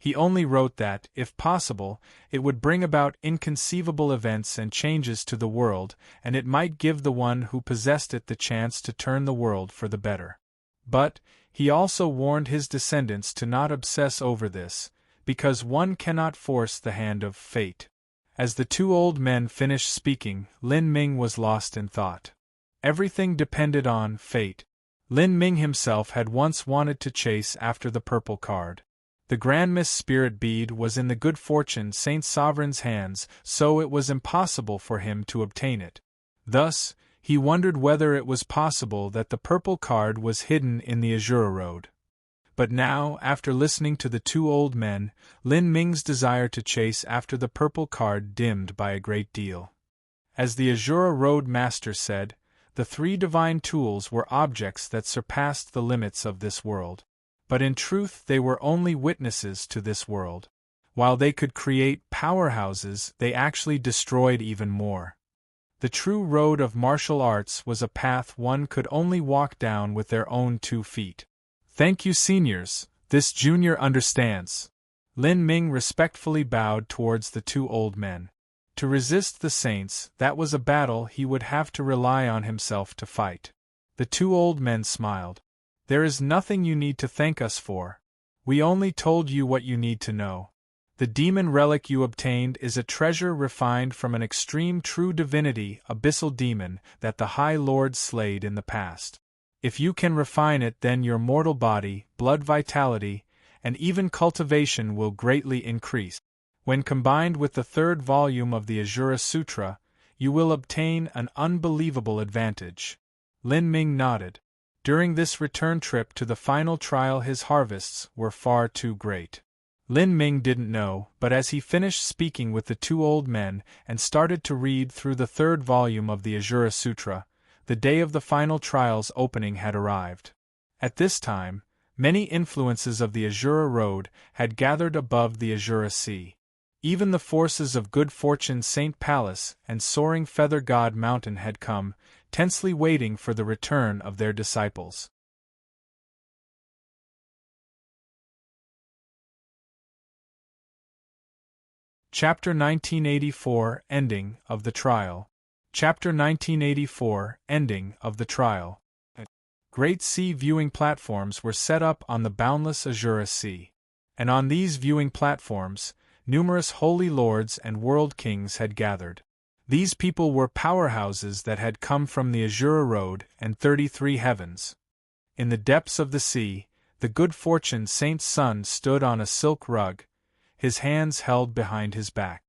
He only wrote that, if possible, it would bring about inconceivable events and changes to the world, and it might give the one who possessed it the chance to turn the world for the better. But, he also warned his descendants to not obsess over this, because one cannot force the hand of fate. As the two old men finished speaking, Lin Ming was lost in thought. Everything depended on fate. Lin Ming himself had once wanted to chase after the purple card. The Grand Miss Spirit Bead was in the good fortune Saint Sovereign's hands, so it was impossible for him to obtain it. Thus, he wondered whether it was possible that the purple card was hidden in the Azura Road. But now, after listening to the two old men, Lin Ming's desire to chase after the purple card dimmed by a great deal. As the Azura Road Master said, the three divine tools were objects that surpassed the limits of this world. But in truth they were only witnesses to this world. While they could create powerhouses, they actually destroyed even more. The true road of martial arts was a path one could only walk down with their own 2 feet. Thank you, seniors, this junior understands. Lin Ming respectfully bowed towards the two old men. To resist the saints, that was a battle he would have to rely on himself to fight. The two old men smiled. There is nothing you need to thank us for. We only told you what you need to know. The demon relic you obtained is a treasure refined from an extreme true divinity, abyssal demon, that the High Lord slayed in the past. If you can refine it, then your mortal body, blood vitality, and even cultivation will greatly increase. When combined with the 3rd volume of the Azura Sutra, you will obtain an unbelievable advantage. Lin Ming nodded. During this return trip to the final trial his harvests were far too great. Lin Ming didn't know, but as he finished speaking with the two old men and started to read through the 3rd volume of the Azura Sutra, the day of the final trial's opening had arrived. At this time, many influences of the Azura Road had gathered above the Azura Sea. Even the forces of Good Fortune Saint Palace and Soaring Feather God Mountain had come, tensely waiting for the return of their disciples. Chapter 1984 Ending of the Trial. Chapter 1984 Ending of the Trial. Great sea viewing platforms were set up on the boundless Azura Sea. And on these viewing platforms, numerous holy lords and world kings had gathered. These people were powerhouses that had come from the Azura Road and 33 heavens. In the depths of the sea, the Good Fortune Saint's son stood on a silk rug, his hands held behind his back.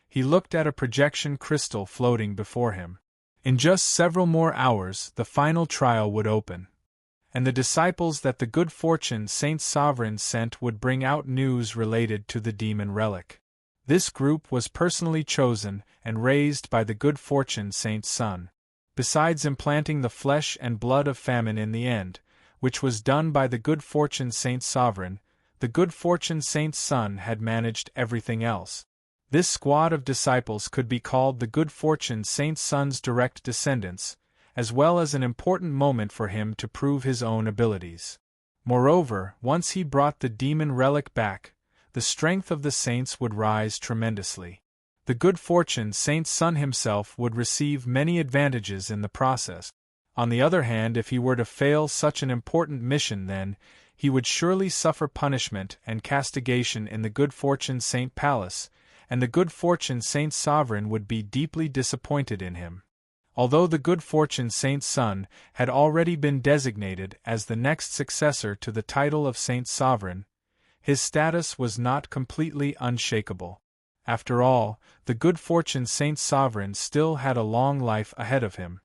He looked at a projection crystal floating before him. In just several more hours, the final trial would open. And the disciples that the Good Fortune Saint Sovereign sent would bring out news related to the demon relic. This group was personally chosen and raised by the Good Fortune Saint's son. Besides implanting the flesh and blood of famine in the end, which was done by the Good Fortune Saint Sovereign, the Good Fortune Saint's son had managed everything else. This squad of disciples could be called the Good Fortune Saint's son's direct descendants, as well as an important moment for him to prove his own abilities. Moreover, once he brought the demon relic back, the strength of the saints would rise tremendously. The Good Fortune Saint's son himself would receive many advantages in the process. On the other hand, if he were to fail such an important mission, then he would surely suffer punishment and castigation in the Good Fortune Saint Palace, and the Good Fortune Saint Sovereign would be deeply disappointed in him. Although the Good Fortune Saint's son had already been designated as the next successor to the title of Saint Sovereign, his status was not completely unshakable. After all, the Good Fortune Saint Sovereign still had a long life ahead of him.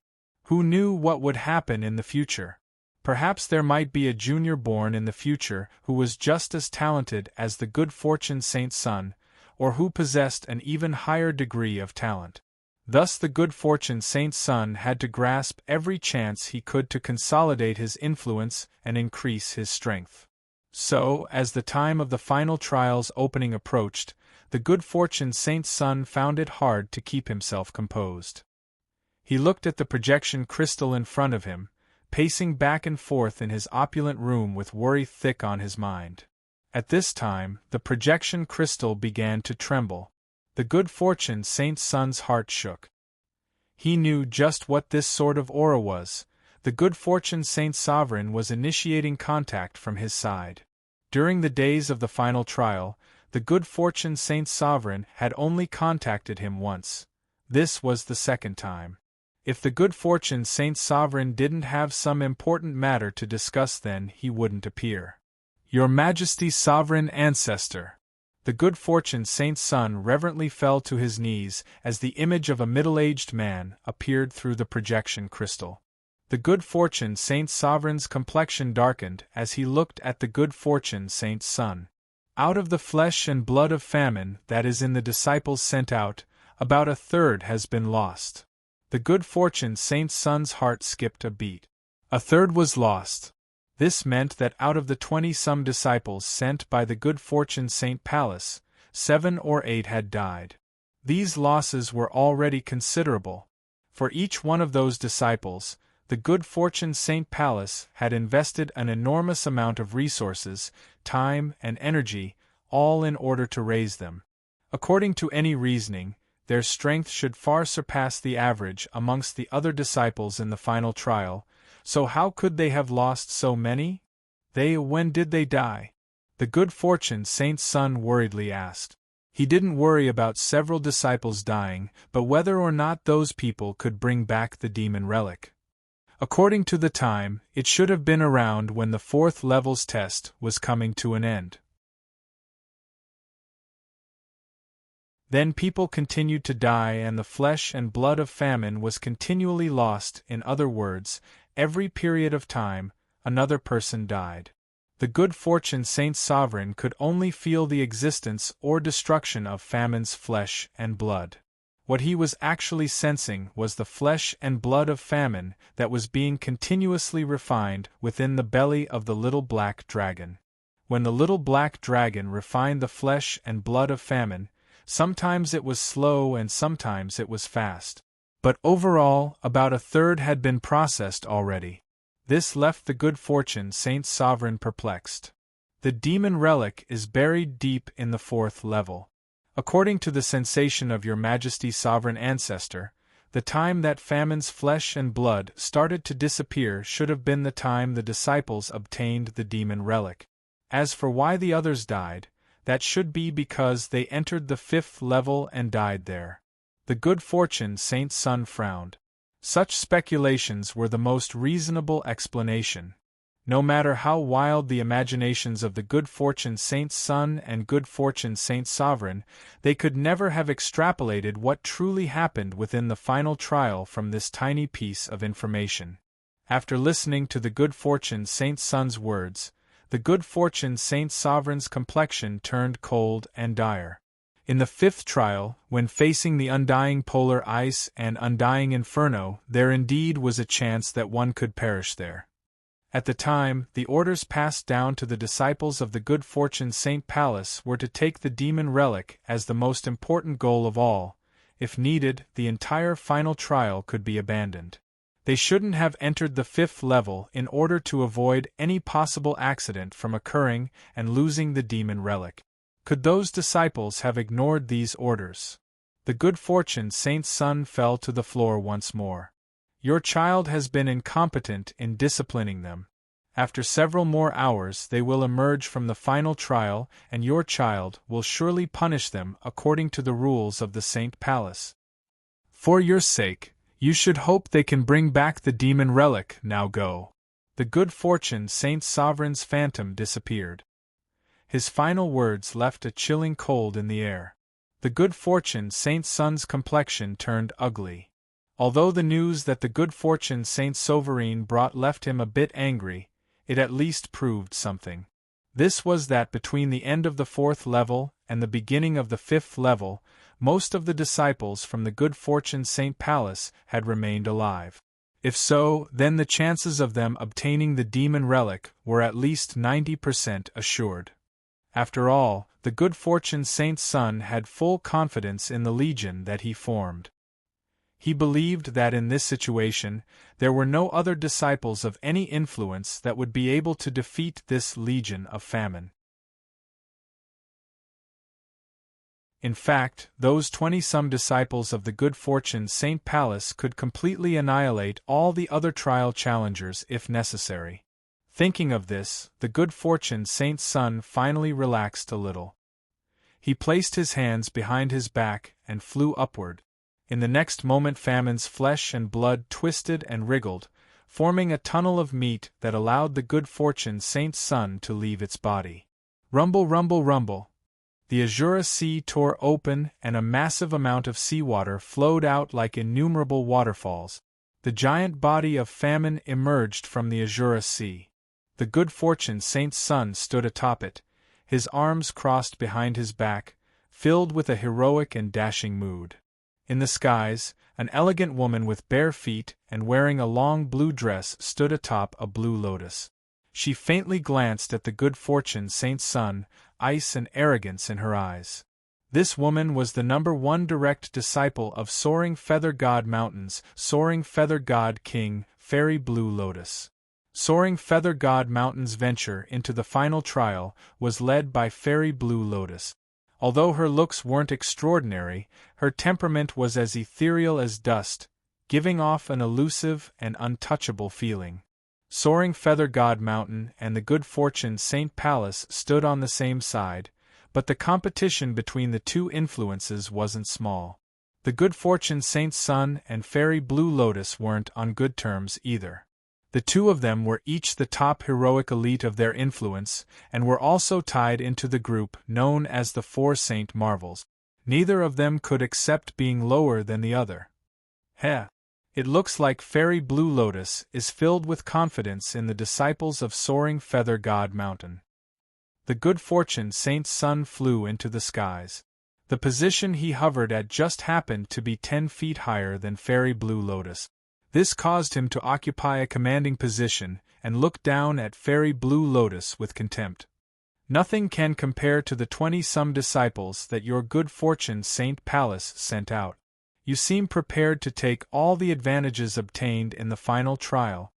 Who knew what would happen in the future? Perhaps there might be a junior born in the future who was just as talented as the Good Fortune Saint's son, or who possessed an even higher degree of talent. Thus the Good Fortune Saint's son had to grasp every chance he could to consolidate his influence and increase his strength. So, as the time of the final trial's opening approached, the Good Fortune Saint's son found it hard to keep himself composed. He looked at the projection crystal in front of him, pacing back and forth in his opulent room with worry thick on his mind. At this time, the projection crystal began to tremble. The good fortune Saint's son's heart shook. He knew just what this sort of aura was. The good fortune Saint Sovereign was initiating contact from his side. During the days of the final trial, the good fortune Saint Sovereign had only contacted him once. This was the second time. If the good fortune Saint Sovereign didn't have some important matter to discuss, then he wouldn't appear. Your Majesty, Sovereign Ancestor. The good fortune Saint's son reverently fell to his knees as the image of a middle-aged man appeared through the projection crystal. The good fortune Saint Sovereign's complexion darkened as he looked at the good fortune Saint's son. Out of the flesh and blood of famine that is in the disciples sent out, about a third has been lost. The good fortune Saint's son's heart skipped a beat. A third was lost. This meant that out of the 20-some disciples sent by the good fortune Saint Pallas, 7 or 8 had died. These losses were already considerable. For each one of those disciples, the good fortune Saint Pallas had invested an enormous amount of resources, time, and energy, all in order to raise them. According to any reasoning, their strength should far surpass the average amongst the other disciples in the final trial, so how could they have lost so many? When did they die? The good fortune Saint's son worriedly asked. He didn't worry about several disciples dying, but whether or not those people could bring back the demon relic. According to the time, it should have been around when the 4th level's test was coming to an end. Then people continued to die and the flesh and blood of famine was continually lost. In other words, every period of time, another person died. The good fortune Saint Sovereign could only feel the existence or destruction of famine's flesh and blood. What he was actually sensing was the flesh and blood of famine that was being continuously refined within the belly of the little black dragon. When the little black dragon refined the flesh and blood of famine, sometimes it was slow and sometimes it was fast. But overall, about a third had been processed already. This left the good fortune Saint Sovereign perplexed. The demon relic is buried deep in the 4th level. According to the sensation of Your Majesty's Sovereign Ancestor, the time that famine's flesh and blood started to disappear should have been the time the disciples obtained the demon relic. As for why the others died, that should be because they entered the 5th level and died there. The good fortune Saint's son frowned. Such speculations were the most reasonable explanation. No matter how wild the imaginations of the good fortune Saint's son and good fortune Saint Sovereign, they could never have extrapolated what truly happened within the final trial from this tiny piece of information. After listening to the good fortune Saint's son's words, the good fortune Saint Sovereign's complexion turned cold and dire. In the 5th trial, when facing the undying polar ice and undying inferno, there indeed was a chance that one could perish there. At the time, the orders passed down to the disciples of the good fortune Saint Pallas were to take the demon relic as the most important goal of all. If needed, the entire final trial could be abandoned. They shouldn't have entered the 5th level in order to avoid any possible accident from occurring and losing the demon relic. Could those disciples have ignored these orders? The good fortune Saint's son fell to the floor once more. Your child has been incompetent in disciplining them. After several more hours they will emerge from the final trial and your child will surely punish them according to the rules of the Saint Pallas. For your sake, you should hope they can bring back the demon relic. Now go. The good fortune Saint Sovereign's phantom disappeared. His final words left a chilling cold in the air. The good fortune Saint son's complexion turned ugly. Although the news that the good fortune Saint Sovereign brought left him a bit angry, it at least proved something. This was that between the end of the 4th level and the beginning of the 5th level, most of the disciples from the good fortune Saint Pallas had remained alive. If so, then the chances of them obtaining the demon relic were at least 90% assured. After all, the good fortune Saint's son had full confidence in the legion that he formed. He believed that in this situation, there were no other disciples of any influence that would be able to defeat this legion of famine. In fact, those 20-some disciples of the good fortune Saint Pallas could completely annihilate all the other trial challengers if necessary. Thinking of this, the good fortune Saint's son finally relaxed a little. He placed his hands behind his back and flew upward. In the next moment Famine's flesh and blood twisted and wriggled, forming a tunnel of meat that allowed the good fortune Saint's son to leave its body. Rumble, rumble, rumble. The azure sea tore open and a massive amount of seawater flowed out like innumerable waterfalls. The giant body of Famine emerged from the azure sea. The good fortune Saint's son stood atop it, his arms crossed behind his back, filled with a heroic and dashing mood. In the skies, an elegant woman with bare feet and wearing a long blue dress stood atop a blue lotus. She faintly glanced at the good fortune Saint's son, ice and arrogance in her eyes. This woman was the #1 direct disciple of Soaring Feather God Mountain's Soaring Feather God King, Fairy Blue Lotus. Soaring Feather God Mountain's venture into the final trial was led by Fairy Blue Lotus. Although her looks weren't extraordinary, her temperament was as ethereal as dust, giving off an elusive and untouchable feeling. Soaring Feather God Mountain and the good fortune Saint Pallas stood on the same side, but the competition between the two influences wasn't small. The good fortune Saint's son and Fairy Blue Lotus weren't on good terms either. The two of them were each the top heroic elite of their influence, and were also tied into the group known as the Four Saint Marvels. Neither of them could accept being lower than the other. Heh! It looks like Fairy Blue Lotus is filled with confidence in the disciples of Soaring Feather God Mountain. The good fortune Saint's son flew into the skies. The position he hovered at just happened to be 10 feet higher than Fairy Blue Lotus. This caused him to occupy a commanding position and look down at Fairy Blue Lotus with contempt. Nothing can compare to the 20-some disciples that your good fortune Saint Pallas sent out. You seem prepared to take all the advantages obtained in the final trial.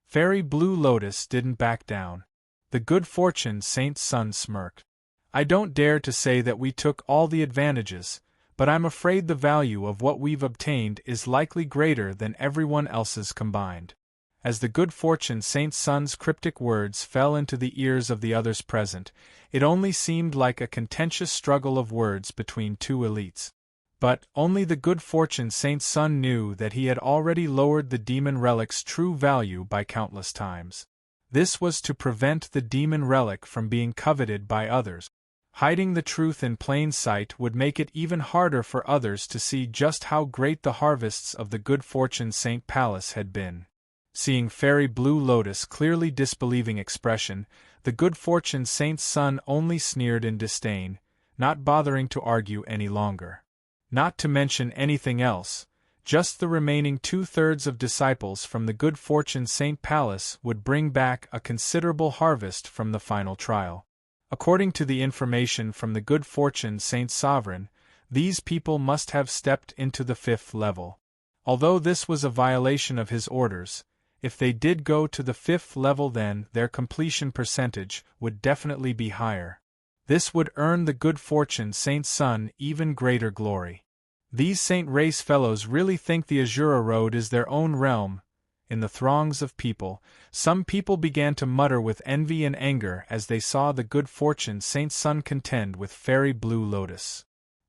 Fairy Blue Lotus didn't back down. The good fortune Saint's son smirked. I don't dare to say that we took all the advantages, but I'm afraid the value of what we've obtained is likely greater than everyone else's combined. As the good fortune Saint's son's cryptic words fell into the ears of the others present, it only seemed like a contentious struggle of words between two elites. But only the good fortune Saint's son knew that he had already lowered the demon relic's true value by countless times. This was to prevent the demon relic from being coveted by others. Hiding the truth in plain sight would make it even harder for others to see just how great the harvests of the good fortune Saint Pallas had been. Seeing Fairy Blue Lotus' clearly disbelieving expression, the good fortune Saint's son only sneered in disdain, not bothering to argue any longer. Not to mention anything else, just the remaining 2/3 of disciples from the good fortune Saint Pallas would bring back a considerable harvest from the final trial. According to the information from the good fortune Saint Sovereign, these people must have stepped into the 5th level. Although this was a violation of his orders, if they did go to the 5th level, then their completion percentage would definitely be higher. This would earn the good fortune Saint's son even greater glory. These Saint Race fellows really think the Azura Road is their own realm. In the throngs of people, some people began to mutter with envy and anger as they saw the good fortune Saint's son contend with Fairy Blue Lotus.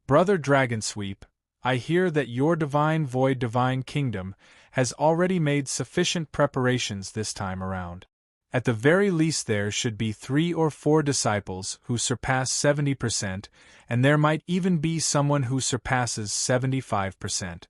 Brother Dragonsweep, I hear that your divine void divine kingdom has already made sufficient preparations this time around. At the very least there should be 3 or 4 disciples who surpass 70%, and there might even be someone who surpasses 75%.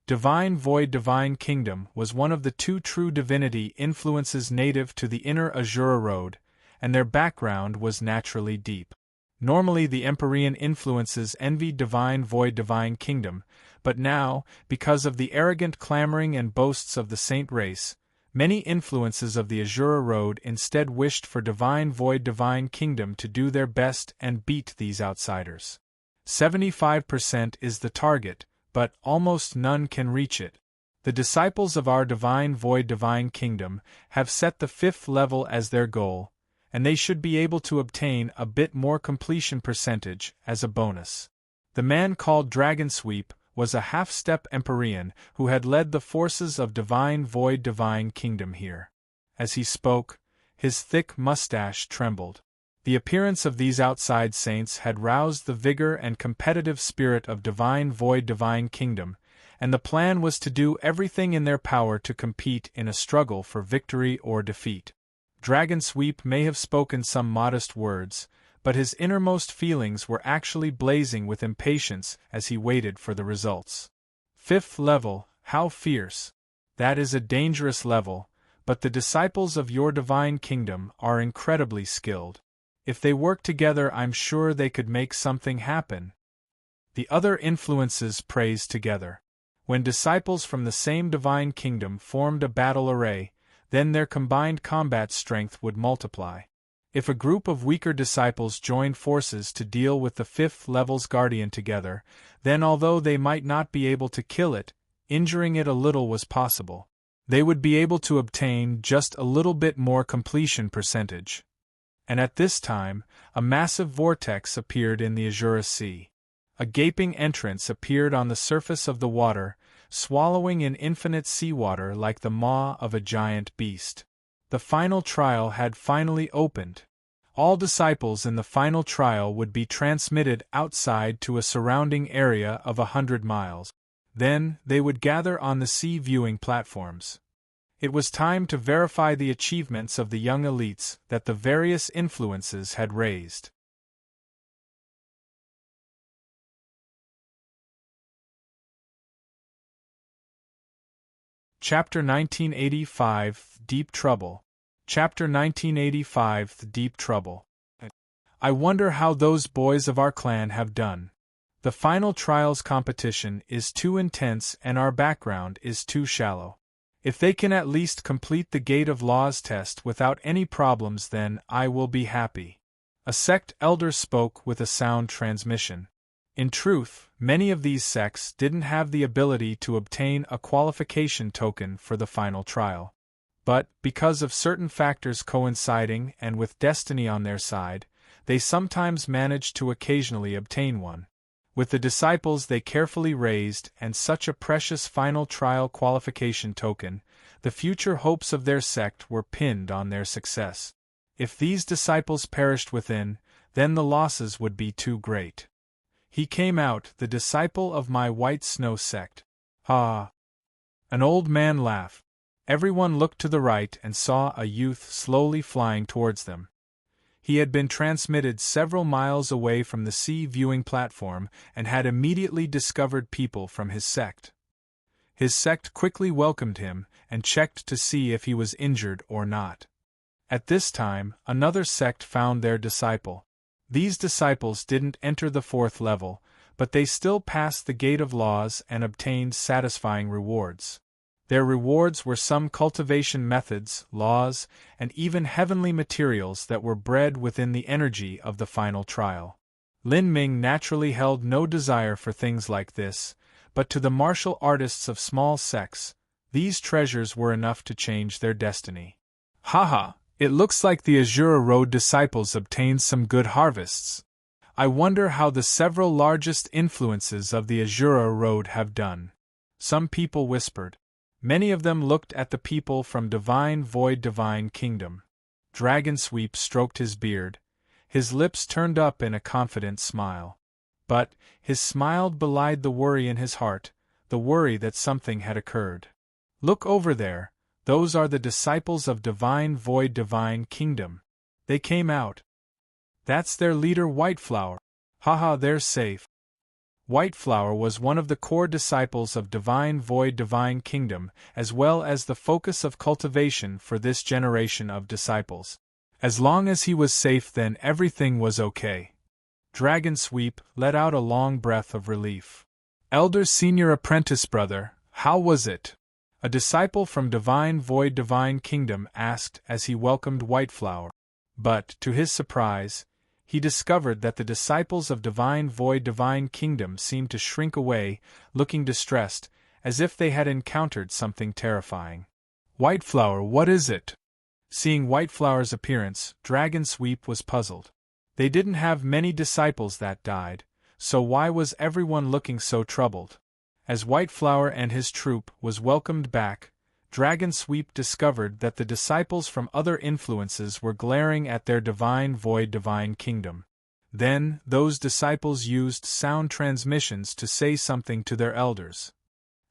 Divine Void Divine Kingdom was one of the 2 true divinity influences native to the inner Azura Road, and their background was naturally deep. Normally the Empyrean influences envied Divine Void Divine Kingdom, but now, because of the arrogant clamoring and boasts of the Saint Race, many influences of the Azura Road instead wished for Divine Void Divine Kingdom to do their best and beat these outsiders. 75% is the target, but almost none can reach it. The disciples of our Divine Void Divine Kingdom have set the 5th level as their goal, and they should be able to obtain a bit more completion percentage as a bonus. The man called Dragonsweep was a half-step Empyrean who had led the forces of Divine Void Divine Kingdom here. As he spoke, his thick mustache trembled. The appearance of these outside saints had roused the vigor and competitive spirit of Divine Void Divine Kingdom, and the plan was to do everything in their power to compete in a struggle for victory or defeat. Dragonsweep may have spoken some modest words, but his innermost feelings were actually blazing with impatience as he waited for the results. 5th level, how fierce! That is a dangerous level, but the disciples of your divine kingdom are incredibly skilled. If they work together, I'm sure they could make something happen. The other influences praised together. When disciples from the same divine kingdom formed a battle array, then their combined combat strength would multiply. If a group of weaker disciples joined forces to deal with the 5th level's guardian together, then although they might not be able to kill it, injuring it a little was possible. They would be able to obtain just a little bit more completion percentage. And at this time, a massive vortex appeared in the Azure Sea. A gaping entrance appeared on the surface of the water, swallowing in infinite seawater like the maw of a giant beast. The final trial had finally opened. All disciples in the final trial would be transmitted outside to a surrounding area of 100 miles. Then, they would gather on the sea viewing platforms. It was time to verify the achievements of the young elites that the various influences had raised. Chapter 1985 Deep Trouble. Chapter 1985 Deep Trouble. I wonder how those boys of our clan have done. The final trials competition is too intense and our background is too shallow. If they can at least complete the Gate of Laws test without any problems, then I will be happy. A sect elder spoke with a sound transmission. In truth, many of these sects didn't have the ability to obtain a qualification token for the final trial. But, because of certain factors coinciding and with destiny on their side, they sometimes managed to occasionally obtain one. With the disciples they carefully raised and such a precious final trial qualification token, the future hopes of their sect were pinned on their success. If these disciples perished within, then the losses would be too great. He came out, the disciple of my White Snow sect. Ha! An old man laughed. Everyone looked to the right and saw a youth slowly flying towards them. He had been transmitted several miles away from the sea viewing platform and had immediately discovered people from his sect. His sect quickly welcomed him and checked to see if he was injured or not. At this time, another sect found their disciple. These disciples didn't enter the 4th level, but they still passed the Gate of Laws and obtained satisfying rewards. Their rewards were some cultivation methods, laws, and even heavenly materials that were bred within the energy of the final trial. Lin Ming naturally held no desire for things like this, but to the martial artists of small sects, these treasures were enough to change their destiny. Haha, it looks like the Azure Road disciples obtained some good harvests. I wonder how the several largest influences of the Azure Road have done. Some people whispered. Many of them looked at the people from Divine Void Divine Kingdom. Dragonsweep stroked his beard, his lips turned up in a confident smile. But, his smile belied the worry in his heart, the worry that something had occurred. Look over there, those are the disciples of Divine Void Divine Kingdom. They came out. That's their leader Whiteflower. Haha, they're safe. Whiteflower was one of the core disciples of Divine Void Divine Kingdom, as well as the focus of cultivation for this generation of disciples. As long as he was safe, then everything was okay. Dragonsweep let out a long breath of relief. Elder Senior Apprentice Brother, how was it? A disciple from Divine Void Divine Kingdom asked as he welcomed Whiteflower. But, to his surprise, he discovered that the disciples of Divine Void Divine Kingdom seemed to shrink away, looking distressed, as if they had encountered something terrifying. Whiteflower, what is it? Seeing Whiteflower's appearance, Dragon Sweep was puzzled. They didn't have many disciples that died, so why was everyone looking so troubled? As Whiteflower and his troop was welcomed back, Dragon Sweep discovered that the disciples from other influences were glaring at their divine void divine kingdom. Then, those disciples used sound transmissions to say something to their elders.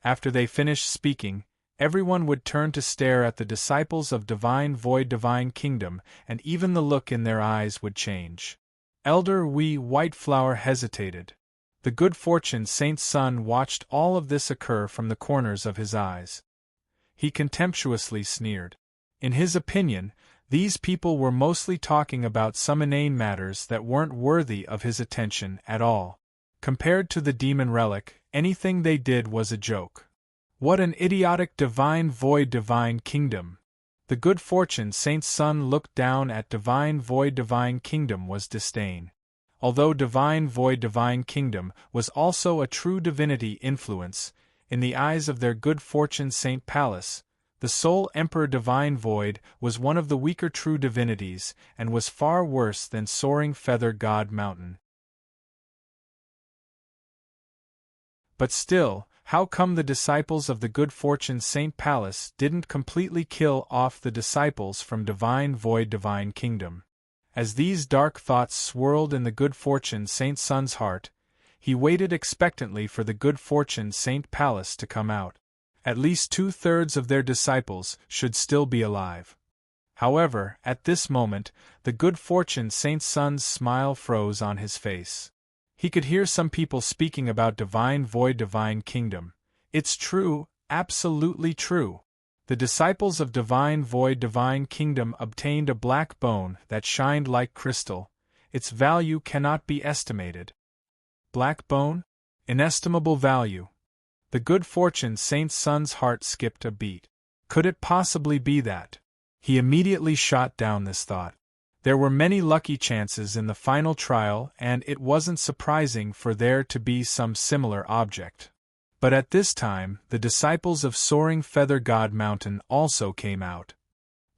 After they finished speaking, everyone would turn to stare at the disciples of divine void divine kingdom, and even the look in their eyes would change. Elder Whiteflower hesitated. The good fortune Saint's son watched all of this occur from the corners of his eyes. He contemptuously sneered. In his opinion, these people were mostly talking about some inane matters that weren't worthy of his attention at all. Compared to the demon relic, anything they did was a joke. What an idiotic divine void divine kingdom! The good fortune Saint's son looked down at divine void divine kingdom with disdain. Although divine void divine kingdom was also a true divinity influence, in the eyes of their good fortune Saint Palace, the sole Emperor Divine Void was one of the weaker true divinities and was far worse than Soaring Feather God Mountain. But still, how come the disciples of the good fortune Saint Palace didn't completely kill off the disciples from Divine Void Divine Kingdom? As these dark thoughts swirled in the good fortune Saint's son's heart, he waited expectantly for the good fortune Saint Palace to come out. At least 2/3 of their disciples should still be alive. However, at this moment, the good fortune Saint's son's smile froze on his face. He could hear some people speaking about Divine Void Divine Kingdom. It's true, absolutely true. The disciples of Divine Void Divine Kingdom obtained a black bone that shined like crystal. Its value cannot be estimated. Black bone? Inestimable value. The good fortune Saint's son's heart skipped a beat. Could it possibly be that? He immediately shot down this thought. There were many lucky chances in the final trial, and it wasn't surprising for there to be some similar object. But at this time, the disciples of Soaring Feather God Mountain also came out.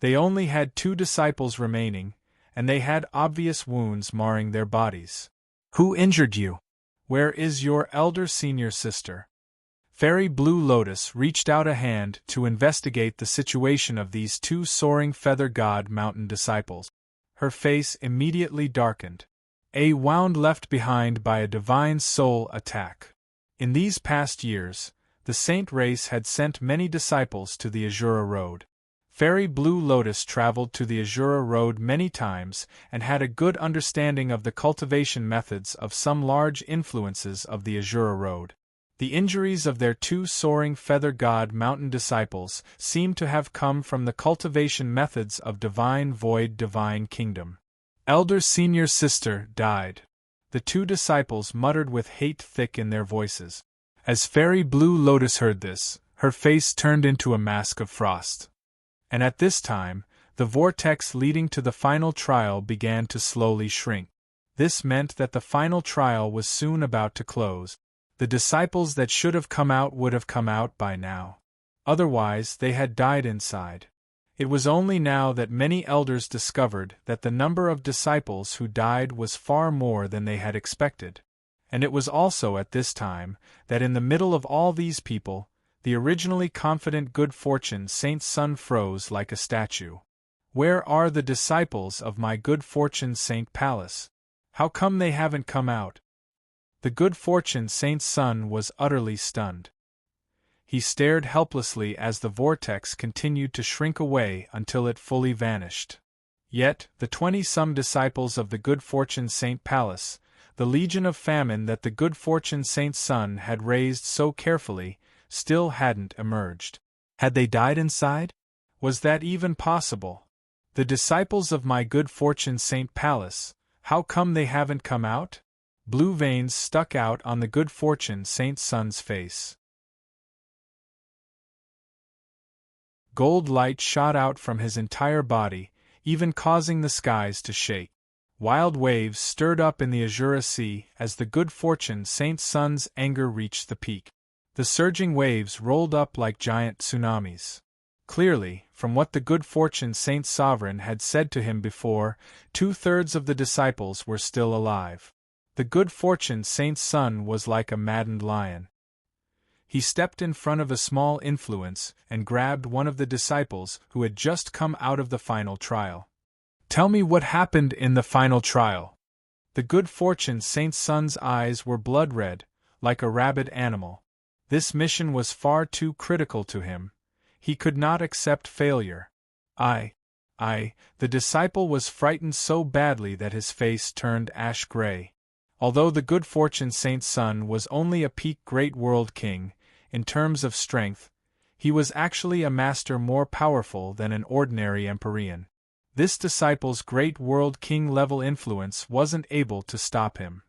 They only had 2 disciples remaining, and they had obvious wounds marring their bodies. Who injured you? Where is your elder senior sister? Fairy Blue Lotus reached out a hand to investigate the situation of these 2 Soaring Feather God Mountain disciples. Her face immediately darkened. A wound left behind by a divine soul attack. In these past years, the Saint race had sent many disciples to the Azura Road. Fairy Blue Lotus traveled to the Azura Road many times and had a good understanding of the cultivation methods of some large influences of the Azura Road. The injuries of their 2 Soaring Feather God Mountain disciples seemed to have come from the cultivation methods of Divine Void Divine Kingdom. Elder Senior Sister died. The 2 disciples muttered with hate thick in their voices. As Fairy Blue Lotus heard this, her face turned into a mask of frost. And at this time, the vortex leading to the final trial began to slowly shrink. This meant that the final trial was soon about to close. The disciples that should have come out would have come out by now. Otherwise, they had died inside. It was only now that many elders discovered that the number of disciples who died was far more than they had expected. And it was also at this time that in the middle of all these people, the originally confident good fortune Saint's son froze like a statue. Where are the disciples of my good fortune Saint Palace? How come they haven't come out? The good fortune Saint's son was utterly stunned. He stared helplessly as the vortex continued to shrink away until it fully vanished. Yet, the 20-some disciples of the good fortune Saint Palace, the legion of famine that the good fortune Saint's son had raised so carefully, still hadn't emerged. Had they died inside? Was that even possible? The disciples of my good fortune Saint Palace, how come they haven't come out? Blue veins stuck out on the good fortune Saint's son's face. Gold light shot out from his entire body, even causing the skies to shake. Wild waves stirred up in the Azura Sea as the good fortune Saint's son's anger reached the peak. The surging waves rolled up like giant tsunamis. Clearly, from what the good fortune Saint Sovereign had said to him before, 2/3 of the disciples were still alive. The good fortune Saint's son was like a maddened lion. He stepped in front of a small influence and grabbed one of the disciples who had just come out of the final trial. "Tell me what happened in the final trial." The good fortune Saint's son's eyes were blood-red, like a rabid animal. This mission was far too critical to him. He could not accept failure. The disciple was frightened so badly that his face turned ash-gray. Although the good fortune Saint's son was only a peak great world king, in terms of strength, he was actually a master more powerful than an ordinary Empyrean. This disciple's great world king-level influence wasn't able to stop him.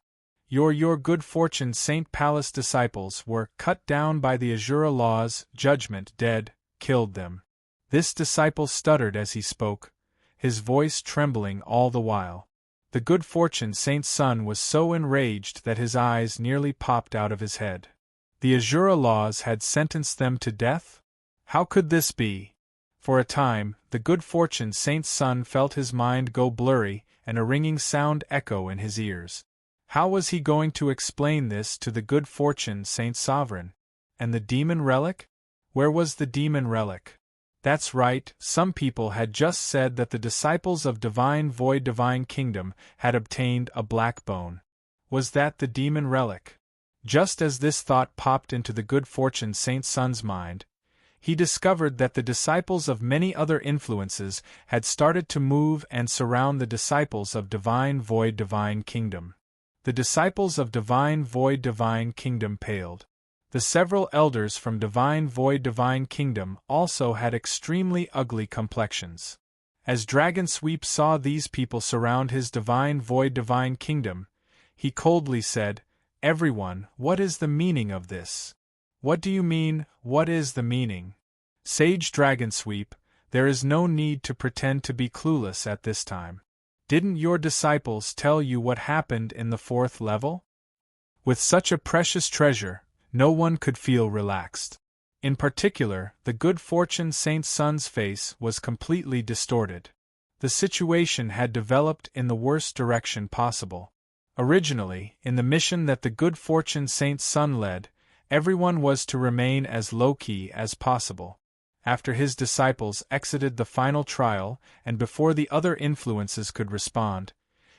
Your good fortune Saint Palace disciples were cut down by the Azura laws, judgment, dead, killed them. This disciple stuttered as he spoke, his voice trembling all the while. The good fortune Saint's son was so enraged that his eyes nearly popped out of his head. The Azura laws had sentenced them to death? How could this be? For a time, the good fortune Saint's son felt his mind go blurry and a ringing sound echo in his ears. How was he going to explain this to the good fortune Saint Sovereign? And the demon relic? Where was the demon relic? That's right, some people had just said that the disciples of Divine Void Divine Kingdom had obtained a black bone. Was that the demon relic? Just as this thought popped into the good fortune Saint's son's mind, he discovered that the disciples of many other influences had started to move and surround the disciples of Divine Void Divine Kingdom. The disciples of Divine Void Divine Kingdom paled. The several elders from Divine Void Divine Kingdom also had extremely ugly complexions. As Dragon Sweep saw these people surround his Divine Void Divine Kingdom, he coldly said, "Everyone, what is the meaning of this?" "What do you mean, what is the meaning?" "Sage Dragon Sweep, there is no need to pretend to be clueless at this time. Didn't your disciples tell you what happened in the 4th level?" With such a precious treasure, no one could feel relaxed. In particular, the good fortune Saint's son's face was completely distorted. The situation had developed in the worst direction possible. Originally, in the mission that the good fortune Saint's son led, everyone was to remain as low-key as possible. After his disciples exited the final trial and before the other influences could respond,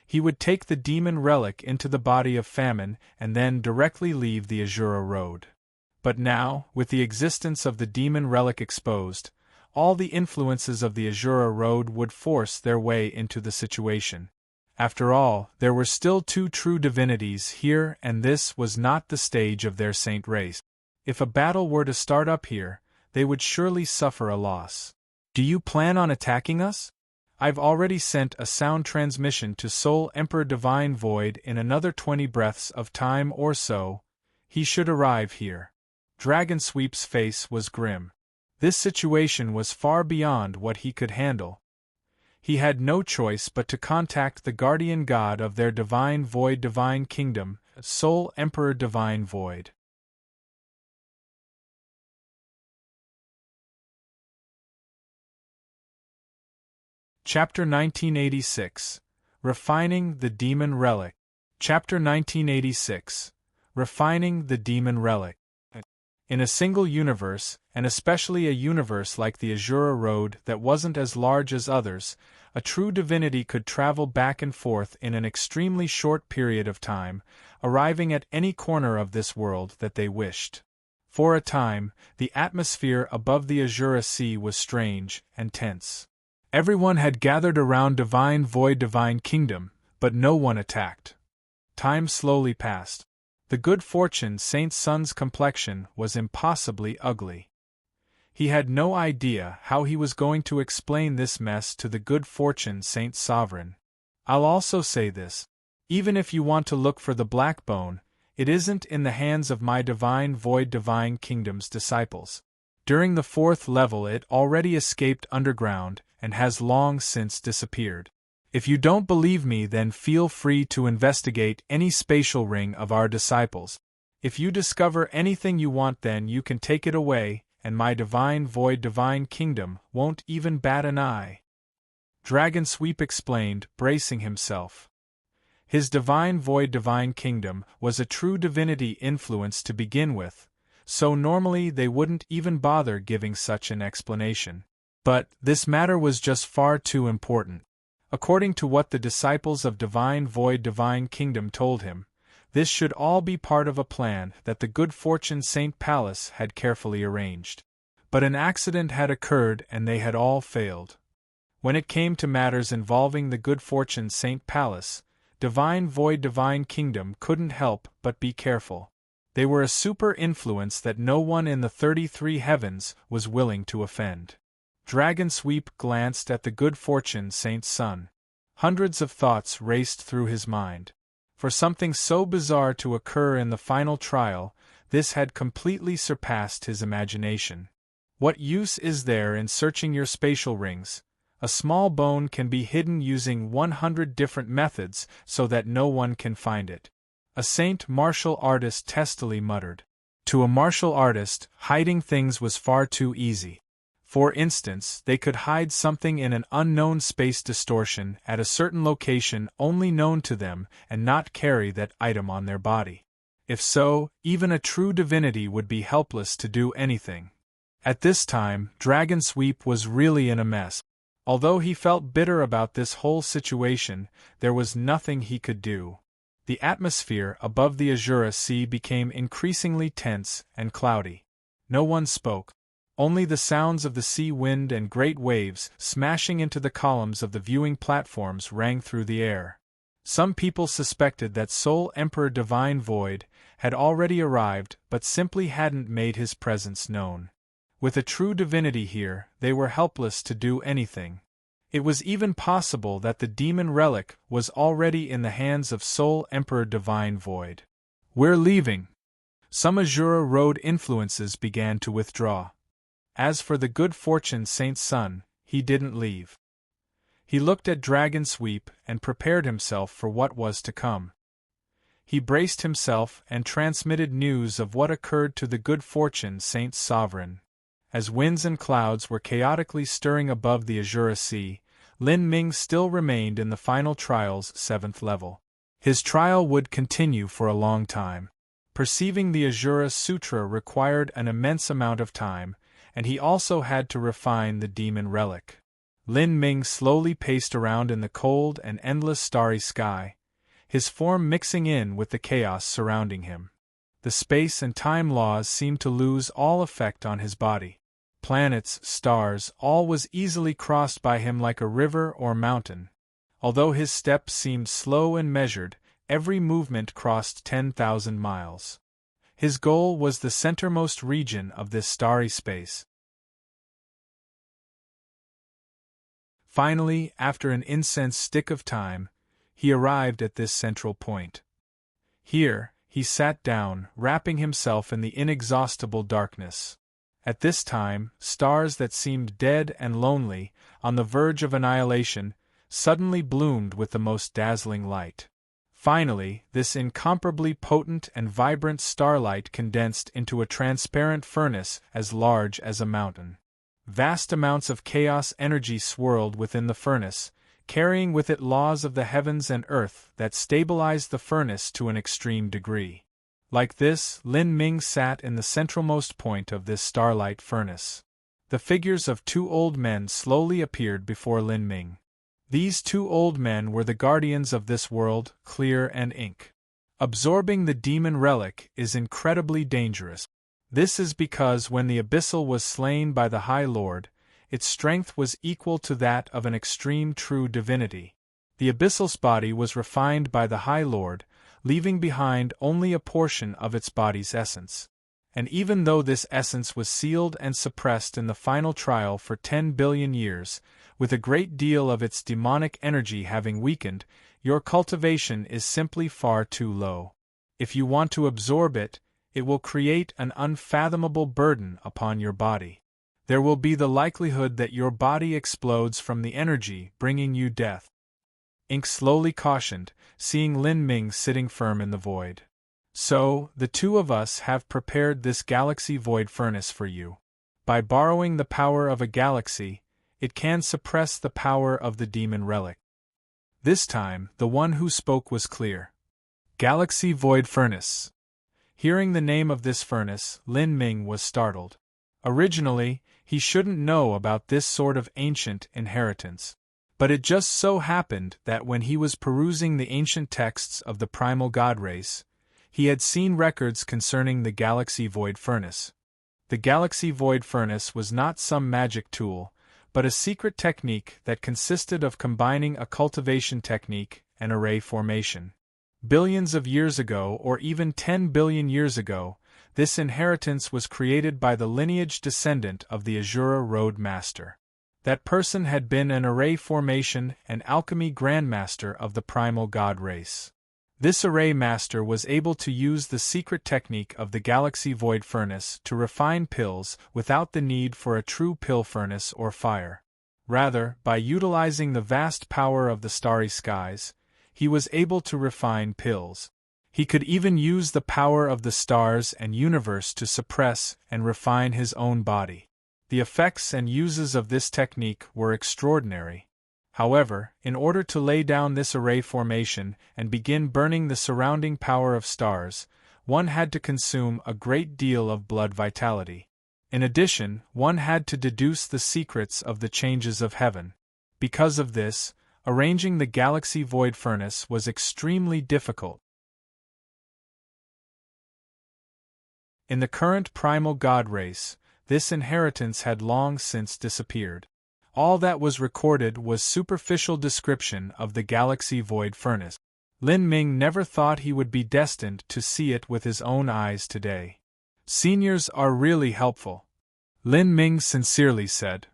he would take the demon relic into the body of Famine and then directly leave the Azura Road. But now, with the existence of the demon relic exposed, all the influences of the Azura Road would force their way into the situation. After all, there were still 2 true divinities here, and this was not the stage of their saint race. If a battle were to start up here, they would surely suffer a loss. "Do you plan on attacking us? I've already sent a sound transmission to Soul Emperor Divine Void in another 20 breaths of time or so. He should arrive here." Dragon Sweep's face was grim. This situation was far beyond what he could handle. He had no choice but to contact the guardian god of their Divine Void Divine Kingdom, Soul Emperor Divine Void. Chapter 1986. Refining the Demon Relic. Chapter 1986. Refining the Demon Relic. In a single universe, and especially a universe like the Azura Road that wasn't as large as others, a true divinity could travel back and forth in an extremely short period of time, arriving at any corner of this world that they wished. For a time, the atmosphere above the Azura Sea was strange and tense. Everyone had gathered around Divine Void Divine Kingdom, but no one attacked. Time slowly passed. The good fortune Saint's son's complexion was impossibly ugly. He had no idea how he was going to explain this mess to the good fortune Saint Sovereign. I'll also say this. Even if you want to look for the black bone, it isn't in the hands of my Divine Void Divine Kingdom's disciples. During the 4th level it already escaped underground and has long since disappeared. If you don't believe me, then feel free to investigate any spatial ring of our disciples. If you discover anything you want, then you can take it away, and my divine void divine kingdom won't even bat an eye. Dragon Sweep explained, bracing himself. His divine void divine kingdom was a true divinity influence to begin with, so normally they wouldn't even bother giving such an explanation. But this matter was just far too important. According to what the disciples of divine void divine kingdom told him, this should all be part of a plan that the good fortune Saint Palace had carefully arranged. But an accident had occurred and they had all failed. When it came to matters involving the good fortune Saint Palace, divine void divine kingdom couldn't help but be careful. They were a super influence that no one in the 33 heavens was willing to offend. Dragon Sweep glanced at the good fortune Saint's son. Hundreds of thoughts raced through his mind. For something so bizarre to occur in the final trial, this had completely surpassed his imagination. What use is there in searching your spatial rings? A small bone can be hidden using 100 different methods so that no one can find it. A saint martial artist testily muttered. To a martial artist, hiding things was far too easy. For instance, they could hide something in an unknown space distortion at a certain location only known to them and not carry that item on their body. If so, even a true divinity would be helpless to do anything. At this time, Dragon Sweep was really in a mess. Although he felt bitter about this whole situation, there was nothing he could do. The atmosphere above the Azura Sea became increasingly tense and cloudy. No one spoke. Only the sounds of the sea wind and great waves smashing into the columns of the viewing platforms rang through the air. Some people suspected that Soul Emperor Divine Void had already arrived but simply hadn't made his presence known. With a true divinity here, they were helpless to do anything. It was even possible that the demon relic was already in the hands of Soul Emperor Divine Void. "We're leaving." Some Azura Road influences began to withdraw. As for the good fortune Saint's son, he didn't leave. He looked at Dragon Sweep and prepared himself for what was to come. He braced himself and transmitted news of what occurred to the good fortune Saint's sovereign. As winds and clouds were chaotically stirring above the Azura Sea, Lin Ming still remained in the final trial's 7th level. His trial would continue for a long time. Perceiving the Azura Sutra required an immense amount of time, and he also had to refine the demon relic. Lin Ming slowly paced around in the cold and endless starry sky, his form mixing in with the chaos surrounding him. The space and time laws seemed to lose all effect on his body. Planets, stars, all was easily crossed by him like a river or mountain. Although his steps seemed slow and measured, every movement crossed 10,000 miles. His goal was the centermost region of this starry space. Finally, after an incense stick of time, he arrived at this central point. Here, he sat down, wrapping himself in the inexhaustible darkness. At this time, stars that seemed dead and lonely, on the verge of annihilation, suddenly bloomed with the most dazzling light. Finally, this incomparably potent and vibrant starlight condensed into a transparent furnace as large as a mountain. Vast amounts of chaos energy swirled within the furnace, carrying with it laws of the heavens and earth that stabilized the furnace to an extreme degree. Like this, Lin Ming sat in the centralmost point of this starlight furnace. The figures of 2 old men slowly appeared before Lin Ming. These 2 old men were the guardians of this world, Clear and Ink. Absorbing the demon relic is incredibly dangerous. This is because when the Abyssal was slain by the High Lord, its strength was equal to that of an extreme true divinity. The Abyssal's body was refined by the High Lord, leaving behind only a portion of its body's essence. And even though this essence was sealed and suppressed in the final trial for 10 billion years, with a great deal of its demonic energy having weakened, your cultivation is simply far too low. If you want to absorb it, it will create an unfathomable burden upon your body. There will be the likelihood that your body explodes from the energy, bringing you death. Ink slowly cautioned, seeing Lin Ming sitting firm in the void. So, the 2 of us have prepared this galaxy void furnace for you. By borrowing the power of a galaxy, it can suppress the power of the demon relic. This time, the one who spoke was clear. Galaxy Void Furnace. Hearing the name of this furnace, Lin Ming was startled. Originally, he shouldn't know about this sort of ancient inheritance. But it just so happened that when he was perusing the ancient texts of the primal god race, he had seen records concerning the Galaxy Void Furnace. The Galaxy Void Furnace was not some magic tool, but a secret technique that consisted of combining a cultivation technique and array formation. Billions of years ago, or even 10 billion years ago, this inheritance was created by the lineage descendant of the Azura Road Master. That person had been an array formation and alchemy grandmaster of the primal god race. This array master was able to use the secret technique of the Galaxy Void Furnace to refine pills without the need for a true pill furnace or fire. Rather, by utilizing the vast power of the starry skies, he was able to refine pills. He could even use the power of the stars and universe to suppress and refine his own body. The effects and uses of this technique were extraordinary. However, in order to lay down this array formation and begin burning the surrounding power of stars, one had to consume a great deal of blood vitality. In addition, one had to deduce the secrets of the changes of heaven. Because of this, arranging the Galaxy Void Furnace was extremely difficult. In the current primal god race, this inheritance had long since disappeared. All that was recorded was superficial description of the Galaxy Void Furnace. Lin Ming never thought he would be destined to see it with his own eyes today. Seniors are really helpful, Lin Ming sincerely said.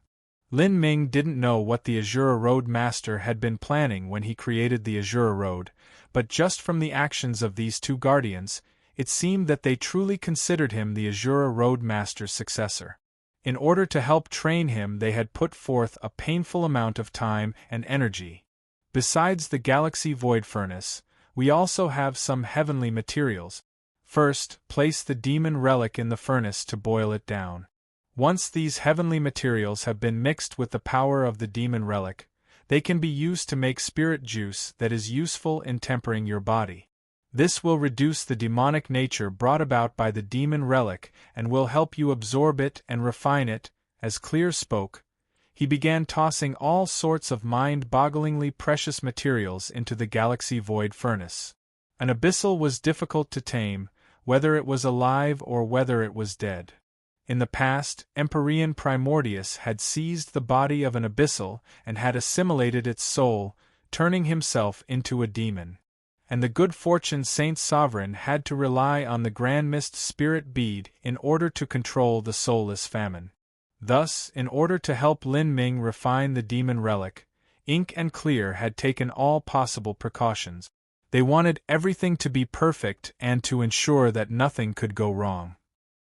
Lin Ming didn't know what the Azura Road Master had been planning when he created the Azura Road, but just from the actions of these two guardians, it seemed that they truly considered him the Azura Road Master's successor. In order to help train him, they had put forth a painful amount of time and energy. Besides the Galaxy Void Furnace, we also have some heavenly materials. First, place the demon relic in the furnace to boil it down. Once these heavenly materials have been mixed with the power of the demon relic, they can be used to make spirit juice that is useful in tempering your body. This will reduce the demonic nature brought about by the demon relic and will help you absorb it and refine it. As Clear spoke, he began tossing all sorts of mind-bogglingly precious materials into the Galaxy Void Furnace. An abyssal was difficult to tame, whether it was alive or whether it was dead. In the past, Empyrean Primordius had seized the body of an abyssal and had assimilated its soul, turning himself into a demon. And the good fortune Saint Sovereign had to rely on the Grand Mist Spirit Bead in order to control the soulless famine. Thus, in order to help Lin Ming refine the demon relic, Ink and Clear had taken all possible precautions. They wanted everything to be perfect and to ensure that nothing could go wrong.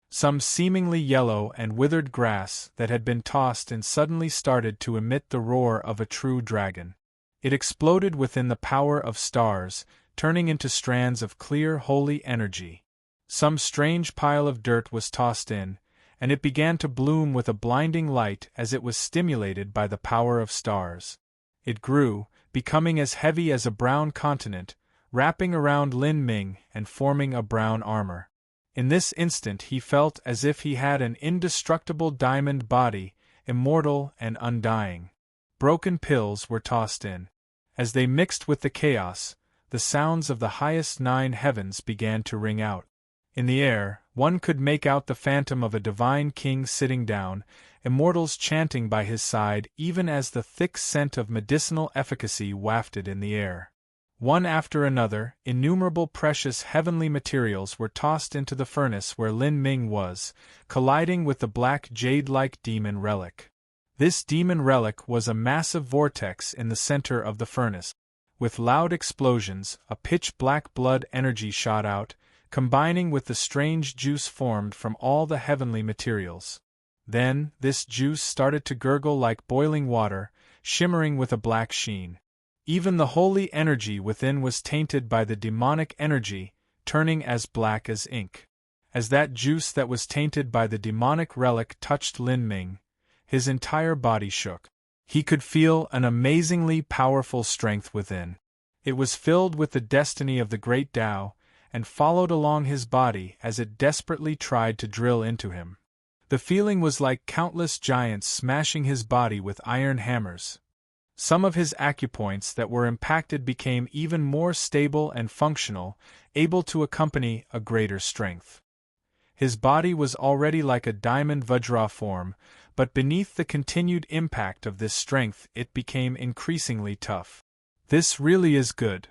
Some seemingly yellow and withered grass that had been tossed in suddenly started to emit the roar of a true dragon. It exploded within the power of stars, turning into strands of clear, holy energy. Some strange pile of dirt was tossed in, and it began to bloom with a blinding light as it was stimulated by the power of stars. It grew, becoming as heavy as a brown continent, wrapping around Lin Ming and forming a brown armor. In this instant he felt as if he had an indestructible diamond body, immortal and undying. Broken pills were tossed in. As they mixed with the chaos, the sounds of the highest 9 heavens began to ring out. In the air, one could make out the phantom of a divine king sitting down, immortals chanting by his side even as the thick scent of medicinal efficacy wafted in the air. One after another, innumerable precious heavenly materials were tossed into the furnace where Lin Ming was, colliding with the black jade-like demon relic. This demon relic was a massive vortex in the center of the furnace. With loud explosions, a pitch-black blood energy shot out, combining with the strange juice formed from all the heavenly materials. Then, this juice started to gurgle like boiling water, shimmering with a black sheen. Even the holy energy within was tainted by the demonic energy, turning as black as ink. As that juice that was tainted by the demonic relic touched Lin Ming, his entire body shook. He could feel an amazingly powerful strength within. It was filled with the destiny of the great Tao, and followed along his body as it desperately tried to drill into him. The feeling was like countless giants smashing his body with iron hammers. Some of his acupoints that were impacted became even more stable and functional, able to accompany a greater strength. His body was already like a diamond Vajra form, but beneath the continued impact of this strength it became increasingly tough. This really is good,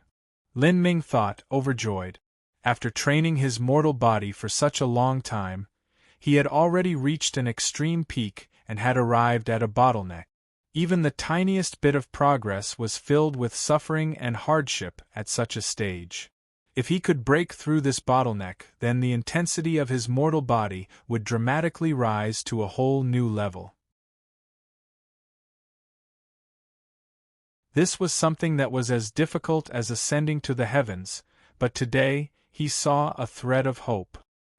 Lin Ming thought, overjoyed. After training his mortal body for such a long time, he had already reached an extreme peak and had arrived at a bottleneck. Even the tiniest bit of progress was filled with suffering and hardship at such a stage. If he could break through this bottleneck, then the intensity of his mortal body would dramatically rise to a whole new level. This was something that was as difficult as ascending to the heavens, but today he saw a thread of hope.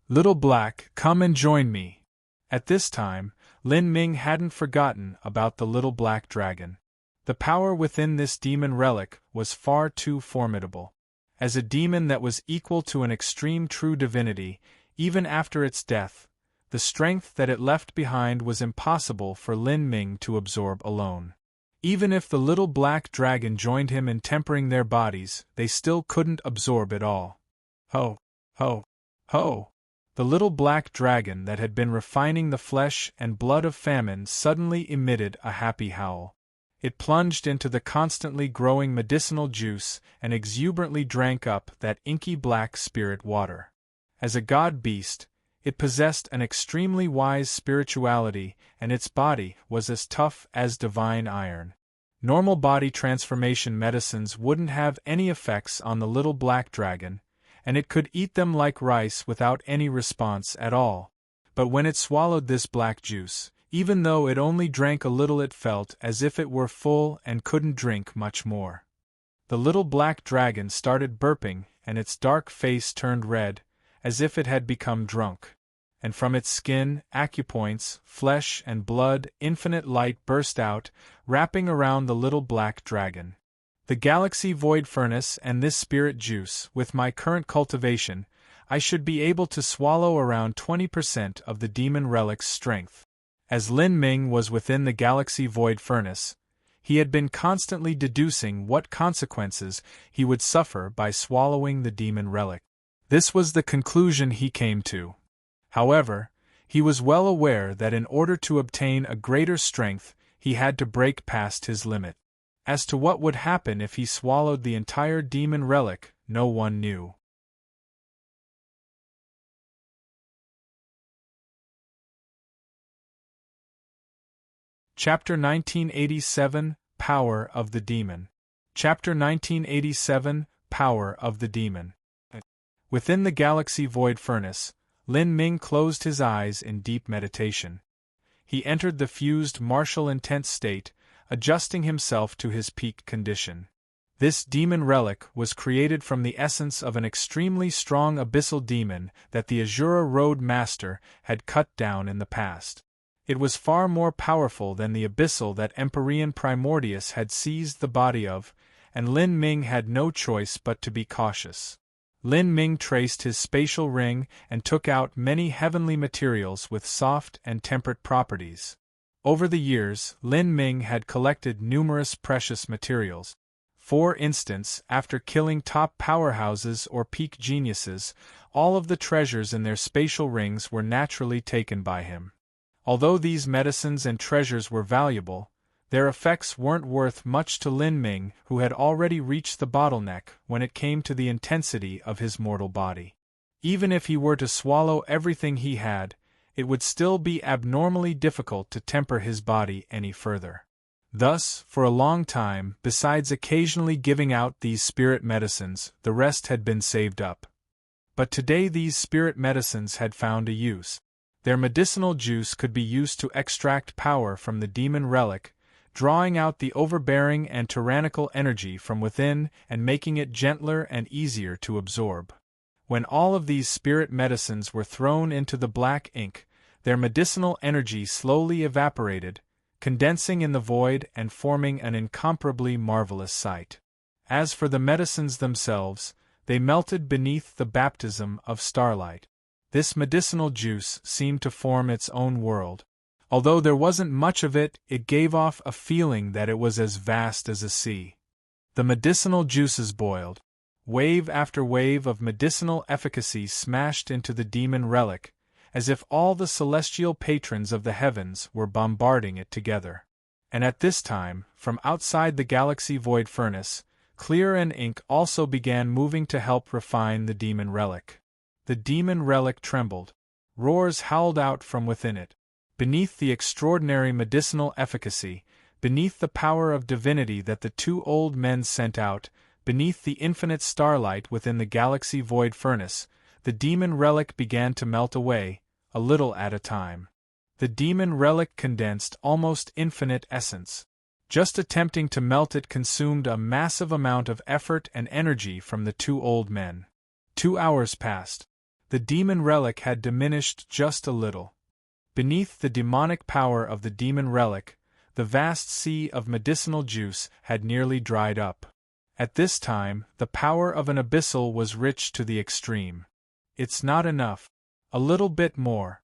"Little Black, come and join me." At this time, Lin Ming hadn't forgotten about the little black dragon. The power within this demon relic was far too formidable. As a demon that was equal to an extreme true divinity, even after its death, the strength that it left behind was impossible for Lin Ming to absorb alone. Even if the little black dragon joined him in tempering their bodies, they still couldn't absorb it all. Ho! Ho! Ho! The little black dragon that had been refining the flesh and blood of famine suddenly emitted a happy howl. It plunged into the constantly growing medicinal juice and exuberantly drank up that inky black spirit water. As a god beast, it possessed an extremely wise spirituality, and its body was as tough as divine iron. Normal body transformation medicines wouldn't have any effects on the little black dragon, and it could eat them like rice without any response at all. But when it swallowed this black juice, even though it only drank a little, it felt as if it were full and couldn't drink much more. The little black dragon started burping, and its dark face turned red, as if it had become drunk. And from its skin, acupoints, flesh and blood, infinite light burst out, wrapping around the little black dragon. The galaxy void furnace and this spirit juice, with my current cultivation, I should be able to swallow around 20% of the demon relic's strength. As Lin Ming was within the galaxy void furnace, he had been constantly deducing what consequences he would suffer by swallowing the demon relic. This was the conclusion he came to. However, he was well aware that in order to obtain a greater strength, he had to break past his limit. As to what would happen if he swallowed the entire demon relic, no one knew. Chapter 1987, Power of the Demon. Chapter 1987, Power of the Demon. Within the galaxy void furnace, Lin Ming closed his eyes in deep meditation. He entered the fused martial intent state, adjusting himself to his peak condition. This demon relic was created from the essence of an extremely strong abyssal demon that the Azura Road Master had cut down in the past. It was far more powerful than the abyssal that Empyrean Primordius had seized the body of, and Lin Ming had no choice but to be cautious. Lin Ming traced his spatial ring and took out many heavenly materials with soft and temperate properties. Over the years, Lin Ming had collected numerous precious materials. For instance, after killing top powerhouses or peak geniuses, all of the treasures in their spatial rings were naturally taken by him. Although these medicines and treasures were valuable, their effects weren't worth much to Lin Ming, who had already reached the bottleneck when it came to the intensity of his mortal body. Even if he were to swallow everything he had, it would still be abnormally difficult to temper his body any further. Thus, for a long time, besides occasionally giving out these spirit medicines, the rest had been saved up. But today these spirit medicines had found a use. Their medicinal juice could be used to extract power from the demon relic, drawing out the overbearing and tyrannical energy from within and making it gentler and easier to absorb. When all of these spirit medicines were thrown into the black ink, their medicinal energy slowly evaporated, condensing in the void and forming an incomparably marvelous sight. As for the medicines themselves, they melted beneath the baptism of starlight. This medicinal juice seemed to form its own world. Although there wasn't much of it, it gave off a feeling that it was as vast as a sea. The medicinal juices boiled. Wave after wave of medicinal efficacy smashed into the demon relic, as if all the celestial patrons of the heavens were bombarding it together. And at this time, from outside the galaxy void furnace, clear and ink also began moving to help refine the demon relic. The demon relic trembled. Roars howled out from within it. Beneath the extraordinary medicinal efficacy, beneath the power of divinity that the two old men sent out, beneath the infinite starlight within the galaxy void furnace, the demon relic began to melt away, a little at a time. The demon relic condensed almost infinite essence. Just attempting to melt it consumed a massive amount of effort and energy from the two old men. 2 hours passed. The demon relic had diminished just a little. Beneath the demonic power of the demon relic, the vast sea of medicinal juice had nearly dried up. At this time, the power of an abyssal was rich to the extreme. It's not enough. A little bit more.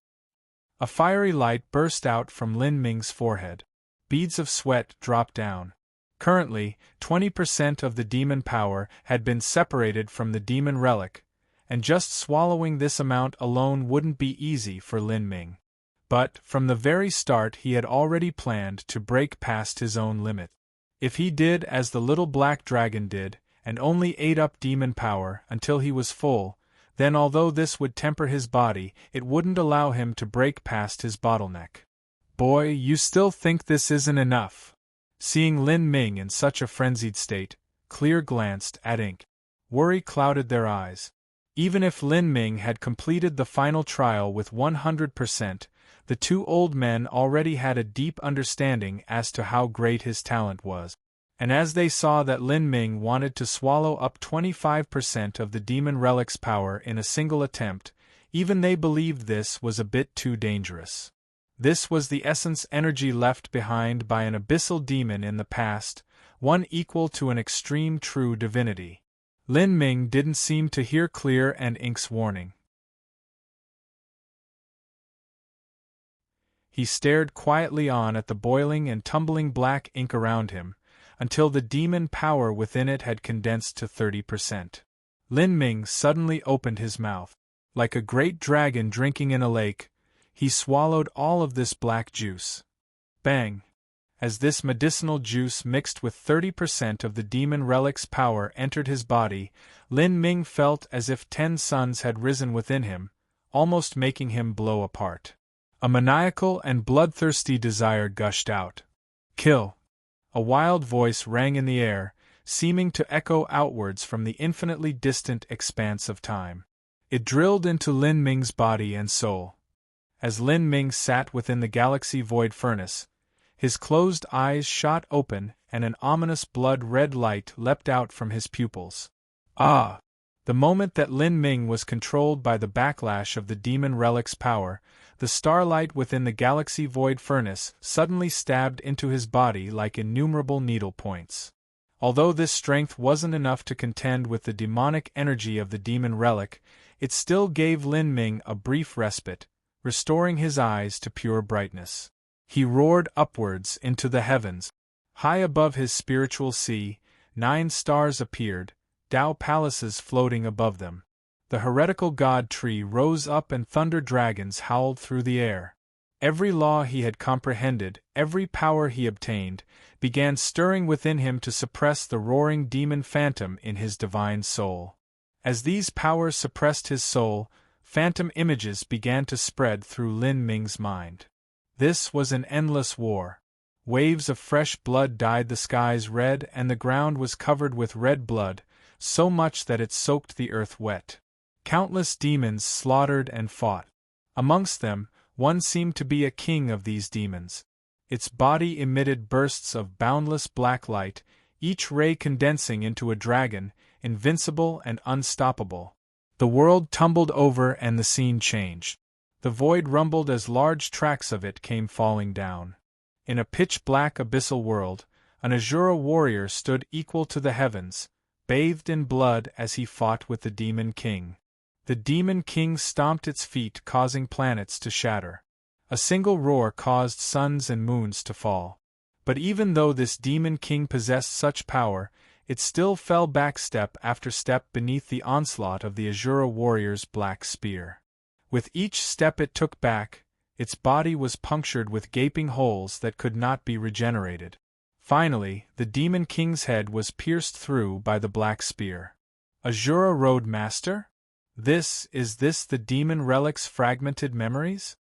A fiery light burst out from Lin Ming's forehead. Beads of sweat dropped down. Currently, 20% of the demon power had been separated from the demon relic, and just swallowing this amount alone wouldn't be easy for Lin Ming. But, from the very start he had already planned to break past his own limit. If he did as the little black dragon did, and only ate up demon power until he was full, then although this would temper his body, it wouldn't allow him to break past his bottleneck. Boy, you still think this isn't enough? Seeing Lin Ming in such a frenzied state, Clear glanced at Ink. Worry clouded their eyes. Even if Lin Ming had completed the final trial with 100%, the two old men already had a deep understanding as to how great his talent was. And as they saw that Lin Ming wanted to swallow up 25% of the demon relic's power in a single attempt, even they believed this was a bit too dangerous. This was the essence energy left behind by an abyssal demon in the past, one equal to an extreme true divinity. Lin Ming didn't seem to hear Clear and Ink's warning. He stared quietly on at the boiling and tumbling black ink around him, until the demon power within it had condensed to 30%. Lin Ming suddenly opened his mouth. Like a great dragon drinking in a lake, he swallowed all of this black juice. Bang! As this medicinal juice mixed with 30% of the demon relic's power entered his body, Lin Ming felt as if 10 suns had risen within him, almost making him blow apart. A maniacal and bloodthirsty desire gushed out. Kill! A wild voice rang in the air, seeming to echo outwards from the infinitely distant expanse of time. It drilled into Lin Ming's body and soul. As Lin Ming sat within the galaxy void furnace, his closed eyes shot open and an ominous blood-red light leapt out from his pupils. Ah! The moment that Lin Ming was controlled by the backlash of the demon relic's power, the starlight within the galaxy void furnace suddenly stabbed into his body like innumerable needle points. Although this strength wasn't enough to contend with the demonic energy of the demon relic, it still gave Lin Ming a brief respite, restoring his eyes to pure brightness. He roared upwards into the heavens. High above his spiritual sea, 9 stars appeared, Tao palaces floating above them. The heretical god tree rose up and thunder dragons howled through the air. Every law he had comprehended, every power he obtained, began stirring within him to suppress the roaring demon phantom in his divine soul. As these powers suppressed his soul, phantom images began to spread through Lin Ming's mind. This was an endless war. Waves of fresh blood dyed the skies red and the ground was covered with red blood, so much that it soaked the earth wet. Countless demons slaughtered and fought. Amongst them, one seemed to be a king of these demons. Its body emitted bursts of boundless black light, each ray condensing into a dragon, invincible and unstoppable. The world tumbled over and the scene changed. The void rumbled as large tracts of it came falling down. In a pitch-black abyssal world, an Azura warrior stood equal to the heavens, bathed in blood as he fought with the Demon King. The Demon King stomped its feet, causing planets to shatter. A single roar caused suns and moons to fall. But even though this Demon King possessed such power, it still fell back step after step beneath the onslaught of the Azura warrior's black spear. With each step it took back, its body was punctured with gaping holes that could not be regenerated. Finally, the Demon King's head was pierced through by the black spear. Azura Road Master? Is this the demon relic's fragmented memories?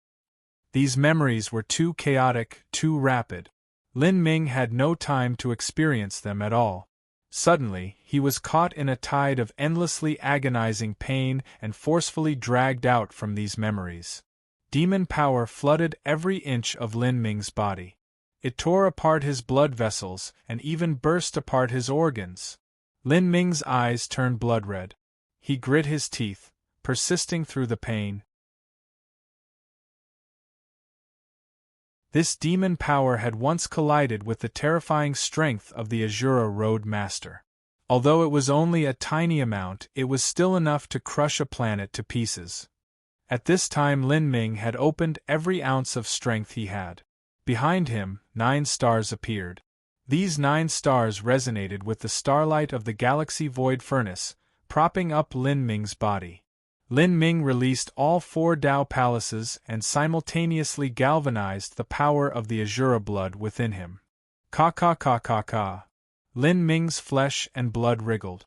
These memories were too chaotic, too rapid. Lin Ming had no time to experience them at all. Suddenly, he was caught in a tide of endlessly agonizing pain and forcefully dragged out from these memories. Demon power flooded every inch of Lin Ming's body. It tore apart his blood vessels and even burst apart his organs. Lin Ming's eyes turned blood-red. He grit his teeth, persisting through the pain. This demon power had once collided with the terrifying strength of the Azura Road Master. Although it was only a tiny amount, it was still enough to crush a planet to pieces. At this time Lin Ming had opened every ounce of strength he had. Behind him, 9 stars appeared. These 9 stars resonated with the starlight of the galaxy void furnace, propping up Lin Ming's body. Lin Ming released all 4 Dao palaces and simultaneously galvanized the power of the Azura blood within him. Ka. Lin Ming's flesh and blood wriggled.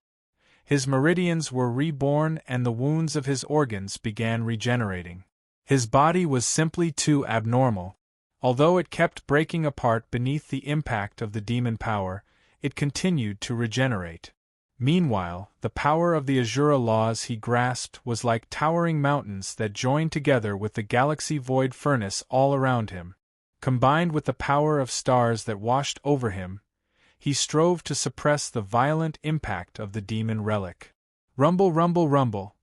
His meridians were reborn and the wounds of his organs began regenerating. His body was simply too abnormal. Although it kept breaking apart beneath the impact of the demon power, it continued to regenerate. Meanwhile, the power of the Azura laws he grasped was like towering mountains that joined together with the galaxy void furnace all around him. Combined with the power of stars that washed over him, he strove to suppress the violent impact of the demon relic. Rumble, rumble, rumble.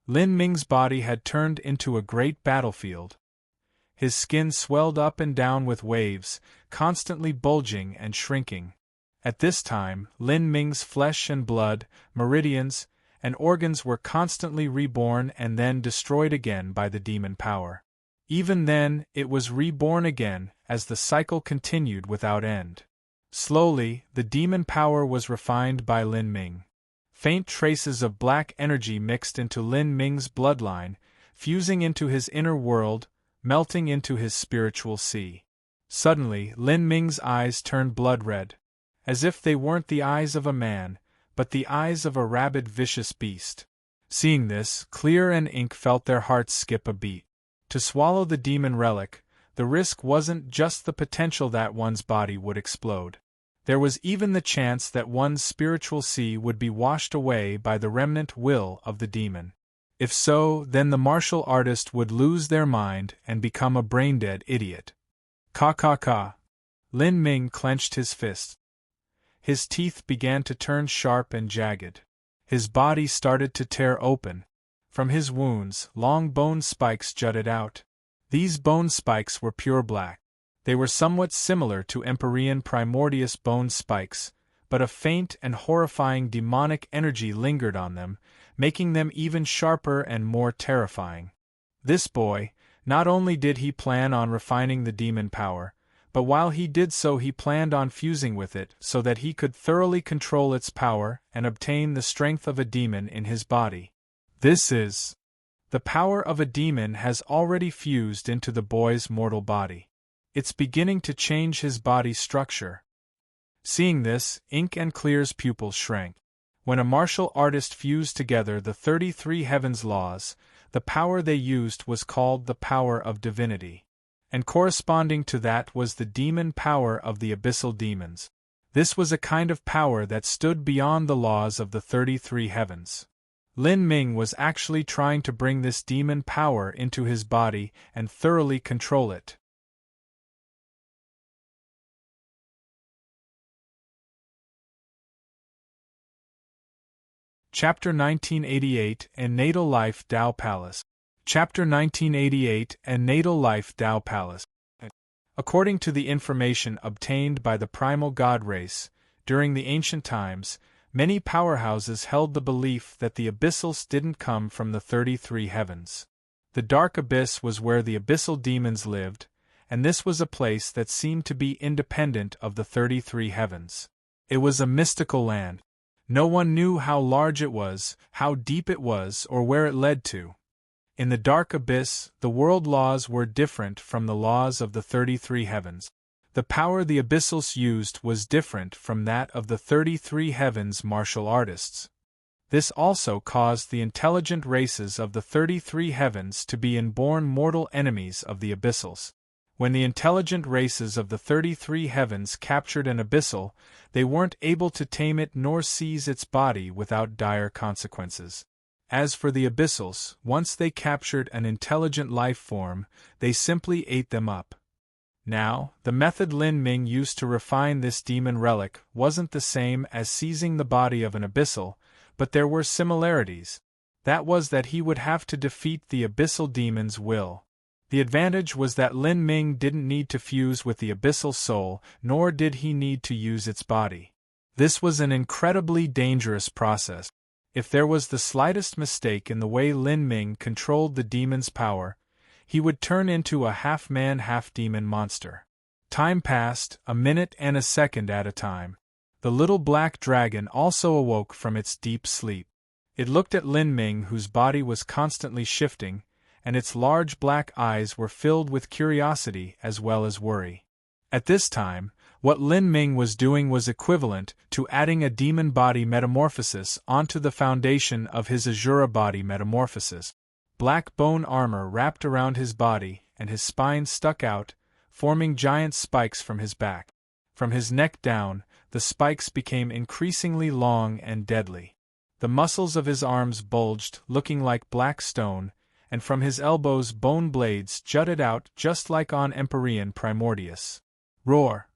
Lin Ming's body had turned into a great battlefield. His skin swelled up and down with waves, constantly bulging and shrinking. At this time, Lin Ming's flesh and blood, meridians, and organs were constantly reborn and then destroyed again by the demon power. Even then, it was reborn again, as the cycle continued without end. Slowly, the demon power was refined by Lin Ming. Faint traces of black energy mixed into Lin Ming's bloodline, fusing into his inner world, melting into his spiritual sea. Suddenly, Lin Ming's eyes turned blood-red. As if they weren't the eyes of a man, but the eyes of a rabid, vicious beast. Seeing this, Clear and Ink felt their hearts skip a beat. To swallow the demon relic, the risk wasn't just the potential that one's body would explode. There was even the chance that one's spiritual sea would be washed away by the remnant will of the demon. If so, then the martial artist would lose their mind and become a brain-dead idiot. Ka. Lin Ming clenched his fist. His teeth began to turn sharp and jagged. His body started to tear open. From his wounds, long bone spikes jutted out. These bone spikes were pure black. They were somewhat similar to Empyrean primordius bone spikes, but a faint and horrifying demonic energy lingered on them, making them even sharper and more terrifying. This boy, not only did he plan on refining the demon power, but while he did so he planned on fusing with it so that he could thoroughly control its power and obtain the strength of a demon in his body. The power of a demon has already fused into the boy's mortal body. It's beginning to change his body structure. Seeing this, Ink and Clear's pupils shrank. When a martial artist fused together the 33 heavens laws, the power they used was called the power of divinity. And corresponding to that was the demon power of the abyssal demons. This was a kind of power that stood beyond the laws of the 33 heavens. Lin Ming was actually trying to bring this demon power into his body and thoroughly control it. Chapter 1988 and Natal Life Tao Palace. Chapter 1988 and Natal Life Tao Palace. According to the information obtained by the primal god race, during the ancient times, many powerhouses held the belief that the abyssals didn't come from the 33 heavens. The dark abyss was where the abyssal demons lived, and this was a place that seemed to be independent of the 33 heavens. It was a mystical land. No one knew how large it was, how deep it was, or where it led to. In the dark abyss, the world laws were different from the laws of the 33 heavens. The power the abyssals used was different from that of the 33 heavens martial artists. This also caused the intelligent races of the 33 heavens to be inborn mortal enemies of the abyssals. When the intelligent races of the 33 heavens captured an abyssal, they weren't able to tame it nor seize its body without dire consequences. As for the abyssals, once they captured an intelligent life form, they simply ate them up. Now, the method Lin Ming used to refine this demon relic wasn't the same as seizing the body of an abyssal, but there were similarities. That was that he would have to defeat the abyssal demon's will. The advantage was that Lin Ming didn't need to fuse with the abyssal soul, nor did he need to use its body. This was an incredibly dangerous process. If there was the slightest mistake in the way Lin Ming controlled the demon's power, he would turn into a half-man half-demon monster. Time passed, a minute and a second at a time. The little black dragon also awoke from its deep sleep. It looked at Lin Ming, whose body was constantly shifting, and its large black eyes were filled with curiosity as well as worry. At this time, what Lin Ming was doing was equivalent to adding a demon body metamorphosis onto the foundation of his Azura body metamorphosis. Black bone armor wrapped around his body, and his spine stuck out, forming giant spikes from his back. From his neck down, the spikes became increasingly long and deadly. The muscles of his arms bulged, looking like black stone, and from his elbows bone blades jutted out just like on Empyrean Primordius. Roar!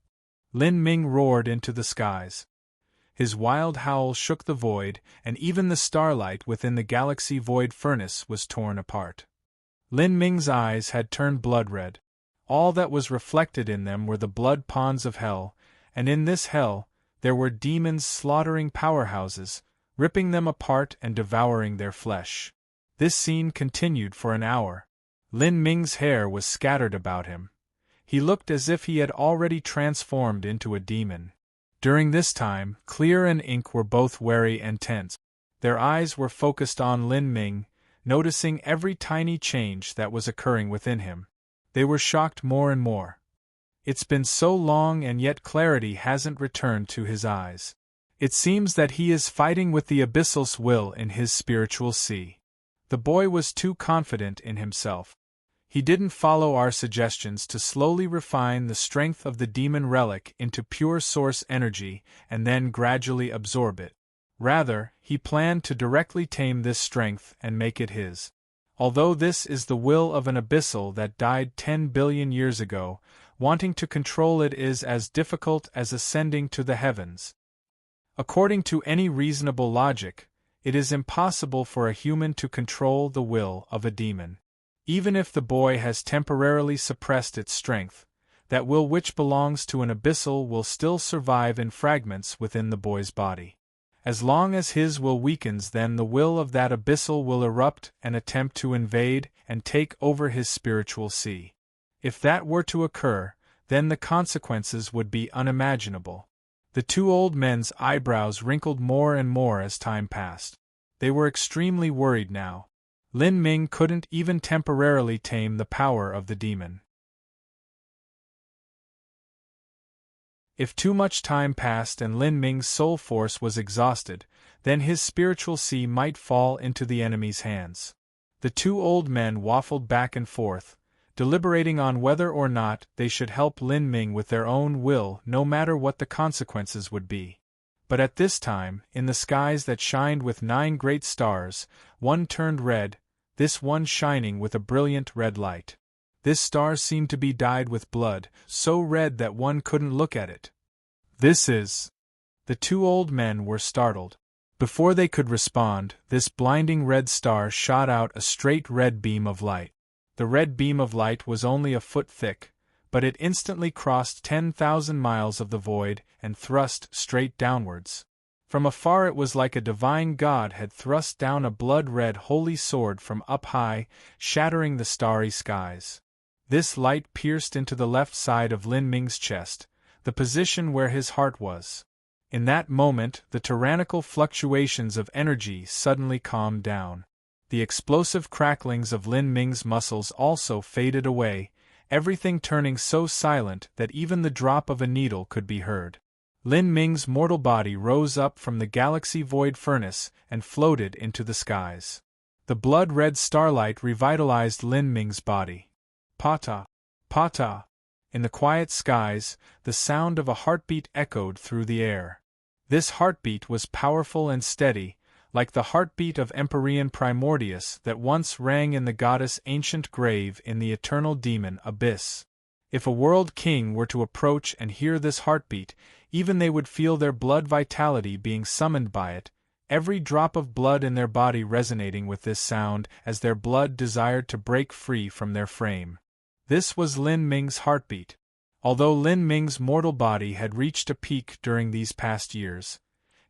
Lin Ming roared into the skies. His wild howl shook the void, and even the starlight within the galaxy void furnace was torn apart. Lin Ming's eyes had turned blood-red. All that was reflected in them were the blood ponds of hell, and in this hell, there were demons slaughtering powerhouses, ripping them apart and devouring their flesh. This scene continued for an hour. Lin Ming's hair was scattered about him. He looked as if he had already transformed into a demon. During this time, Clear and Ink were both wary and tense. Their eyes were focused on Lin Ming, noticing every tiny change that was occurring within him. They were shocked more and more. It's been so long and yet clarity hasn't returned to his eyes. It seems that he is fighting with the Abyssal's will in his spiritual sea. The boy was too confident in himself. He didn't follow our suggestions to slowly refine the strength of the demon relic into pure source energy and then gradually absorb it. Rather, he planned to directly tame this strength and make it his. Although this is the will of an abyssal that died 10 billion years ago, wanting to control it is as difficult as ascending to the heavens. According to any reasonable logic, it is impossible for a human to control the will of a demon. Even if the boy has temporarily suppressed its strength, that will which belongs to an abyssal will still survive in fragments within the boy's body. As long as his will weakens, then the will of that abyssal will erupt and attempt to invade and take over his spiritual sea. If that were to occur, then the consequences would be unimaginable. The two old men's eyebrows wrinkled more and more as time passed. They were extremely worried now. Lin Ming couldn't even temporarily tame the power of the demon. If too much time passed and Lin Ming's soul force was exhausted, then his spiritual sea might fall into the enemy's hands. The two old men waffled back and forth, deliberating on whether or not they should help Lin Ming with their own will no matter what the consequences would be. But at this time, in the skies that shined with 9 great stars, one turned red, this one shining with a brilliant red light. This star seemed to be dyed with blood, so red that one couldn't look at it. This is... The two old men were startled. Before they could respond, this blinding red star shot out a straight red beam of light. The red beam of light was only a foot thick, but it instantly crossed 10,000 miles of the void and thrust straight downwards. From afar it was like a divine god had thrust down a blood-red holy sword from up high, shattering the starry skies. This light pierced into the left side of Lin Ming's chest, the position where his heart was. In that moment, the tyrannical fluctuations of energy suddenly calmed down. The explosive cracklings of Lin Ming's muscles also faded away, everything turning so silent that even the drop of a needle could be heard. Lin Ming's mortal body rose up from the galaxy void furnace and floated into the skies. The blood-red starlight revitalized Lin Ming's body. Pa-ta, pa-ta. In the quiet skies, the sound of a heartbeat echoed through the air. This heartbeat was powerful and steady, like the heartbeat of Empyrean Primordius that once rang in the goddess' ancient grave in the eternal demon abyss. If a world king were to approach and hear this heartbeat, even they would feel their blood vitality being summoned by it, every drop of blood in their body resonating with this sound as their blood desired to break free from their frame. This was Lin Ming's heartbeat. Although Lin Ming's mortal body had reached a peak during these past years,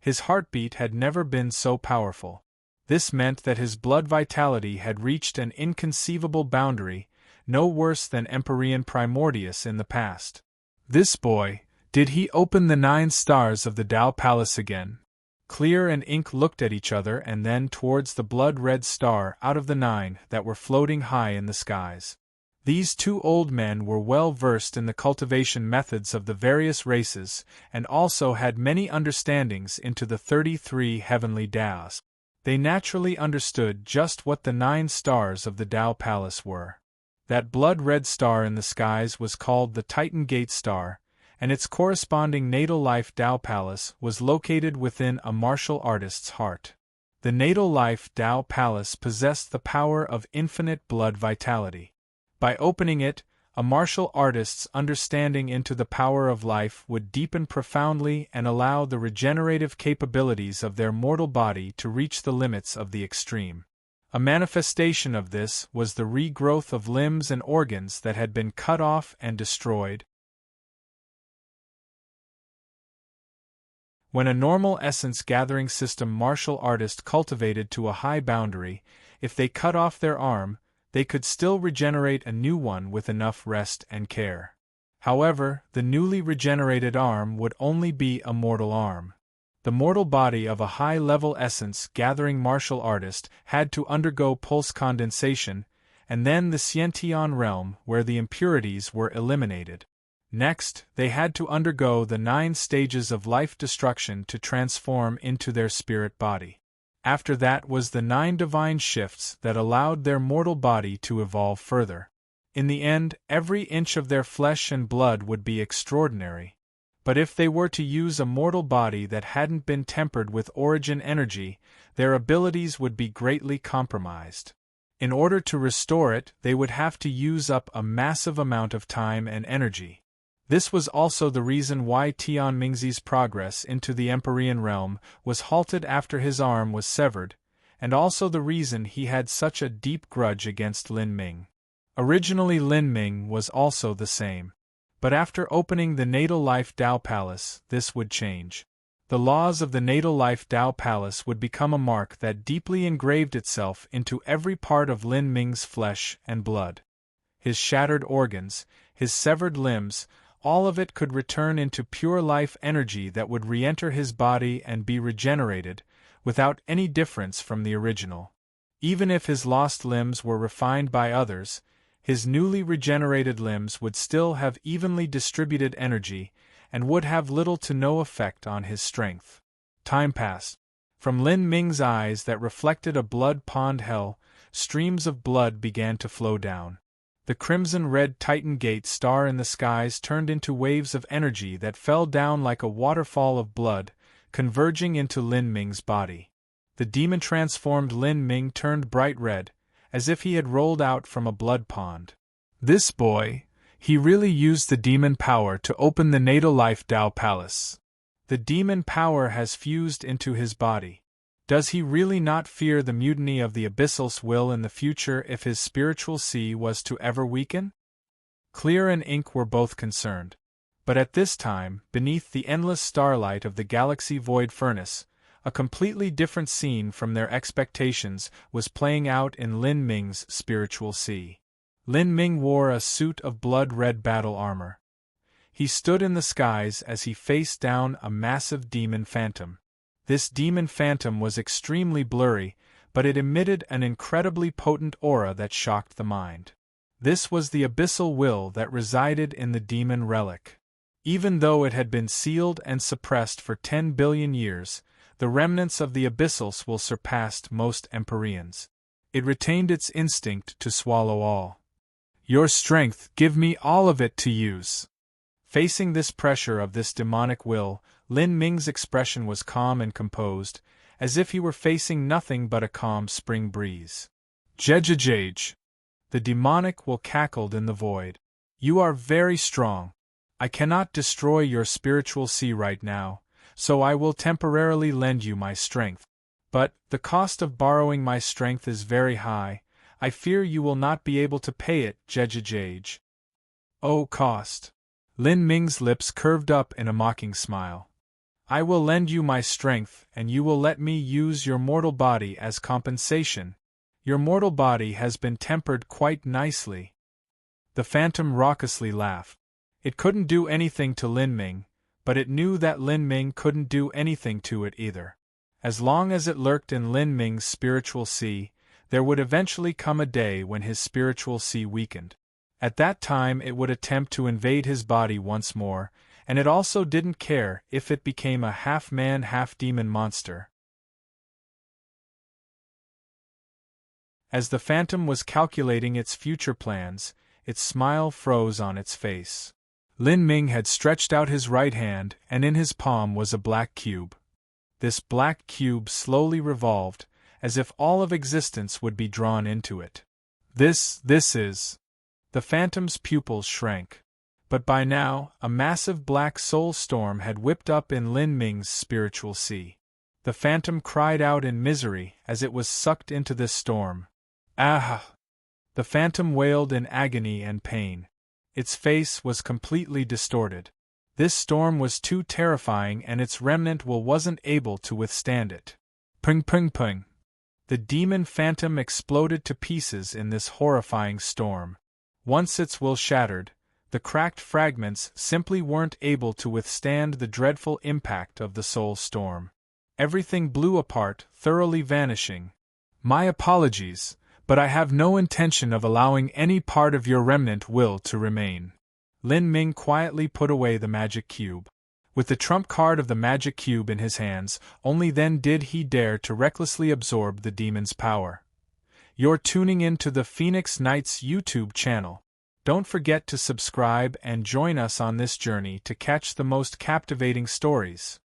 his heartbeat had never been so powerful. This meant that his blood vitality had reached an inconceivable boundary, no worse than Empyrean Primordius in the past. This boy, did he open the 9 stars of the Tao Palace again? Clear and Ink looked at each other and then towards the blood-red star out of the 9 that were floating high in the skies. These 2 old men were well versed in the cultivation methods of the various races and also had many understandings into the 33 heavenly Taos. They naturally understood just what the 9 stars of the Tao Palace were. That blood-red star in the skies was called the Titan Gate Star, and its corresponding natal life Tao Palace was located within a martial artist's heart. The natal life Tao Palace possessed the power of infinite blood vitality. By opening it, a martial artist's understanding into the power of life would deepen profoundly and allow the regenerative capabilities of their mortal body to reach the limits of the extreme. A manifestation of this was the regrowth of limbs and organs that had been cut off and destroyed. When a normal essence gathering system martial artist cultivated to a high boundary, if they cut off their arm, they could still regenerate a new one with enough rest and care. However, the newly regenerated arm would only be a mortal arm. The mortal body of a high-level essence gathering martial artist had to undergo pulse condensation, and then the Sciention realm where the impurities were eliminated. Next, they had to undergo the 9 stages of life destruction to transform into their spirit body. After that was the 9 divine shifts that allowed their mortal body to evolve further. In the end, every inch of their flesh and blood would be extraordinary. But if they were to use a mortal body that hadn't been tempered with origin energy, their abilities would be greatly compromised. In order to restore it, they would have to use up a massive amount of time and energy. This was also the reason why Tian Mingzi's progress into the Empyrean realm was halted after his arm was severed, and also the reason he had such a deep grudge against Lin Ming. Originally Lin Ming was also the same. But after opening the Natal Life Tao Palace, this would change. The laws of the Natal Life Tao Palace would become a mark that deeply engraved itself into every part of Lin Ming's flesh and blood. His shattered organs, his severed limbs, all of it could return into pure life energy that would re-enter his body and be regenerated, without any difference from the original. Even if his lost limbs were refined by others, his newly regenerated limbs would still have evenly distributed energy, and would have little to no effect on his strength. Time passed. From Lin Ming's eyes that reflected a blood pond hell, streams of blood began to flow down. The crimson-red Titan Gate star in the skies turned into waves of energy that fell down like a waterfall of blood, converging into Lin Ming's body. The demon-transformed Lin Ming turned bright red, as if he had rolled out from a blood pond. This boy, he really used the demon power to open the Natal Life Tao Palace. The demon power has fused into his body. Does he really not fear the mutiny of the Abyssal's will in the future if his spiritual sea was to ever weaken? Clear and Ink were both concerned. But at this time, beneath the endless starlight of the galaxy void furnace, a completely different scene from their expectations was playing out in Lin Ming's spiritual sea. Lin Ming wore a suit of blood-red battle armor. He stood in the skies as he faced down a massive demon phantom. This demon phantom was extremely blurry, but it emitted an incredibly potent aura that shocked the mind. This was the abyssal will that resided in the demon relic. Even though it had been sealed and suppressed for 10 billion years, the remnants of the abyssals will surpassed most Empyreans. It retained its instinct to swallow all. Your strength, give me all of it to use. Facing this pressure of this demonic will, Lin Ming's expression was calm and composed, as if he were facing nothing but a calm spring breeze. Jejejej! The demonic will cackled in the void. You are very strong. I cannot destroy your spiritual sea right now, so I will temporarily lend you my strength. But the cost of borrowing my strength is very high. I fear you will not be able to pay it, Jejejej. Oh, cost! Lin Ming's lips curved up in a mocking smile. I will lend you my strength, and you will let me use your mortal body as compensation. Your mortal body has been tempered quite nicely. The phantom raucously laughed. It couldn't do anything to Lin Ming, but it knew that Lin Ming couldn't do anything to it either. As long as it lurked in Lin Ming's spiritual sea, there would eventually come a day when his spiritual sea weakened. At that time it would attempt to invade his body once more, and it also didn't care if it became a half-man half-demon monster. As the phantom was calculating its future plans, its smile froze on its face. Lin Ming had stretched out his right hand, and in his palm was a black cube. This black cube slowly revolved, as if all of existence would be drawn into it. This is... The phantom's pupils shrank. But by now, a massive black soul storm had whipped up in Lin Ming's spiritual sea. The phantom cried out in misery as it was sucked into this storm. Ah! The phantom wailed in agony and pain. Its face was completely distorted. This storm was too terrifying and its remnant will wasn't able to withstand it. Ping ping ping! The demon phantom exploded to pieces in this horrifying storm. Once its will shattered, the cracked fragments simply weren't able to withstand the dreadful impact of the soul storm. Everything blew apart, thoroughly vanishing. My apologies, but I have no intention of allowing any part of your remnant will to remain. Lin Ming quietly put away the magic cube. With the trump card of the magic cube in his hands, only then did he dare to recklessly absorb the demon's power. You're tuning in to the Phoenix Knights YouTube channel. Don't forget to subscribe and join us on this journey to catch the most captivating stories.